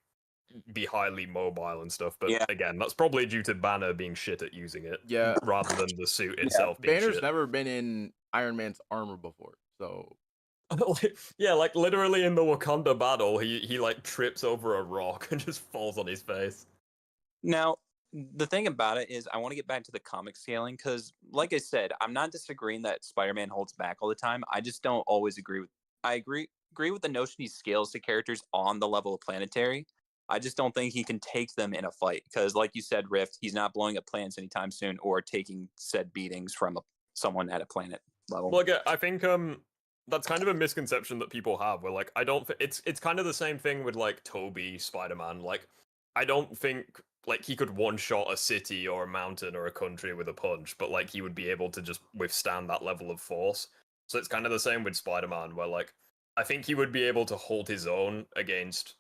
be highly mobile and stuff, but again, that's probably due to Banner being shit at using it, rather than the suit itself being Banner's shit. never been in Iron Man's armor before, so yeah, like literally in the Wakanda battle, he like trips over a rock and just falls on his face. Now, the thing about it is I want to get back to the comic scaling, because like I said, I'm not disagreeing that Spider-Man holds back all the time. I just don't always agree with I agree with the notion he scales to characters on the level of Planetary. I just don't think he can take them in a fight, because like you said, Rift, he's not blowing up planets anytime soon or taking said beatings from someone at a planet level. Well, again, I think that's kind of a misconception that people have, where like I don't it's kind of the same thing with like Toby Spider-Man. Like I don't think like he could one-shot a city or a mountain or a country with a punch, but like he would be able to just withstand that level of force. So it's kind of the same with Spider-Man, where like I think he would be able to hold his own against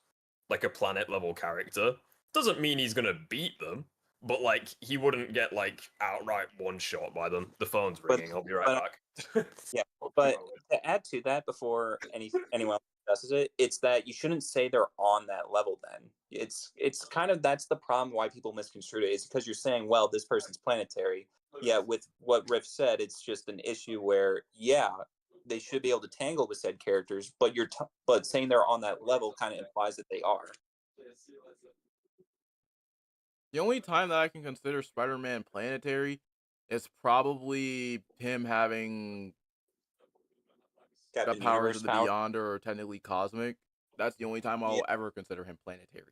like a planet level character. Doesn't mean he's gonna beat them, but like he wouldn't get like outright one shot by them. The phone's ringing. I'll be right back. Yeah, but to add to that before anyone discusses it, it's that you shouldn't say they're on that level. Then it's kind of that's the problem why people misconstrue it is because you're saying, well, this person's planetary. Yeah, with what Riff said, it's just an issue where they should be able to tangle with said characters, but but saying they're on that level kind of implies that they are. The only time that I can consider Spider-Man planetary is probably him having the powers of the Beyonder or technically cosmic. That's the only time I'll ever consider him planetary.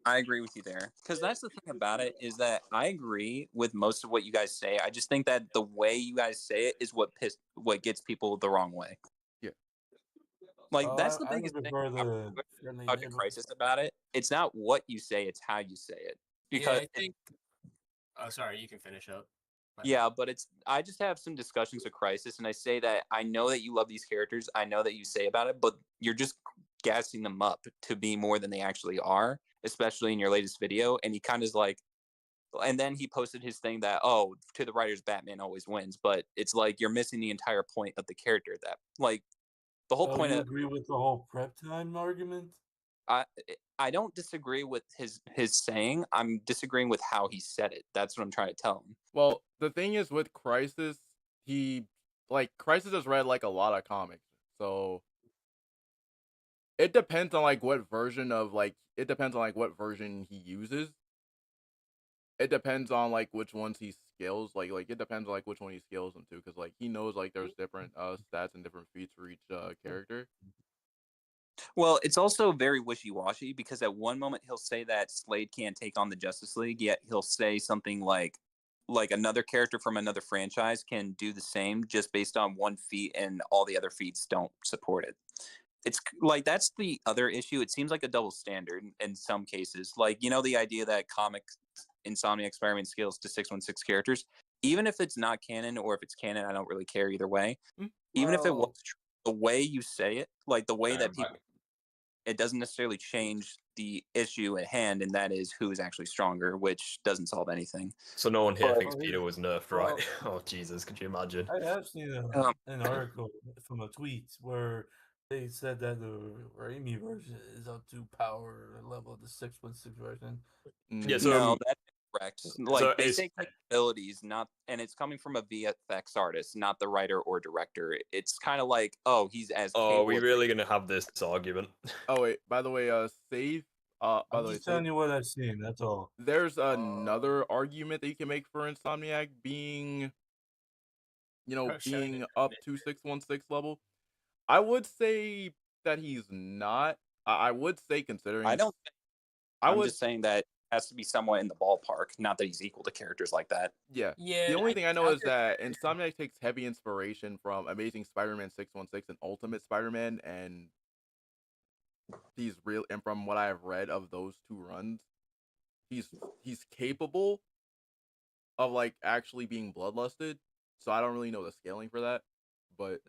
I agree with you there. Because that's the thing about it is that I agree with most of what you guys say. I just think that the way you guys say it is what gets people the wrong way. Yeah. Like, that's the biggest thing about the Crisis about it. It's not what you say, it's how you say it. Because I think... Oh, sorry, you can finish up. Yeah, but I just have some discussions with Crisis, and I say that I know that you love these characters. I know that you say about it, but you're just gassing them up to be more than they actually are, especially in your latest video. And he kind of is like, and then he posted his thing that, oh, to the writers, Batman always wins. But it's like you're missing the entire point of the character. That like the whole point. You agree with the whole prep time argument? I don't disagree with his saying. I'm disagreeing with how he said it. That's what I'm trying to tell him. Well, the thing is with Crisis, Crisis has read like a lot of comics, so it depends on like what version he uses. It depends on like which ones he skills. Like it depends on like which one he skills them to, because like he knows like there's different stats and different feats for each character. Well, it's also very wishy-washy because at one moment he'll say that Slade can't take on the Justice League, yet he'll say something like another character from another franchise can do the same just based on one feat and all the other feats don't support it. It's like that's the other issue. It seems like a double standard in some cases. Like, you know, the idea that comic Insomniac Spider-Man scales to 616 characters, even if it's not canon or if it's canon, I don't really care either way. Even if it was true, the way you say it, like the way that people, it doesn't necessarily change the issue at hand, and that is who is actually stronger, which doesn't solve anything. So no one here thinks Peter was nerfed, right? Oh Jesus, could you imagine? I have seen an article from a tweet where they said that the Raimi version is up to power level of the 616 version. Yeah, so no, that's correct. Like they say abilities, not, and it's coming from a VFX artist, not the writer or director. It's kind of like, oh, he's as. Oh, are we really gonna have this argument? Oh wait, by the way, Save. By I'm the way, just telling you what I've seen. That's all. There's another argument that you can make for Insomniac being, being up to 616 level. I would say that he's not. I would say considering. I don't. I'm just saying that has to be somewhat in the ballpark, not that he's equal to characters like that. Yeah. The only thing I know is that Insomniac takes heavy inspiration from Amazing Spider-Man 616 and Ultimate Spider-Man, and and from what I've read of those two runs, he's capable of like actually being bloodlusted. So I don't really know the scaling for that, but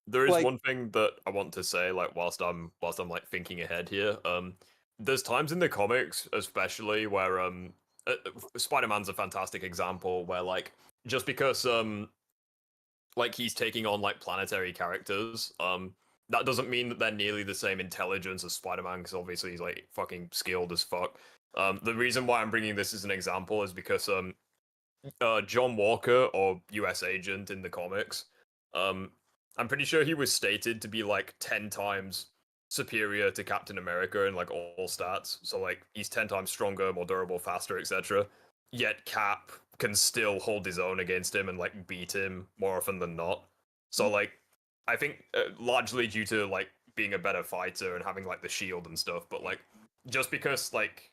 there is one thing that I want to say, like whilst I'm like thinking ahead here. There's times in the comics, especially where Spider-Man's a fantastic example where like just because like he's taking on like planetary characters, that doesn't mean that they're nearly the same intelligence as Spider-Man, because obviously he's like fucking skilled as fuck. The reason why I'm bringing this as an example is because John Walker, or US Agent in the comics, I'm pretty sure he was stated to be like 10 times superior to Captain America in like all stats. So like he's 10 times stronger, more durable, faster, etc. Yet Cap can still hold his own against him and like beat him more often than not. So like I think largely due to like being a better fighter and having like the shield and stuff, but like just because like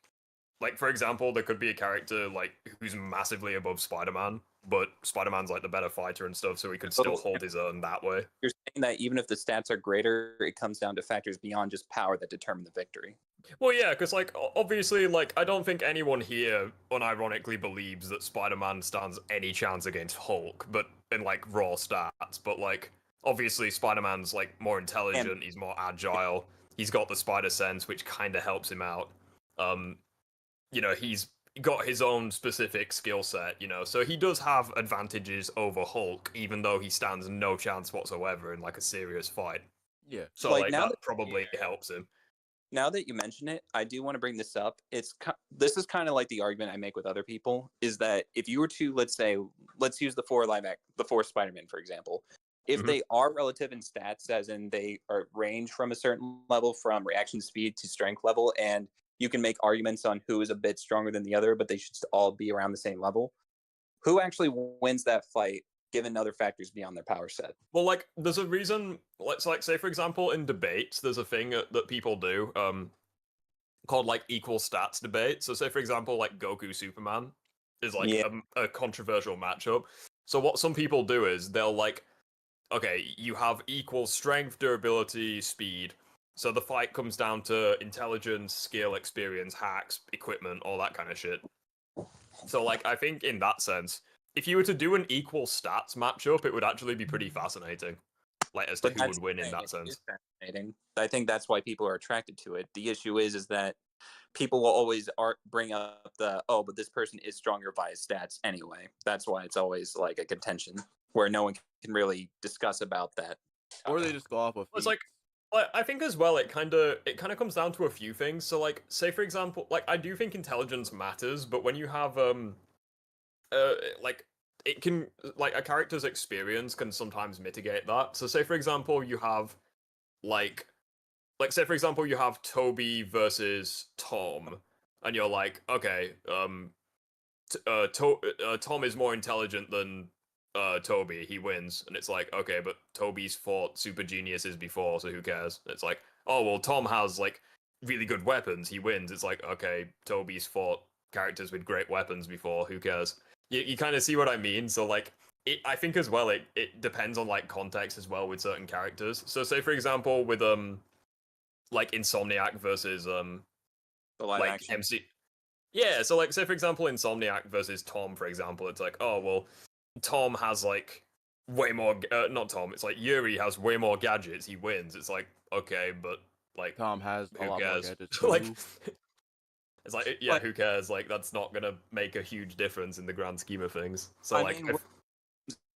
for example, there could be a character like who's massively above Spider-Man, but Spider-Man's like the better fighter and stuff, so he could still hold his own that way. You're saying that even if the stats are greater, it comes down to factors beyond just power that determine the victory. Well, yeah, because like obviously, like I don't think anyone here unironically believes that Spider-Man stands any chance against Hulk, but in like raw stats. But like obviously Spider-Man's like more intelligent, he's more agile, he's got the spider sense, which kind of helps him out. You know, he's got his own specific skill set, you know, so he does have advantages over Hulk, even though he stands no chance whatsoever in like a serious fight. Yeah. So like that probably helps him. Now that you mention it, I do want to bring this up. This is kind of like the argument I make with other people, is that if you were to, let's use the four Spider-Man, for example. If they are relative in stats, as in they are range from a certain level, from reaction speed to strength level, and you can make arguments on who is a bit stronger than the other, but they should all be around the same level. Who actually wins that fight, given other factors beyond their power set? Well, like, there's a reason. Let's like say, for example, in debates, there's a thing that people do, called like equal stats debate. So, say for example, like Goku Superman is like a controversial matchup. So, what some people do is they'll like, okay, you have equal strength, durability, speed. So the fight comes down to intelligence, skill, experience, hacks, equipment, all that kind of shit. So, like, I think in that sense, if you were to do an equal stats matchup, it would actually be pretty fascinating. Like, as to who would win in that sense. Fascinating. I think that's why people are attracted to it. The issue is that people will always bring up but this person is stronger by his stats anyway. That's why it's always like a contention where no one can really discuss about that. Or they just go off of. It's like, I think as well, it kind of comes down to a few things. So, like, say for example, like, I do think intelligence matters, but when you have like, it can, like, a character's experience can sometimes mitigate that. So, say for example, you have like say for example you have Toby versus Tom, and you're like, okay, Tom is more intelligent than Toby, he wins, and it's like, okay, but Toby's fought super geniuses before, so who cares? It's like, oh well, Tom has like really good weapons, he wins. It's like, okay, Toby's fought characters with great weapons before, who cares? You kind of see what I mean? So like, I think as well, it depends on like context as well with certain characters. So say for example with like Insomniac versus the live like action. MC. Yeah, so like say for example Insomniac versus Tom, for example, it's like, oh well, Tom has like way more. Not Tom. It's like Yuri has way more gadgets. He wins. It's like, okay, but like Tom has a lot more gadgets. Like, it's like, yeah, who cares? Like, that's not gonna make a huge difference in the grand scheme of things. So what it comes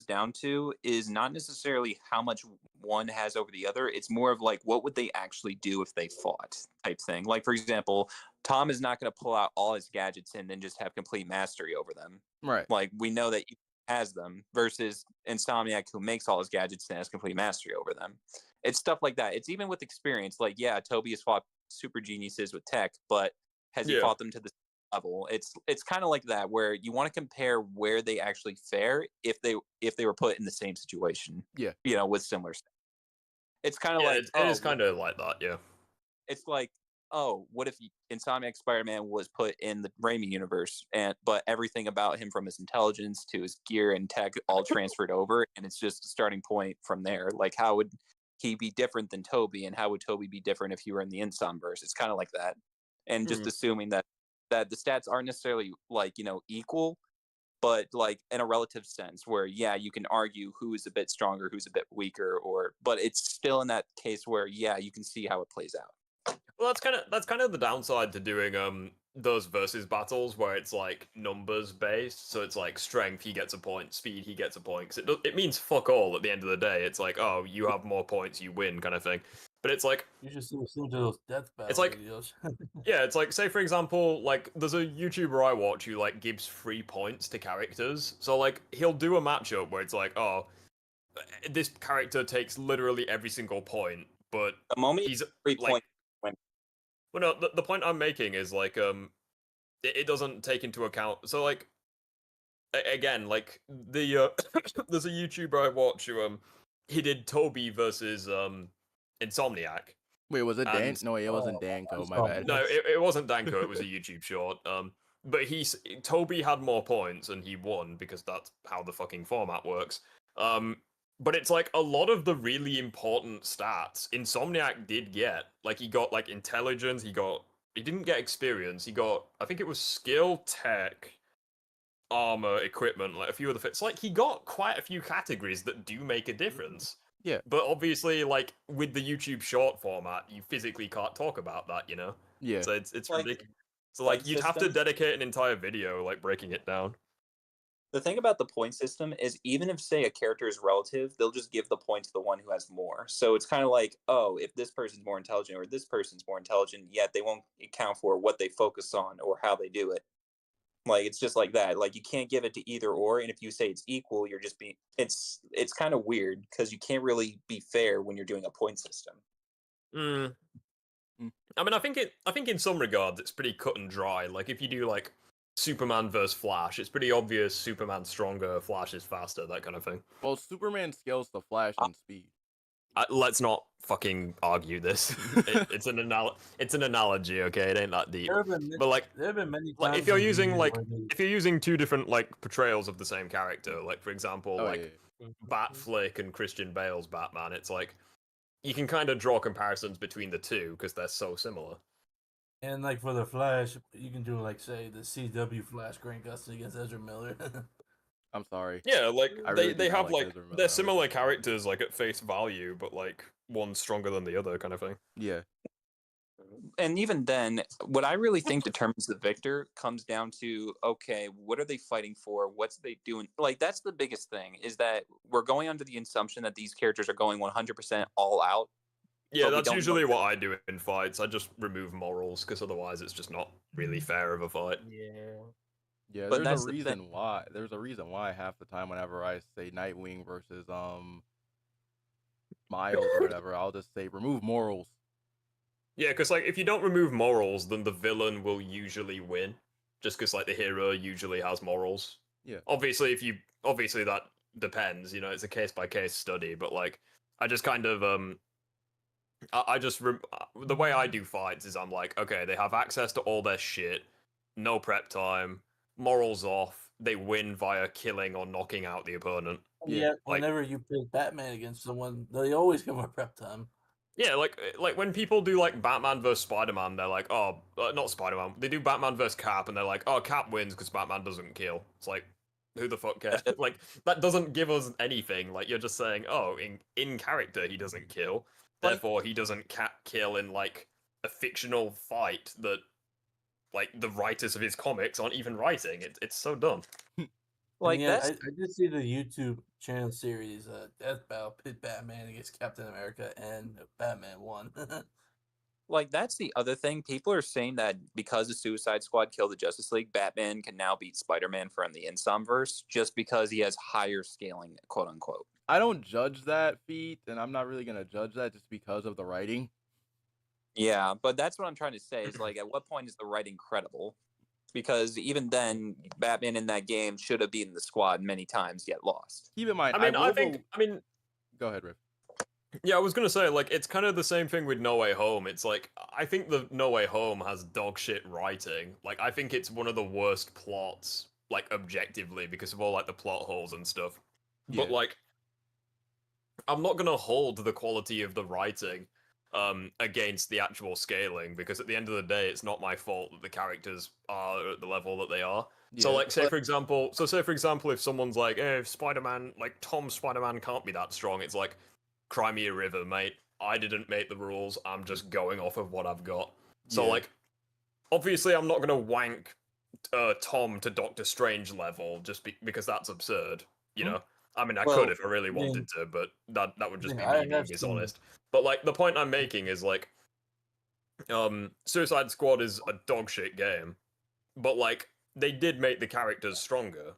down to is not necessarily how much one has over the other. It's more of like, what would they actually do if they fought, type thing. Like, for example, Tom is not going to pull out all his gadgets and then just have complete mastery over them. Right. Like, we know that he has them, versus Insomniac, who makes all his gadgets and has complete mastery over them. It's stuff like that. It's even with experience. Like, yeah, Toby has fought super geniuses with tech, but has he fought them to the level? It's kind of like that, where you want to compare where they actually fare if they were put in the same situation. Yeah. You know, with similar stuff. It's kind of like it is kind of like that, yeah. It's like, oh, what if Insomniac Spider-Man was put in the Raimi universe, but everything about him, from his intelligence to his gear and tech, all transferred over, and it's just a starting point from there. Like, how would he be different than Toby, and how would Toby be different if he were in the Insomverse? It's kind of like that, and just assuming that the stats aren't necessarily like, you know, equal, but like in a relative sense, where yeah, you can argue who is a bit stronger, who's a bit weaker, but it's still in that case where yeah, you can see how it plays out. Well, that's kind of the downside to doing those versus battles where it's like numbers based. So it's like strength, he gets a point; speed, he gets a point. Because it means fuck all at the end of the day. It's like, oh, you have more points, you win, kind of thing. But it's like, you just listen to those death battle it's like, videos. yeah, it's like, say for example, like there's a YouTuber I watch who like gives 3 points to characters. So like he'll do a matchup where it's like, oh, this character takes literally every single point, but the moment he's 3 like, points. Well, no, the point I'm making is like, it doesn't take into account. So like, again, like the there's a YouTuber I watch who he did Toby versus Insomniac. Wait, was it Dan? No, it wasn't Danko. My bad. No, it wasn't Danko. It was a YouTube short. But Toby had more points and he won because that's how the fucking format works. But it's like a lot of the really important stats Insomniac did get. Like he got like intelligence, he didn't get experience, he got, I think it was skill, tech, armor, equipment, like a few other fits. Like he got quite a few categories that do make a difference. Yeah. But obviously, like with the YouTube short format, you physically can't talk about that, you know? Yeah. So it's Like, ridiculous. So like you'd have to systems- dedicate an entire video like breaking it down. The thing about the point system is even if, say, a character is relative, they'll just give the point to the one who has more. So it's kind of like, oh, if this person's more intelligent or this person's more intelligent, yet they won't account for what they focus on or how they do it. Like, it's just like that. Like, you can't give it to either or, and if you say it's equal, you're just being... It's kind of weird, because you can't really be fair when you're doing a point system. I mean, I think in some regards it's pretty cut and dry. Like if you do like Superman versus Flash, it's pretty obvious Superman's stronger, Flash is faster, that kind of thing. Well, Superman scales to Flash in speed. Let's not fucking argue this. It's an analogy, okay? It ain't that deep. But like, there have been many like times if you're in using media like where they- if you're using two different like portrayals of the same character, like for example, Oh, like yeah. Batflick and Christian Bale's Batman, it's like you can kind of draw comparisons between the two because they're so similar. And like for the Flash, you can do like say the CW Flash Grant Gustin against Ezra Miller. I'm sorry. Yeah, like I really they do not have like Ezra Miller. they're similar characters like at face value, but like one's stronger than the other kind of thing. Yeah. And even then, what I really think determines the victor comes down to, okay, what are they fighting for? What's they doing? Like, that's the biggest thing, is that we're going under the assumption that these characters are going 100% all out. Yeah, but we that's don't usually know what I do in fights. I just remove morals because otherwise it's just not really fair of a fight. Yeah, But there's that's a the reason thing. why. There's a reason why half the time whenever I say Nightwing versus Miles or whatever, I'll just say remove morals. Yeah, because like if you don't remove morals, then the villain will usually win, just because like the hero usually has morals. Yeah. Obviously, obviously that depends. You know, it's a case by case study. But like, I just kind of the way I do fights is I'm like, okay, they have access to all their shit, no prep time, morals off, they win via killing or knocking out the opponent. Yeah, like, whenever you pick Batman against someone, they always give him a prep time. yeah, like when people do like Batman versus Spider-Man, they're like, oh, not Spider-Man. They do Batman versus Cap, and they're like, oh, Cap wins because Batman doesn't kill. It's like, who the fuck cares? Like that doesn't give us anything. Like you're just saying, oh, in character he doesn't kill, therefore he doesn't kill in like a fictional fight that like the writers of his comics aren't even writing. It's so dumb. Like yeah, I did see the YouTube channel series Death Battle pit Batman against Captain America, and Batman won. Like, that's the other thing. People are saying that because the Suicide Squad killed the Justice League, Batman can now beat Spider-Man from the Insomverse just because he has higher scaling, quote unquote. I don't judge that feat, and I'm not really gonna judge that just because of the writing. Yeah, but that's what I'm trying to say is, like, at what point is the writing credible? Because even then, Batman in that game should have beaten the Squad many times, yet lost. Keep in mind, I mean, go ahead, Riff. Yeah, I was gonna say, like, it's kind of the same thing with No Way Home. It's like, I think the No Way Home has dog shit writing. Like, I think it's one of the worst plots, like, objectively, because of all, like, the plot holes and stuff. Yeah. But, like, I'm not gonna hold the quality of the writing against the actual scaling, because at the end of the day, it's not my fault that the characters are at the level that they are. So, Yeah, like, say for example, if someone's like, if Spider-Man, like, Tom Spider-Man can't be that strong, it's like, cry me a river, mate. I didn't make the rules. I'm just going off of what I've got. So, Yeah. like, obviously, I'm not gonna wank Tom to Doctor Strange level just because that's absurd. You know, I mean, I Well, could if I really wanted to, but that would just be me being dishonest. But like, the point I'm making is like, Suicide Squad is a dog shit game, but like, they did make the characters stronger.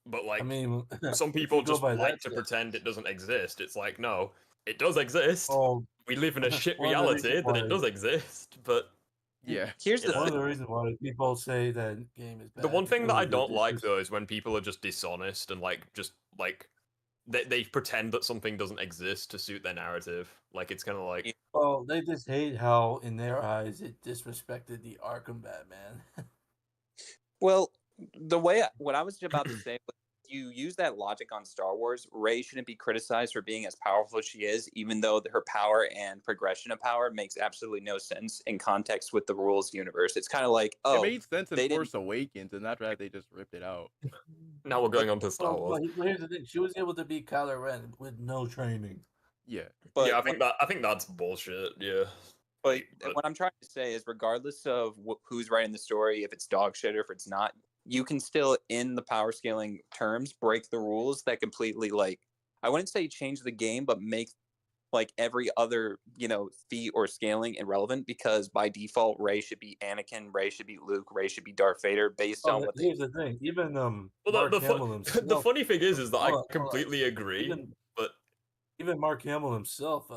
But like, I mean, some if you people go just by like that, to yeah. pretend it doesn't exist. It's like, no, it does exist. Oh, We live in a shit one of the reality reasons that it why- does exist, but Yeah. Here's One of the reasons why people say that game is bad. the one thing that because I of don't the like though is when people are just dishonest and like just like they pretend that something doesn't exist to suit their narrative. Like it's kind of like Well, they just hate how, in their eyes, it disrespected the Arkham Batman. Well, what I was about to say, you use that logic on Star Wars, Rey shouldn't be criticized for being as powerful as she is, even though her power and progression of power makes absolutely no sense in context with the rules universe. It's kind of like, it made sense in Force Awakens, and after that they just ripped it out. Now we're going on to Star Wars. But here's the thing: she was able to beat Kylo Ren with no training. Yeah, but yeah, I think that's bullshit. Yeah. But what I'm trying to say is, regardless of who's writing the story, if it's dog shit or if it's not, you can still, in the power scaling terms, break the rules that completely, like, I wouldn't say change the game, but make like every other, feat or scaling irrelevant, because by default, Rey should be Anakin, Rey should be Luke, Rey should be Darth Vader, based on what here's the thing. Even Mark Hamill himself, the funny thing is that I completely agree. But even Mark Hamill himself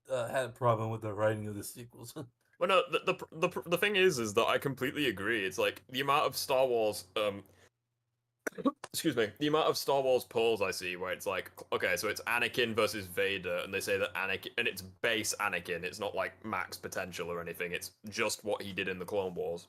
had a problem with the writing of the sequels. Well, no, the thing is that I completely agree. It's like the amount of Star Wars, excuse me, the amount of Star Wars polls I see where it's like, okay, so it's Anakin versus Vader, and they say that Anakin, and it's base Anakin. It's not like max potential or anything. It's just what he did in the Clone Wars.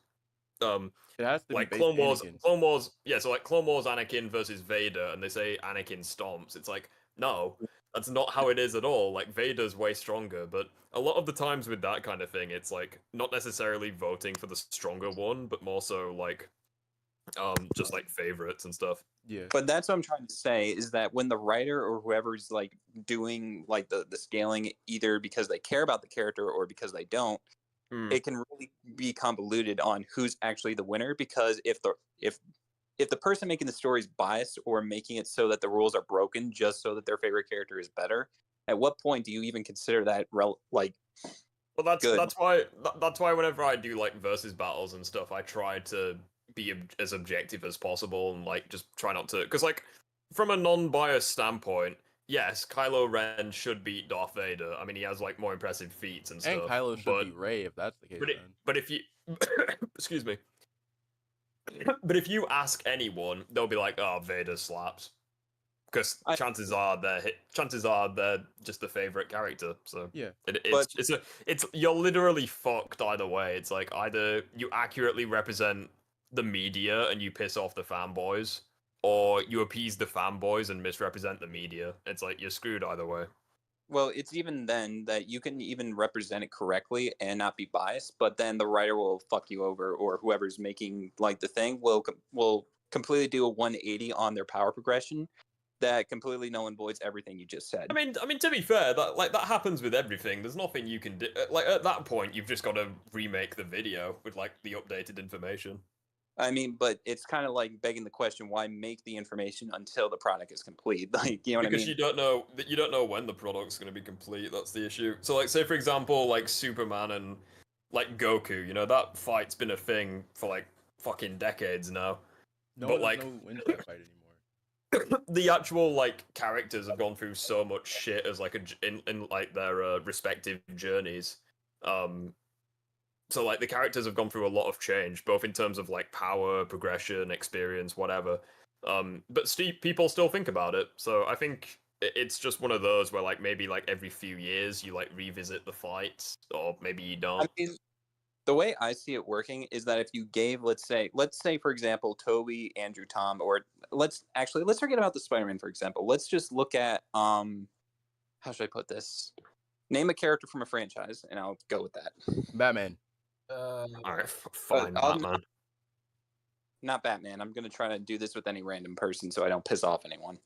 It has to like be Clone Wars, Anakin's. Clone Wars, yeah. So like Clone Wars, Anakin versus Vader, and they say Anakin stomps. It's like, no, that's not how it is at all. Like Vader's way stronger, but a lot of the times with that kind of thing, it's like not necessarily voting for the stronger one, but more so like, just like favorites and stuff. Yeah. But that's what I'm trying to say, is that when the writer or whoever's like doing like the scaling, either because they care about the character or because they don't, it can really be convoluted on who's actually the winner. Because if the person making the story is biased or making it so that the rules are broken just so that their favorite character is better, at what point do you even consider that like? Well, that's why whenever I do like versus battles and stuff, I try to be as objective as possible and like just try not to, because like from a non-biased standpoint, yes, Kylo Ren should beat Darth Vader. I mean, he has like more impressive feats and stuff. And Kylo should beat Rey if that's the case. But if you excuse me. But if you ask anyone, they'll be like, "Oh, Vader slaps," because chances are they're just the favorite character. So yeah, it's you're literally fucked either way. It's like either you accurately represent the media and you piss off the fanboys, or you appease the fanboys and misrepresent the media. It's like you're screwed either way. Well, it's even then that you can even represent it correctly and not be biased, but then the writer will fuck you over, or whoever's making like the thing will completely do a 180 on their power progression that completely null and voids everything you just said. I mean, to be fair, that happens with everything. There's nothing you can do. Like at that point, you've just got to remake the video with like the updated information. I mean, but it's kind of like begging the question: why make the information until the product is complete? Like, you know what I mean? Because you don't know when the product's going to be complete. That's the issue. So, like, say for example, like Superman and like Goku. You know, that fight's been a thing for like fucking decades now. But like, wins that fight anymore. The actual like characters have gone through so much shit as like in like their respective journeys. So like the characters have gone through a lot of change, both in terms of like power, progression, experience, whatever. But people still think about it. So I think it's just one of those where like maybe like every few years you like revisit the fights, or maybe you don't. I mean, the way I see it working is that if you gave, let's say for example, Toby, Andrew, Tom, or let's forget about the Spider-Man, for example. Let's just look at how should I put this? Name a character from a franchise, and I'll go with that. Batman. All right, fine, Batman. Not Batman. I'm gonna try to do this with any random person so I don't piss off anyone.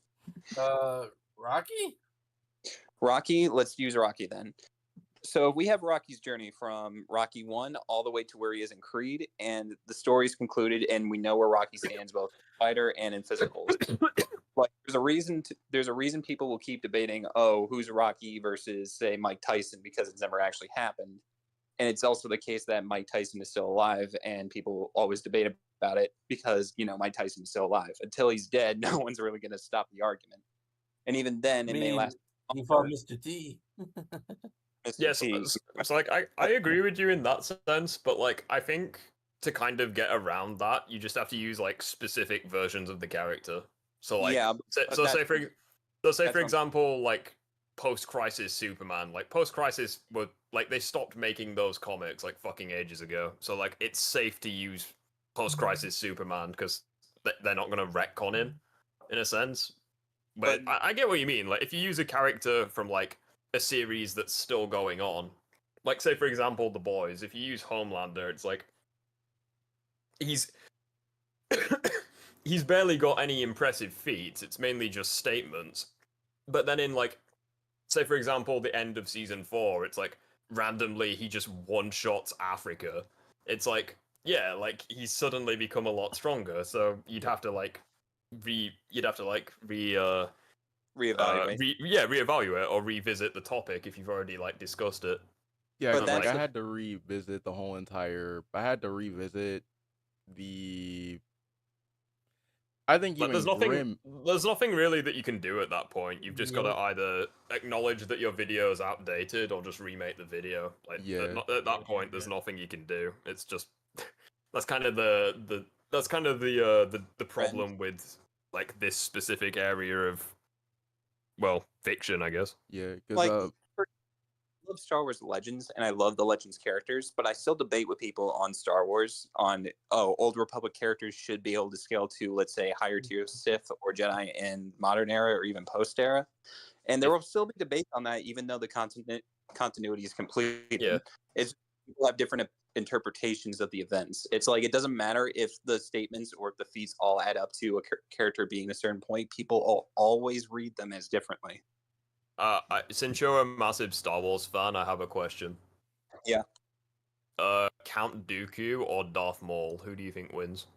Rocky? Rocky. Let's use Rocky then. So we have Rocky's journey from Rocky 1 all the way to where he is in Creed, and the story's concluded, and we know where Rocky stands both fighter and in physicals. Like there's a reason people will keep debating, oh, who's Rocky versus say Mike Tyson, because it's never actually happened. And it's also the case that Mike Tyson is still alive, and people always debate about it because, Mike Tyson is still alive. Until he's dead, no one's really going to stop the argument. And even then, it may last. He fought Mr. T. Yes, so like I agree with you in that sense, but like I think to kind of get around that, you just have to use like specific versions of the character. So like, yeah, say for example, like post-crisis Superman, like post-crisis were like they stopped making those comics like fucking ages ago. So like it's safe to use post-crisis Superman because they're not going to retcon him. in a sense. But I get what you mean. Like, if you use a character from like a series that's still going on, like say for example, The Boys. If you use Homelander, it's like he's he's barely got any impressive feats. It's mainly just statements. But then in like, say for example, the end of season 4, it's like randomly he just one-shots Africa. It's like, yeah, like he's suddenly become a lot stronger. So you'd have to like reevaluate. Reevaluate or revisit the topic if you've already like discussed it. Yeah, but like, I had to revisit the whole entire. I had to revisit the. I think but there's nothing really that you can do at that point. You've just got to either acknowledge that your video is outdated or just remake the video. Like at that point, there's nothing you can do. It's just that's kind of the problem with like this specific area of fiction, I guess. Yeah, because I love Star Wars Legends, and I love the Legends characters, but I still debate with people on Star Wars on, Old Republic characters should be able to scale to, let's say, higher tier Sith or Jedi in modern era or even post era. And there will still be debate on that, even though the continuity is completed. Yeah. People have different interpretations of the events. It's like, it doesn't matter if the statements or if the feats all add up to a character being a certain point. People always read them as differently. Since you're a massive Star Wars fan, I have a question. Yeah. Count Dooku or Darth Maul? Who do you think wins?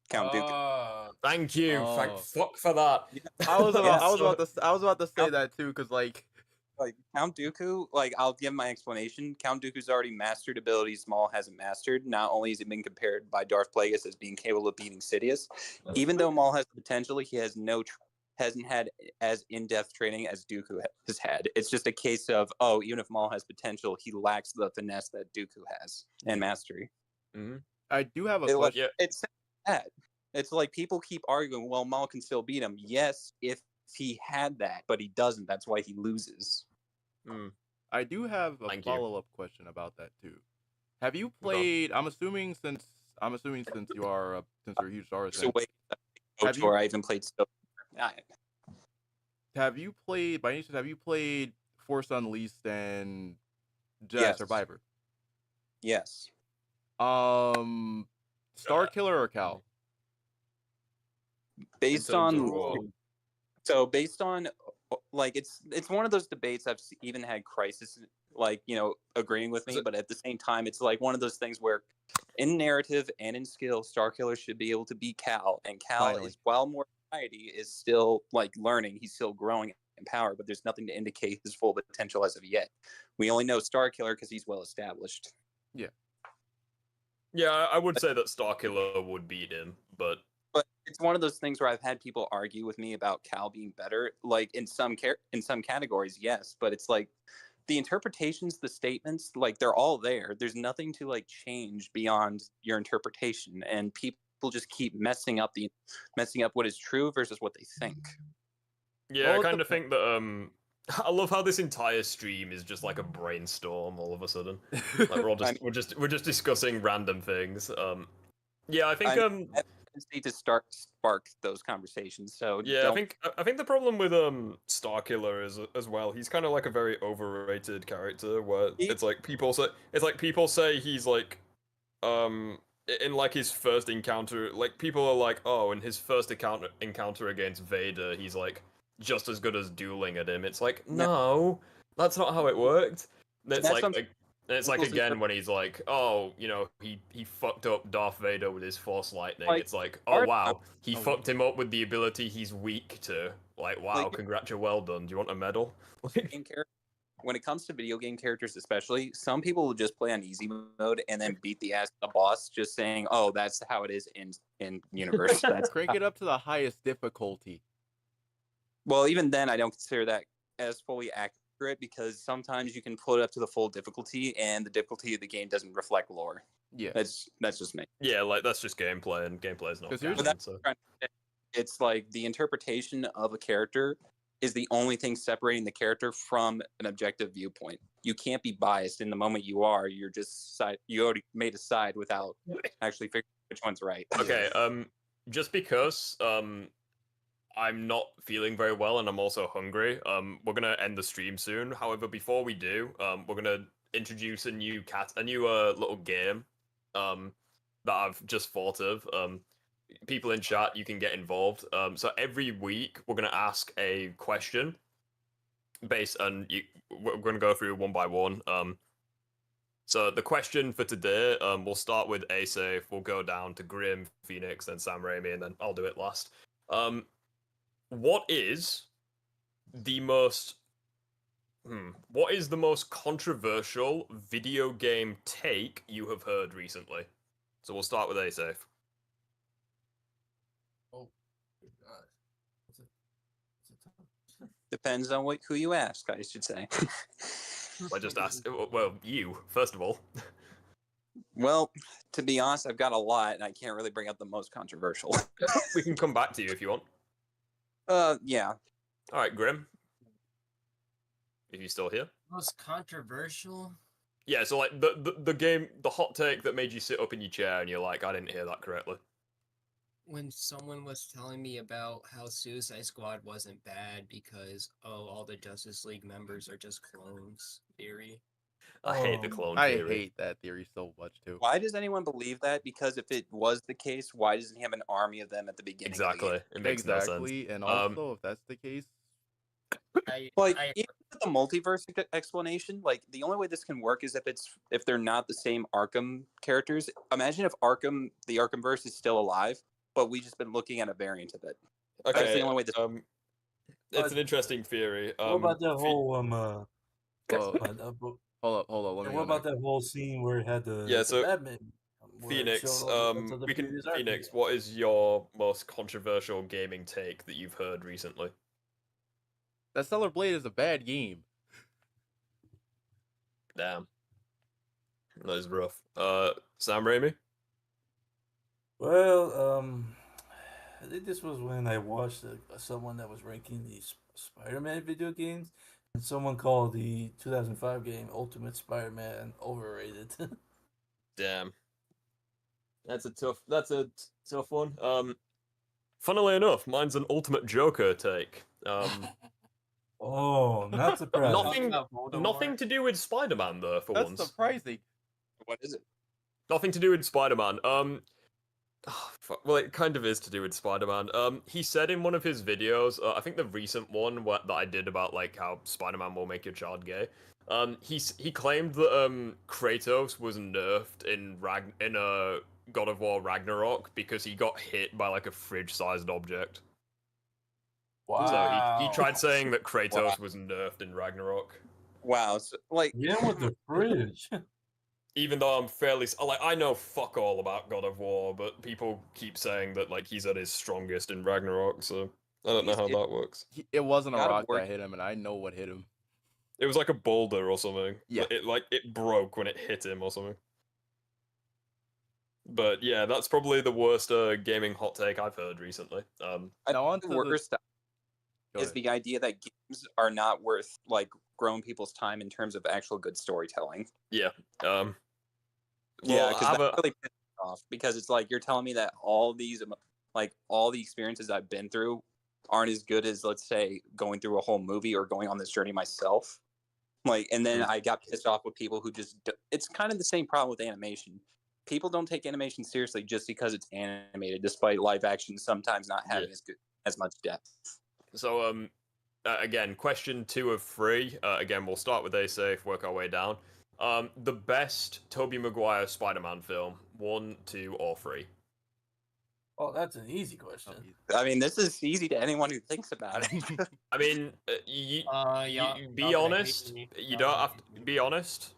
Count Dooku. Thank you. Thank fuck for that. I was about to say that too, because like Count Dooku, I'll give my explanation. Count Dooku's already mastered abilities Maul hasn't mastered. Not only has it been compared by Darth Plagueis as being capable of beating Sidious, even though Maul has the potential, he has hasn't had as in-depth training as Dooku has had. It's just a case of, even if Maul has potential, he lacks the finesse that Dooku has and mastery. Mm-hmm. I do have a question. It's that. It's like people keep arguing, well, Maul can still beat him. Yes, if he had that, but he doesn't. That's why he loses. I do have a follow-up question about that too. Have you played? I'm assuming since you're a huge Star Wars fan. I even played so. Have you played, by any chance, have you played Force Unleashed and Jedi Survivor? Yes. Star Killer or Cal? Based on like, it's one of those debates. I've even had Crisis agreeing with me, but at the same time, it's like one of those things where in narrative and in skill, Star Killer should be able to beat Cal, and Cal is, while more is still learning, he's still growing in power, but there's nothing to indicate his full potential as of yet. We only know Star Killer because he's well established. Yeah, I would say that Star Killer would beat him, but it's one of those things where I've had people argue with me about Cal being better. Like in some categories, yes, but it's like the interpretations, the statements, they're all there. There's nothing to change beyond your interpretation, and people just keep messing up what is true versus what they think. Yeah, I kind of think that I love how this entire stream is just like a brainstorm all of a sudden. Like we're just discussing random things. Yeah, I think need to spark those conversations. So yeah, I think the problem with Star Killer is as well. He's kind of like a very overrated character where it's like people say he's like in like his first encounter, like people are like, in his first encounter against Vader, he's like just as good as dueling at him. It's like, no, that's not how it worked. It's like again when he's like, he fucked up Darth Vader with his Force Lightning. It's like, wow, he fucked him up with the ability he's weak to. Like, wow, well done. Do you want a medal? When it comes to video game characters especially, some people will just play on easy mode and then beat the ass of the boss just saying, that's how it is in universe. Crank it up to the highest difficulty. Well, even then, I don't consider that as fully accurate because sometimes you can pull it up to the full difficulty and the difficulty of the game doesn't reflect lore. Yeah. That's just me. Yeah, that's just gameplay, and gameplay is not canon, so. It's like the interpretation of a character is the only thing separating the character from an objective viewpoint. You can't be biased in the moment you are. You already made a side without actually figuring which one's right. Okay, just because I'm not feeling very well, and I'm also hungry. We're gonna end the stream soon. However, before we do, we're gonna introduce a new little game, that I've just thought of. People in chat, you can get involved. So every week we're gonna ask a question, we're gonna go through one by one. So the question for today, we'll start with Asafe, we'll go down to Grim, Phoenix, then Sam Raimi, and then I'll do it last. What is the most controversial video game take you have heard recently? So we'll start with Asafe. Oh, God. Depends on who you ask, I should say. I just asked. Well, you first of all. Well, to be honest, I've got a lot, and I can't really bring up the most controversial. We can come back to you if you want. Yeah. All right, Grim. If you're still here. Most controversial? Yeah, so like the hot take that made you sit up in your chair and you're like, I didn't hear that correctly. When someone was telling me about how Suicide Squad wasn't bad because, all the Justice League members are just clones theory. I hate the clone I theory. hate that theory so much too. Why does anyone believe that? Because if it was the case, why doesn't he have an army of them at the beginning? Exactly. It makes no sense. And also, if that's the case, even with the multiverse explanation, like the only way this can work is if they're not the same Arkham characters. Imagine if the Arkhamverse is still alive, but we've just been looking at a variant of it. Okay. That's the only way this. It's an interesting theory. What about that whole hold up. What about that whole scene where it had the Batman? Phoenix, Phoenix, what is your most controversial gaming take that you've heard recently? That Stellar Blade is a bad game. Damn. That is rough. Sam Raimi? Well, I think this was when I watched someone that was ranking these Spider-Man video games, and someone called the 2005 game Ultimate Spider-Man overrated. Damn. That's a tough one. Funnily enough, mine's an Ultimate Joker take. Oh, not surprised. Nothing to do with Spider-Man though. That's surprising. What is it? Nothing to do with Spider-Man. Well, it kind of is to do with Spider-Man. He said in one of his videos, I think the recent one that I did about like how Spider-Man will make your child gay. He claimed that Kratos was nerfed in God of War Ragnarok because he got hit by like a fridge-sized object. Wow. So he tried saying that Kratos was nerfed in Ragnarok. Wow. So, like, yeah, with the fridge. Even though I'm fairly I know fuck all about God of War, but people keep saying that like he's at his strongest in Ragnarok, so I don't know how that works. It wasn't a rock that hit him, and I know what hit him. It was like a boulder or something. Yeah. It broke when it hit him or something. But yeah, that's probably the worst gaming hot take I've heard recently. The worst is the idea that games are not worth like grown people's time in terms of actual good storytelling. Yeah. Yeah, because that really pissed me off. Because it's like you're telling me that all the experiences I've been through aren't as good as, let's say, going through a whole movie or going on this journey myself. Like, and then I got pissed off with people who just. It's kind of the same problem with animation. People don't take animation seriously just because it's animated, despite live action sometimes not having as much depth. So, again, question 2 of 3. Again, we'll start with Asafe, work our way down. The best Tobey Maguire Spider-Man film, 1, 2, or 3? Oh, that's an easy question. I mean, this is easy to anyone who thinks about it. I mean, you be honest. You don't have to be honest.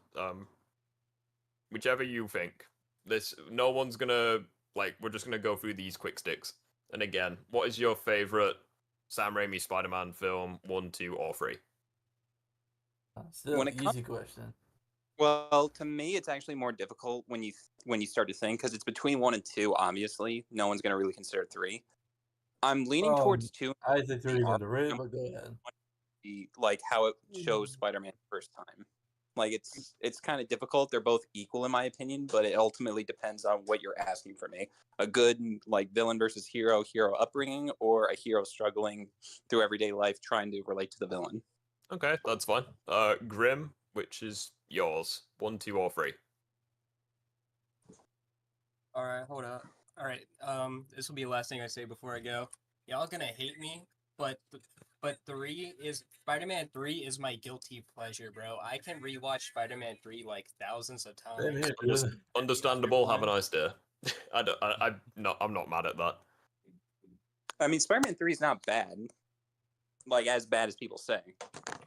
Whichever you think. No one's gonna we're just gonna go through these quick sticks. And again, what is your favorite Sam Raimi Spider-Man film, 1, 2, or 3? Still an easy question. Well, to me, it's actually more difficult when you start to think, because it's between 1 and 2. Obviously, no one's gonna really consider 3. I'm leaning towards 2. I think 3 is underrated, but go ahead. Like how it shows Spider-Man the first time. Like it's kind of difficult. They're both equal in my opinion, but it ultimately depends on what you're asking for me. A good like villain versus hero upbringing, or a hero struggling through everyday life trying to relate to the villain. Okay, that's fine. Grim, which is yours? 1, 2, or 3? All right, hold up. All right, this will be the last thing I say before I go. Y'all gonna hate me, but Spider-Man 3 is my guilty pleasure, bro. I can rewatch Spider-Man 3 like thousands of times. Understandable. Have a nice day. I'm not mad at that. I mean, Spider-Man 3 is not bad. Like, as bad as people say.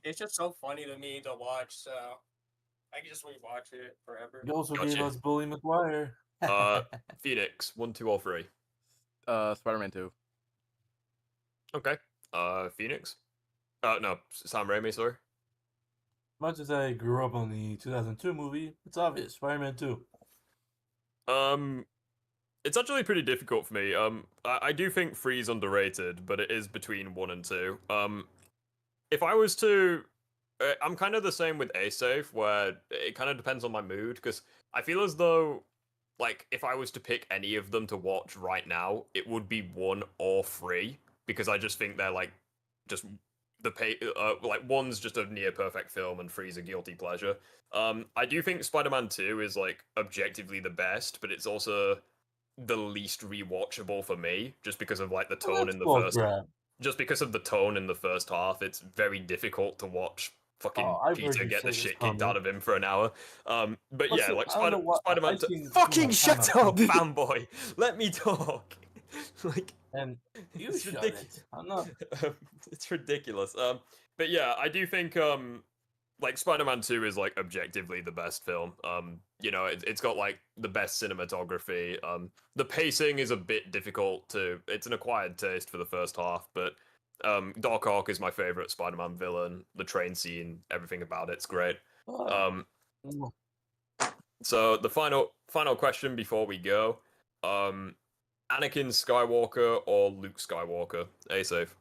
It's just so funny to me to watch, so I can just rewatch it forever. He also gave us Bully McGuire. Phoenix, 1, 2, or 3? Spider-Man 2. Okay. Phoenix? No, Sam Raimi, sorry. Much as I grew up on the 2002 movie, it's obvious, Spider-Man 2. It's actually pretty difficult for me. I do think 3 is underrated, but it is between 1 and 2. If I was to... I'm kind of the same with A-Safe, where it kind of depends on my mood, because I feel as though, like, if I was to pick any of them to watch right now, it would be 1 or 3, because I just think they're, like, just... like, 1's just a near perfect film, and 3's a guilty pleasure. I do think Spider-Man 2 is, like, objectively the best, but it's also the least rewatchable for me, just because of, like, the tone in the first... Just because of the tone in the first half, it's very difficult to watch fucking Peter get the shit kicked out of him for an hour. But yeah, like Spider-Man. Fucking shut up, fanboy. Let me talk. Like, and you shut it. I'm not. It's ridiculous. But yeah, I do think like Spider-Man 2 is like objectively the best film. You know, it's got like the best cinematography. The pacing is a bit difficult to. It's an acquired taste for the first half, but Doc Ock is my favorite Spider-Man villain. The train scene, everything about it's great. So the final question before we go, Anakin Skywalker or Luke Skywalker? A-Safe.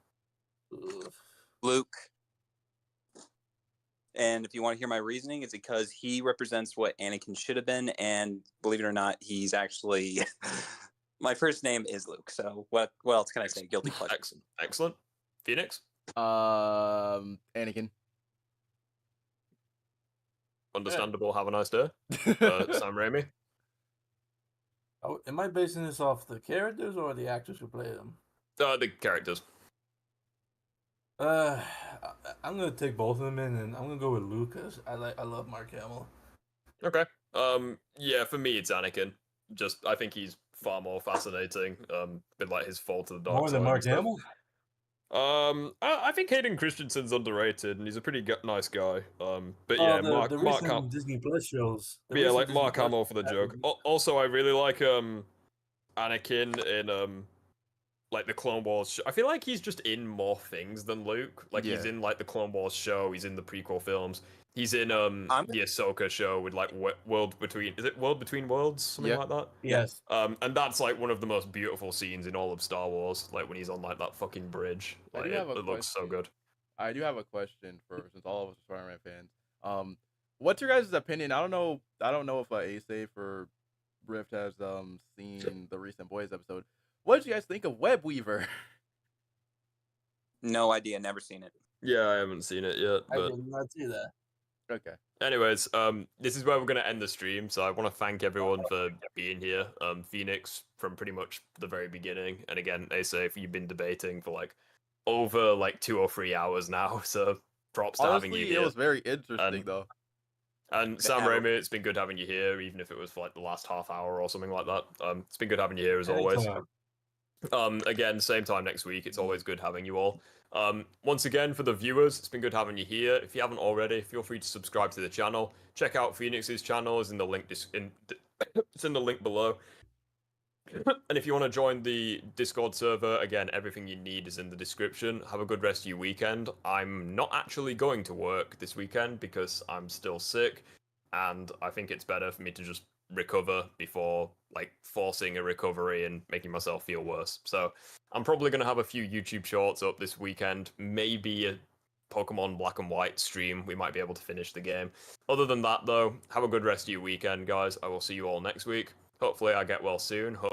Luke. And if you want to hear my reasoning, it's because he represents what Anakin should have been, and believe it or not, he's actually my first name is Luke. So what else can I say? Guilty pleasure. Excellent. Phoenix? Anakin. Understandable. Have a nice day. Sam Raimi? Oh, am I basing this off the characters or the actors who play them? The characters. I'm gonna take both of them in, and I'm gonna go with Luke because I love Mark Hamill. Okay. Yeah, for me it's Anakin. Just I think he's far more fascinating. With like his fall to the dark More side. than Mark Hamill. I think Hayden Christensen's underrated, and he's a pretty nice guy. But yeah, the recent Disney Plus shows. Yeah, like Mark Hamill for the joke. Also, I really like Anakin in like the Clone Wars. I feel like he's just in more things than Luke. Like he's in like the Clone Wars show. He's in the prequel films. He's in the Ahsoka show with like World Between Worlds, something like that. Yes. And that's like one of the most beautiful scenes in all of Star Wars. Like when he's on like that fucking bridge. Like it looks so good. I do have a question since all of us are Spider-Man fans. What's your guys' opinion? I don't know if A-Safe or Rift has seen the recent Boys episode. What did you guys think of Web Weaver? No idea, never seen it. Yeah, I haven't seen it yet. But... I did not see that. Okay. Anyways, this is where we're gonna end the stream. So I want to thank everyone for being here. Phoenix from pretty much the very beginning, and again, A-Safe, you've been debating for like over like 2 or 3 hours now. So props to having you here. It was very interesting though. And Sam Raimi, it's been good having you here, even if it was for like the last half hour or something like that. It's been good having you here as always. Again, same time next week. It's always good having you all. Once again, for the viewers, it's been good having you here. If you haven't already, feel free to subscribe to the channel. Check out Phoenix's channel. It's in the link it's in the link below. And if you want to join the Discord server, again, everything you need is in the description. Have a good rest of your weekend. I'm not actually going to work this weekend because I'm still sick, and I think it's better for me to just recover before like forcing a recovery and making myself feel worse. So I'm probably going to have a few YouTube shorts up this weekend, maybe Pokemon Black and White stream, we might be able to finish the game. Other than that, though, have a good rest of your weekend, guys. I will see you all next week. Hopefully, I get well soon. All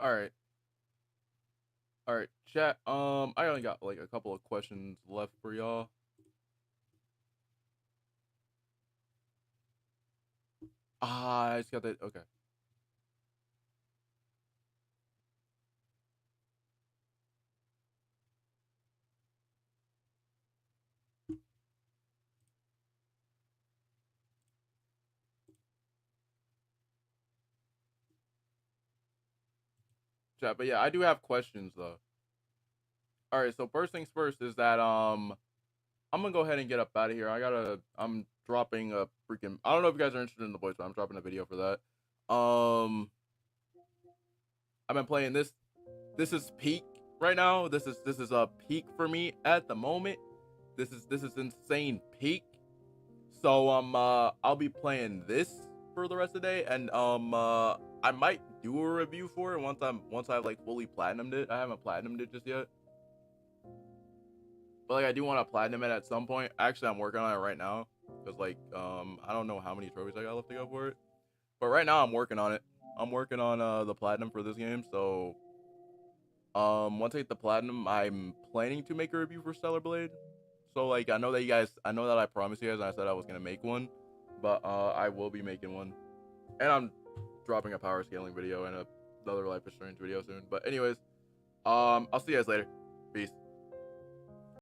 right. All right, chat. I only got like a couple of questions left for y'all. I just got that. Okay. Chat, but yeah, I do have questions though. All right, so first things first is that I'm gonna go ahead and get up out of here. I'm dropping a freaking. I don't know if you guys are interested in the voice, but I'm dropping a video for that. I've been playing this. This is peak right now. This is a peak for me at the moment. This is insane peak. So I'll be playing this for the rest of the day, and I might do a review for it once I've like fully platinumed it. I haven't platinumed it just yet, but like I do want to platinum it at some point. Actually, I'm working on it right now because like I don't know how many trophies I got left to go for it, but right now I'm working on it. I'm working on the platinum for this game. So once I get the platinum, I'm planning to make a review for Stellar Blade. So like I know that I promised you guys and I said I was gonna make one, but I will be making one, and I'm dropping a power scaling video and another Life is Strange video soon. But anyways, I'll see you guys later. Peace.